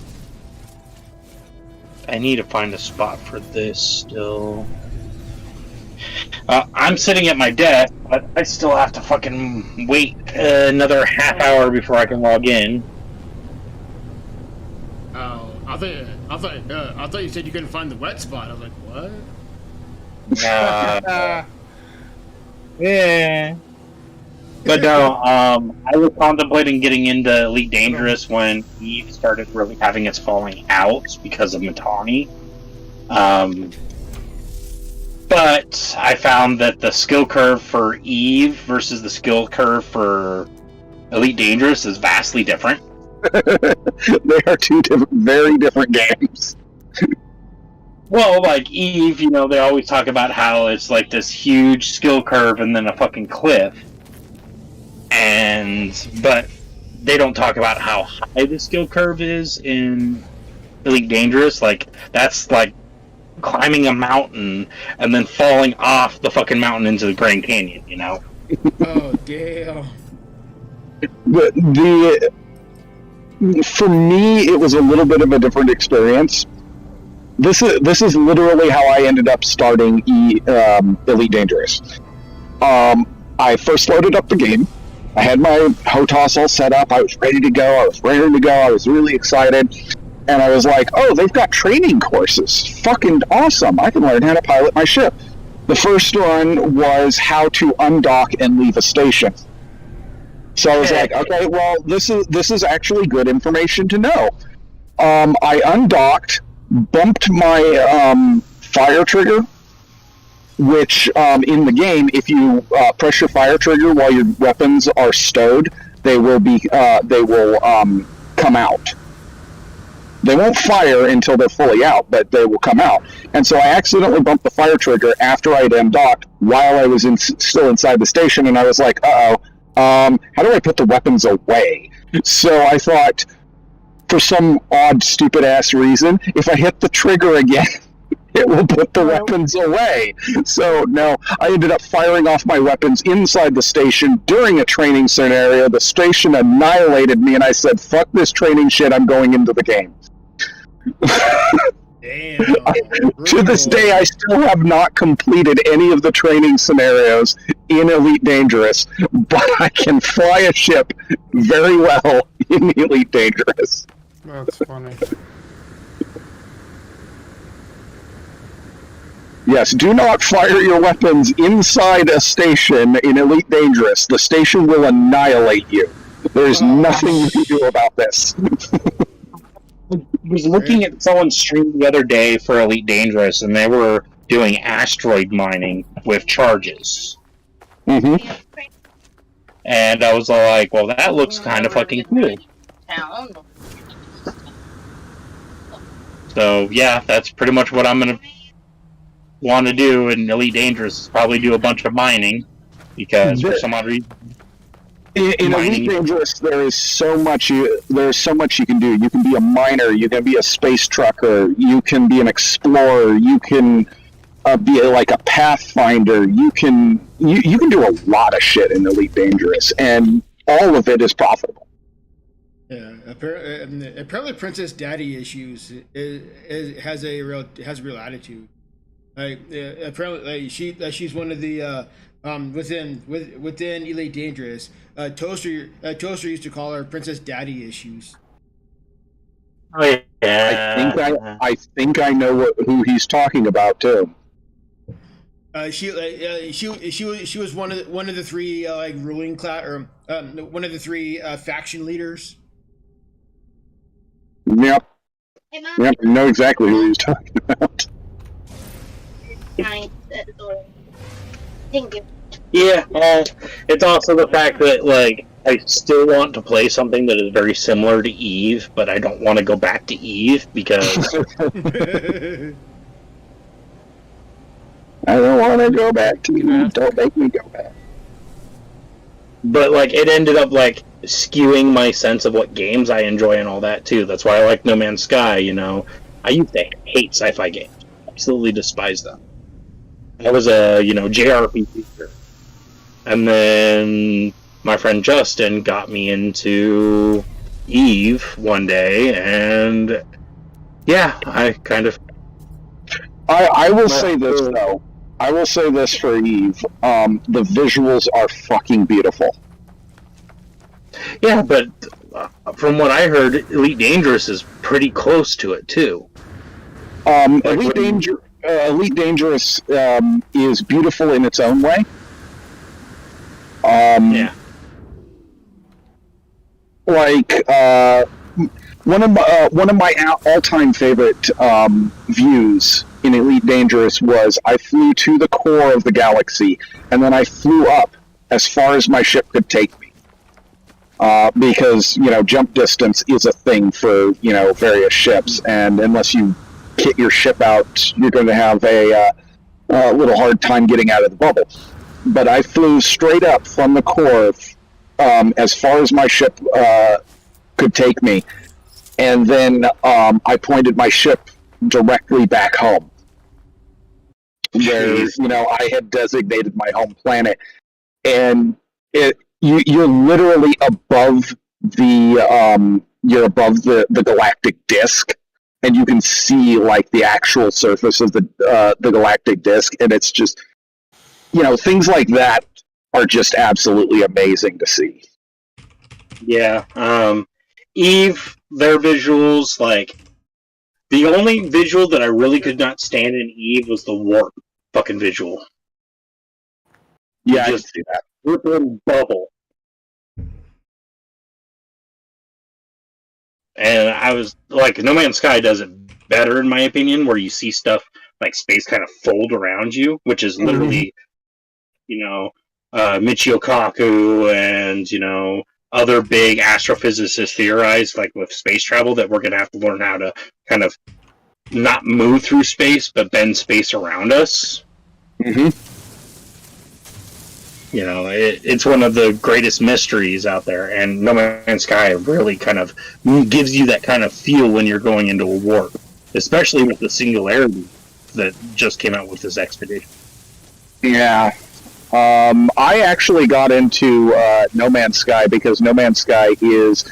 I need to find a spot for this still. I'm sitting at my desk, but I still have to fucking wait another half hour before I can log in. Oh, I thought you said you couldn't find the wet spot. I was like, what? Yeah. But no, I was contemplating getting into Elite Dangerous when Eve started really having its falling out because of Matani. But I found that the skill curve for Eve versus the skill curve for Elite Dangerous is vastly different. They are two very different games. Well, like Eve, you know, they always talk about how it's like this huge skill curve and then a fucking cliff. But they don't talk about how high the skill curve is in Elite Dangerous. Like, that's like climbing a mountain and then falling off the fucking mountain into the Grand Canyon, you know? Oh, damn. For me, it was a little bit of a different experience. This is literally how I ended up starting Elite Dangerous. I first loaded up the game. I had my HOTAS all set up. I was ready to go. I was really excited. And I was like, oh, they've got training courses. Fucking awesome. I can learn how to pilot my ship. The first one was how to undock and leave a station. So I was like, okay, well, this is actually good information to know. I undocked, bumped my fire trigger, which in the game, if you press your fire trigger while your weapons are stowed, they will come out. They won't fire until they're fully out, but they will come out. And so I accidentally bumped the fire trigger after I'd undocked while I was still inside the station, and I was like, how do I put the weapons away? So I thought, for some odd, stupid-ass reason, if I hit the trigger again, it will put the weapons away. So, no, I ended up firing off my weapons inside the station during a training scenario. The station annihilated me, and I said, fuck this training shit, I'm going into the game. Damn. To this day, I still have not completed any of the training scenarios in Elite Dangerous, but I can fly a ship very well in Elite Dangerous. That's funny. Yes, do not fire your weapons inside a station in Elite Dangerous. The station will annihilate you. There's nothing you can do about this. I was looking at someone's stream the other day for Elite Dangerous, and they were doing asteroid mining with charges. Mm-hmm. And I was like, well, that looks kind of fucking cool. So, yeah, that's pretty much what I'm going to want to do in Elite Dangerous, is probably do a bunch of mining, because for some odd reason... In Elite Dangerous, there's so much you can do. You can be a miner, you can be a space trucker, you can be an explorer, you can be like a pathfinder. You can do a lot of shit in Elite Dangerous, and all of it is profitable. Yeah, apparently Princess Daddy Issues has a real attitude. Like apparently, she's one of the within Elite Dangerous. Toaster used to call her Princess Daddy Issues. Oh yeah, I think I know who he's talking about too. She was one of the three like ruling class, or one of the three faction leaders. Yep. Hey, Mom. Yep. I know exactly who he's talking about. Thank you. Yeah, it's also the fact that, like, I still want to play something that is very similar to Eve, but I don't want to go back to Eve, because... I don't want to go back to Eve. Don't make me go back. But, like, it ended up, like, skewing my sense of what games I enjoy and all that, too. That's why I like No Man's Sky, you know. I used to hate sci-fi games. Absolutely despise them. I was a, JRPG. And then my friend Justin got me into Eve one day, and yeah, I kind of... I will say this, though. I will say this for Eve. The visuals are fucking beautiful. Yeah, but from what I heard, Elite Dangerous is pretty close to it too. Elite Dangerous is beautiful in its own way. Yeah. Like one of my all-time favorite views in Elite Dangerous was I flew to the core of the galaxy, and then I flew up as far as my ship could take me. Because jump distance is a thing for various ships, and unless you kit your ship out, you're going to have a little hard time getting out of the bubble. But I flew straight up from the core as far as my ship could take me, and then I pointed my ship directly back home, where I had designated my home planet, and you're literally above the galactic disk, and you can see like the actual surface of the galactic disk, and it's just things like that are just absolutely amazing to see. Yeah. Eve, their visuals, like the only visual that I really could not stand in Eve was the warp fucking visual. Yeah, I can see that. Little bubble. And I was like, No Man's Sky does it better, in my opinion, where you see stuff like space kind of fold around you, which is literally, Michio Kaku and, other big astrophysicists theorize, like with space travel, that we're going to have to learn how to kind of not move through space, but bend space around us. Mm-hmm. It's one of the greatest mysteries out there, and No Man's Sky really kind of gives you that kind of feel when you're going into a warp, especially with the singularity that just came out with this expedition. Yeah. I actually got into No Man's Sky because No Man's Sky is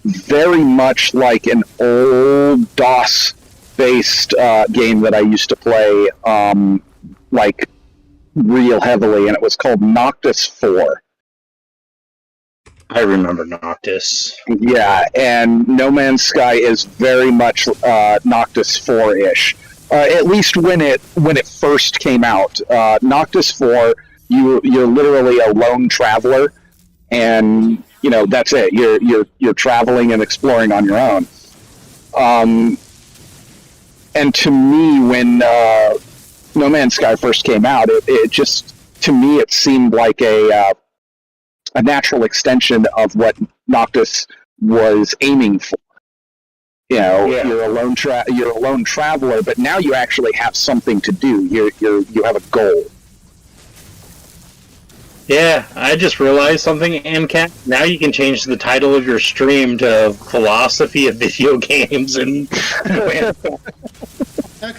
very much like an old DOS-based game that I used to play, like real heavily, and it was called Noctis 4. I remember Noctis. Yeah, and No Man's Sky is very much Noctis 4-ish. At least when it first came out. Noctis 4, you're literally a lone traveler, and that's it. You're traveling and exploring on your own. And to me, when No Man's Sky first came out, it just, to me, it seemed like a natural extension of what Noctis was aiming for. You're a lone traveler, but now you actually have something to do. You have a goal. Yeah, I just realized something, AnCap. Now you can change the title of your stream to Philosophy of Video Games and. I've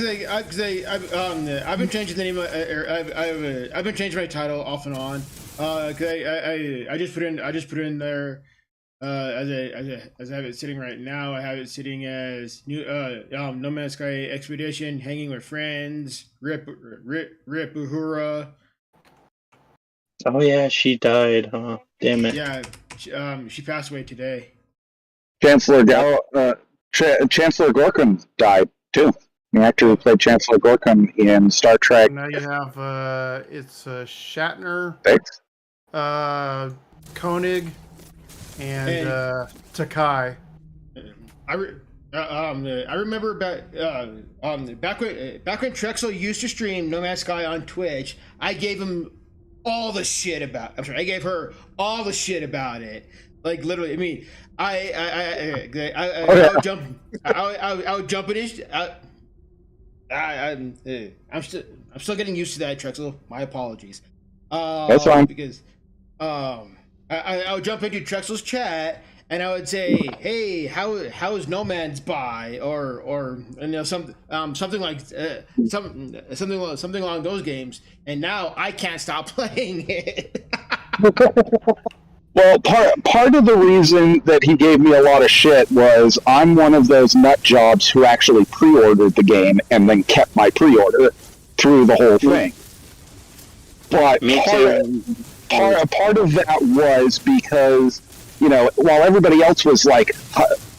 been changing the name. I've been changing my title off and on. I just put in there as I have it sitting right now. I have it sitting as No Man's Sky Expedition, Hanging with Friends, Rip Uhura. Oh yeah, she died. Huh? Damn it. Yeah, she passed away today. Chancellor Gorkon died too. The actor who played Chancellor Gorkon in Star Trek. Now you have it's Shatner, Thanks. Koenig, and Takai. I remember back when Trexel used to stream No Man's Sky on Twitch. I gave him all the shit about. I gave her all the shit about it. Like literally, I mean, I would jump. I would jump in his. I'm still getting used to that, Trexel. My apologies. That's fine. Because I would jump into Trexel's chat and I would say, "Hey, how is No Man's By?" or something like something along those games. And now I can't stop playing it. Well, part of the reason that he gave me a lot of shit was I'm one of those nut jobs who actually pre-ordered the game and then kept my pre-order through the whole thing. But part of that was because while everybody else was like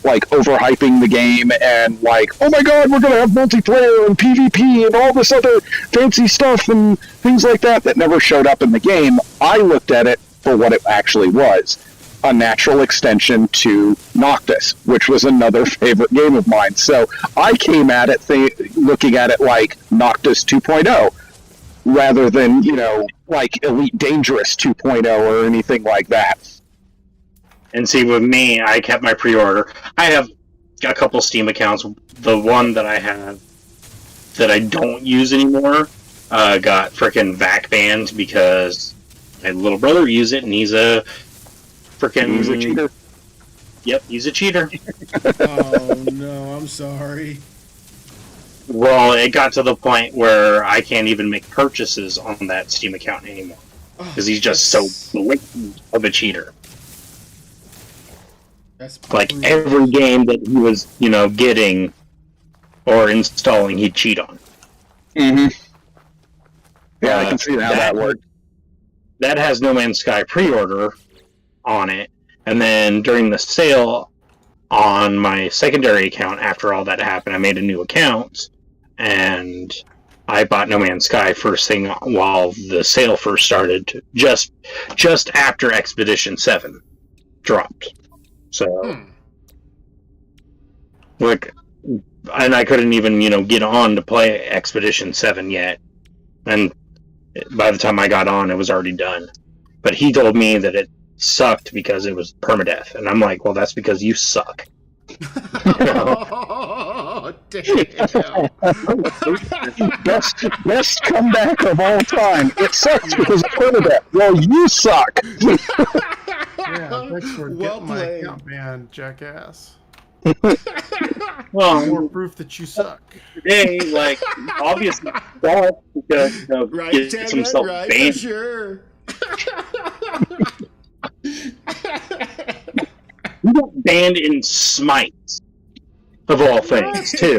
overhyping the game and like, oh my god, we're gonna have multiplayer and PvP and all this other fancy stuff and things like that never showed up in the game, I looked at it for what it actually was. A natural extension to Noctis, which was another favorite game of mine. So I came at it looking at it like Noctis 2.0 rather than, like Elite Dangerous 2.0 or anything like that. And see, with me, I kept my pre-order. I have a couple Steam accounts. The one that I have that I don't use anymore got frickin' VAC banned because my little brother used it, and he's a frickin' He's a cheater. Yep, he's a cheater. Oh no, I'm sorry. Well, it got to the point where I can't even make purchases on that Steam account anymore because he's just so blatant of a cheater. That's Like every game that he was, getting or installing, he'd cheat on. Mm-hmm. Yeah, I can see how that worked. That has No Man's Sky pre-order on it, and then during the sale on my secondary account, after all that happened, I made a new account, and I bought No Man's Sky first thing while the sale first started, just after Expedition 7 dropped. So, like, and I couldn't even, get on to play Expedition 7 yet. And by the time I got on, it was already done. But he told me that it sucked because it was permadeath. And I'm like, well, that's because you suck. Oh, damn. Best comeback of all time. It sucks because of permadeath. Well, you suck. Yeah, thanks for Well getting my played. account banned, jackass. Well, More proof that you suck. today, like, obviously, because, Right, get Sam, himself right, banned. for sure. He got banned in Smite, of all things, too.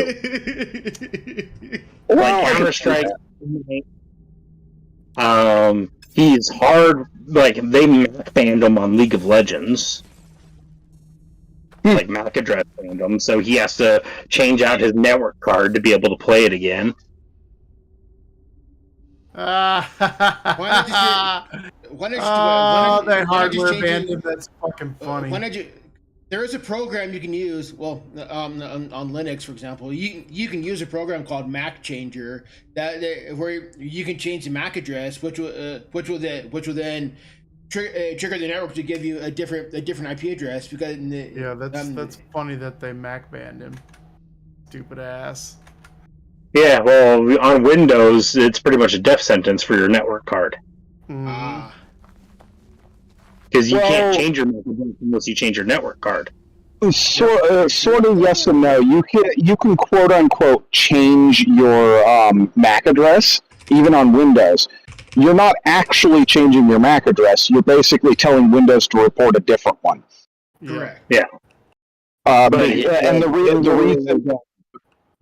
Like Counter-Strike. He's hard. Like, they MAC banned him on League of Legends. Like, MAC address banned him, so he has to change out his network card to be able to play it again. Why not Oh, they you hardware change banned it? him. That's fucking funny. Why not you? There is a program you can use. Well, on Linux, for example, you can use a program called Mac Changer where you can change the MAC address, which will then trigger the network to give you a different IP address. Because Yeah, that's funny that they Mac banned him. Stupid ass. Yeah, well, on Windows, it's pretty much a death sentence for your network card. Mm. Because you can't Well- change your MAC address unless you change your network card. Sort of yes and no. You can quote unquote change your MAC address even on Windows. You're not actually changing your MAC address. You're basically telling Windows to report a different one. correct. And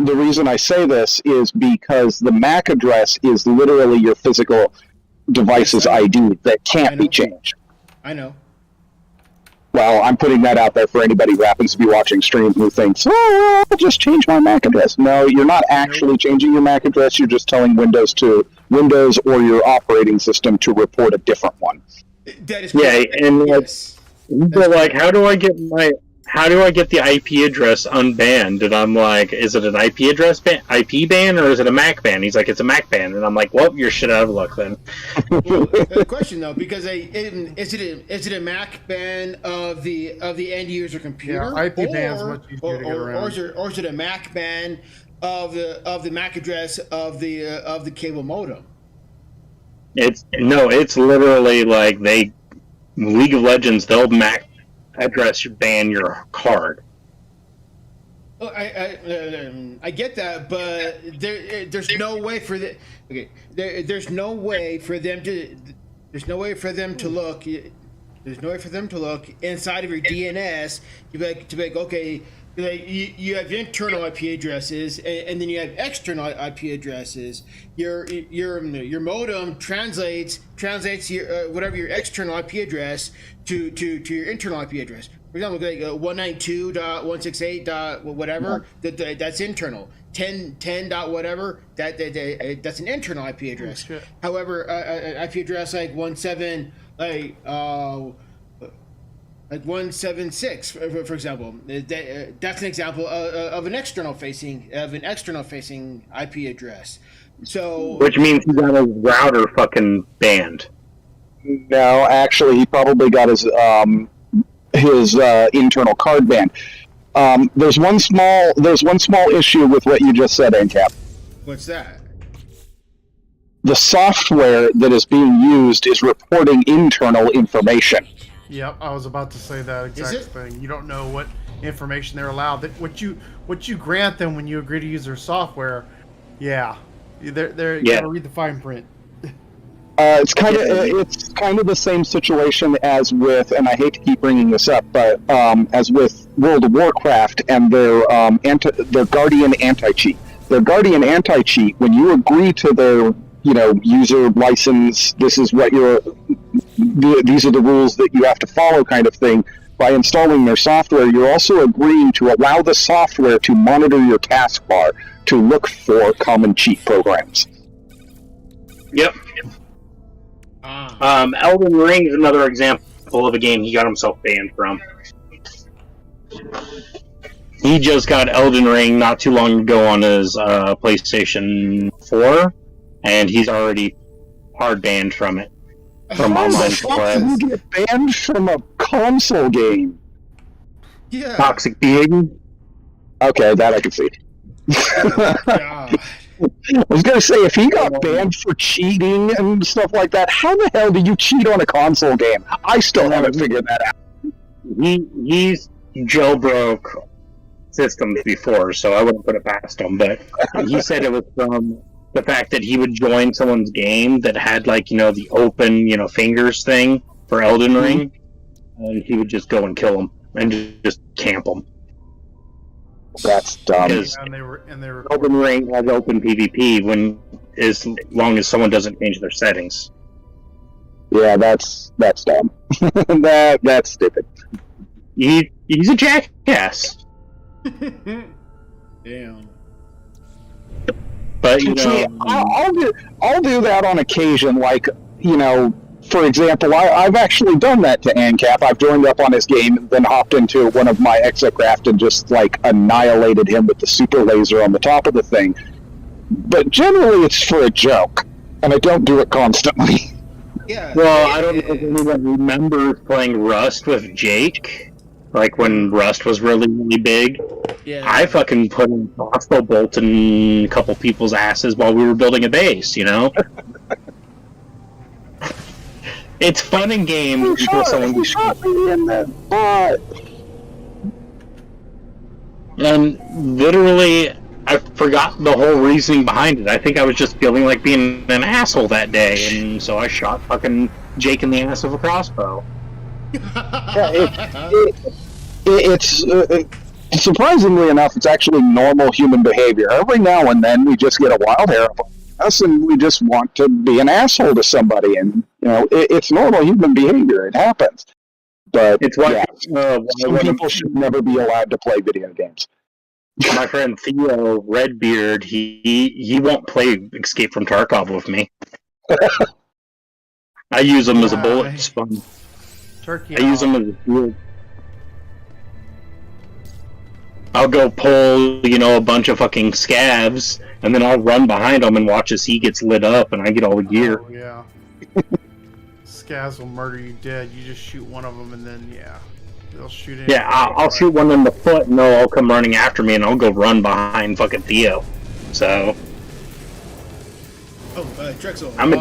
the reason I say this is because the MAC address is literally your physical device's ID that can't be changed. I know. Well, I'm putting that out there for anybody who happens to be watching stream who thinks, oh, I'll just change my MAC address. No, you're not actually changing your MAC address. You're just telling Windows or your operating system to report a different one. That is Yeah, correct. and Yes. They're like, how do I get the IP address unbanned? And I'm like, is it an IP ban, or is it a MAC ban? He's like, it's a MAC ban, and I'm like, well, you're shit out of luck then. Well, question though, because is it a MAC ban of the end user computer? Yeah, IP ban's much easier to get around. Or is it a MAC ban of the MAC address of the cable modem? It's literally like League of Legends, they'll MAC address ban your card. Oh, I get that, but there's no way for the there's no way for them to look inside of your DNS to be like, okay, Like you have internal IP addresses, and then you have external IP addresses. Your modem translates your whatever your external IP address to your internal IP address. For example, like 192.168. Whatever that's internal. 10 dot whatever that's an internal IP address. Oh, However, IP address like 176, for example, that's an example of an external facing IP address. So, Which means he got his router fucking banned. No, actually, he probably got his internal card banned. There's one small issue with what you just said, AnCap. what's that? The software that is being used is reporting internal information. Yep, I was about to say that exact thing. You don't know what information they're allowed. What you grant them when you agree to use their software, you gotta read the fine print. It's kind of the same situation as with, and I hate to keep bringing this up, but as with World of Warcraft and their Guardian anti-cheat. Their Guardian anti-cheat, when you agree to their user license, these are the rules that you have to follow, kind of thing. By installing their software, you're also agreeing to allow the software to monitor your taskbar to look for common cheat programs. Yep. Elden Ring is another example of a game he got himself banned from. He just got Elden Ring not too long ago on his PlayStation 4, and he's already hard banned from it. From online play. You get banned from a console game. Yeah. Toxic behavior. Okay, that I can see. God. I was gonna say, if he got banned for cheating and stuff like that, how the hell do you cheat on a console game? I still haven't figured that out. He's jailbroke systems before, so I wouldn't put it past him. But he said it was from the fact that he would join someone's game that had the open fingers thing for Elden Ring, and he would just go and kill them and just camp them. That's dumb. Because And they were Elden Ring has open PvP as long as someone doesn't change their settings. Yeah, that's dumb. That's stupid. He's a jackass. Damn. But See, I'll do that on occasion. For example, I've actually done that to AnCap. I've joined up on his game, then hopped into one of my exocraft and just annihilated him with the super laser on the top of the thing. But generally, it's for a joke, and I don't do it constantly. Yeah. Well, I don't know if anyone remembers playing Rust with Jake, when Rust was really, really big. Yeah. I fucking put a crossbow bolt in a couple people's asses while we were building a base, It's fun in game until someone He shot me in the butt. And literally, I forgot the whole reasoning behind it. I think I was just feeling like being an asshole that day, and so I shot fucking Jake in the ass with a crossbow. It's surprisingly enough, it's actually normal human behavior. Every now and then, we just get a wild hair up us, and we just want to be an asshole to somebody, and it's normal human behavior. It happens. But It's why some people should never be allowed to play video games. my friend Theo Redbeard, he won't play Escape from Tarkov with me. I use him as a bullet sponge. turkey. I use him as a shield. I'll go pull, a bunch of fucking scabs, and then I'll run behind him and watch as he gets lit up, and I get all the gear. Oh, yeah. Scavs will murder you dead. You just shoot one of them, and then they'll shoot in. Yeah, I'll shoot one in the foot, and they'll all come running after me, and I'll go run behind fucking Theo. So. Drexel. I'm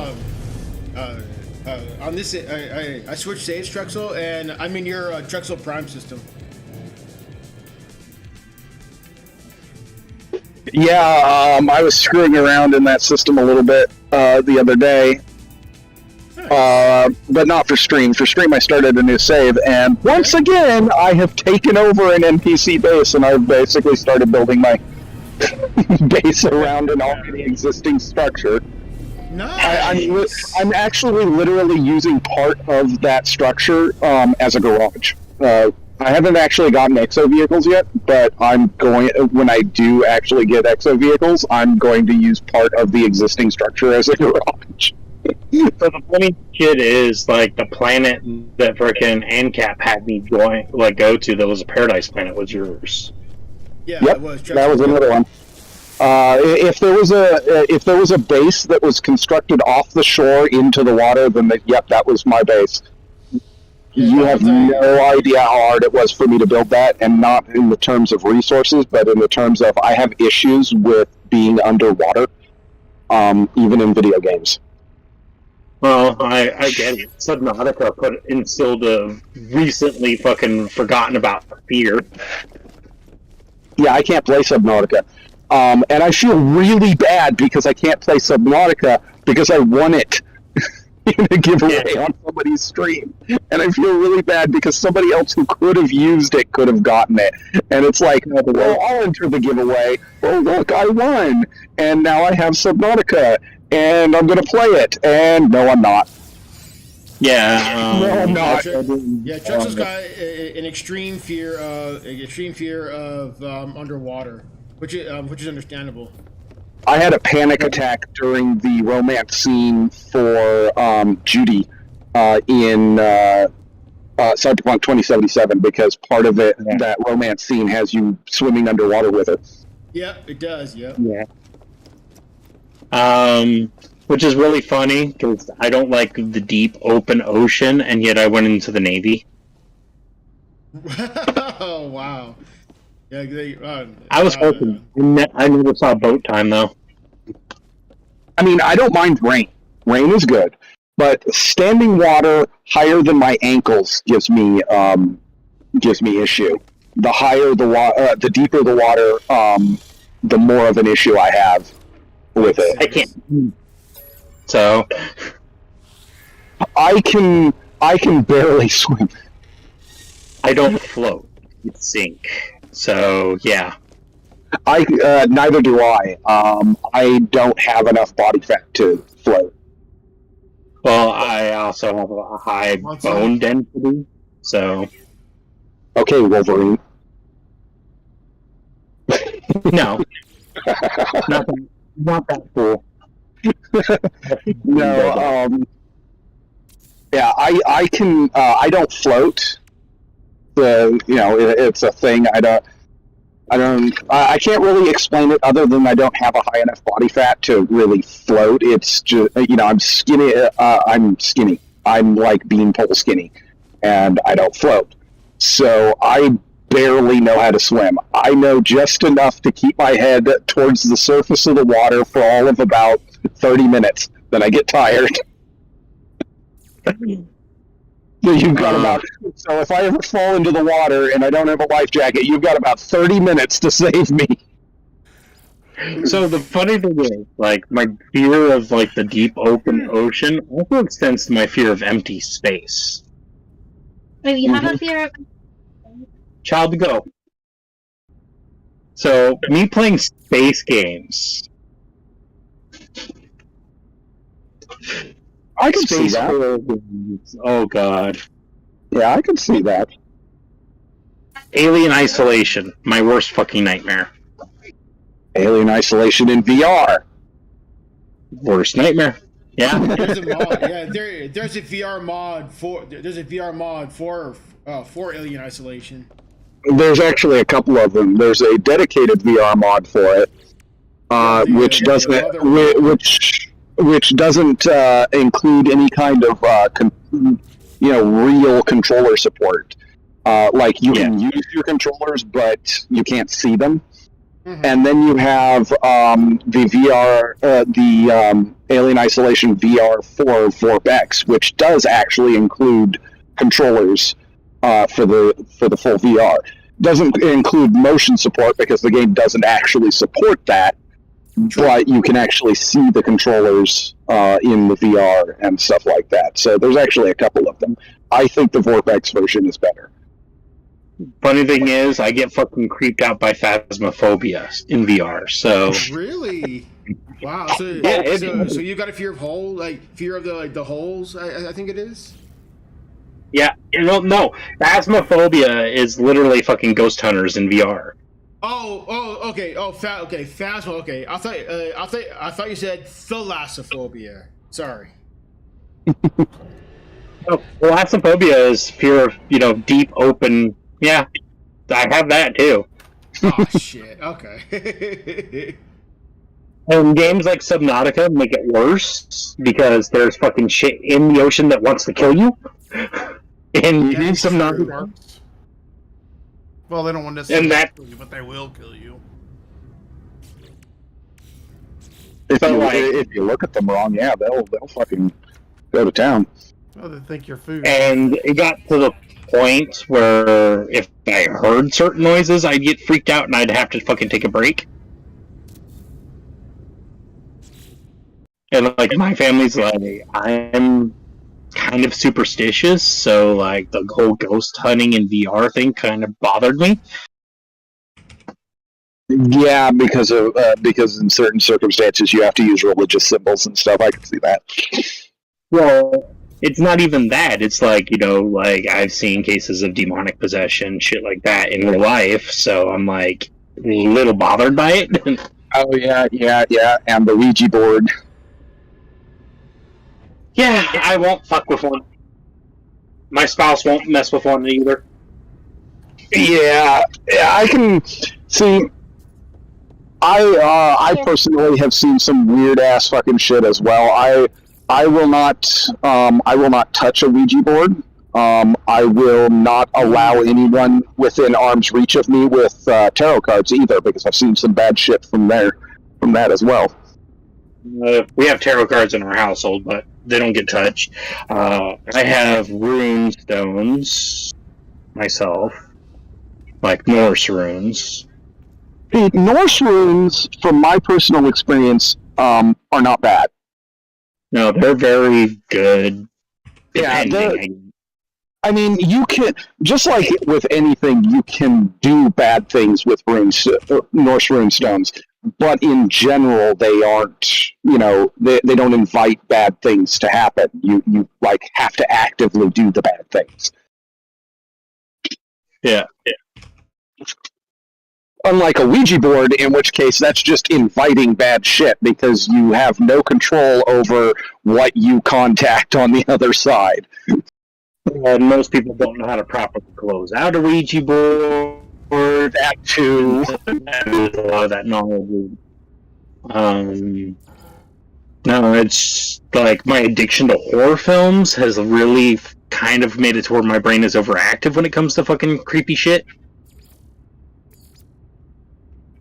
on this, I switched saves, Drexel, and I'm in your Drexel Prime system. Yeah, I was screwing around in that system a little bit the other day. But not for stream. For stream, I started a new save, and once again, I have taken over an NPC base, and I've basically started building my base around an already existing structure. Nice. I'm actually literally using part of that structure as a garage. I haven't actually gotten exo vehicles yet, but I'm going. When I do actually get exo vehicles, I'm going to use part of the existing structure as a garage. So the funny shit is, like, the planet that frickin' AnCap had me go to that was a paradise planet was yours. Yeah, Yep, it was. that was another one. If there was a base that was constructed off the shore into the water, then that was my base. You have no idea how hard it was for me to build that, and not in the terms of resources, but in the terms of I have issues with being underwater, even in video games. Well, I get it. Subnautica instilled a recently fucking forgotten about fear. Yeah, I can't play Subnautica. And I feel really bad because I can't play Subnautica because I won it in a giveaway on somebody's stream. And I feel really bad because somebody else who could have used it could have gotten it. And it's like, well, I'll enter the giveaway. Oh, look, I won. And now I have Subnautica. And I'm going to play it. And no, I'm not. Yeah. No, I'm not. Yeah, Chuck's got an extreme fear of underwater, which is understandable. I had a panic attack during the romance scene for Judy in Cyberpunk 2077 because part of it, that romance scene, has you swimming underwater with her. Yeah, it does. Yeah. Yeah. Which is really funny because I don't like the deep open ocean, and yet I went into the Navy. Oh wow! Yeah, I was hoping. I never saw boat time though. I mean, I don't mind rain. Rain is good, but standing water higher than my ankles gives me issue. The higher the water, the deeper the water, the more of an issue I have with it. I can't. So I can barely swim. I don't float. I sink. So yeah. Neither do I. I don't have enough body fat to float. Well, I also have a high bone density. So okay, Wolverine. no, not that cool. No, yeah, I can. I don't float. It's a thing. I can't really explain it other than I don't have a high enough body fat to really float. It's just, I'm skinny. I'm skinny. I'm like beanpole skinny, and I don't float. So I barely know how to swim. I know just enough to keep my head towards the surface of the water for all of about 30 minutes. Then I get tired. So you've got so if I ever fall into the water and I don't have a life jacket, you've got about 30 minutes to save me. So the funny thing is, like, my fear of, like, the deep open ocean also extends to my fear of empty space. Wait, you have a fear of... Child to go. So, me playing space games. I can see Space that. horror games. Oh, God. Yeah, I can see that. Alien Isolation. My worst fucking nightmare. Alien Isolation in VR. Worst nightmare. Yeah. There's a mod. Yeah, there's a VR mod for Alien Isolation. There's actually a couple of them. There's a dedicated VR mod for it, which doesn't include any kind of real controller support. Like you can use your controllers, but you can't see them. Mm-hmm. And then you have the VR, the Alien Isolation VR for VorpX, which does actually include controllers for the full VR. Doesn't include motion support because the game doesn't actually support that. but you can actually see the controllers in the VR and stuff like that. So there's actually a couple of them. I think the Vortex version is better. Funny thing is, I get fucking creeped out by phasmophobia in VR. So Really? Wow. So, Yeah, so you got a fear of fear of the holes. I think it is. yeah, no, phasmophobia is literally fucking ghost hunters in VR. Okay. Okay. Phasma. Okay. I thought you said thalassophobia. Sorry. Oh, thalassophobia is fear of deep open. Yeah, I have that too. Oh shit. Okay. And games like Subnautica make it worse because there's fucking shit in the ocean that wants to kill you. In Subnautica. Well, they don't want to And that- kill you, but they will kill you. If you look at them wrong, yeah, they'll fucking go to town. Oh, they think you're food. And it got to the point where if I heard certain noises, I'd get freaked out and I'd have to fucking take a break. And like my family's like, I'm kind of superstitious, so like the whole ghost hunting and VR thing kind of bothered me. Yeah, because in certain circumstances you have to use religious symbols and stuff. I can see that. Well, it's not even that. It's like, like I've seen cases of demonic possession, shit like that in real life, so I'm like a little bothered by it. Oh yeah, and the Ouija board. Yeah, I won't fuck with one. My spouse won't mess with one either. Yeah, I can see. I personally have seen some weird ass fucking shit as well. I will not touch a Ouija board. I will not allow anyone within arm's reach of me with tarot cards either, because I've seen some bad shit from that as well. We have tarot cards in our household, but they don't get touched. I have rune stones myself, like Norse runes. The Norse runes, from my personal experience, are not bad. No, they're very good. Yeah, I mean, you can, just like with anything, you can do bad things with Norse rune stones, but in general, they aren't, they don't invite bad things to happen. You like have to actively do the bad things. Yeah. Unlike a Ouija board, in which case that's just inviting bad shit because you have no control over what you contact on the other side. And most people don't know how to properly close out a Ouija board. That too. There's a lot of that knowledge. No, it's like my addiction to horror films has really kind of made it to where my brain is overactive when it comes to fucking creepy shit.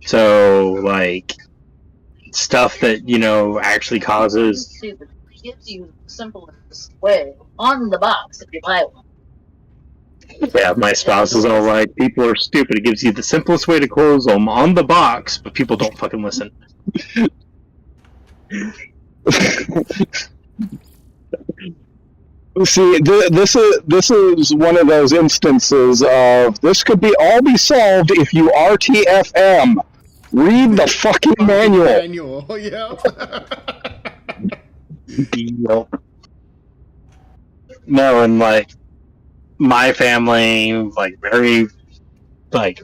So, like, stuff that, actually causes... It gives you the simplest way on the box if you buy one. Yeah, my spouse is all like, people are stupid. It gives you the simplest way to close them on the box, but people don't fucking listen. See, this is one of those instances of this could all be solved if you RTFM. Read the fucking manual. Yeah. No, and like my family, like very, like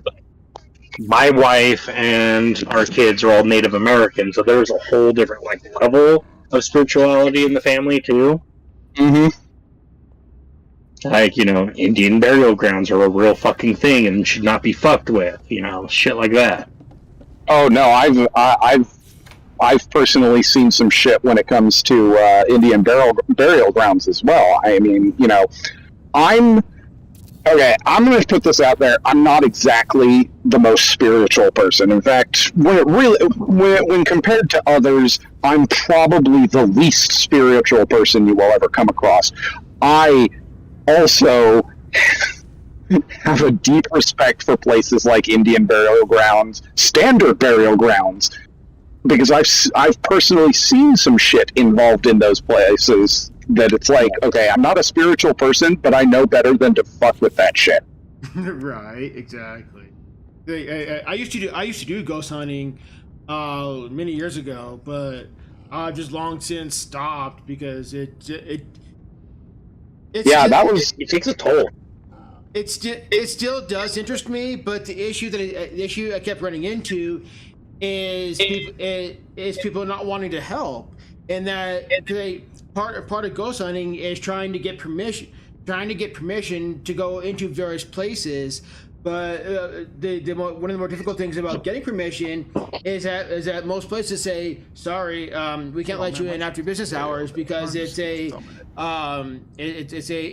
my wife and our kids are all Native American, so there's a whole different like level of spirituality in the family too. Mm-hmm. Like, Indian burial grounds are a real fucking thing and should not be fucked with, shit like that. Oh no, I've personally seen some shit when it comes to Indian burial grounds as well. I mean, I'm going to put this out there. I'm not exactly the most spiritual person. In fact, when compared to others, I'm probably the least spiritual person you will ever come across. I also have a deep respect for places like Indian burial grounds, standard burial grounds, because I've personally seen some shit involved in those places that it's like, okay, I'm not a spiritual person, but I know better than to fuck with that shit. Right, exactly. I used to do ghost hunting many years ago, but I've just long since stopped because it takes a toll. it still does interest me, but the issue I kept running into is people not wanting to help, and that part of ghost hunting is trying to get permission to go into various places. But one of the more difficult things about getting permission is that most places say, sorry, we can't let you in after business hours because it's a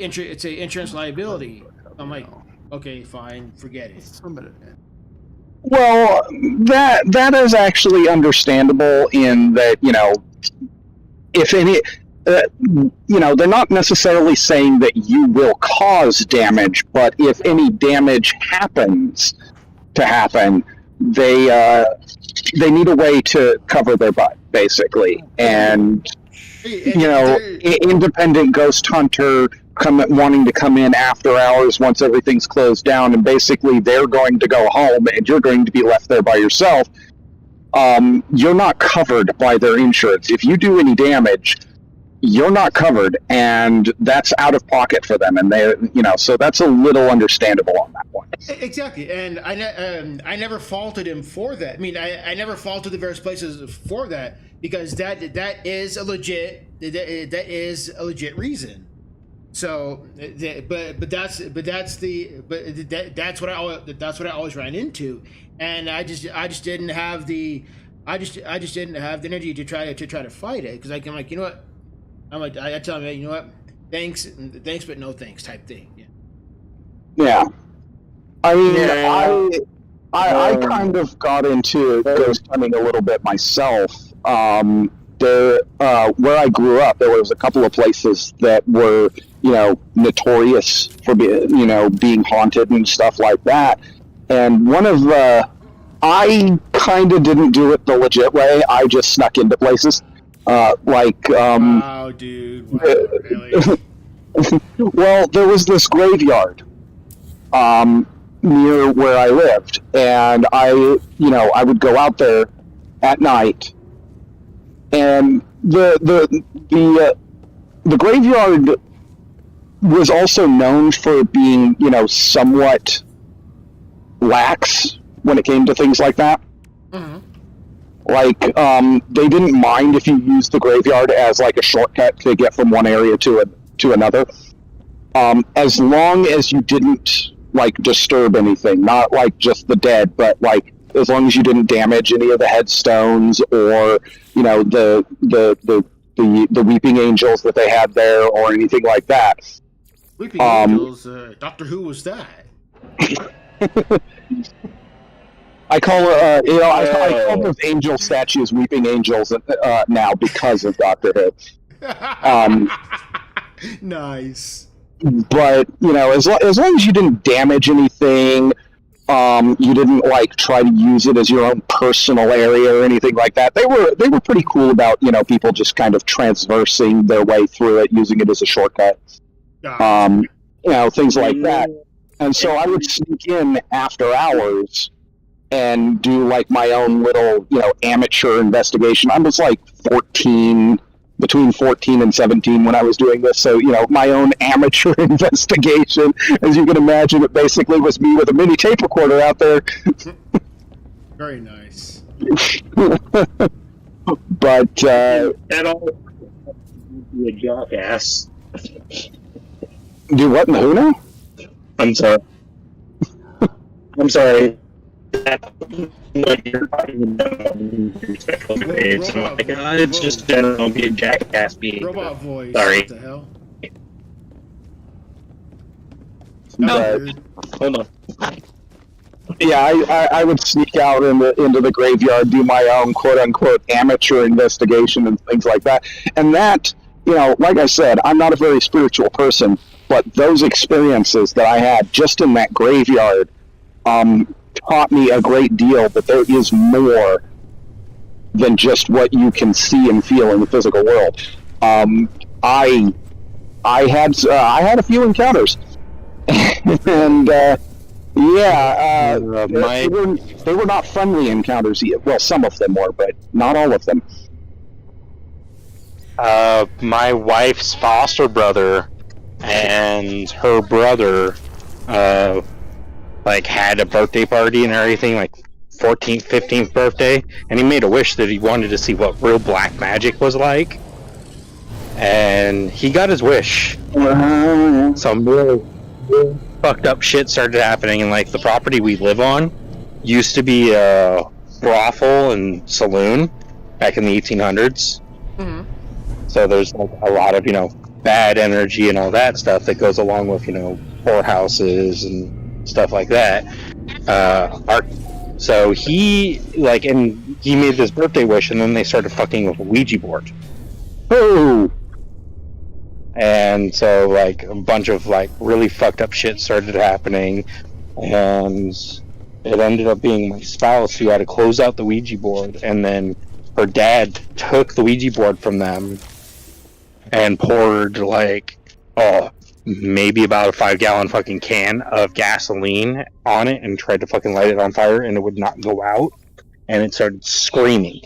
insurance liability. I'm like, okay, fine, forget it. Well, that is actually understandable in that, if any, they're not necessarily saying that you will cause damage, but if any damage happens to happen, they need a way to cover their butt, basically. And independent ghost hunter wanting to come in after hours once everything's closed down, and basically they're going to go home and you're going to be left there by yourself. You're not covered by their insurance. If you do any damage, you're not covered, and that's out of pocket for them, and so that's a little understandable on that one. Exactly, and I never faulted him for that. I mean, I never faulted the various places for that because that is a legit reason. So, that's what I always ran into, and I just didn't have the energy to try to fight it because I'm like, you know what. I tell him, you know what, thanks, but no thanks, type thing. Yeah. I mean, I kind of got into ghost hunting a little bit myself. Where I grew up, there was a couple of places that were, notorious for being haunted and stuff like that. And one of I kind of didn't do it the legit way. I just snuck into places. Wow, dude. Wow, really? Well, there was this graveyard near where I lived, and I would go out there at night, and the graveyard was also known for being, somewhat lax when it came to things like that. Mm-hmm. They didn't mind if you used the graveyard as like a shortcut to get from one area to another, as long as you didn't disturb anything, not just the dead, but as long as you didn't damage any of the headstones or the weeping angels that they had there or anything like that. Weeping angels. Doctor Who was that? I call I call those angel statues weeping angels now because of Doctor Who. Nice. But as long as you didn't damage anything, you didn't try to use it as your own personal area or anything like that. They were pretty cool about people just kind of transversing their way through it, using it as a shortcut. Things like that. And so I would sneak in after hours and do my own little, amateur investigation. I was 14, between 14 and 17 when I was doing this. So, my own amateur investigation. As you can imagine, it basically was me with a mini tape recorder out there. Very nice. But, and all a jackass. Do what in the who now? I'm sorry. What you're talking about your special grades. I'm like, it's just general be a jackass being. Robot voice. Sorry. What the hell? No. Hold on. Yeah, I would sneak out into the graveyard, do my own quote-unquote amateur investigation and things like that. And that, like I said, I'm not a very spiritual person, but those experiences that I had just in that graveyard taught me a great deal that there is more than just what you can see and feel in the physical world. I had a few encounters, and they were not friendly encounters. Well, some of them were, but not all of them. My wife's foster brother and her brother, like had a birthday party and everything, like 14th, 15th birthday, and he made a wish that he wanted to see what real black magic was like, and he got his wish. Some really fucked up shit started happening, and like the property we live on used to be a brothel and saloon back in the 1800s. Mm-hmm. So there's like a lot of, bad energy and all that stuff that goes along with, whorehouses and stuff like that. So he made this birthday wish, and then they started fucking with a Ouija board. Oh! And so like a bunch of like really fucked up shit started happening, and it ended up being my spouse who had to close out the Ouija board, and then her dad took the Ouija board from them and poured maybe about a 5-gallon fucking can of gasoline on it and tried to fucking light it on fire, and it would not go out, and it started screaming.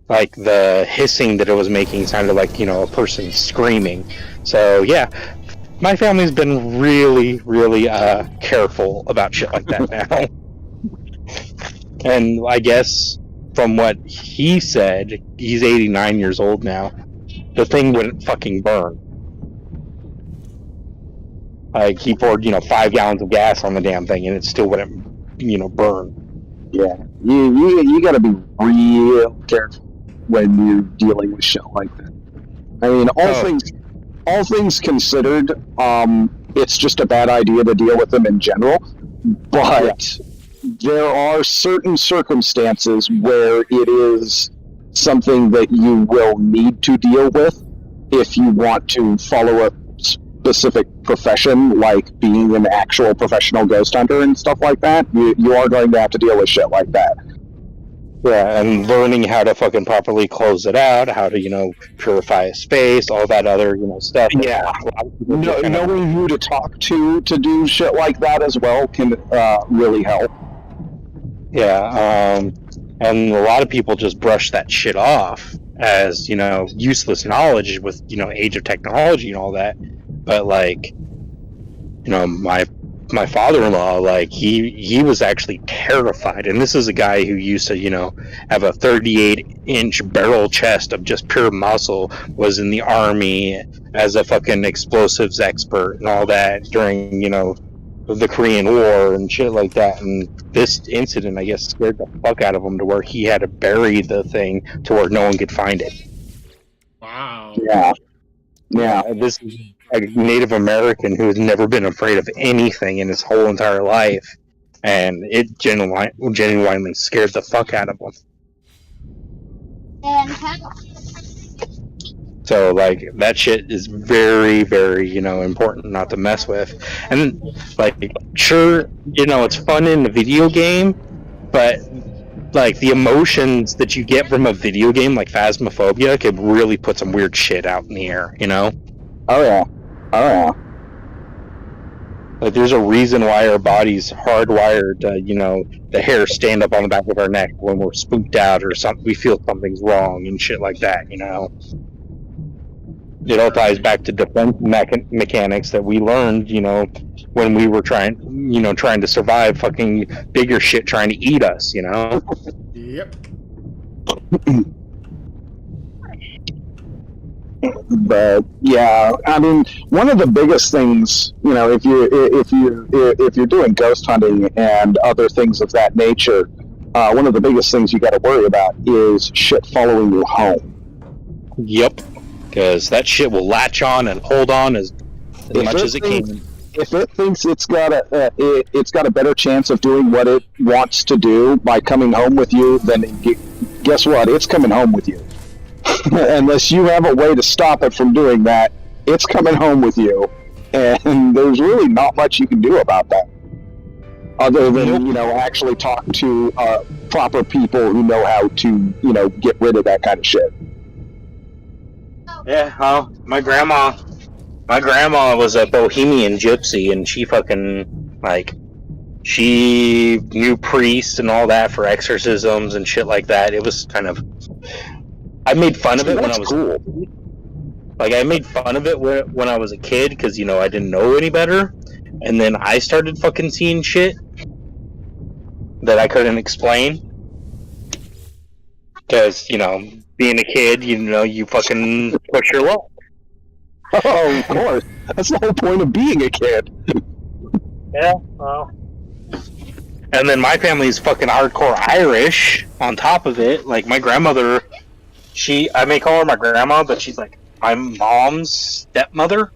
Like the hissing that it was making sounded like, a person screaming. So yeah, my family's been really, really careful about shit like that now. And I guess from what he said, he's 89 years old now, the thing wouldn't fucking burn. Like, he poured, 5 gallons of gas on the damn thing, and it still wouldn't, burn. Yeah, you gotta be real careful when you're dealing with shit like that. I mean, all things considered, it's just a bad idea to deal with them in general, but there are certain circumstances where it is something that you will need to deal with if you want to follow a specific profession, like being an actual professional ghost hunter and stuff like that. You are going to have to deal with shit like that. Yeah, and learning how to fucking properly close it out, how to, purify a space, all that other, stuff. Yeah. Knowing who to talk to do shit like that as well can really help. Yeah, and a lot of people just brush that shit off as, useless knowledge with, age of technology and all that. But, my father-in-law, he was actually terrified. And this is a guy who used to, have a 38-inch barrel chest of just pure muscle, was in the army as a fucking explosives expert and all that during, the Korean War and shit like that. And this incident, I guess, scared the fuck out of him to where he had to bury the thing to where no one could find it. Wow. Yeah. This is a Native American who has never been afraid of anything in his whole entire life, and it genuinely scared the fuck out of him. So, that shit is very, very, important not to mess with. And, sure, it's fun in the video game, but, the emotions that you get from a video game, like Phasmophobia, could really put some weird shit out in the air, Oh, yeah. There's a reason why our body's hardwired to, the hair stand up on the back of our neck when we're spooked out or something, we feel something's wrong and shit like that, It all ties back to defense mechanics that we learned, when we were trying to survive fucking bigger shit trying to eat us, Yep. But yeah, I mean, one of the biggest things, if you're doing ghost hunting and other things of that nature, one of the biggest things you got to worry about is shit following you home. Yep, because that shit will latch on and hold on as much as it can. If it thinks it's got a better chance of doing what it wants to do by coming home with you, then guess what? It's coming home with you. Unless you have a way to stop it from doing that, it's coming home with you, and there's really not much you can do about that, other than actually talk to proper people who know how to, get rid of that kind of shit. Yeah, well, my grandma was a bohemian gypsy, and she fucking, like, she knew priests and all that for exorcisms and shit like that. It was kind of, I made fun of it when I was cool. Like, I made fun of it when I was a kid, because, I didn't know any better. And then I started fucking seeing shit that I couldn't explain. Because, being a kid, you fucking push your luck. Oh, of course. That's the whole point of being a kid. Yeah, well. And then my family's fucking hardcore Irish on top of it. Like, my grandmother, I may call her my grandma, but she's like my mom's stepmother.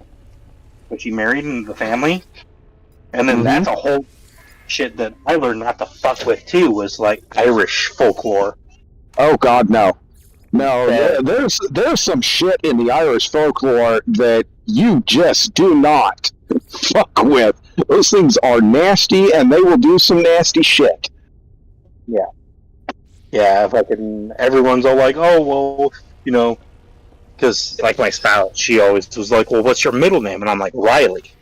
But she married into the family. And then that's a whole shit that I learned not to fuck with, too, was, like, Irish folklore. Oh, God, no. No, there's some shit in the Irish folklore that you just do not fuck with. Those things are nasty, and they will do some nasty shit. Yeah. Yeah, fucking everyone's all like, oh, well, because, like, my spouse, she always was like, well, what's your middle name? And I'm like, Riley.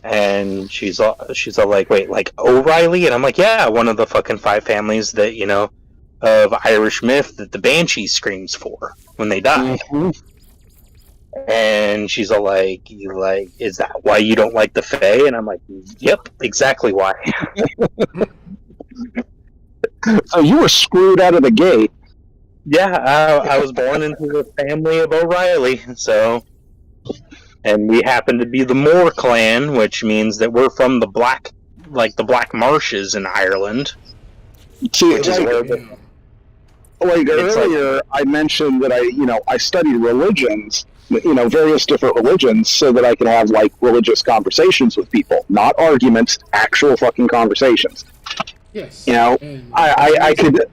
And she's all like, wait, like O'Reilly? And I'm like, yeah, one of the fucking 5 families that, of Irish myth that the Banshee screams for when they die. Mm-hmm. And she's all like, is that why you don't like the Fae? And I'm like, yep, exactly why. So you were screwed out of the gate. Yeah, I was born into the family of O'Reilly, so... And we happen to be the Moore clan, which means that we're from the Black Marshes in Ireland. See, earlier, I mentioned that I studied religions, various different religions, so that I can have, like, religious conversations with people. Not arguments, actual fucking conversations. Yes. I could...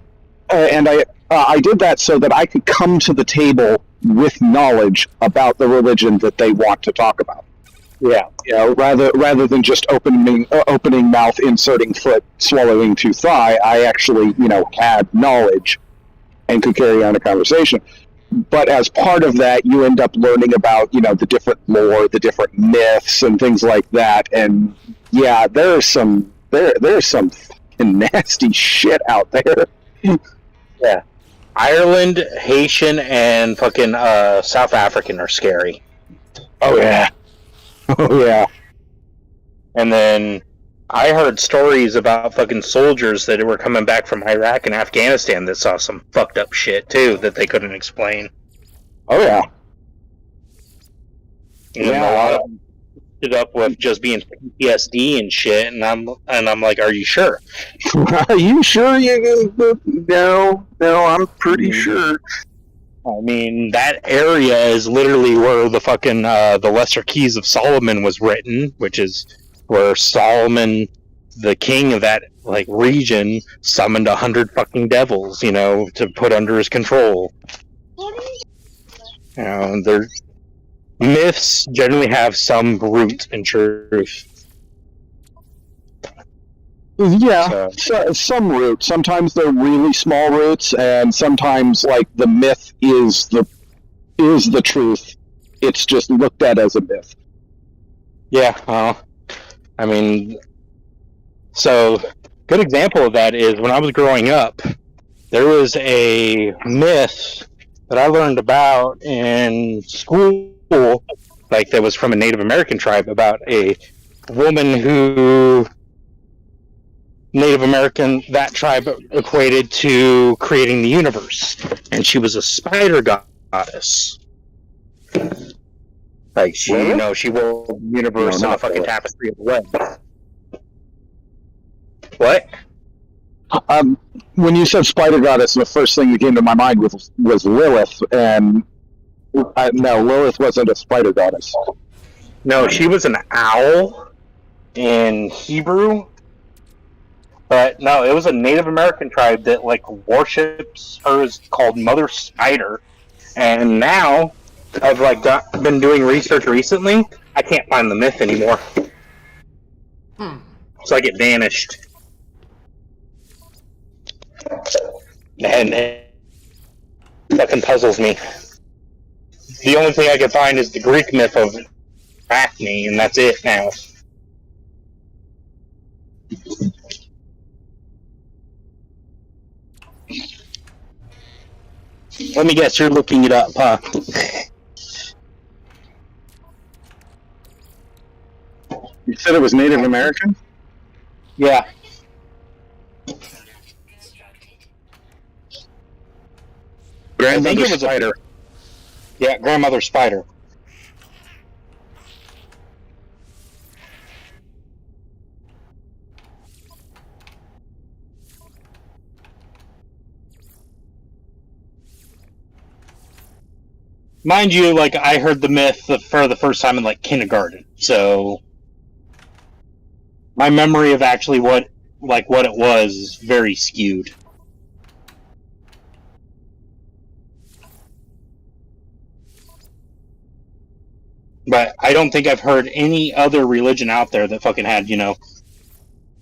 I did that so that I could come to the table with knowledge about the religion that they want to talk about. Yeah. Rather than just opening mouth, inserting foot, swallowing to thigh, I actually, had knowledge and could carry on a conversation. But as part of that, you end up learning about, the different lore, the different myths and things like that. And yeah, there's some fucking nasty shit out there. Yeah. Ireland, Haitian, and fucking South African are scary. Oh, yeah. Oh, yeah. And then I heard stories about fucking soldiers that were coming back from Iraq and Afghanistan that saw some fucked up shit, too, that they couldn't explain. Oh, yeah. And a lot of them ended up with just being PTSD and shit, and I'm like, are you sure? Are you sure? No, I'm pretty sure. I mean, that area is literally where the fucking the Lesser Keys of Solomon was written, which is where Solomon, the king of that region, summoned 100 fucking devils, to put under his control. Their myths generally have some root in truth. Yeah, so, some roots. Sometimes they're really small roots, and sometimes the myth is the truth. It's just looked at as a myth. Yeah, I mean, so good example of that is when I was growing up, there was a myth that I learned about in school, that was from a Native American tribe, about a woman who Native American, that tribe equated to creating the universe. And she was a spider goddess. She wore the universe on a fucking tapestry of web. What? When you said spider goddess, the first thing that came to my mind was Lilith, and no, Lilith wasn't a spider goddess. No, she was an owl in Hebrew. But no, it was a Native American tribe that worships her, is called Mother Spider. And now I've been doing research recently. I can't find the myth anymore. It's like it vanished. And it fucking puzzles me. The only thing I can find is the Greek myth of Arachne, and that's it now. Let me guess, you're looking it up, huh? You said it was Native American? Yeah. Grandmother it was Spider. Yeah, Grandmother Spider. Mind you, like, I heard the myth for the first time in, like, kindergarten, so my memory of actually what it was is very skewed. But I don't think I've heard any other religion out there that fucking had,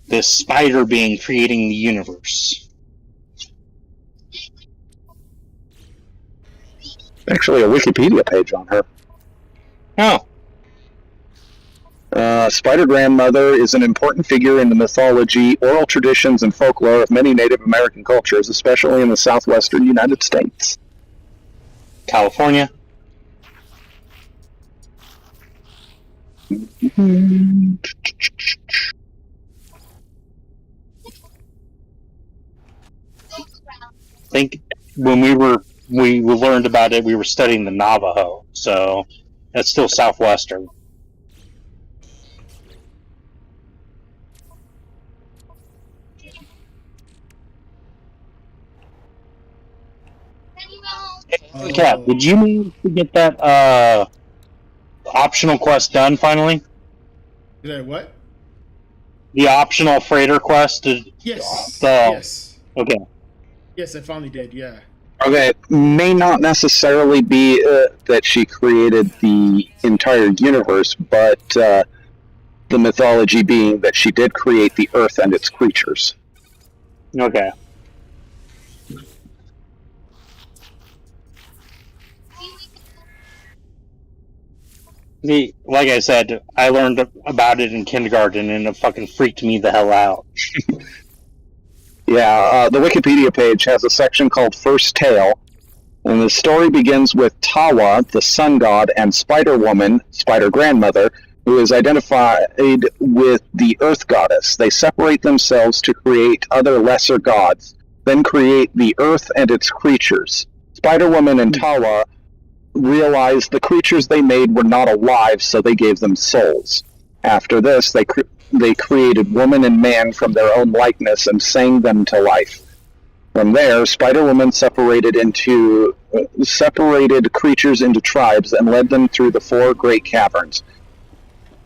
this spider being creating the universe. Actually, a Wikipedia page on her. Oh. Spider Grandmother is an important figure in the mythology, oral traditions, and folklore of many Native American cultures, especially in the southwestern United States. California. I think when we learned about it, we were studying the Navajo, so that's still southwestern. Hey, Cat, did you manage to get that optional quest done finally? Did I what? The optional freighter quest? Yes. Yes. Okay. Yes, I finally did, yeah. Okay, it may not necessarily be that she created the entire universe, but the mythology being that she did create the Earth and its creatures. Okay. Like I said, I learned about it in kindergarten, and it fucking freaked me the hell out. Yeah, the Wikipedia page has a section called First Tale, and the story begins with Tawa, the sun god, and Spider Woman, Spider Grandmother, who is identified with the Earth goddess. They separate themselves to create other lesser gods, then create the Earth and its creatures. Spider Woman and Tawa realized the creatures they made were not alive, so they gave them souls. After this, they created woman and man from their own likeness and sang them to life. From there, Spider-Woman separated creatures into tribes and led them through the 4 great caverns.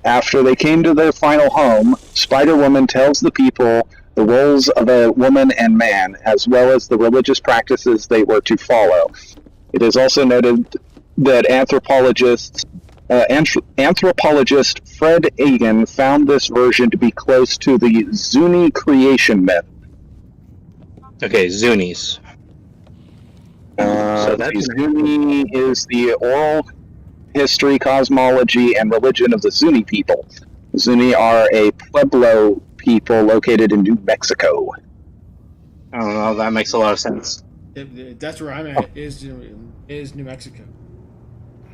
After they came to their final home, Spider-Woman tells the people the roles of a woman and man, as well as the religious practices they were to follow. It is also noted that anthropologist Fred Agan found this version to be close to the Zuni creation myth. Okay, Zunies. So the Zuni is the oral history, cosmology, and religion of the Zuni people. The Zuni are a Pueblo people located in New Mexico. I don't know, that makes a lot of sense. That's where I'm at, is New Mexico.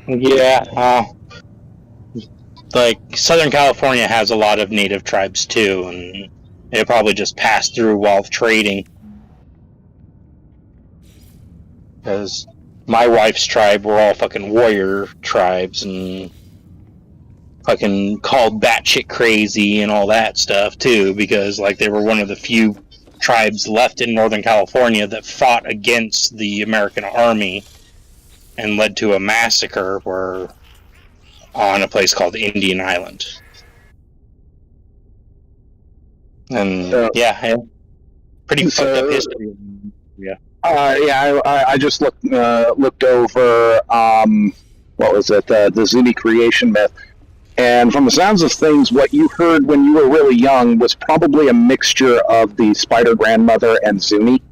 Yeah, like, Southern California has a lot of native tribes, too, and it probably just passed through while trading. Because my wife's tribe were all fucking warrior tribes, and fucking called batshit crazy and all that stuff, too, because, like, they were one of the few tribes left in Northern California that fought against the American Army and led to a massacre on a place called Indian Island. And pretty fucked up history. Yeah. I just looked over what was it, the Zuni creation myth, and from the sounds of things, what you heard when you were really young was probably a mixture of the Spider Grandmother and Zuni.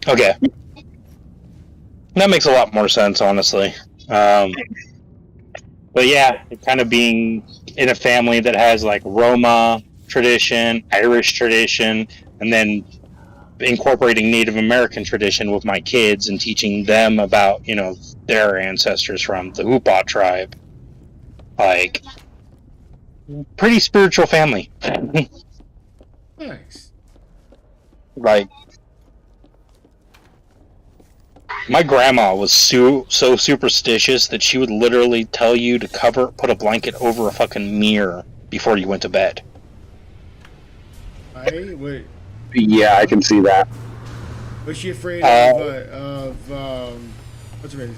Okay. That makes a lot more sense, honestly. But yeah, kind of being in a family that has like Roma tradition, Irish tradition, and then incorporating Native American tradition with my kids and teaching them about, their ancestors from the Hupa tribe. Like, pretty spiritual family. Nice. Like, my grandma was so superstitious that she would literally tell you to put a blanket over a fucking mirror before you went to bed. Wait. Yeah, I can see that. Was she afraid of what's her name?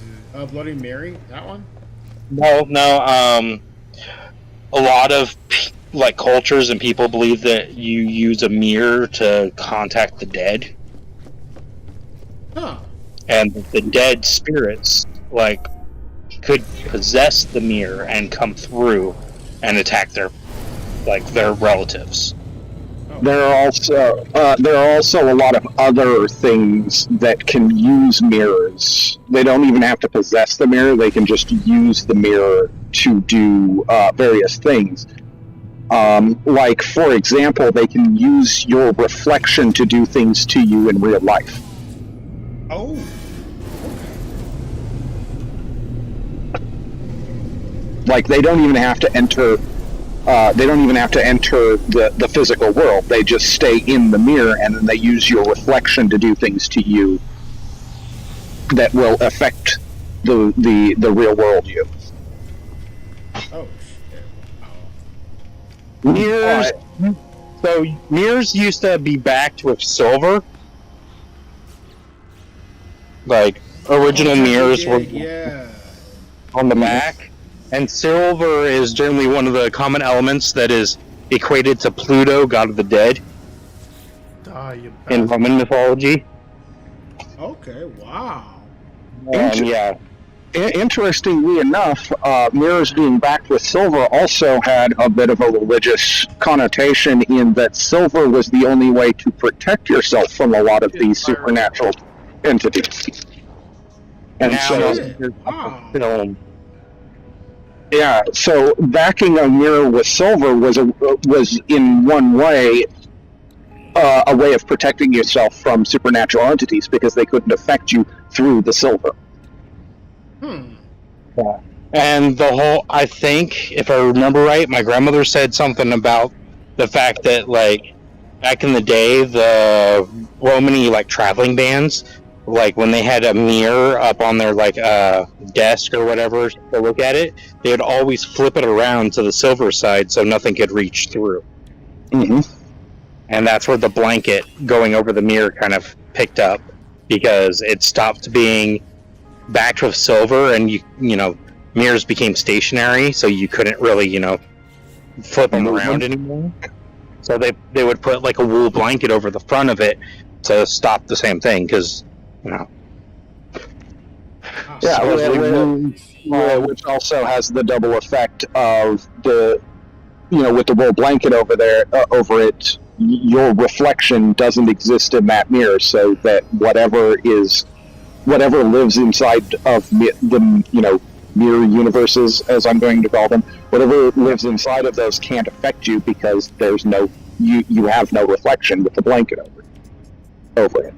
Bloody Mary? That one? No. A lot of like cultures and people believe that you use a mirror to contact the dead. Huh. And the dead spirits like could possess the mirror and come through and attack their relatives. There are also a lot of other things that can use mirrors. They don't even have to possess the mirror; they can just use the mirror to do various things. Like, for example, they can use your reflection to do things to you in real life. Oh. Like, they don't even have to enter. The physical world. They just stay in the mirror, and then they use your reflection to do things to you that will affect the real world you. Oh shit. Mirrors. So mirrors used to be backed with silver. Like original mirrors were on the back. And silver is generally one of the common elements that is equated to Pluto, god of the dead, in Roman mythology. Okay, wow. Yeah. Interestingly enough, mirrors being backed with silver also had a bit of a religious connotation in that silver was the only way to protect yourself from a lot of these supernatural entities. And Wow. Yeah, so backing a mirror with silver was in one way a way of protecting yourself from supernatural entities because they couldn't affect you through the silver. Yeah. And I think, if I remember right, my grandmother said something about the fact that, like, back in the day, the Romany, like, traveling bands, like, when they had a mirror up on their, like, desk or whatever to look at it, they would always flip it around to the silver side so nothing could reach through. Mm-hmm. And that's where the blanket going over the mirror kind of picked up, because it stopped being backed with silver, and mirrors became stationary, so you couldn't really, flip them around anymore. So they would put, like, a wool blanket over the front of it to stop the same thing, because which also has the double effect of with the wool blanket over there, over it, your reflection doesn't exist in that mirror, so that whatever lives inside of the mirror universes, as I'm going to call them, whatever lives inside of those can't affect you because there's you have no reflection with the blanket over it.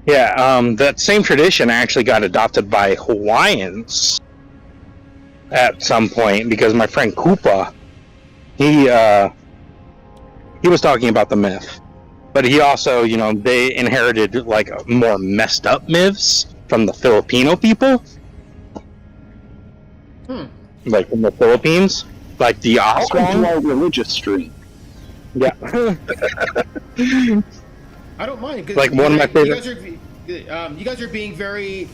Yeah, that same tradition actually got adopted by Hawaiians at some point, because my friend Koopa, he was talking about the myth, but he also, they inherited, like, more messed up myths from the Filipino people, like in the Philippines, like the Welcome to our religious stream. Yeah. I don't mind, because like one of my favorite. You guys are being very.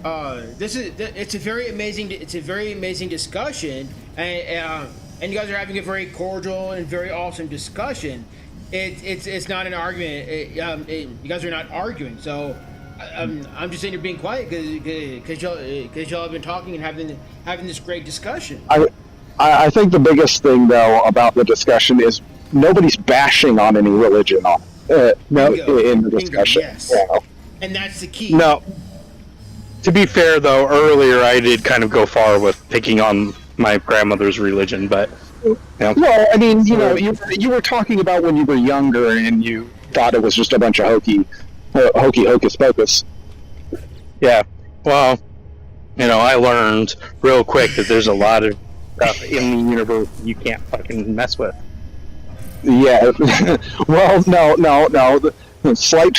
It's a very amazing discussion, and you guys are having a very cordial and very awesome discussion. It's not an argument. You guys are not arguing, so I'm just saying you're being quiet because y'all have been talking and having this great discussion. I think the biggest thing, though, about the discussion is nobody's bashing on any religion on it. No, Bingo. in the Bingo, discussion. yes. Yeah. And that's the key. No. To be fair, though, earlier I did kind of go far with picking on my grandmother's religion, but Well, I mean, you were talking about when you were younger and you thought it was just a bunch of hokey hocus pocus. yeah. Well, I learned real quick that there's a lot of stuff in the universe you can't fucking mess with. Yeah. Well, no. The slight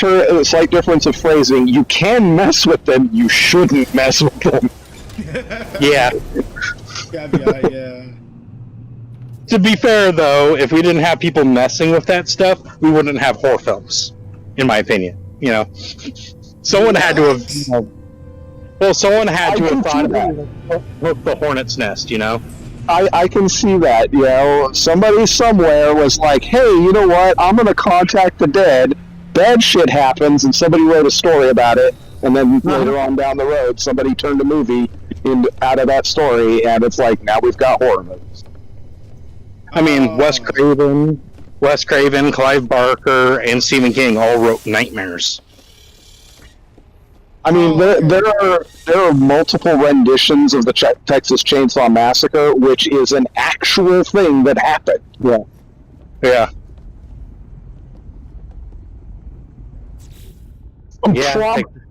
difference of phrasing. You can mess with them. You shouldn't mess with them. Yeah. Caveat, yeah. To be fair, though, if we didn't have people messing with that stuff, we wouldn't have horror films, in my opinion. Someone had to have. Someone had to have thought about the hornet's nest. I can see that. Somebody somewhere was like, "Hey, you know what? I'm going to contact the dead." Bad shit happens, and somebody wrote a story about it. And then later on down the road, somebody turned a movie out of that story, and it's like, now we've got horror movies. I mean, Wes Craven, Clive Barker, and Stephen King all wrote nightmares. I mean, there are multiple renditions of the Texas Chainsaw Massacre, which is an actual thing that happened. Yeah.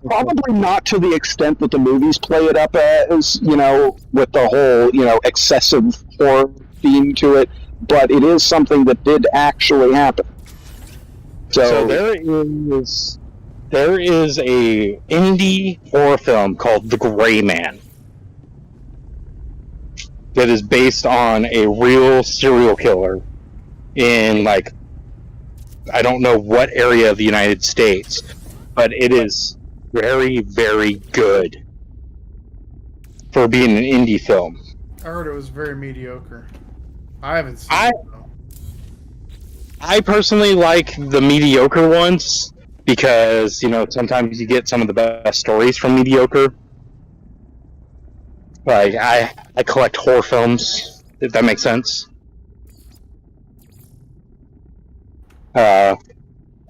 Probably not to the extent that the movies play it up as, with the whole, excessive horror theme to it, but it is something that did actually happen. So there is a indie horror film called The Gray Man that is based on a real serial killer in, I don't know what area of the United States, but it is very, very good for being an indie film. I heard it was very mediocre. I haven't seen it, though. I personally like the mediocre ones because, sometimes you get some of the best stories from mediocre. I collect horror films, if that makes sense.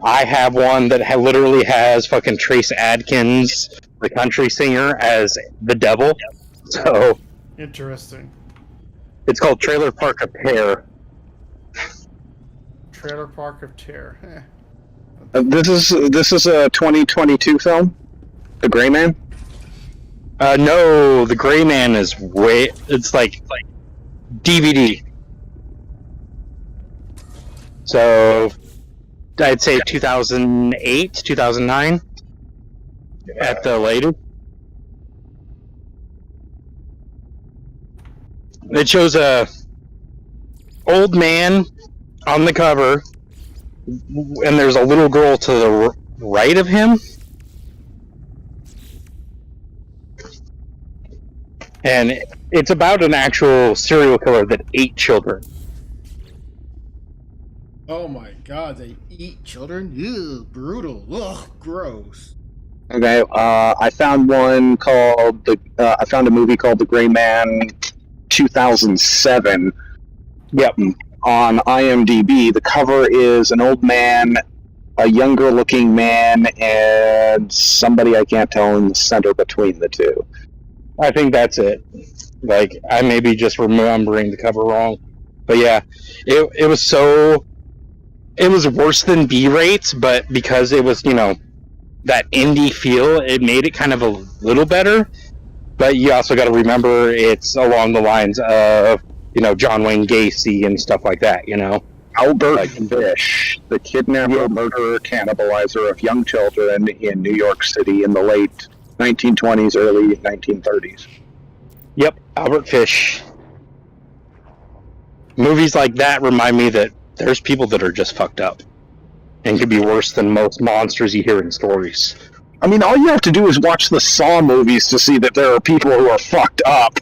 I have one that literally has fucking Trace Adkins, the country singer, as the devil. So Interesting. it's called Trailer Park Repair. Trailer Park of Terror. This is a 2022 film, The Gray Man. No, The Gray Man is it's like DVD. So I'd say 2008, 2009 at the latest. It shows a old man on the cover, and there's a little girl to the right of him. And it's about an actual serial killer that ate children. Oh my god, they eat children? Ew, brutal. Ugh, gross. Okay, I found one called I found a movie called The Gray Man 2007. Yep. On IMDb, the cover is an old man, a younger looking man, and somebody I can't tell in the center between the two. I think that's it. I may be just remembering the cover wrong. But yeah, it was so... It was worse than B-rates, but because it was, that indie feel, it made it kind of a little better. But you also got to remember it's along the lines of, John Wayne Gacy and stuff like that, Albert Fish, the kidnapper, murderer, cannibalizer of young children in New York City in the late 1920s, early 1930s. Yep, Albert Fish. Movies like that remind me that there's people that are just fucked up and could be worse than most monsters you hear in stories. I mean, all you have to do is watch the Saw movies to see that there are people who are fucked up.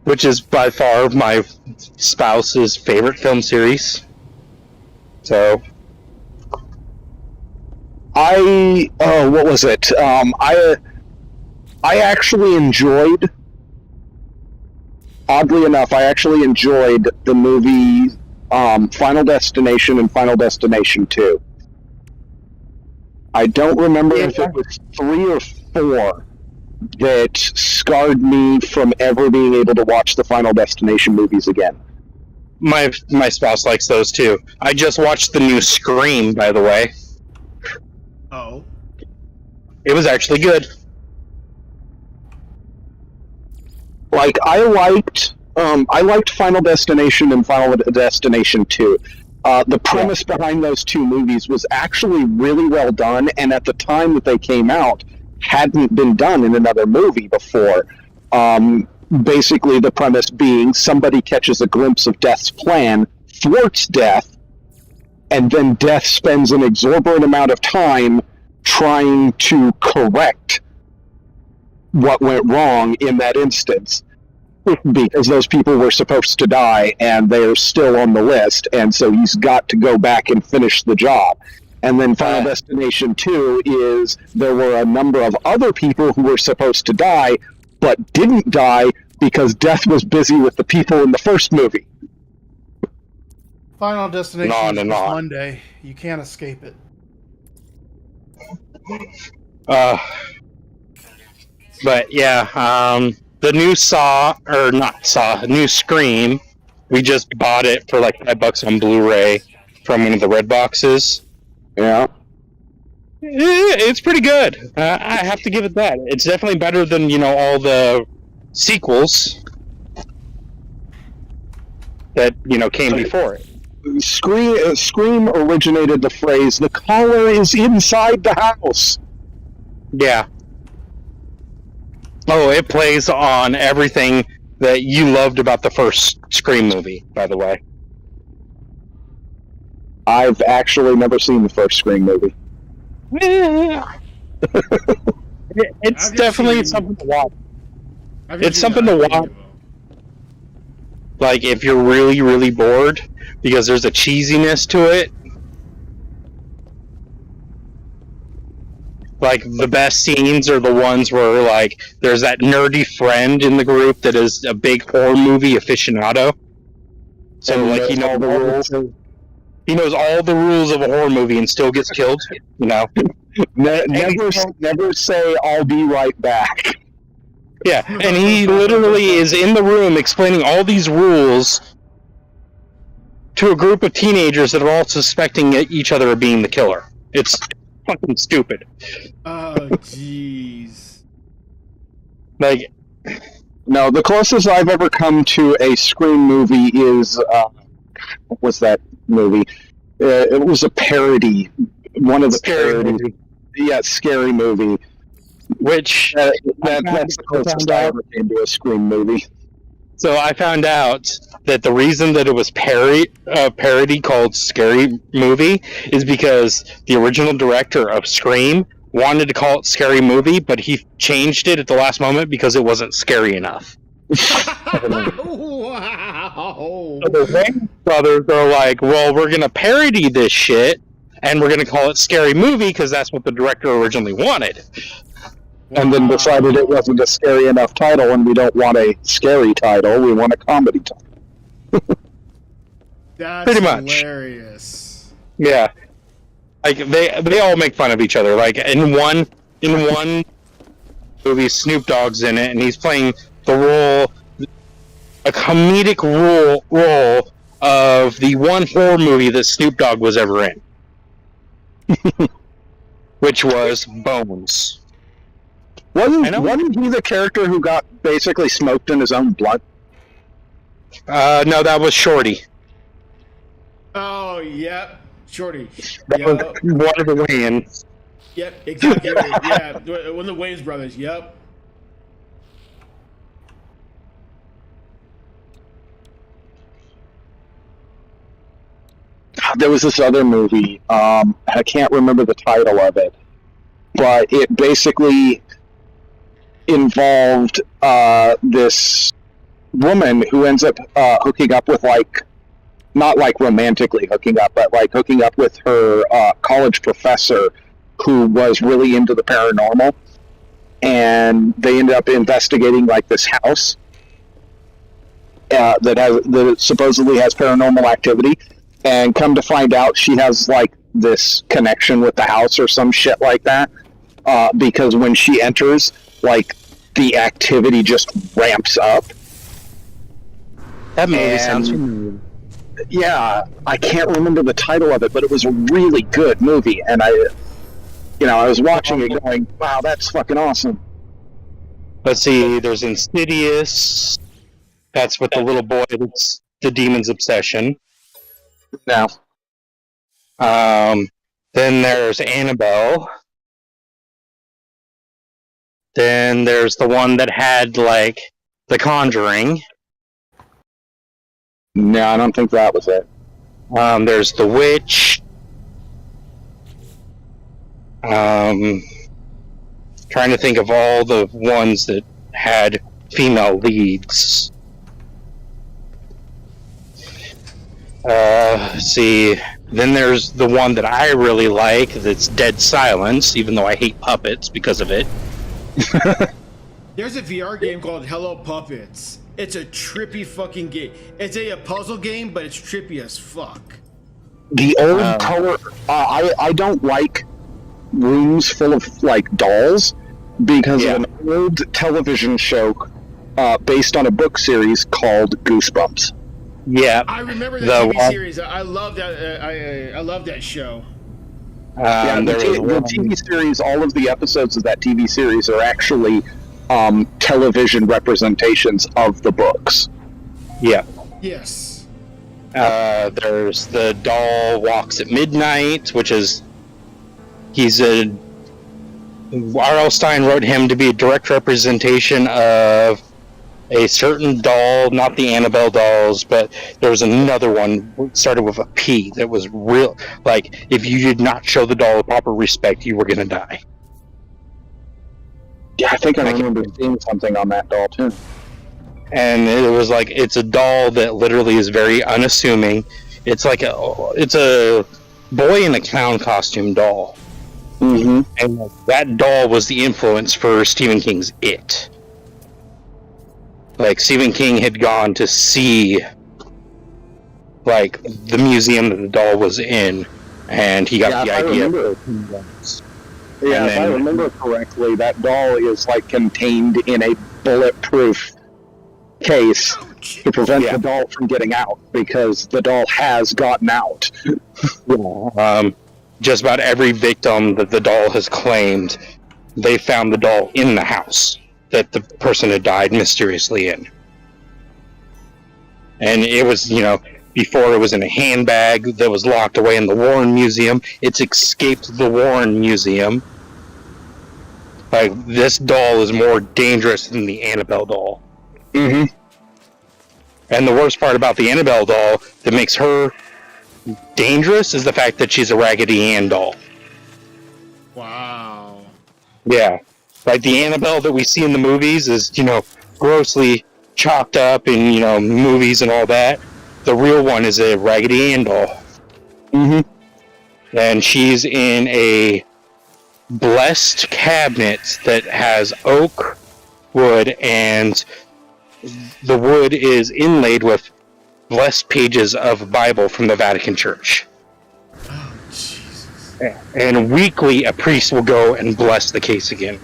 Which is by far my spouse's favorite film series. So... what was it? I actually enjoyed, oddly enough, the movie Final Destination and Final Destination 2. I don't remember if it was 3 or 4 that scarred me from ever being able to watch the Final Destination movies again. My spouse likes those too. I just watched the new Scream, by the way. Oh. It was actually good. Like, I liked Final Destination and Final Destination 2. The premise behind those two movies was actually really well done, and at the time that they came out, hadn't been done in another movie before. Basically, the premise being somebody catches a glimpse of Death's plan, thwarts Death, and then Death spends an exorbitant amount of time trying to correct what went wrong in that instance. Because those people were supposed to die, and they're still on the list, and so he's got to go back and finish the job. And then Final Destination 2 is there were a number of other people who were supposed to die, but didn't die because Death was busy with the people in the first movie. Final Destination is Monday. You can't escape it. But yeah, the new Scream, we just bought it for like $5 on Blu-ray from one of the red boxes. Yeah. It's pretty good. I have to give it that. It's definitely better than, all the sequels that, came before it. Scream originated the phrase, "The caller is inside the house." Yeah. Oh, it plays on everything that you loved about the first Scream movie, by the way. I've actually never seen the first Scream movie. It's definitely something to watch. It's something to watch. Like, if you're really, really bored, because there's a cheesiness to it. Like, the best scenes are the ones where, like, there's that nerdy friend in the group that is a big horror movie aficionado. So, like, he knows all the rules. He knows all the rules of a horror movie and still gets killed, Never say, "I'll be right back." Yeah, and he literally is in the room explaining all these rules to a group of teenagers that are all suspecting each other of being the killer. It's fucking stupid. Oh, jeez. Like, no, the closest I've ever come to a Scream movie is, what was that movie? It was a parody. One of the parodies. Yeah, Scary Movie. Which, that's the closest I ever came to a Scream movie. So I found out that the reason that it was parody called Scary Movie is because the original director of Scream wanted to call it Scary Movie, but he changed it at the last moment because it wasn't scary enough. Wow! So the Wayans brothers are like, well, we're going to parody this shit, and we're going to call it Scary Movie because that's what the director originally wanted. And then decided it wasn't a scary enough title, and we don't want a scary title, we want a comedy title. That's pretty much hilarious. Yeah. Like, they all make fun of each other. Like, in one movie, Snoop Dogg's in it, and he's playing the role, a comedic role of the one horror movie that Snoop Dogg was ever in. Which was Bones. Wasn't he the character who got basically smoked in his own blood? No, that was Shorty. Oh, yep. Shorty. That was one of the Wayans. Yep, exactly. Yeah, one of the Wayans brothers. Yep. There was this other movie. I can't remember the title of it, but it basically involved this woman who ends up hooking up with, like, not like romantically hooking up, but like hooking up with her college professor who was really into the paranormal, and they ended up investigating like this house, that supposedly has paranormal activity, and come to find out she has like this connection with the house or some shit like that. Because when she enters, like the activity just ramps up. That movie And- sounds familiar. Yeah, I can't remember the title of it, but it was a really good movie, and I was watching it going, wow, that's fucking awesome. Let's see, there's Insidious. That's with the little boy that's the demon's obsession. Now, Then there's Annabelle. Then there's the one that had, like, The Conjuring. no, I don't think that was it. There's The Witch. Trying to think of all the ones that had female leads. See, then there's the one that I really like that's Dead Silence, even though I hate puppets because of it. There's a VR game called Hello Puppets. It's a trippy fucking game. It's a puzzle game, but it's trippy as fuck. The old color, I don't like rooms full of like dolls because of an old television show based on a book series called Goosebumps. I remember the TV series. I love that. I love that show. The TV series, all of the episodes of that TV series are actually television representations of the books. Yeah. Yes. There's the doll Walks at Midnight, which is R.L. Stein wrote him to be a direct representation of a certain doll, not the Annabelle dolls, but there was another one that started with a P that was real. Like, if you did not show the doll the proper respect, you were going to die. Yeah, I think I remember seeing something on that doll too. And it was like, it's a doll that literally is very unassuming. It's like it's a boy in a clown costume doll. Mm-hmm. And that doll was the influence for Stephen King's It. Like, Stephen King had gone to see, like, the museum that the doll was in, and he got the idea. If I remember correctly, that doll is, like, contained in a bulletproof case to prevent the doll from getting out, because the doll has gotten out. Just about every victim that the doll has claimed, they found the doll in the house that the person had died mysteriously in. And it was, before it was in a handbag that was locked away in the Warren Museum. It's escaped the Warren Museum. Like, this doll is more dangerous than the Annabelle doll. Mm-hmm. And the worst part about the Annabelle doll that makes her dangerous is the fact that she's a Raggedy Ann doll. Wow. Yeah. Like, the Annabelle that we see in the movies is, grossly chopped up in, movies and all that. The real one is a Raggedy Ann doll. Mm-hmm. And she's in a blessed cabinet that has oak wood, and the wood is inlaid with blessed pages of Bible from the Vatican Church. Oh, Jesus. And weekly, a priest will go and bless the case again.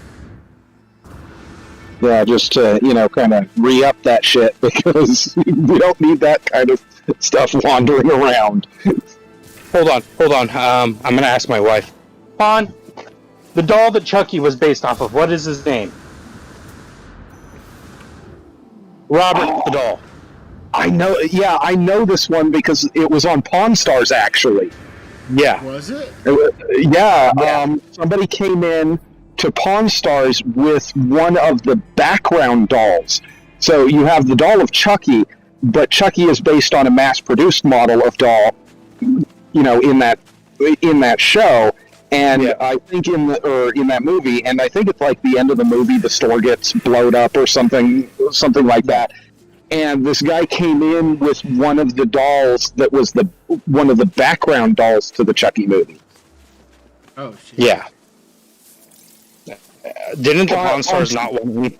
Yeah, just to, kind of re-up that shit, because we don't need that kind of stuff wandering around. Hold on. I'm going to ask my wife. Fawn, the doll that Chucky was based off of, what is his name? Robert the doll. I know this one because it was on Pawn Stars, actually. Yeah. Was it? Somebody came in to Pawn Stars with one of the background dolls. So you have the doll of Chucky, but Chucky is based on a mass-produced model of doll, in that show. And I think in that movie, and I think it's like the end of the movie, the store gets blowed up or something like that. And this guy came in with one of the dolls that was one of the background dolls to the Chucky movie. Oh, shit. Yeah. Didn't the Pawn Stars not want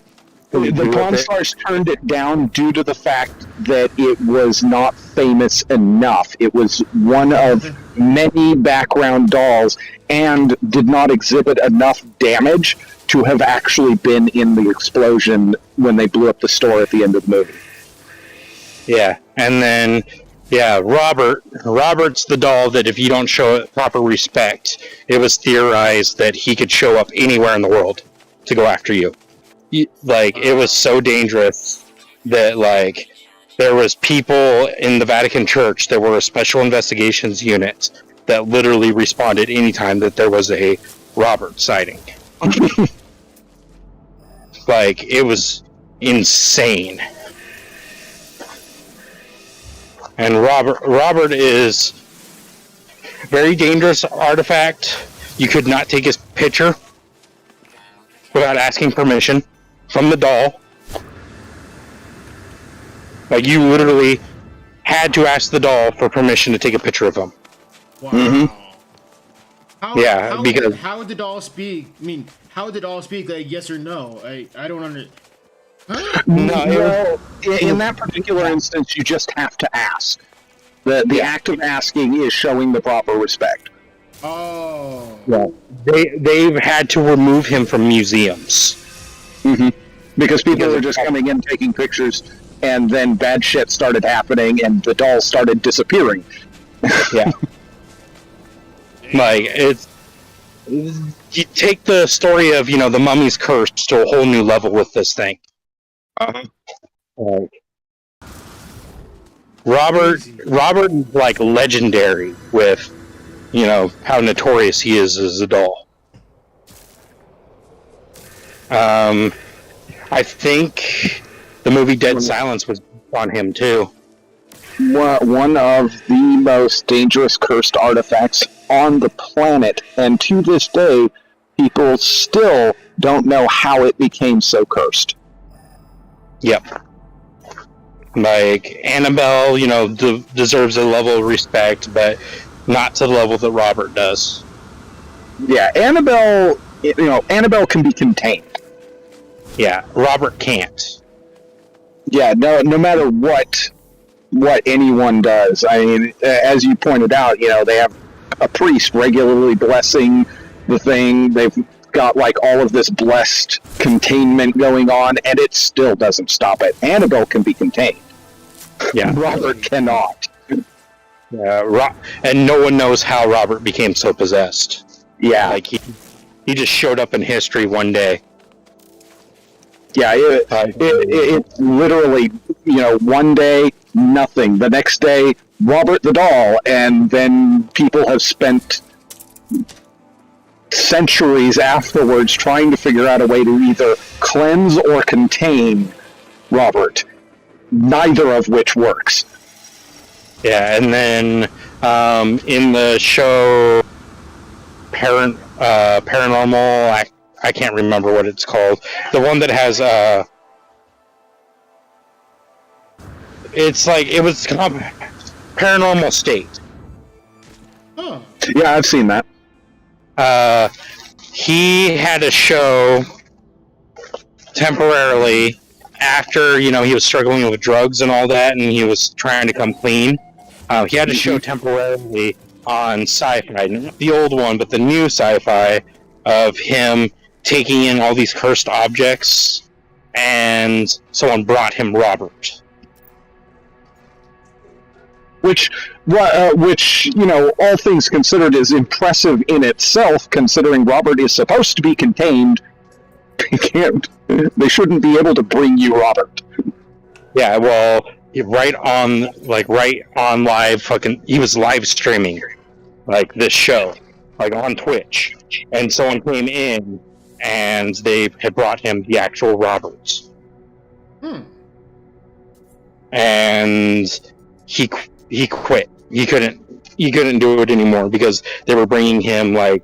The Pawn Stars turned it down due to the fact that it was not famous enough. It was one of many background dolls and did not exhibit enough damage to have actually been in the explosion when they blew up the store at the end of the movie. Yeah, and then Robert's the doll that if you don't show it proper respect, it was theorized that he could show up anywhere in the world to go after you. Like, it was so dangerous that, like, there was people in the Vatican Church that were a special investigations unit that literally responded anytime that there was a Robert sighting. Like, it was insane. And Robert is a very dangerous artifact. You could not take his picture without asking permission from the doll. Like, you literally had to ask the doll for permission to take a picture of him. Wow. Mm-hmm. Because how would the doll speak? I mean, how would the doll speak? Like, yes or no? I don't understand. Huh? No, in that particular instance, you just have to ask. The act of asking is showing the proper respect. Oh. Yeah. They've had to remove him from museums. Mm-hmm. Because people were just coming in, taking pictures, and then bad shit started happening, and the dolls started disappearing. Yeah. Like, it's... You take the story of, the mummy's curse to a whole new level with this thing. Robert is, like, legendary with, how notorious he is as a doll. I think the movie Dead Silence was on him, too. One of the most dangerous cursed artifacts on the planet, and to this day, people still don't know how it became so cursed. Yep. Like, Annabelle, deserves a level of respect, but not to the level that Robert does. Yeah, Annabelle can be contained. Yeah, Robert can't. Yeah, no matter what anyone does. I mean, as you pointed out, they have a priest regularly blessing the thing. They've got, like, all of this blessed containment going on, and it still doesn't stop it. Annabelle can be contained. Yeah. Robert cannot. Yeah, and no one knows how Robert became so possessed. Yeah. Like, he just showed up in history one day. Yeah, it literally, one day, nothing. The next day, Robert the doll, and then people have spent centuries afterwards trying to figure out a way to either cleanse or contain Robert, neither of which works. Yeah, and then in the show Paranormal, I can't remember what it's called. The one that has it's like, it was called Paranormal State. Oh. Yeah, I've seen that. He had a show temporarily after, he was struggling with drugs and all that, and he was trying to come clean. He had a show temporarily on Sci-Fi, not the old one, but the new Sci-Fi, of him taking in all these cursed objects, and someone brought him Robert. Which, all things considered, is impressive in itself, considering Robert is supposed to be contained. They shouldn't be able to bring you Robert. Yeah, well, right on live, he was live streaming, like, this show, like, on Twitch, and someone came in, and they had brought him the actual Roberts. And he quit. He couldn't do it anymore because they were bringing him, before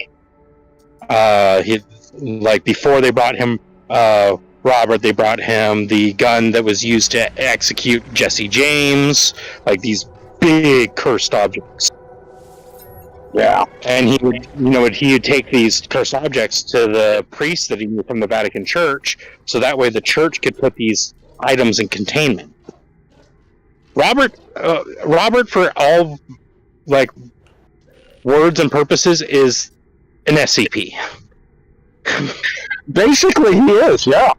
they brought him Robert, they brought him the gun that was used to execute Jesse James, like these big cursed objects. Yeah. And he would take these cursed objects to the priest that he knew from the Vatican Church, so that way the church could put these items in containment. Robert, for all like words and purposes, is an SCP. Basically, he is. Yeah.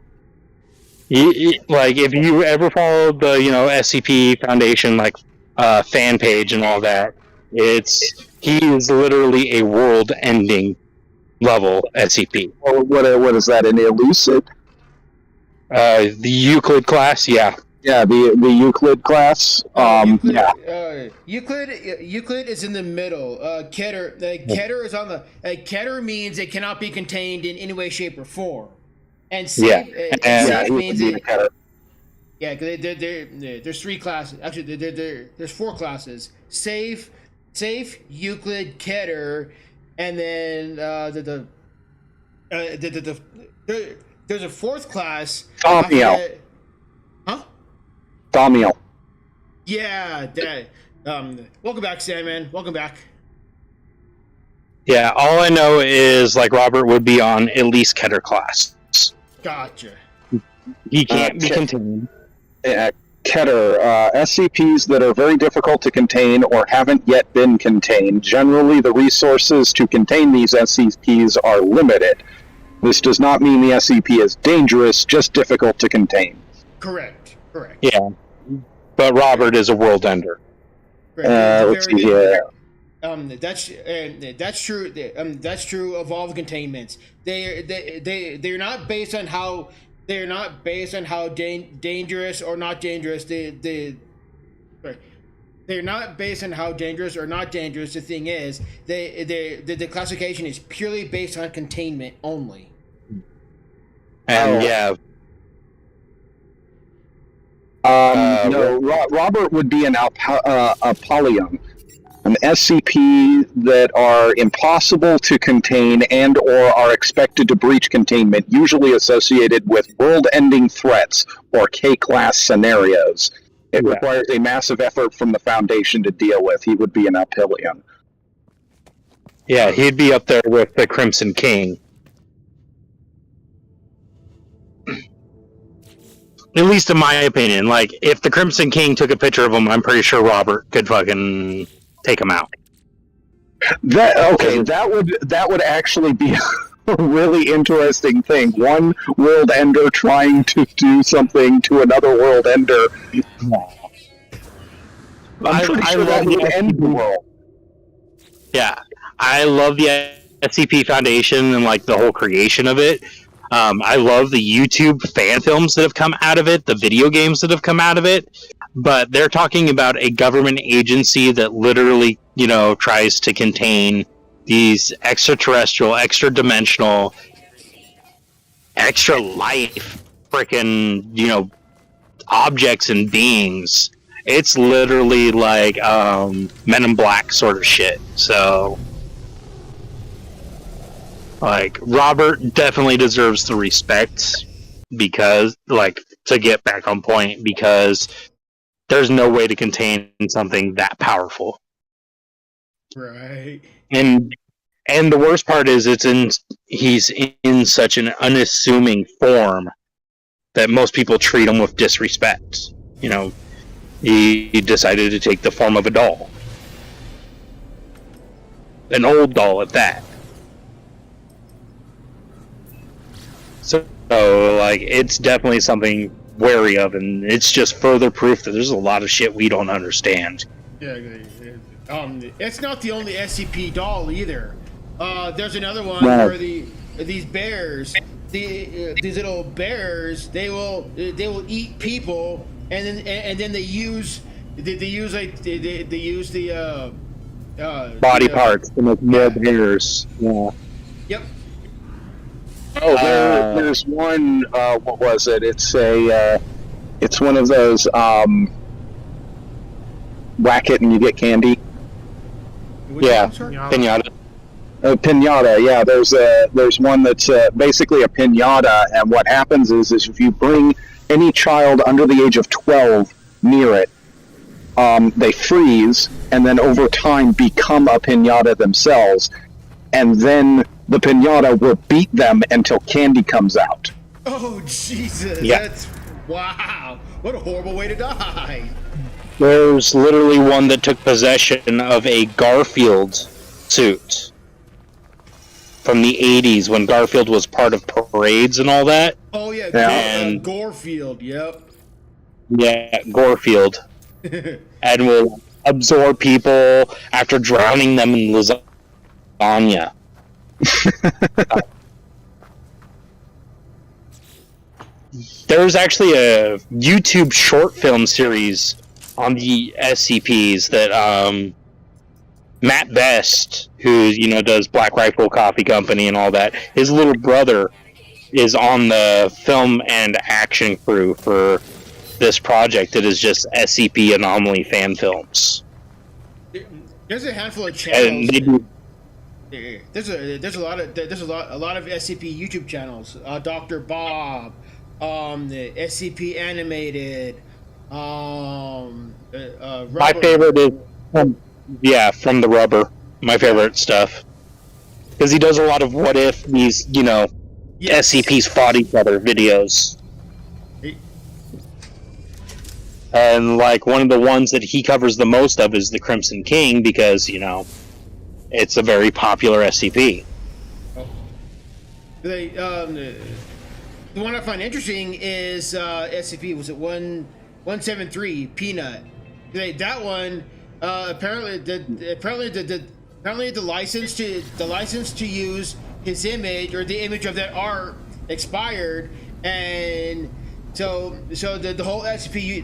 Like, if you ever followed the SCP Foundation fan page and all that, he is literally a world-ending level SCP. Well, what is that? An Elucid? The Euclid class, yeah. Yeah, the Euclid class. Euclid is in the middle. Keter is on the. Keter means it cannot be contained in any way, shape, or form. And safe, safe means it. Yeah, there's 3 classes. Actually, there's 4 classes: safe, Euclid, Keter, and then there's a 4th class. Thaumiel. Huh? Thaumiel. Yeah, welcome back, Sandman. Welcome back. Yeah, all I know is Robert would be on at least Keter class. Gotcha. He can't be contained. Keter, SCPs that are very difficult to contain or haven't yet been contained. Generally, the resources to contain these SCPs are limited. This does not mean the SCP is dangerous, just difficult to contain. Correct. Yeah, but Robert is a world ender. Let's see here. That's true. That's true of all the containments. They're not based on how dangerous or not dangerous. They're not based on how dangerous or not dangerous. The thing is, the classification is purely based on containment only. And Robert would be an Apollyon, an SCP that are impossible to contain and or are expected to breach containment, usually associated with world-ending threats or K-class scenarios. It requires a massive effort from the Foundation to deal with. He would be an Apollyon. Yeah, he'd be up there with the Crimson King. At least in my opinion. If the Crimson King took a picture of him, I'm pretty sure Robert could fucking take him out. That would actually be a really interesting thing. One world ender trying to do something to another world ender. I'm pretty sure that would end the world. Yeah, I love the SCP Foundation and the whole creation of it. I love the YouTube fan films that have come out of it, the video games that have come out of it, but they're talking about a government agency that literally, tries to contain these extraterrestrial, extra-dimensional, extra-life freaking, objects and beings. It's literally Men in Black sort of shit, so... Robert definitely deserves the respect because, to get back on point, because there's no way to contain something that powerful. Right. And the worst part is he's in such an unassuming form that most people treat him with disrespect. He decided to take the form of a doll. An old doll at that. So, it's definitely something wary of, and it's just further proof that there's a lot of shit we don't understand. Yeah, it's not the only SCP doll either. There's another one where these bears, these little bears, they will eat people, and then they use the body parts to make more bears. Yeah. Yep. Oh, there's one. What was it? It's it's one of those whack it and you get candy. Pinata. Pinata. Yeah, there's one that's basically a pinata, and what happens is if you bring any child under the age of 12 near it, they freeze and then over time become a pinata themselves, and then the pinata will beat them until candy comes out. Oh, Jesus. Yeah. Wow. What a horrible way to die. There's literally one that took possession of a Garfield suit from the 80s when Garfield was part of parades and all that. Oh yeah, And Gorefield. Yep. yeah, Gorefield. And will absorb people after drowning them in lasagna. There's actually a YouTube short film series on the SCPs that Matt Best, who does Black Rifle Coffee Company and all that, his little brother is on the film and action crew for this project. It is just SCP Anomaly fan films. There's a handful of channels. And they do. There's a lot of SCP YouTube channels. Dr. Bob, the SCP Animated. My Rubber. favorite is from the Rubber. My favorite stuff, because he does a lot of what if these Yes. SCPs fought each other videos. And like one of the ones that he covers the most of is the Crimson King, because it's a very popular SCP. The one I find interesting is SCP. Was it 173 Peanut? That one apparently the license to use his image or the image of that art expired, and so the whole SCP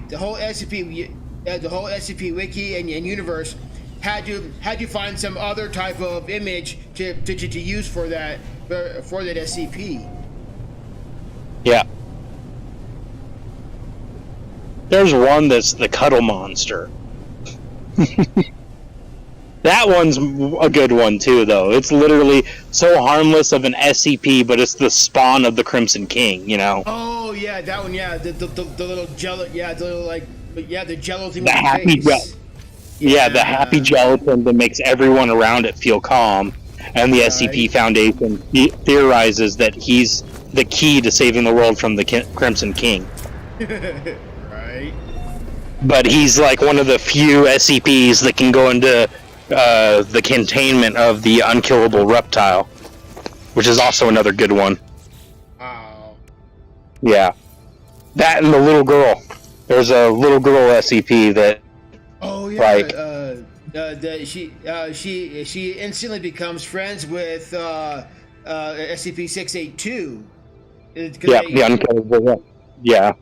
wiki and universe had to find some other type of image to use for that SCP. Yeah. There's one that's the Cuddle Monster. That one's a good one too, though. It's literally so harmless of an SCP, but it's the spawn of the Crimson King, Oh yeah, that one. Yeah, the little jello. Yeah, the little the jello thing. The with happy face. Yeah, the happy gelatin that makes everyone around it feel calm. And the SCP Foundation theorizes that he's the key to saving the world from the Crimson King. Right. But he's like one of the few SCPs that can go into the containment of the unkillable reptile, which is also another good one. Wow. Yeah. That and the little girl. There's a little girl SCP that. Oh yeah. Like, she instantly becomes friends with SCP-682. Yeah, the unkillable. Yeah.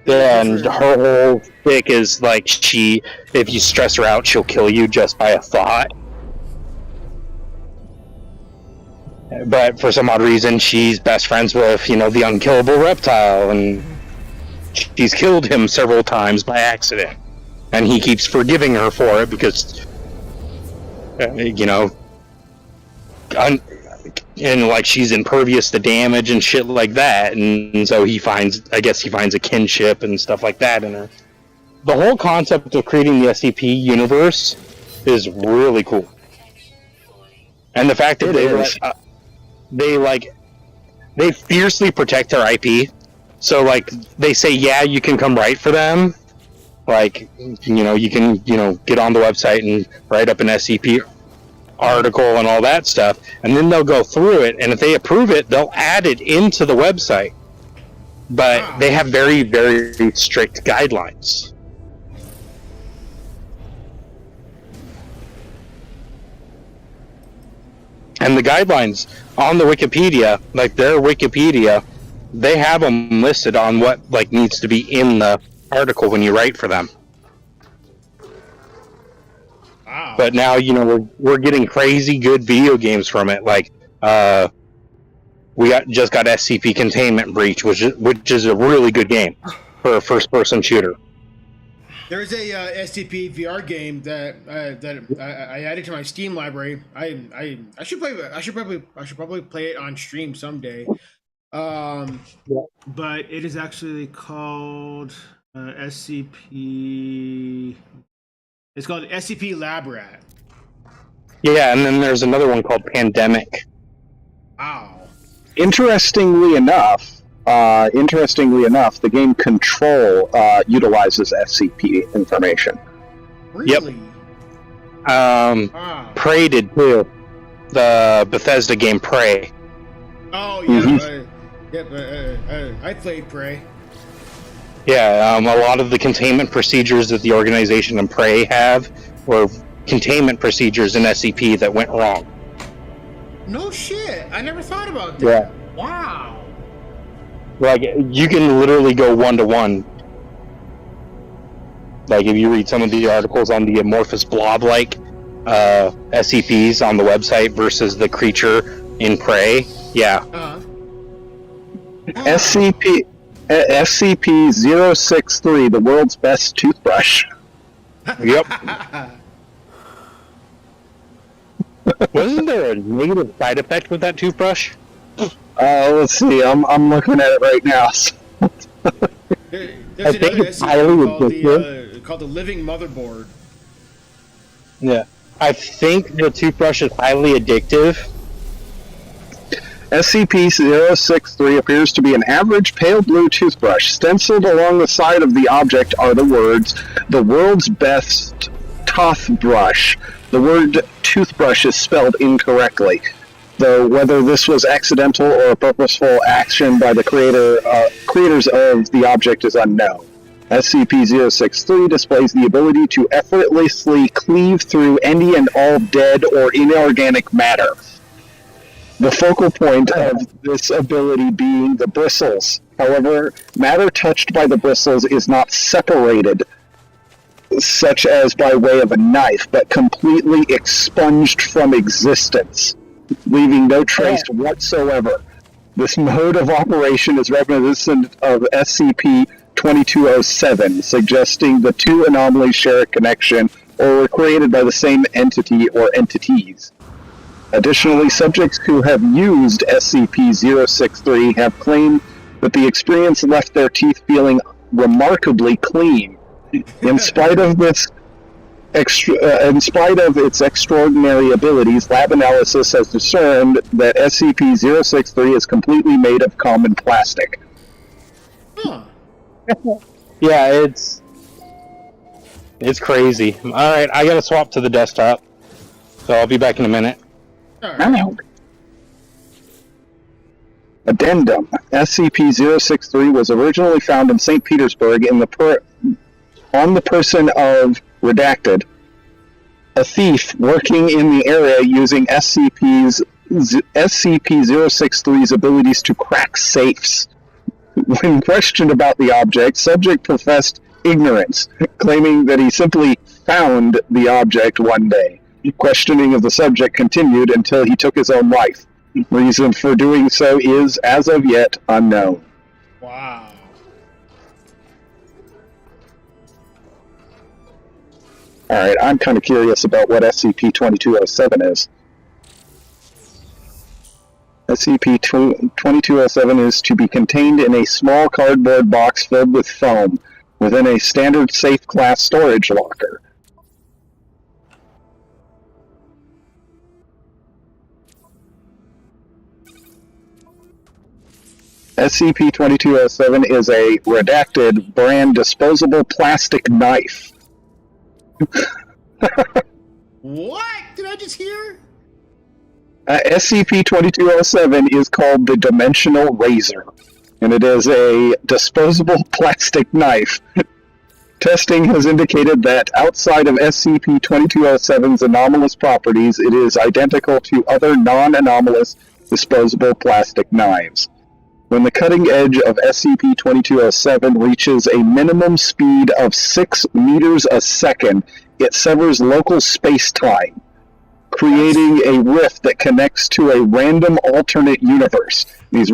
And her whole thing is like if you stress her out, she'll kill you just by a thought. But for some odd reason, she's best friends with, the unkillable reptile, and she's killed him several times by accident. And he keeps forgiving her for it because, and like she's impervious to damage and shit like that, and so he finds a kinship and stuff like that in her. The whole concept of creating the SCP universe is really cool, and the fact that they fiercely protect their IP. So like they say, yeah, you can come write for them, like you can get on the website and write up an SCP article and all that stuff, and then they'll go through it, and if they approve it, they'll add it into the website. But they have very, very strict guidelines. And the guidelines on the Wikipedia, like their Wikipedia, they have them listed on what needs to be in the article when you write for them. Wow. But now we're getting crazy good video games from it. Like we just got SCP Containment Breach, which is a really good game for a first-person shooter. There's a SCP VR game that I added to my Steam library. I should probably play it on stream someday. But it is actually called SCP. It's called SCP Lab Rat. Yeah, and then there's another one called Pandemic. Wow. Interestingly enough, interestingly enough, the game Control utilizes SCP information. Really? Wow. Prey did too. The Bethesda game Prey. Oh yeah, Mm-hmm. I played Prey. Yeah, a lot of the containment procedures that the organization and Prey have were containment procedures in SCP that went wrong. No shit, I never thought about that. Yeah. Wow. Like, you can literally go one-to-one. Like, if you read some of the articles on the amorphous blob-like SCPs on the website versus the creature in Prey, yeah. SCP-063, the world's best toothbrush. Yep. Wasn't there a negative side effect with that toothbrush? Let's see. I'm looking at it right now. There's I think another it's highly SCP called the Living Motherboard. Yeah. I think the toothbrush is highly addictive. SCP-063 appears to be an average pale blue toothbrush. Stenciled along the side of the object are the words, "The world's best toothbrush." The word toothbrush is spelled incorrectly, though whether this was accidental or a purposeful action by the creators of the object is unknown. SCP-063 displays the ability to effortlessly cleave through any and all dead or inorganic matter. The focal point of this ability being the bristles. However, matter touched by the bristles is not separated, such as by way of a knife, but completely expunged from existence, leaving no trace whatsoever. This mode of operation is reminiscent of SCP-2207, suggesting the two anomalies share a connection or were created by the same entity or entities. Additionally, subjects who have used SCP-063 have claimed that the experience left their teeth feeling remarkably clean. In spite of its extraordinary abilities, lab analysis has discerned that SCP-063 is completely made of common plastic. Huh. Yeah, it's crazy. Alright, I gotta swap to the desktop. So I'll be back in a minute. All right. Addendum. SCP-063 was originally found in St. Petersburg on the person of Redacted, a thief working in the area using SCP-063's abilities to crack safes. When questioned about the object, subject professed ignorance, claiming that he simply found the object one day. Questioning of the subject continued until he took his own life. Reason for doing so is, as of yet, unknown. Wow. Alright, I'm kind of curious about what SCP-2207 is. SCP-2207 is to be contained in a small cardboard box filled with foam within a standard safe class storage locker. SCP-2207 is a Redacted brand disposable plastic knife. What did I just hear? SCP-2207 is called the Dimensional Razor, and it is a disposable plastic knife. Testing has indicated that outside of SCP-2207's anomalous properties, it is identical to other non-anomalous disposable plastic knives. When the cutting edge of SCP-2207 reaches a minimum speed of 6 meters a second, it severs local space-time, creating a rift that connects to a random alternate universe. These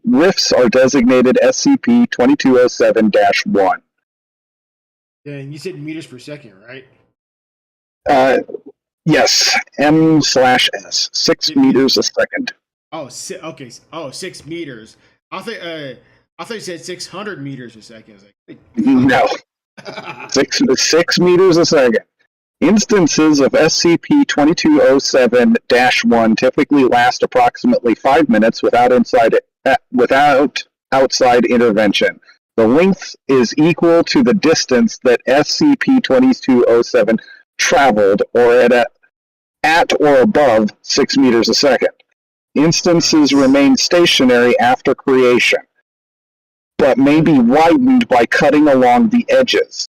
rifts are designated SCP-2207-1. Yeah, and you said meters per second, right? Yes, M/S, 6 meters a second. Oh, okay. Oh, 6 meters. I thought you said 600 meters a second. I was like, No. 6 meters a second. Instances of SCP-2207-1 typically last approximately 5 minutes without outside intervention. The length is equal to the distance that SCP-2207 traveled, or at or above 6 meters a second. Instances remain stationary after creation, but may be widened by cutting along the edges.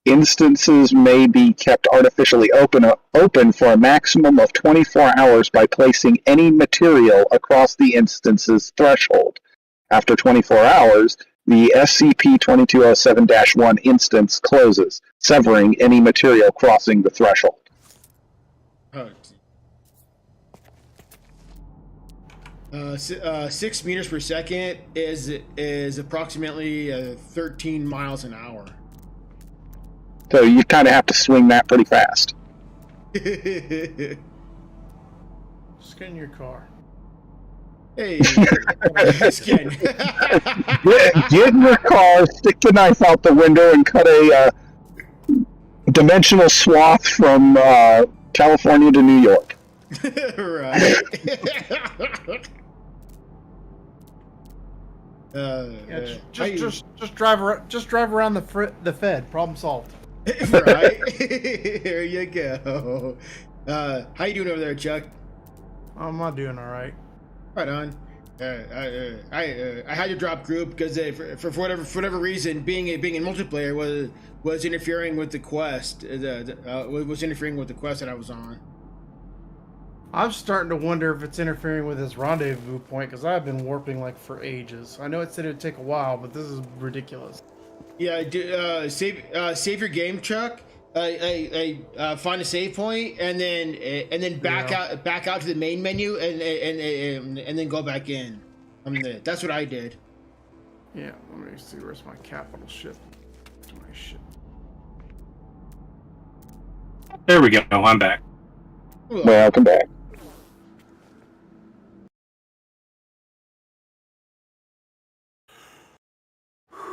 Instances may be kept artificially open for a maximum of 24 hours by placing any material across the instance's threshold. After 24 hours, the SCP-2207-1 instance closes, severing any material crossing the threshold. Oh. 6 meters per second is approximately 13 miles an hour. So you kind of have to swing that pretty fast. Just get in your car. Hey, just kidding. Get in your car, stick the knife out the window, and cut a dimensional swath from California to New York. Right. Just drive around the Fed. Problem solved. Right. Here you go. How you doing over there, Chuck? I'm not doing all right. Right on. I had to drop group because for whatever reason, being in multiplayer was interfering with the quest. Was interfering with the quest that I was on. I'm starting to wonder if it's interfering with his rendezvous point, because I've been warping like for ages. I know it said it would take a while, but this is ridiculous. Yeah, save your game, Chuck. I find a save point and then back out to the main menu and then go back in. That's what I did. Yeah, let me see. Where's my capital ship? My ship. There we go. I'm back. Welcome back.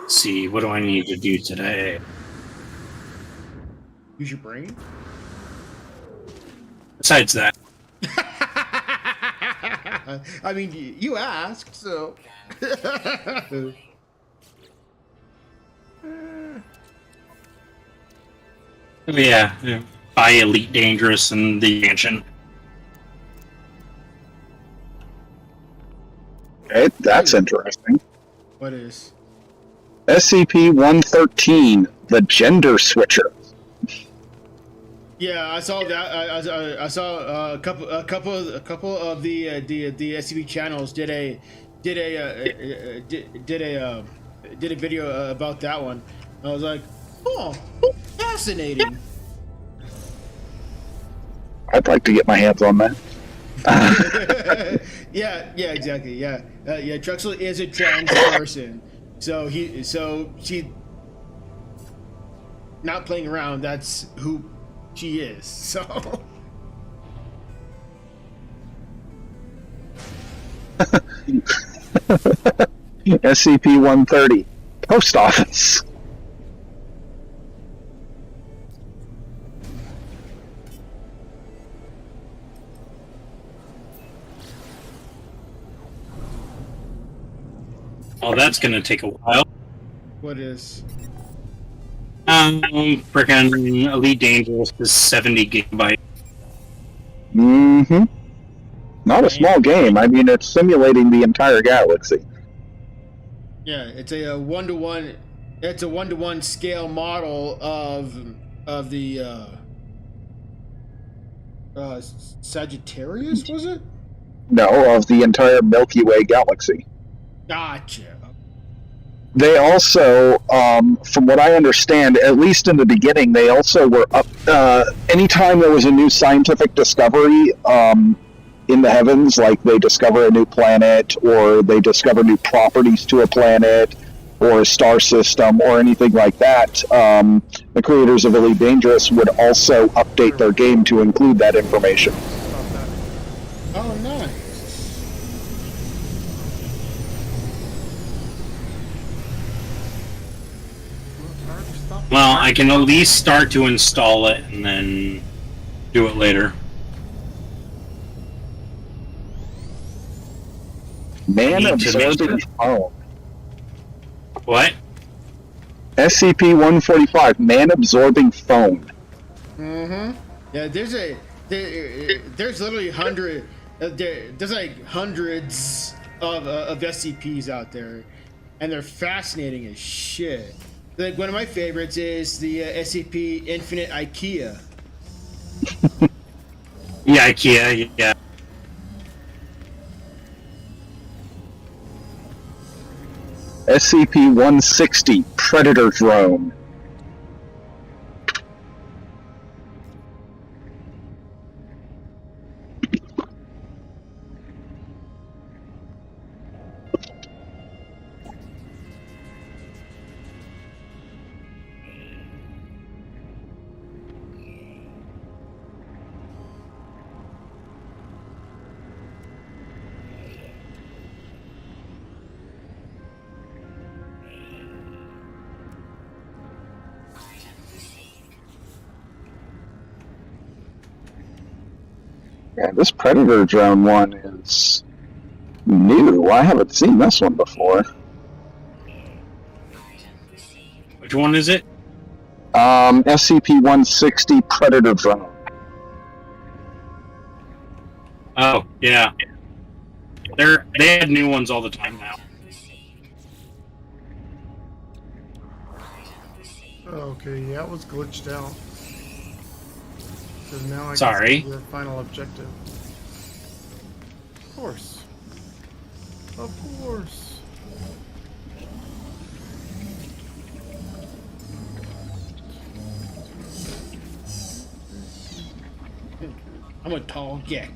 Let's see, what do I need to do today? Use your brain. Besides that, I mean, you asked, so. yeah, buy Elite Dangerous and the mansion. Okay, that's interesting. What is? SCP-113, the Gender Switcher. Yeah, I saw that. I saw a couple of the SCP channels did a video about that one. I was like, oh, fascinating. I'd like to get my hands on that. Yeah, exactly. Yeah, Drexel is a trans person, so she not playing around. That's who she is. So. SCP-130, Post Office. Oh, that's gonna take a while. What is? Frickin' Elite Dangerous is 70 gigabytes. Mm-hmm. Not a small game. I mean, it's simulating the entire galaxy. Yeah, it's a 1-to-1. It's a 1-to-1 scale model of the Sagittarius, was it? No, of the entire Milky Way galaxy. Gotcha. They also, from what I understand, at least in the beginning, they also were up. Anytime there was a new scientific discovery in the heavens, like they discover a new planet, or they discover new properties to a planet, or a star system, or anything like that, the creators of Elite Dangerous would also update their game to include that information. Oh, nice. Well, I can at least start to install it and then do it later. Man Need to absorbing make phone. What? SCP-145, man-absorbing phone. Mm-hmm. Yeah, there's literally there's like hundreds of SCPs out there, and they're fascinating as shit. Like one of my favorites is the SCP Infinite IKEA. Yeah, IKEA. Yeah. SCP-160, Predator Drone. Yeah, this Predator Drone one is new. I haven't seen this one before. Which one is it? SCP-160 Predator Drone. Oh, yeah. They add new ones all the time now. Okay, yeah, it was glitched out. So now I Sorry. can see the final objective. Of course. Of course. I'm a tall geck.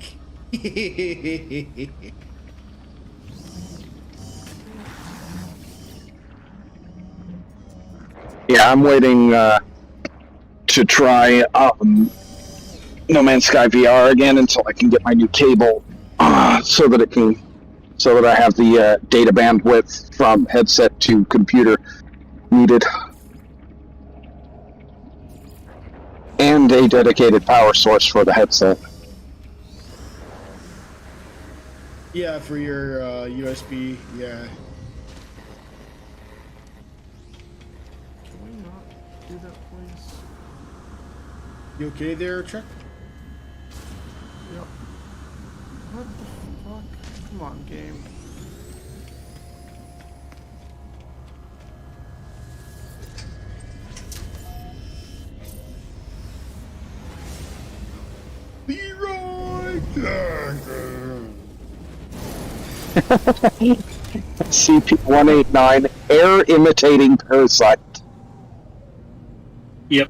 Yeah, I'm waiting to try No Man's Sky VR again until I can get my new cable, so that I have the data bandwidth from headset to computer needed, and a dedicated power source for the headset. Yeah, for your USB, yeah. Can we not do that, please? You okay there, Chuck? Yep. What the fuck? Come on, game. Leroy! CP-189, air imitating parasite. Yep.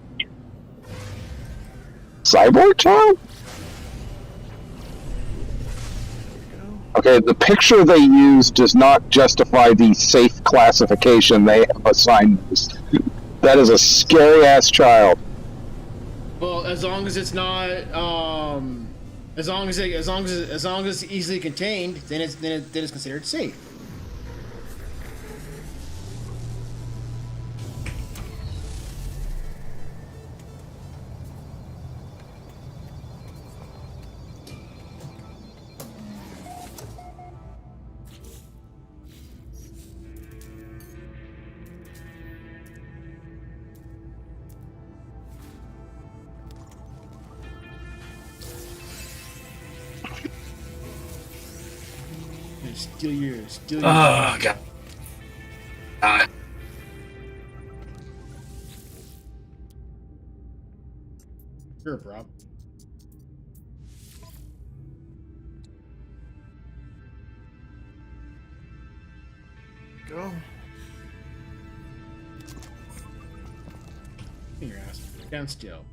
Cyborg child? Okay, the picture they use does not justify the safe classification they have assigned this. That is a scary ass child. Well, as long as it's not, as long as it's easily contained, then it's considered safe. Steal your. Oh, God. Sure, bro. Go. Your ass down still.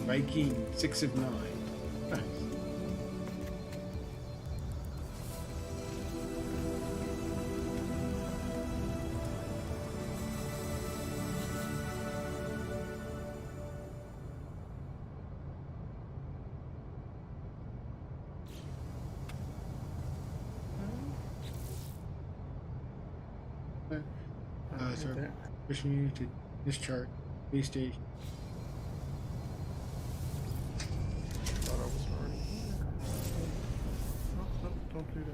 Viking 6 of 9. Nice. Start there. pushing you to this chart. Space station. Thought I was already here. Nope, nope, don't do that.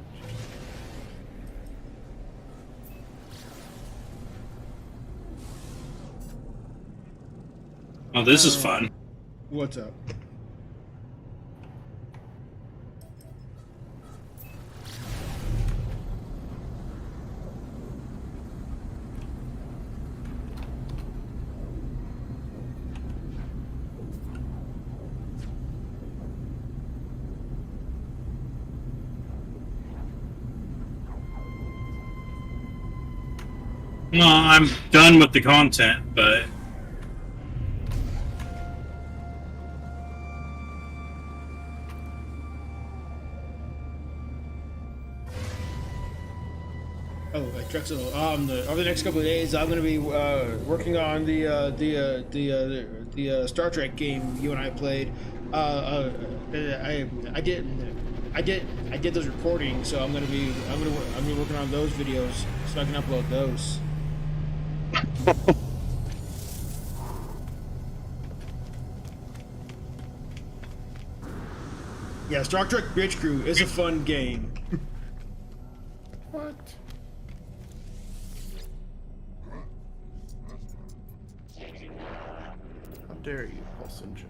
Oh, this is fun. What's up? Well, I'm done with the content, but Oh, Drexel. Over the next couple of days, I'm going to be working on the Star Trek game you and I played. I did those recordings, so I'm gonna be working on those videos so I can upload those. Yeah, Star Trek Bridge Crew is a fun game. What? How dare you, Pulse Engine?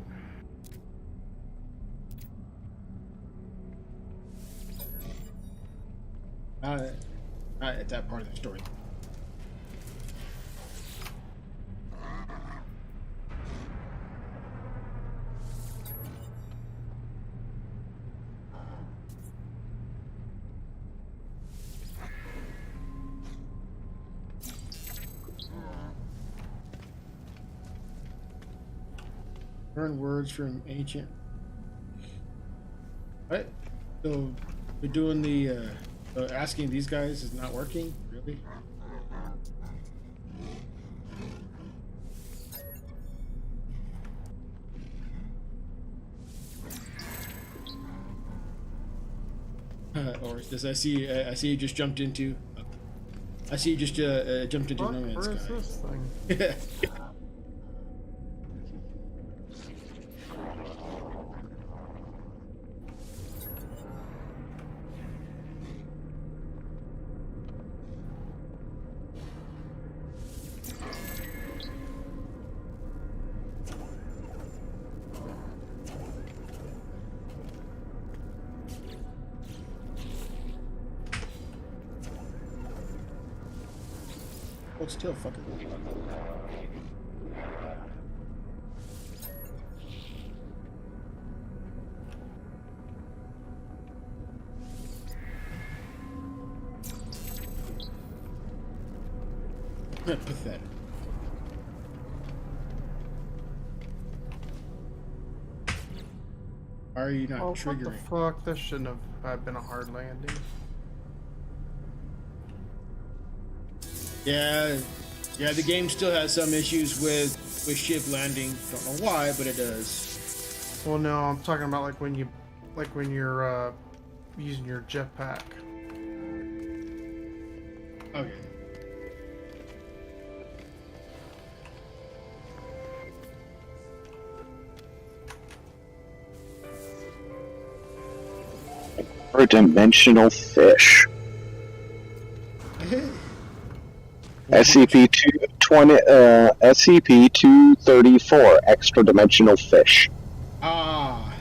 Not at that part of the story. Learn words from ancient. What? So we're doing the asking these guys is not working? Really? Or does I see you just jumped into jumped into What? No Man's Where is Sky. this thing? Hold still, fucker. Pathetic. Why are you not Oh, triggering? what the fuck? This shouldn't have been a hard landing. Yeah, the game still has some issues with ship landing. Don't know why, but it does. Well, no, I'm talking about like when you're using your jetpack. Okay. Or a dimensional fish. SCP-234, extra dimensional fish. Ah.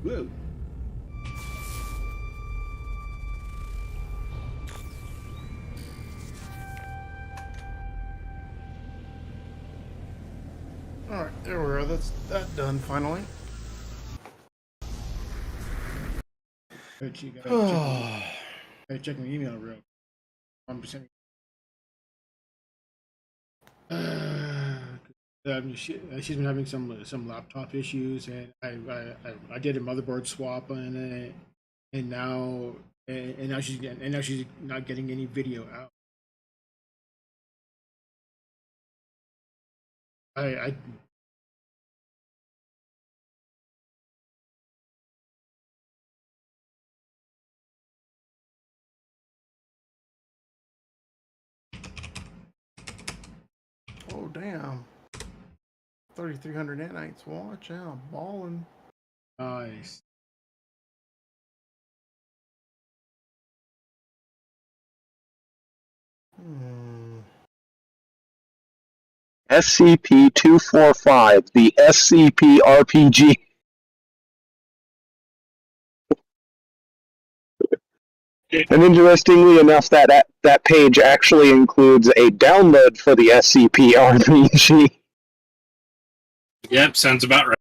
Whoa. All right, there we are. That's that done finally. But you gotta check my email real. I'm sending. She's been having some laptop issues, and I did a motherboard swap on it, and now she's not getting any video out. I Oh damn. 3,300 nanites. Watch out, balling. nice. SCP-245, the SCP RPG. And interestingly enough, that page actually includes a download for the SCP RPG. Yep, sounds about right.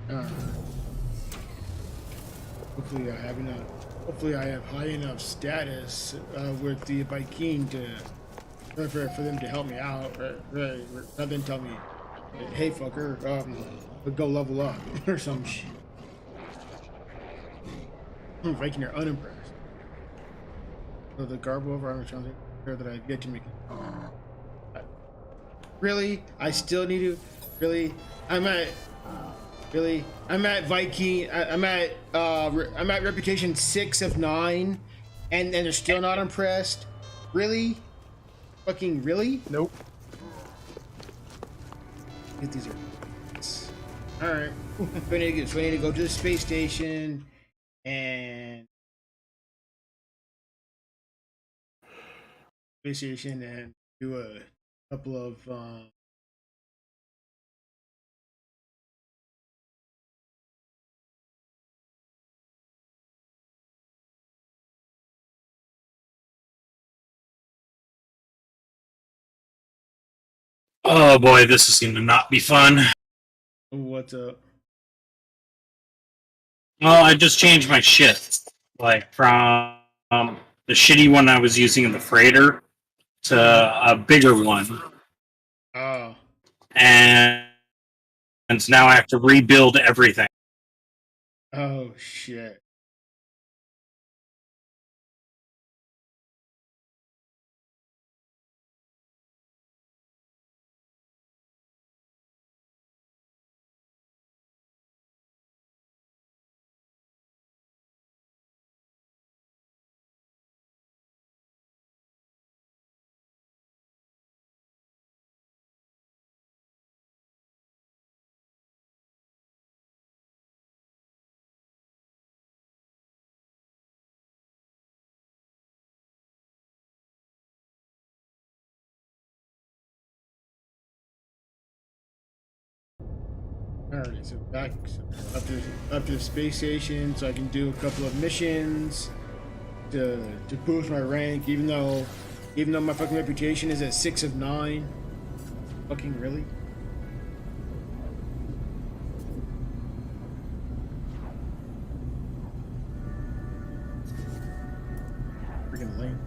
Uh, hopefully I have enough. Hopefully I have high enough status with the Viking for them to help me out, rather than tell me, "Hey fucker, go level up" or some shit. Viking are unimpressed. So the garb over, I'm trying to make sure that I get to make it. Really? I still need to. Really? I'm at. Really? I'm at Viking. I'm at reputation 6 of 9, and they're still not impressed. Really? Fucking really? Nope. Get these. All right. So I need to go to the space station and do a couple of Oh boy, this is going to not be fun. What's up? Well, I just changed my shit. Like, from the shitty one I was using in the freighter to a bigger one. Oh. And now I have to rebuild everything. Oh, shit. Alright, so back up to the space station so I can do a couple of missions to boost my rank, even though my fucking reputation is at 6 of 9. Fucking really? Freaking lame.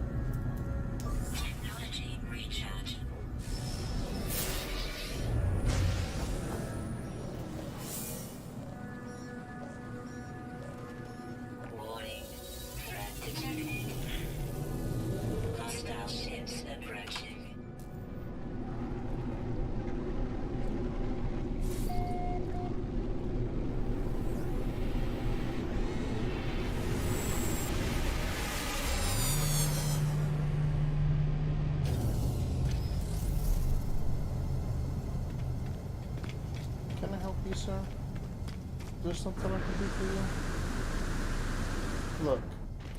Can I help you, sir? Is there something I can do for you? Look,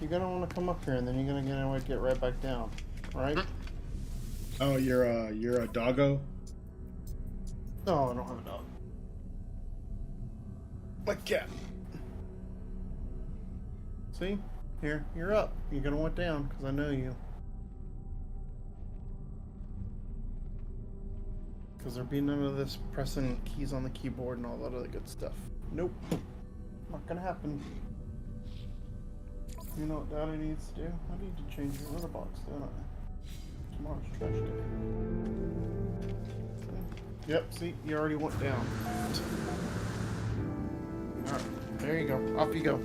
you're gonna want to come up here, and then you're gonna get right back down, right? Oh, you're a doggo? No, I don't have a dog. My cat. See? Here, you're up. You're gonna want down, because I know you. Because there'll be none of this pressing keys on the keyboard and all that other good stuff. Nope. Not gonna happen. You know what Daddy needs to do? I need to change your litter box, don't I? Tomorrow's trash day. See? Yep, see? You already went down. Alright, there you go. Off you go.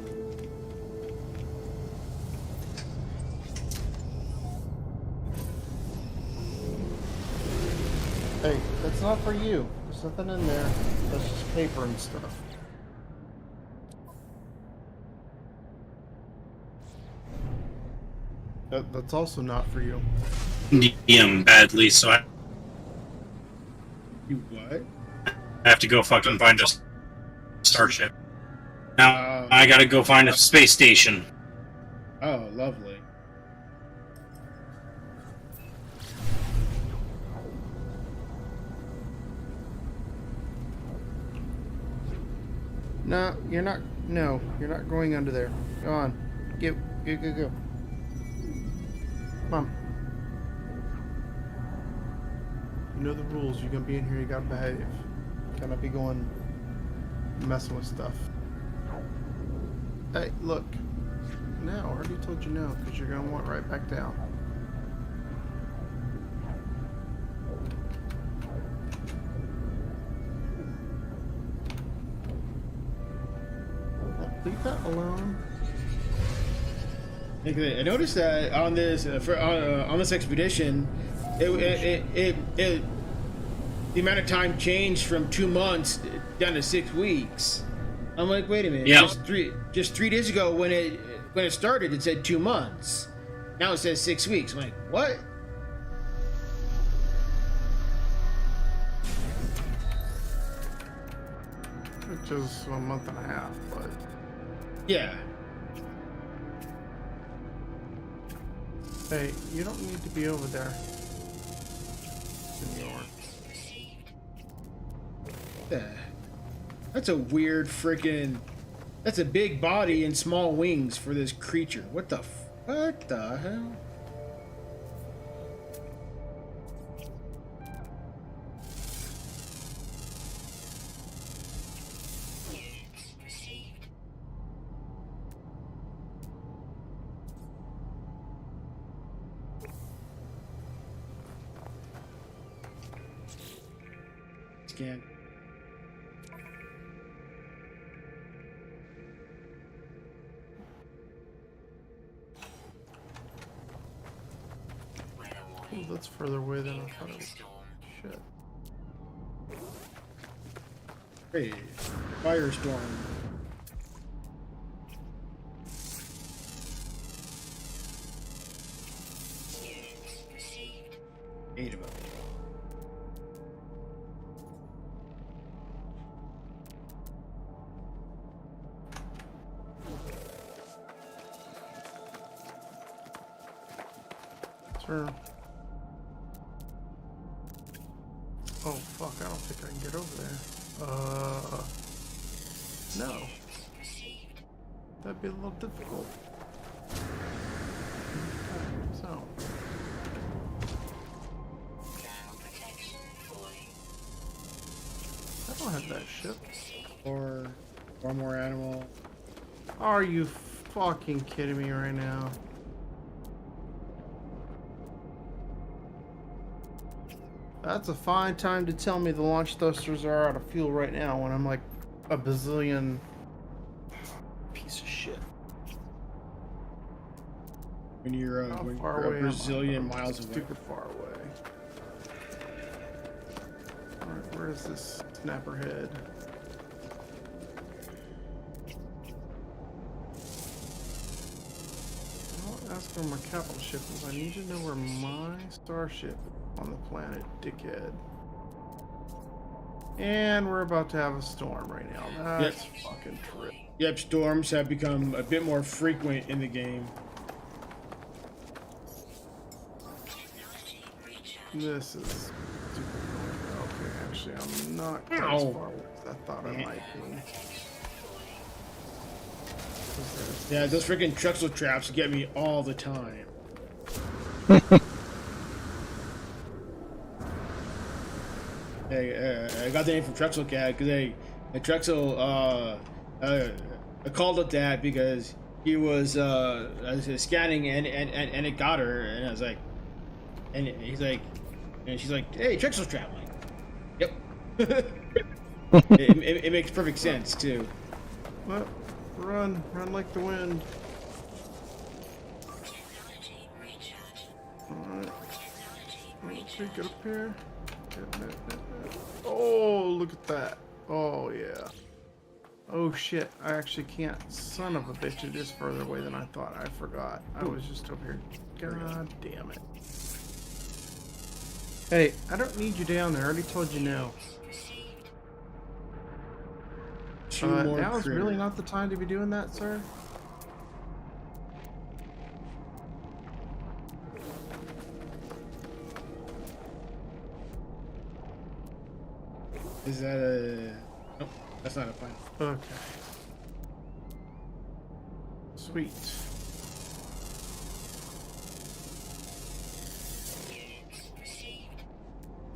Hey, that's not for you. There's nothing in there. That's just paper and stuff. That's also not for you. DM badly, so I You what? have to go fucking find a starship. Now I gotta go find a space station. Oh, lovely. No, you're not. No, you're not going under there. Go on. Go. Come on. You know the rules. You're gonna be in here. You gotta behave. Cannot be going messing with stuff. Hey, look. No, I already told you no, because you're gonna want right back down. Leave that alone. I noticed that on this on this expedition, the amount of time changed from 2 months down to 6 weeks. I'm like, wait a minute. Yeah. Just 3 days ago when it started, it said 2 months. Now it says 6 weeks. I'm like, what? Which is a month and a half, but Yeah. hey, you don't need to be over there. Anymore. That's a weird freaking. That's a big body and small wings for this creature. What the hell? scan. Oh, that's further away than I thought it was. Shit. Hey, firestorm. Eight of them. Sir. Oh fuck, I don't think I can get over there. No. That'd be a little difficult. So. I don't have that ship. Or one more animal. Are you fucking kidding me right now? That's a fine time to tell me the launch thrusters are out of fuel right now when I'm like a bazillion piece of shit. When you're How when far you're away a am I? Brazilian I'm miles away. Stupid far away. Alright, where is this snapper head? I'll ask where my capital ship is. I need to know where my starship is on the planet, dickhead. And we're about to have a storm right now. That's fucking true. Yep, storms have become a bit more frequent in the game. This is stupid. Okay, actually, I'm not quite Ow. as far away as I thought I might be. Yeah, those freaking Truxel traps get me all the time. Hey, I got the name from Truxel Cat because Truxel I called it that because he was scanning and it got her, and I was like, and he's like, and she's like, hey, Truxel trap. I'm like, yep. it makes perfect sense too. Well, run like the wind. Alright. Okay, get up here. Get. Oh, look at that. Oh, yeah. Oh, shit. I actually can't. Son of a bitch, it is further away than I thought. I forgot. I was just over here. God damn it. Hey, I don't need you down there. I already told you no. Two more Now is critters. really not the time to be doing that, sir? Is that a... Nope, that's not a final. Okay. Sweet.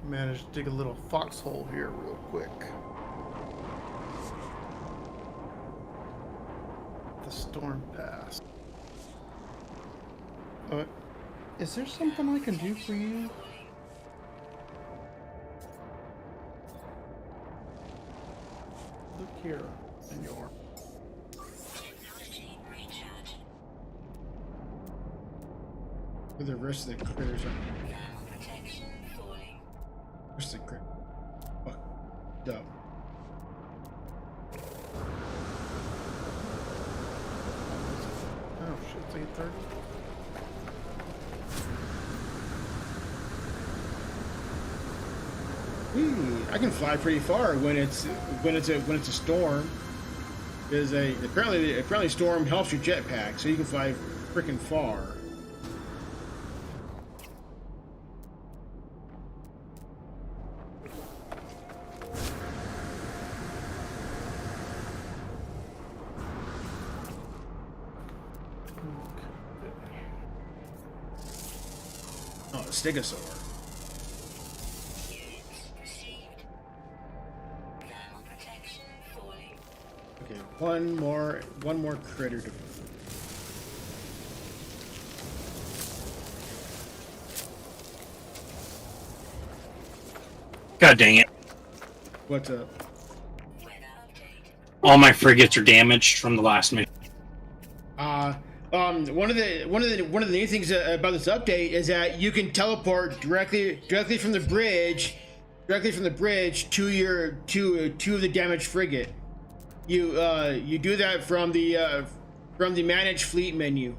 Managed to dig a little foxhole here real quick. The storm passed. Is there something I can do for you? Look here, senor. Where the rest of the critters are. Where's the critter? Fucked up. Oh shit, it's 8:30. I can fly pretty far when it's a storm. There's apparently storm helps your jetpack, so you can fly freaking far. Oh, a stegosaur. Okay, one more critter to. God dang it. What's up? All my frigates are damaged from the last mission. One of the new things about this update is that you can teleport directly from the bridge to your to the damaged frigate. You do that from the manage fleet menu.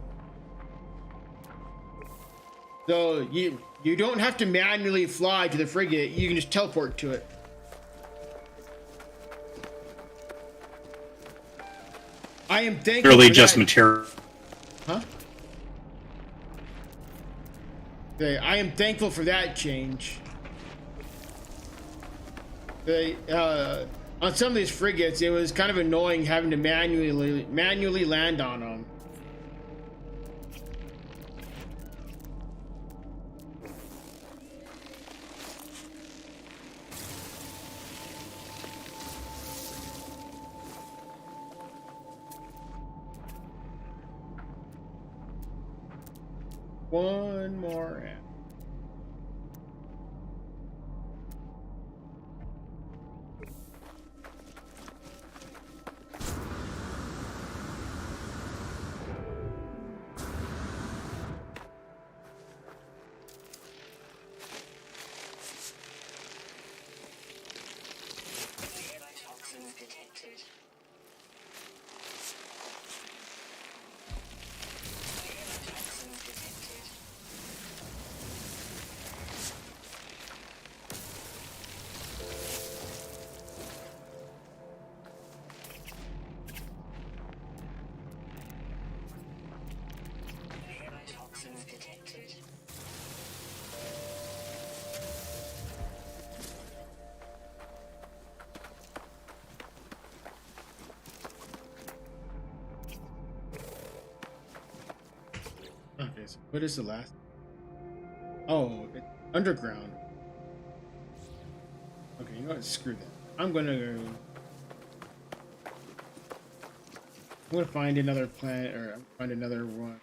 So you don't have to manually fly to the frigate. You can just teleport to it. I am thankful. Really for just that. material. Huh? Okay, I am thankful for that change. On some of these frigates, it was kind of annoying having to manually land on them. One more app. Okay, so what is the last? Oh, it's underground. Okay, you know what? Screw that. I'm gonna find another planet, or find another one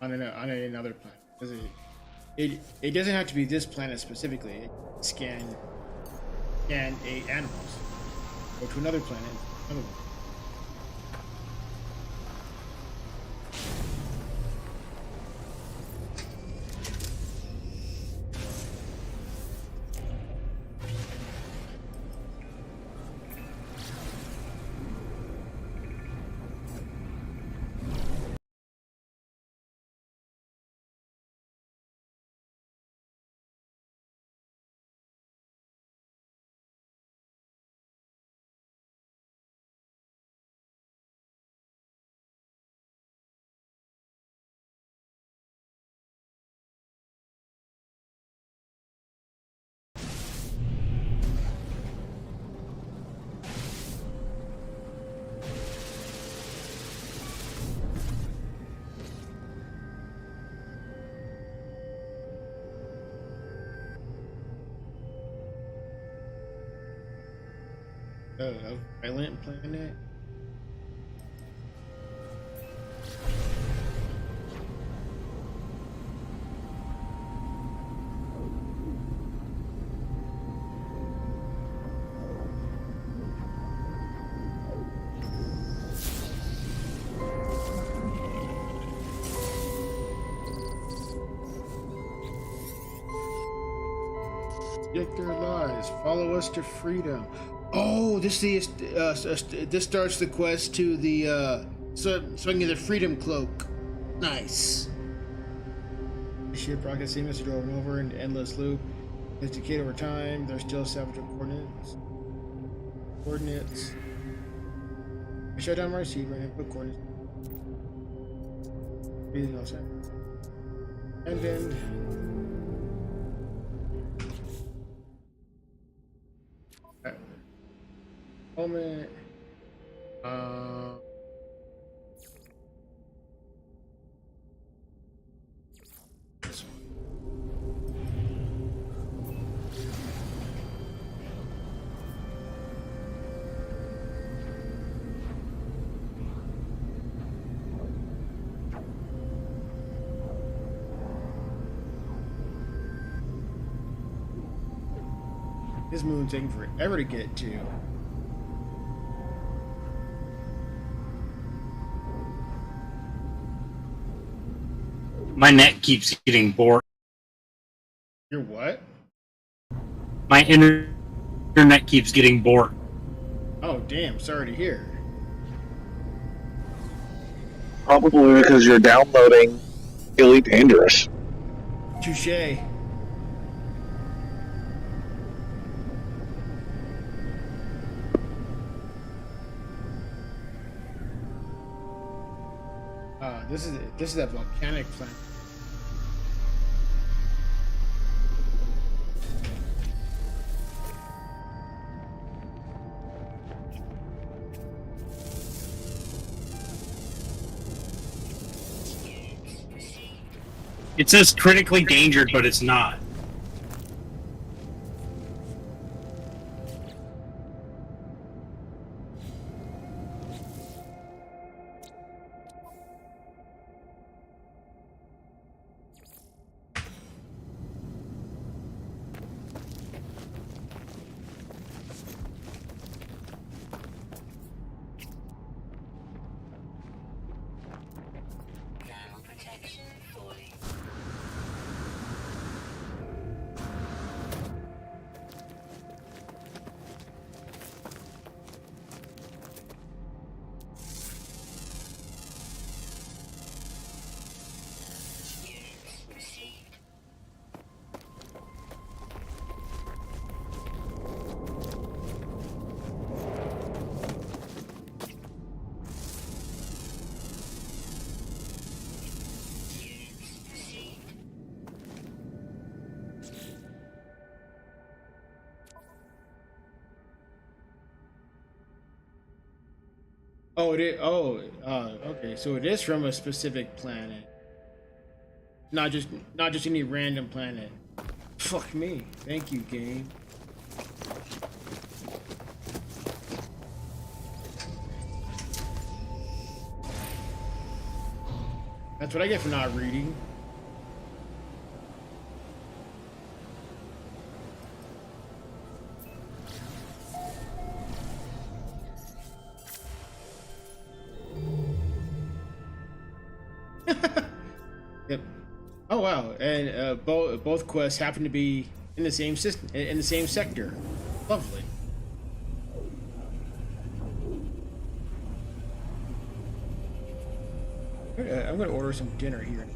on another planet. Because it doesn't have to be this planet specifically. It scan 8 animals. Go to another planet. Another one. A violent planet. Get their lives. Follow us to freedom. Oh, this starts the quest to the swinging the freedom cloak. Nice. The ship rocket seems to go over and over in endless loop. As decayed over time, there's still salvage coordinates. I shut down my receiver and put coordinates. Breathing outside. And then. Moment. This one. This moon's taking forever to get to. My net keeps getting bored. Your what? My internet keeps getting bored. Oh, damn. Sorry to hear. Probably because you're downloading Elite Dangerous. Touche. This is that volcanic planet. It says critically endangered, but it's not. Oh, it is. Oh, okay. So it is from a specific planet, not just any random planet. Fuck me. Thank you, game. That's what I get for not reading. Yep. Oh wow! And both quests happen to be in the same system, in the same sector. Lovely. I'm gonna order some dinner here.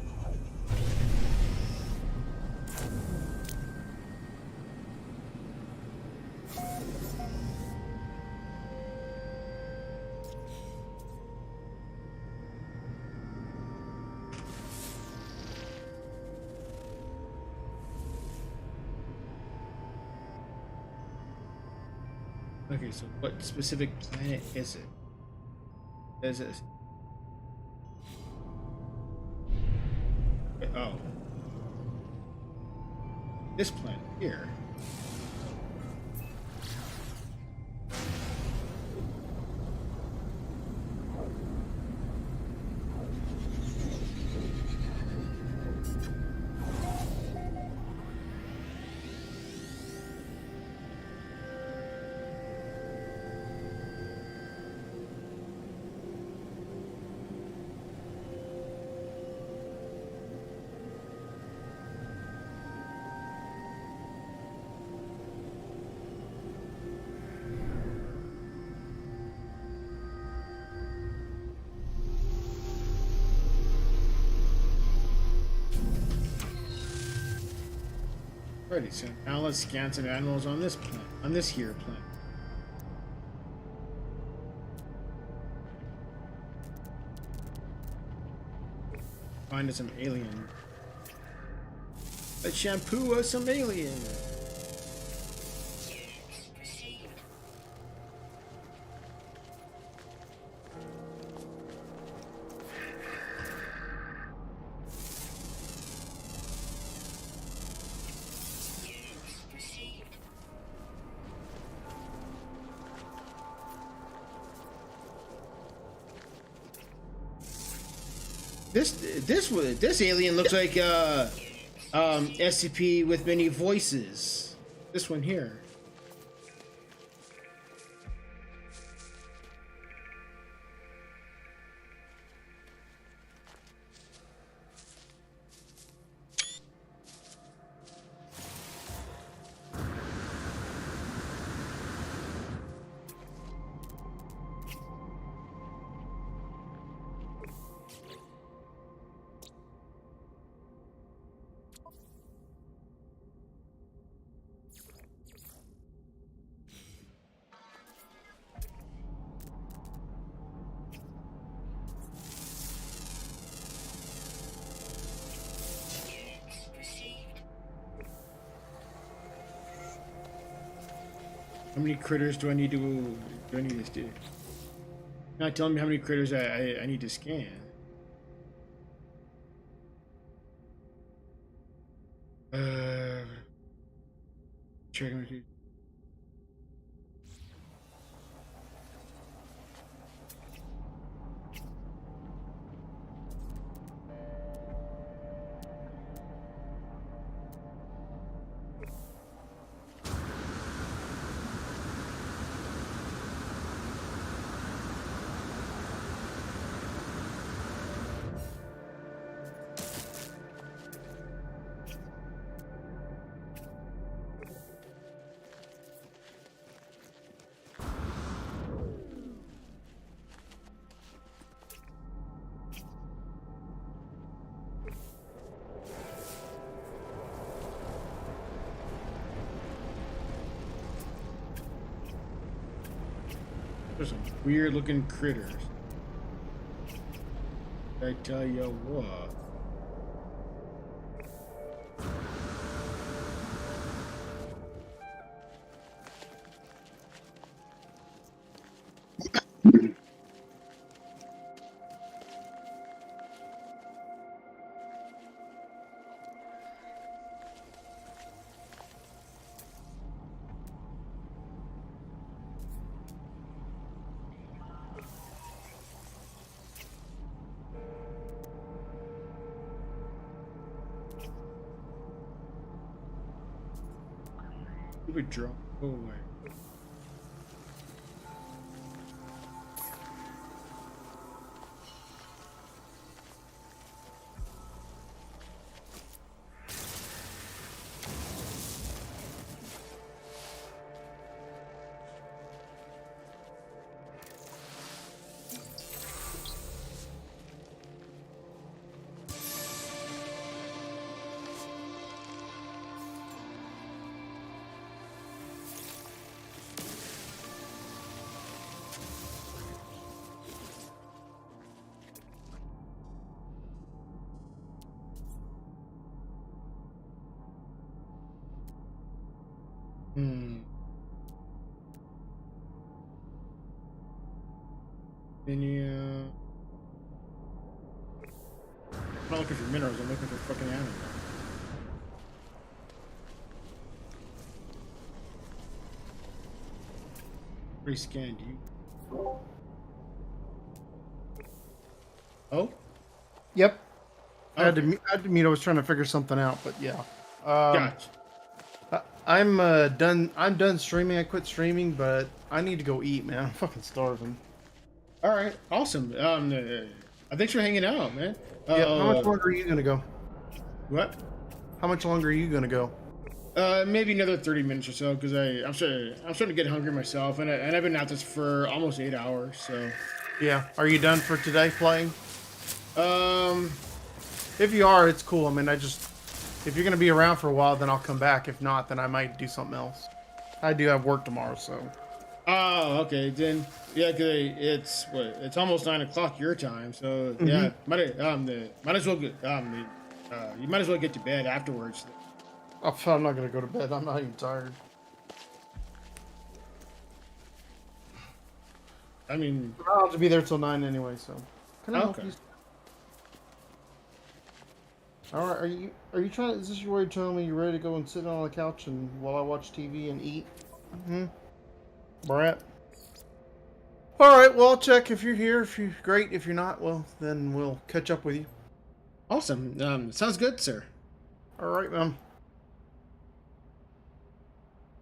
Okay, so what specific planet is it? Is it? Oh. This planet here. Alrighty, so now let's scan some animals on this planet, on this here planet. Find us some alien. Let's shampoo us some alien. This alien looks like SCP with many voices. This one here. many critters do I need to do? Not telling me how many critters I need to scan. Check my key. There's some weird looking critters. I tell you what. Stupid drop. Go away. Any, I'm not looking for minerals, I'm looking for fucking animals. Rescanned you. Oh? Yep. I had Okay. to meet. I was trying to figure something out, but yeah. Gotcha. I'm done. I'm done streaming. I quit streaming, but I need to go eat, man. I'm fucking starving. All right, awesome. Thanks for hanging out, man. Yeah. How much longer are you gonna go? What? How much longer are you gonna go? Maybe another 30 minutes or so, because I'm starting to get hungry myself, and I've been at this for almost 8 hours. So, Yeah. Are you done for today playing? um, If you are, it's cool. I mean, if you're gonna be around for a while, then I'll come back. If not, then I might do something else. I do have work tomorrow, so. oh, okay, then yeah, 'cause it's almost 9 o'clock your time, so yeah, might as well get you might as well get to bed afterwards. Oh, I'm not gonna go to bed. I'm not even tired. I mean, I'll have to be there till 9 anyway, so. Can I help okay. you? All right, are you trying? Is this your way of telling me you're ready to go and sit on the couch and while I watch TV and eat? Brat. All right, well I'll check if you're here. If you're great, if you're not, well then we'll catch up with you. Awesome. Sounds good, sir. All right, man.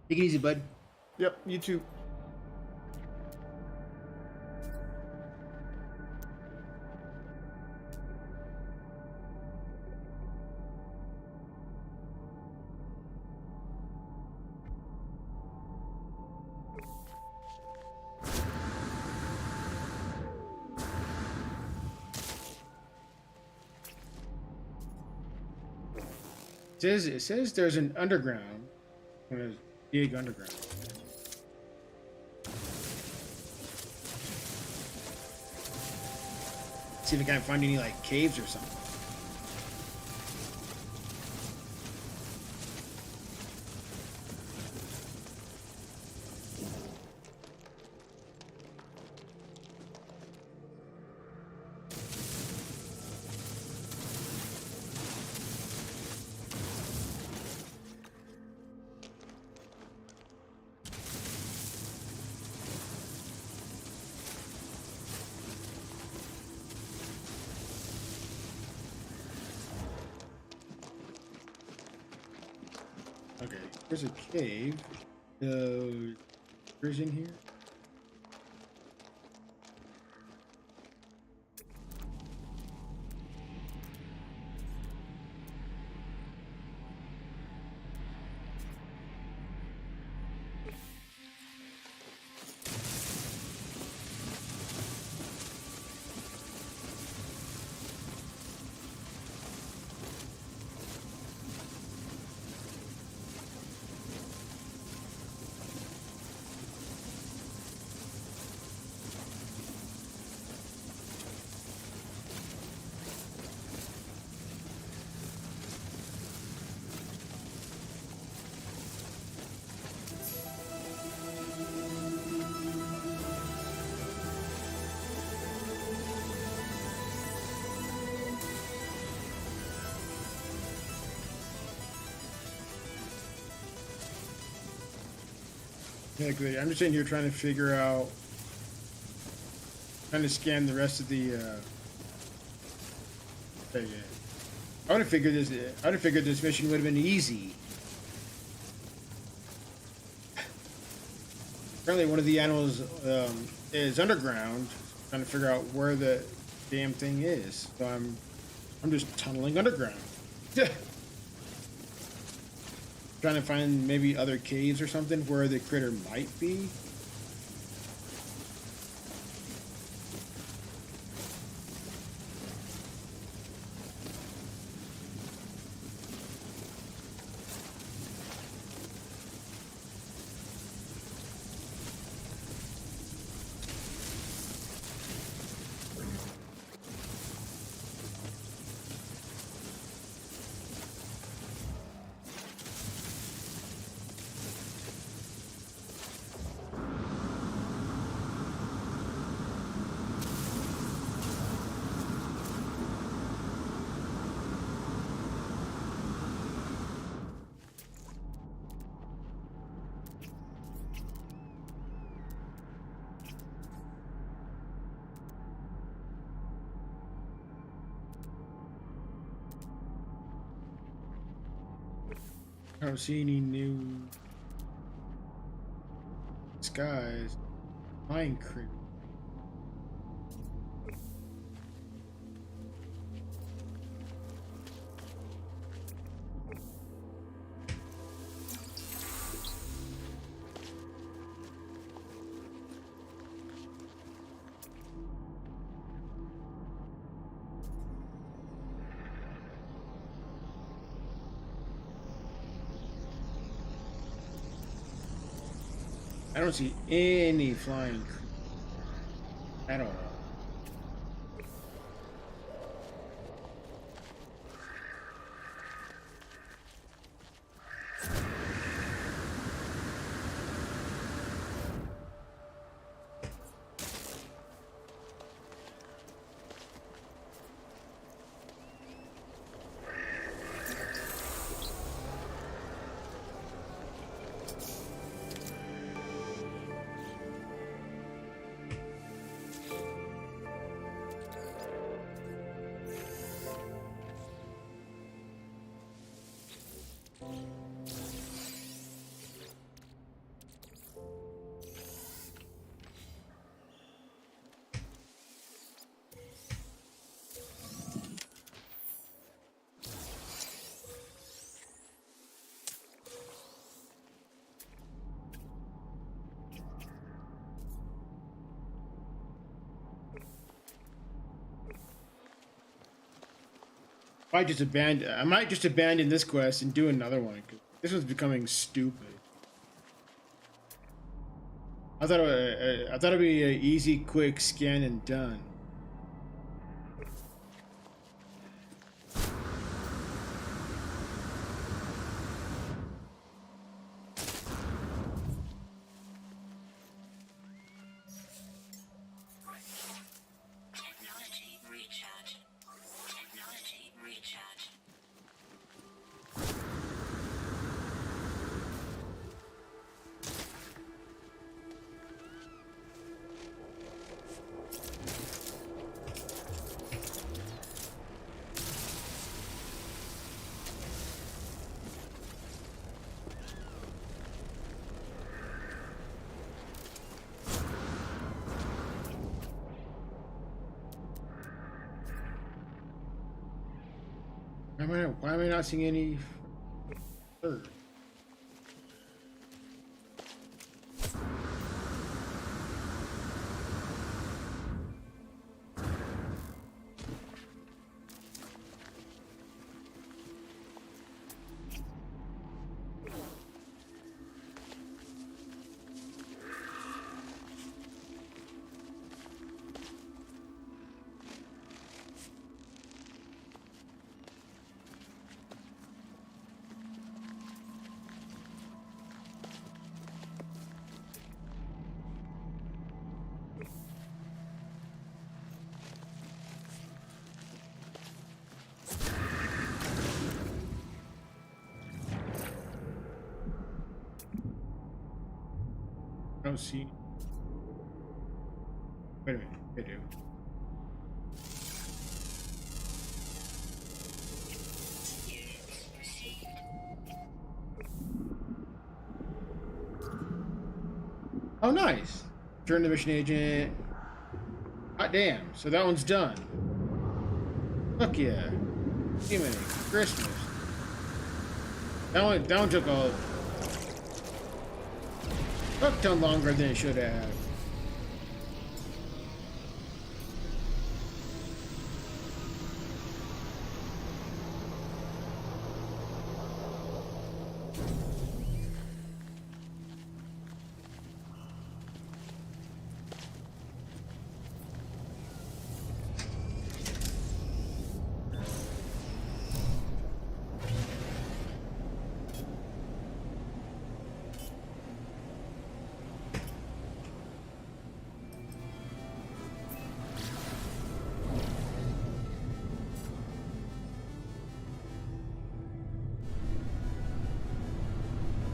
Take it easy, bud. Yep, you too. It says there's an underground. I'm gonna dig underground. See if I can't find any like caves or something. Okay, there's a cave. Where's in here? Yeah, good. I'm just sitting here trying to figure out, trying to scan the rest of the. I would have figured this. I would have figured this mission would have been easy. Apparently, one of the animals is underground, trying to figure out where the damn thing is. So I'm just tunneling underground. Trying to find maybe other caves or something where the critter might be. I don't see any new skies. Mine critter. I don't see any flying at all. I might just abandon this quest and do another one, 'cause this one's becoming stupid. I thought it'd be an easy, quick scan and done. Technology recharge. Technology recharge. Why am I not seeing any third? I don't see. Wait a minute, I do. Oh, nice. Turn the mission agent. Hot damn. So that one's done. Look yeah. Jiminy Christmas. That one took a fuck ton longer than it should have.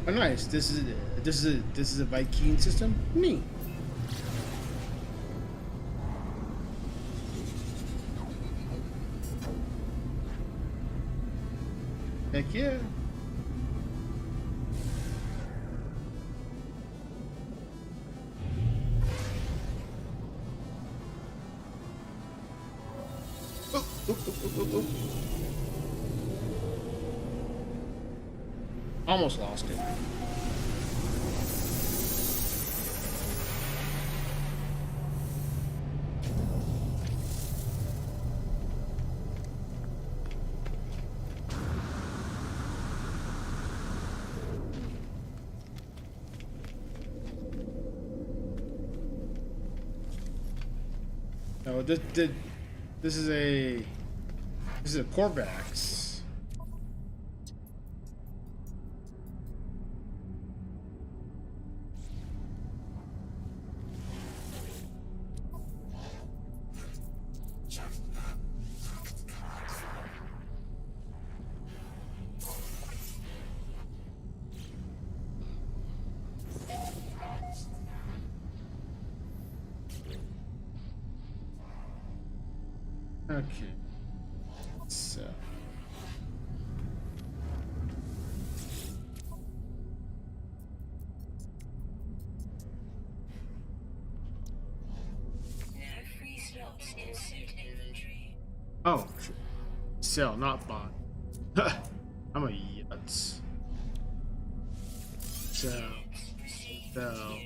Oh, nice. This is a Viking system. Neat. Heck yeah. Oh. Almost lost it. No, this is a Corvax. Okay. So. No free slots in suit inventory. Oh, sell, not buy. I'm a yutz. So. So.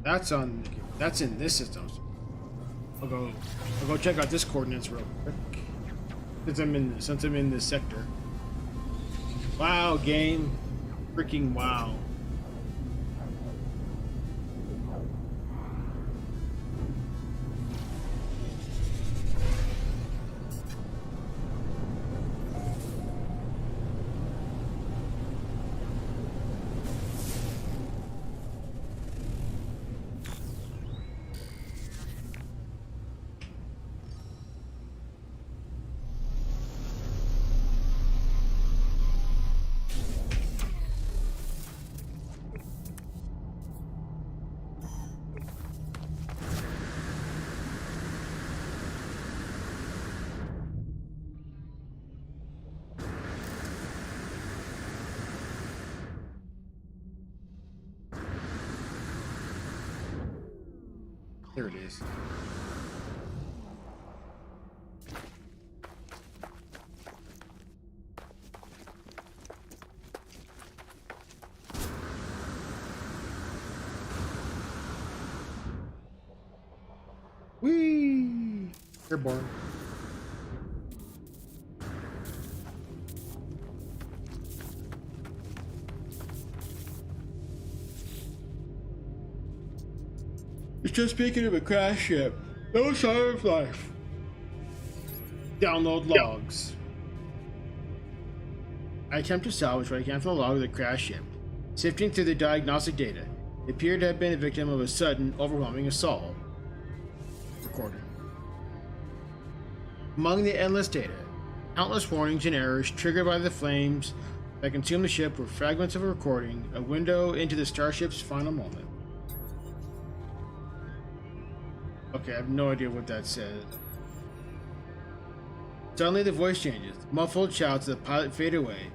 That's on. That's in this system. I'll go check out this coordinates real quick. Since I'm in this sector. Wow, game. Freaking wow. There it is. Whee! Airborne. It's just speaking of a crash ship. No sign of life. Download logs. I attempt to salvage what I can from the log of the crash ship. Sifting through the diagnostic data, it appeared to have been a victim of a sudden, overwhelming assault. Recording. Among the endless data, countless warnings and errors triggered by the flames that consumed the ship were fragments of a recording, a window into the starship's final moment. Okay, I have no idea what that says. Suddenly the voice changes. Muffled shouts of the pilot fade away,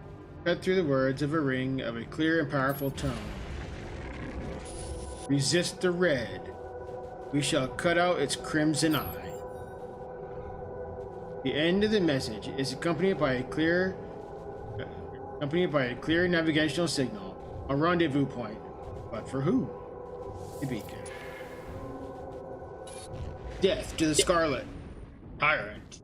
cut through the words of a ring of a clear and powerful tone. Resist the red. We shall cut out its crimson eye. The end of the message is accompanied by a clear navigational signal, a rendezvous point. But for who? The beacon. Death to the Scarlet Tyrant.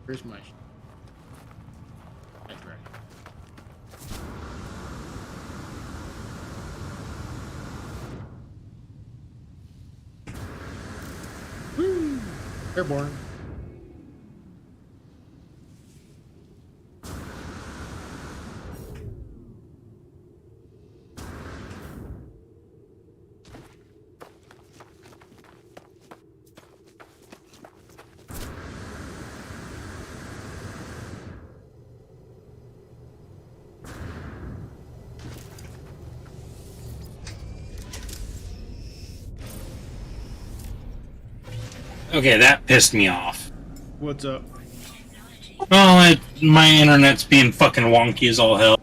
Where's my... That's right. Woo! Airborne. Okay, that pissed me off. What's up? Well, my internet's being fucking wonky as all hell.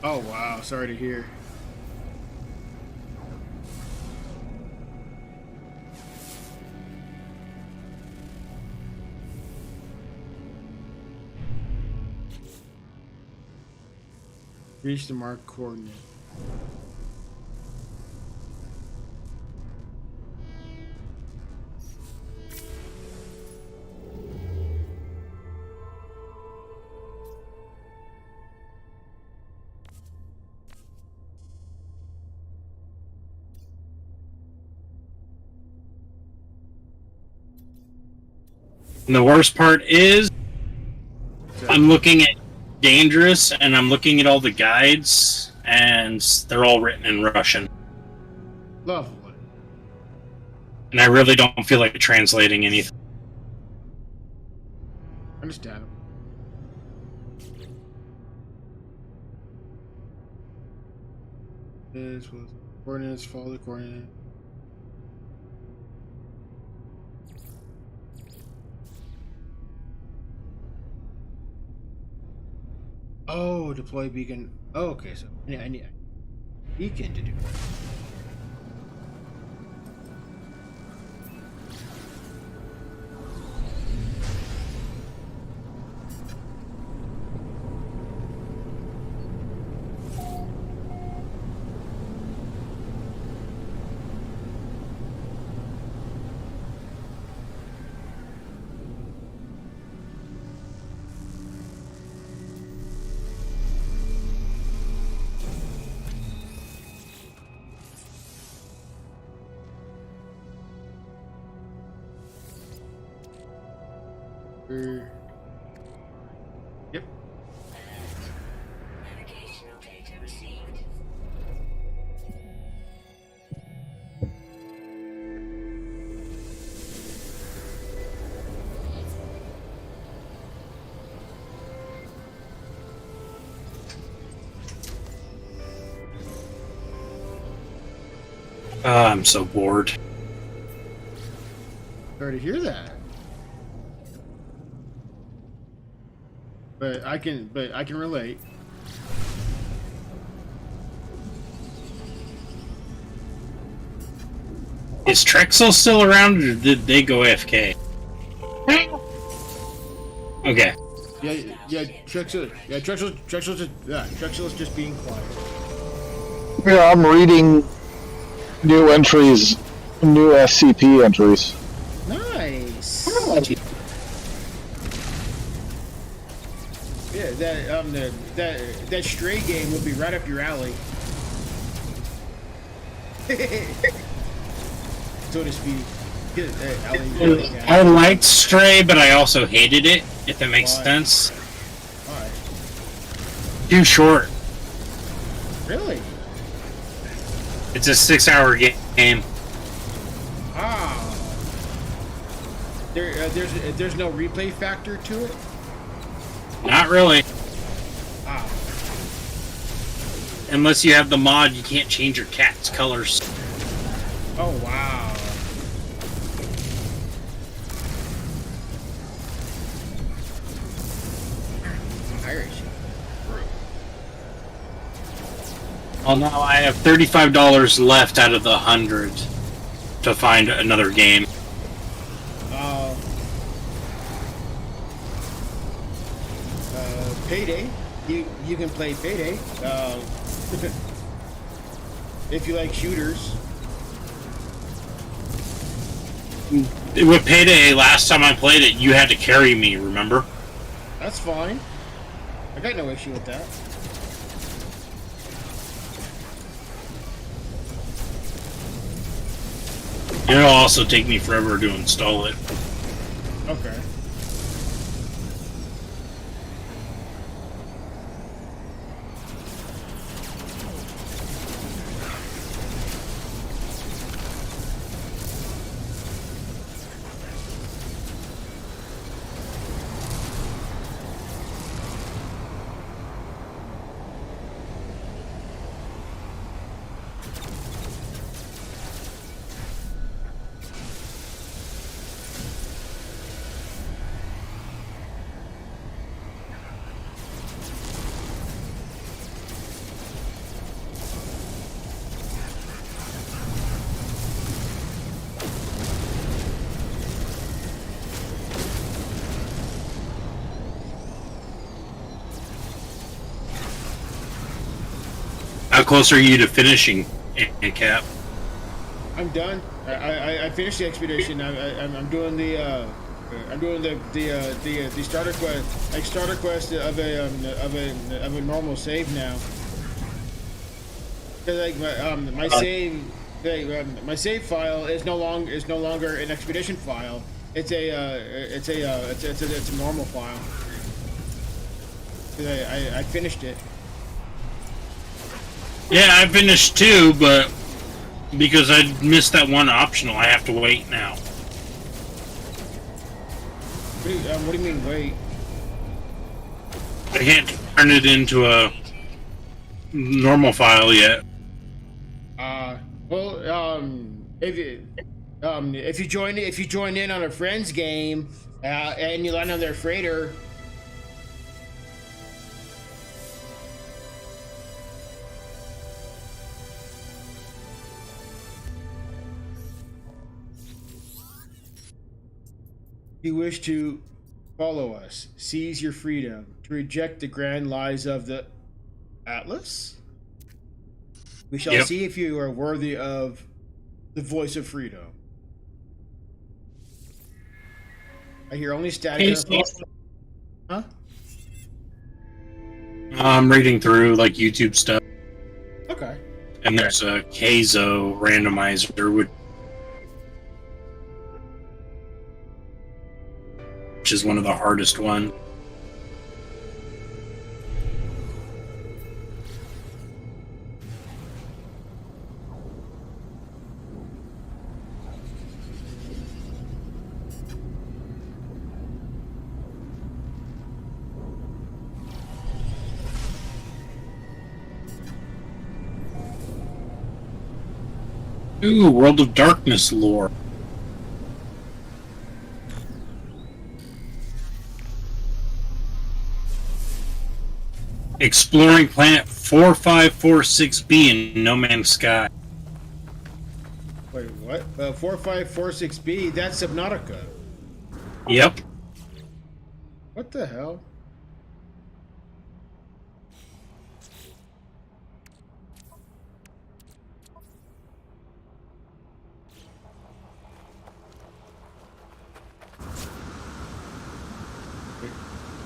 Oh wow, sorry to hear. Reach the marked coordinate. And the worst part is, I'm looking at dangerous, and I'm looking at all the guides, and they're all written in Russian. Lovely. And I really don't feel like translating anything. Understandable. This was coordinates, follow the coordinate. Oh, deploy beacon. Oh, okay, so I need a beacon to do. Yep. Navigational data received. I'm so bored. Sorry to hear that. But I can relate. Is Trexel still around, or did they go AFK? Okay. Yeah, Trexel's just being quiet. Yeah, I'm reading new entries, new SCP entries. Nice. Yeah, that stray game will be right up your alley. So to speak. Alley. I liked Stray, but I also hated it, if that makes Why? sense. Alright. Too short. Really? It's a 6-hour game. Ah. There's no replay factor to it? Not really. Ah. Unless you have the mod, you can't change your cat's colors. Oh, wow. Irish. Well, now I have $35 left out of the 100 to find another game. Payday. You can play Payday. If you like shooters. With Payday, last time I played it, you had to carry me, remember? That's fine. I got no issue with that. It'll also take me forever to install it. Okay. How close are you to finishing AnCap? I'm done. I finished the expedition. I'm doing the starter quest, like starter quest of a normal save now. 'Cause, like my save file is no longer an expedition file. It's a normal file. 'Cause I finished it. Yeah, I finished too, but because I missed that one optional, I have to wait now. What do you mean wait? I can't turn it into a normal file yet. If you join in on a friend's game, and you land on their freighter, you wish to follow us, seize your freedom, to reject the grand lies of the Atlas? We shall Yep. see if you are worthy of the voice of freedom. I hear only static. Hey, on the phone. Huh? I'm reading through like YouTube stuff, Okay. and there's a Keizo randomizer, which is one of the hardest ones. Ooh, World of Darkness lore. Exploring planet 4546B in No Man's Sky. Wait, what? 4546B? That's Subnautica. Yep. What the hell?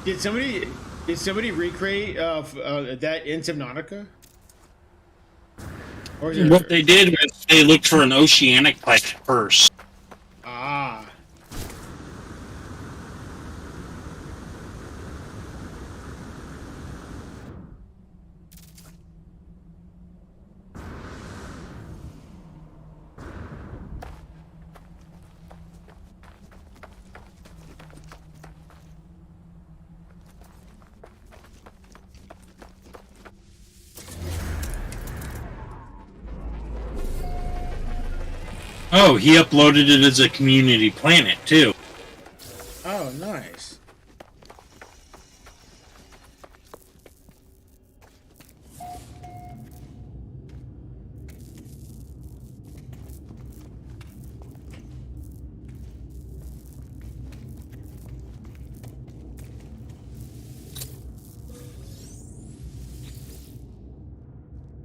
Did somebody recreate that in Subnautica? Or is it What they did was they looked for an oceanic planet first. Ah. Oh, he uploaded it as a community planet, too. Oh, nice.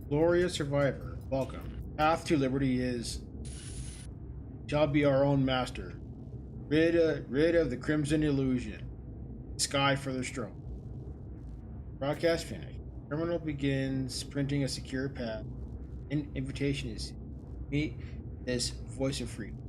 Glorious survivor, welcome. Path to liberty shall be our own master. Rid of the crimson illusion. Sky further strong. Broadcast finished. Terminal begins printing a secure path. Invitation is meet this voice of freedom.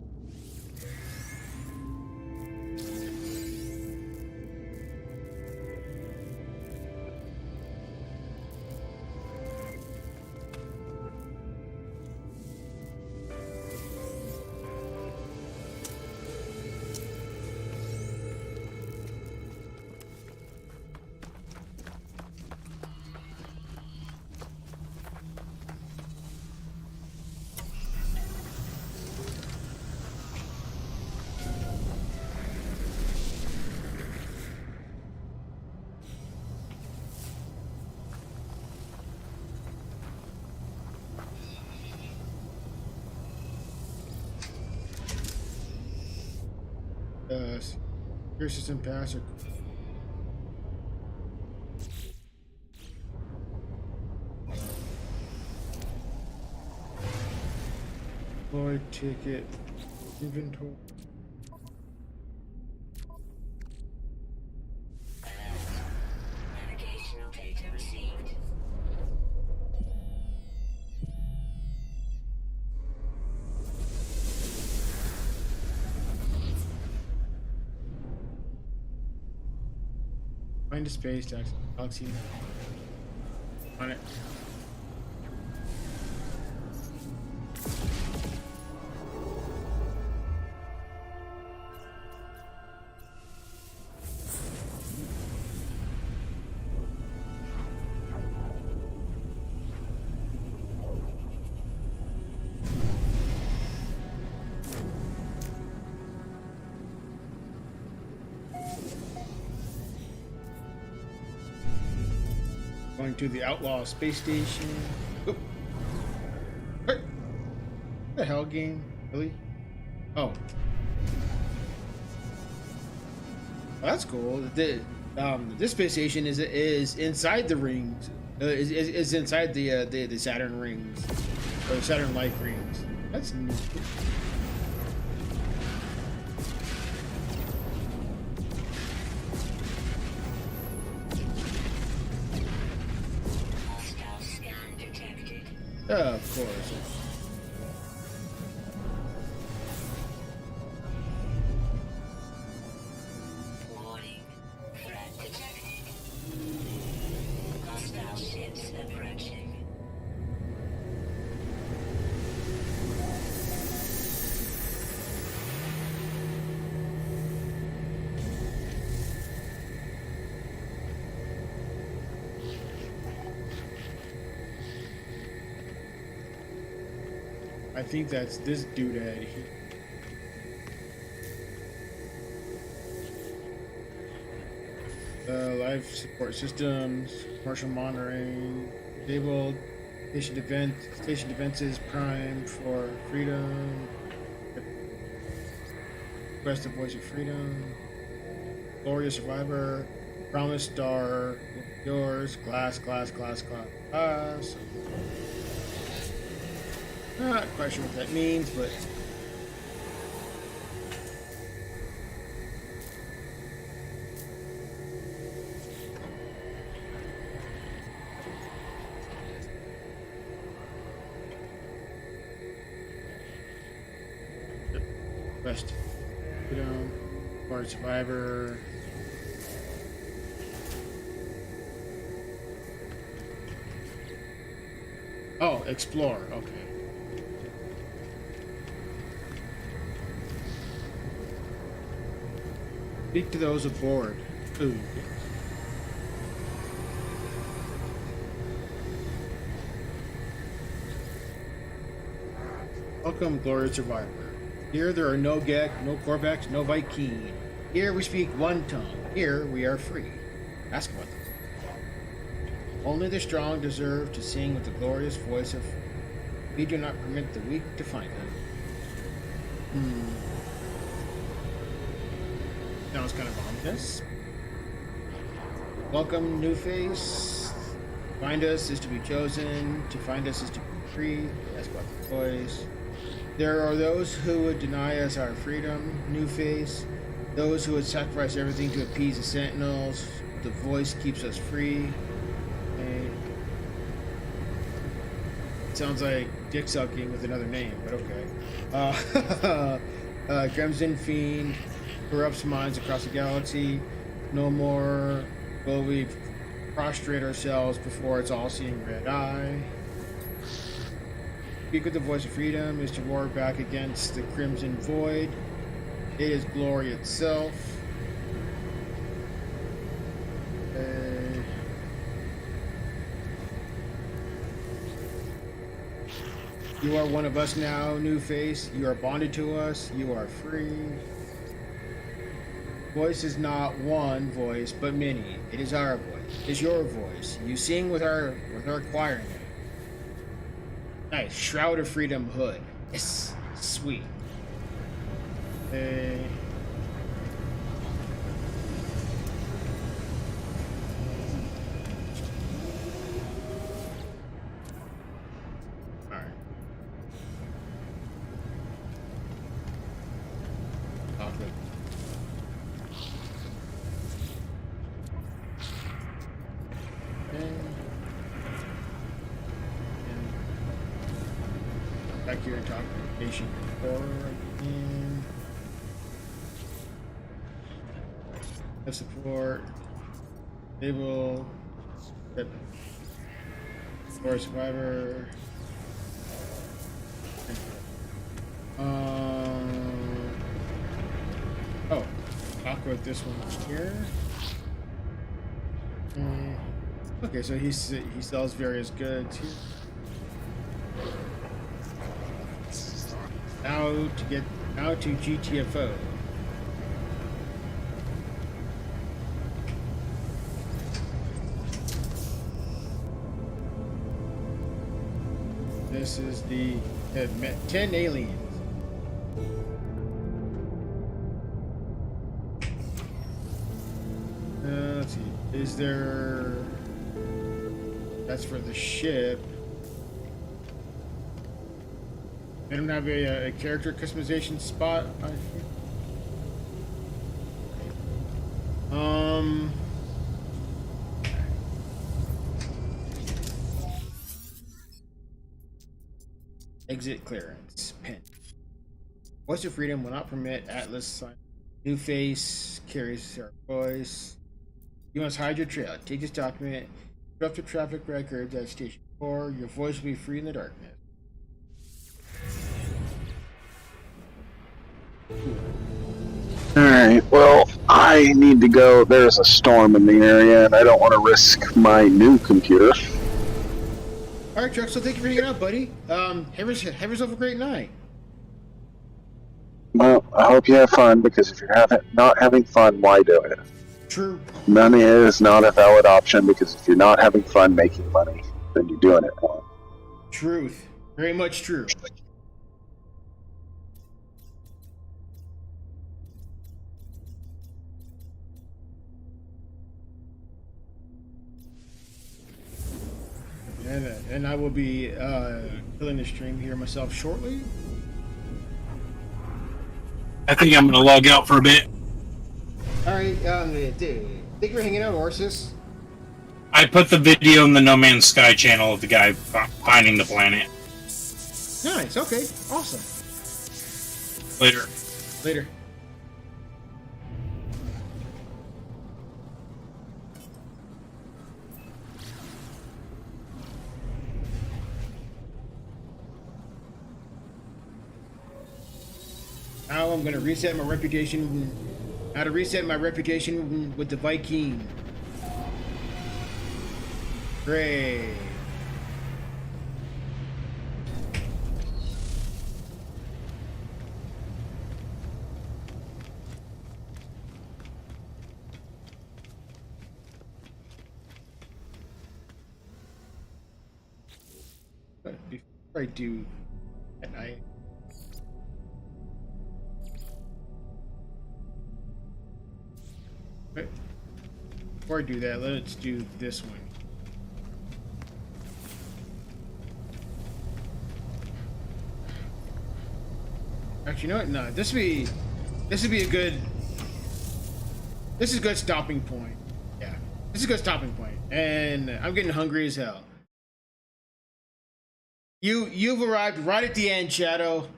Secure system pass. Deploy ticket inventory. Navigational data received. Find a space to access Galaxy. On it. Going to the Outlaw Space Station. Oop. What the hell, game? Really? Oh. Well, that's cool. This space station is inside the rings. Is inside the Saturn rings, or Saturn life rings. That's neat. Hostile scan detected. Of course. Warning. Threat detected. Hostile ships approaching. I think that's this doodad. Life support systems, commercial monitoring, disabled, station defenses prime for freedom. Request the voice of freedom. Glorious survivor, promise star, yours, glass. Not quite sure what that means, but rest. Freedom, or survivor. Oh, explore. Okay. Speak to those aboard. Ooh. Welcome, glorious survivor. Here there are no Gek, no Korvax, no Viking. Here we speak one tongue. Here we are free. Ask about them. Only the strong deserve to sing with the glorious voice of. We do not permit the weak to find them. Sounds kind of ominous. Welcome, new face. Find us is to be chosen. To find us is to be free. Ask about the voice. There are those who would deny us our freedom, new face. Those who would sacrifice everything to appease the sentinels. The voice keeps us free. Okay. Sounds like dick sucking with another name, but okay. Crimson Fiend corrupts minds across the galaxy. No more will we prostrate ourselves before its all-seeing red eye. Speak with the voice of freedom is to roar back against the crimson void. It is glory itself. You are one of us now, new face. You are bonded to us. You are free. Voice is not one voice, but many. It is our voice. It is your voice. You sing with our choir now. Nice. Shroud of Freedom hood. Yes. Sweet. Alright. Chocolate. Back here in Talkation 4 again. Support. Table. For survivor. Oh, talk about this one here. Okay, so he sells various goods here. Now to GTFO. this is the 10 aliens. Let's see. Is there? That's for the ship. They don't have a character customization spot. Exit clearance. Pin. Voice of Freedom will not permit Atlas sign. New face carries our voice. You must hide your trail. Take this document. Drop the traffic records at Station 4. Your voice will be free in the darkness. Alright, well, I need to go. There's a storm in the area, and I don't want to risk my new computer. Alright, Chuck, so thank you for hanging out, buddy. Have yourself a great night. Well, I hope you have fun, because if you're not having fun, why do it? True. Money is not a valid option, because if you're not having fun making money, then you're doing it wrong. Truth. Very much true. And I will be killing the stream here myself shortly. I think I'm gonna log out for a bit. Alright, thank you for hanging out, Orsis. I put the video in the No Man's Sky channel of the guy finding the planet. Nice, okay, awesome. Later. Later. Now I'm gonna reset my reputation. How to reset my reputation with the Viking. Great. But before I do that, before I do that, let's do this one. Actually, you know what? No, this would be a good. This is a good stopping point. Yeah, this is a good stopping point, and I'm getting hungry as hell. You've arrived right at the end, Shadow.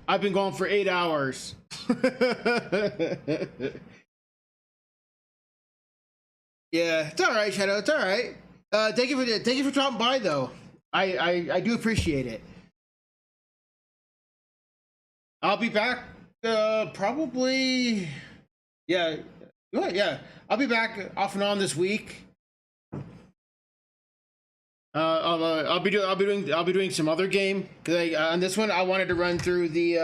I've been going for 8 hours. Yeah, it's all right, Shadow. It's all right. Thank you for dropping by, though. I do appreciate it. I'll be back. Probably. Yeah. Yeah. I'll be back off and on this week. I'll be doing some other game because on this one I wanted to run through the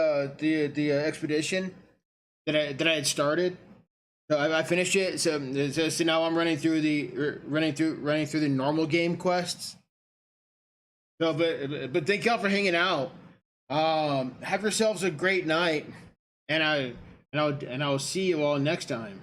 expedition that I had started. So I finished it. So now I'm running through the normal game quests. So but thank y'all for hanging out. Have yourselves a great night, and I will see you all next time.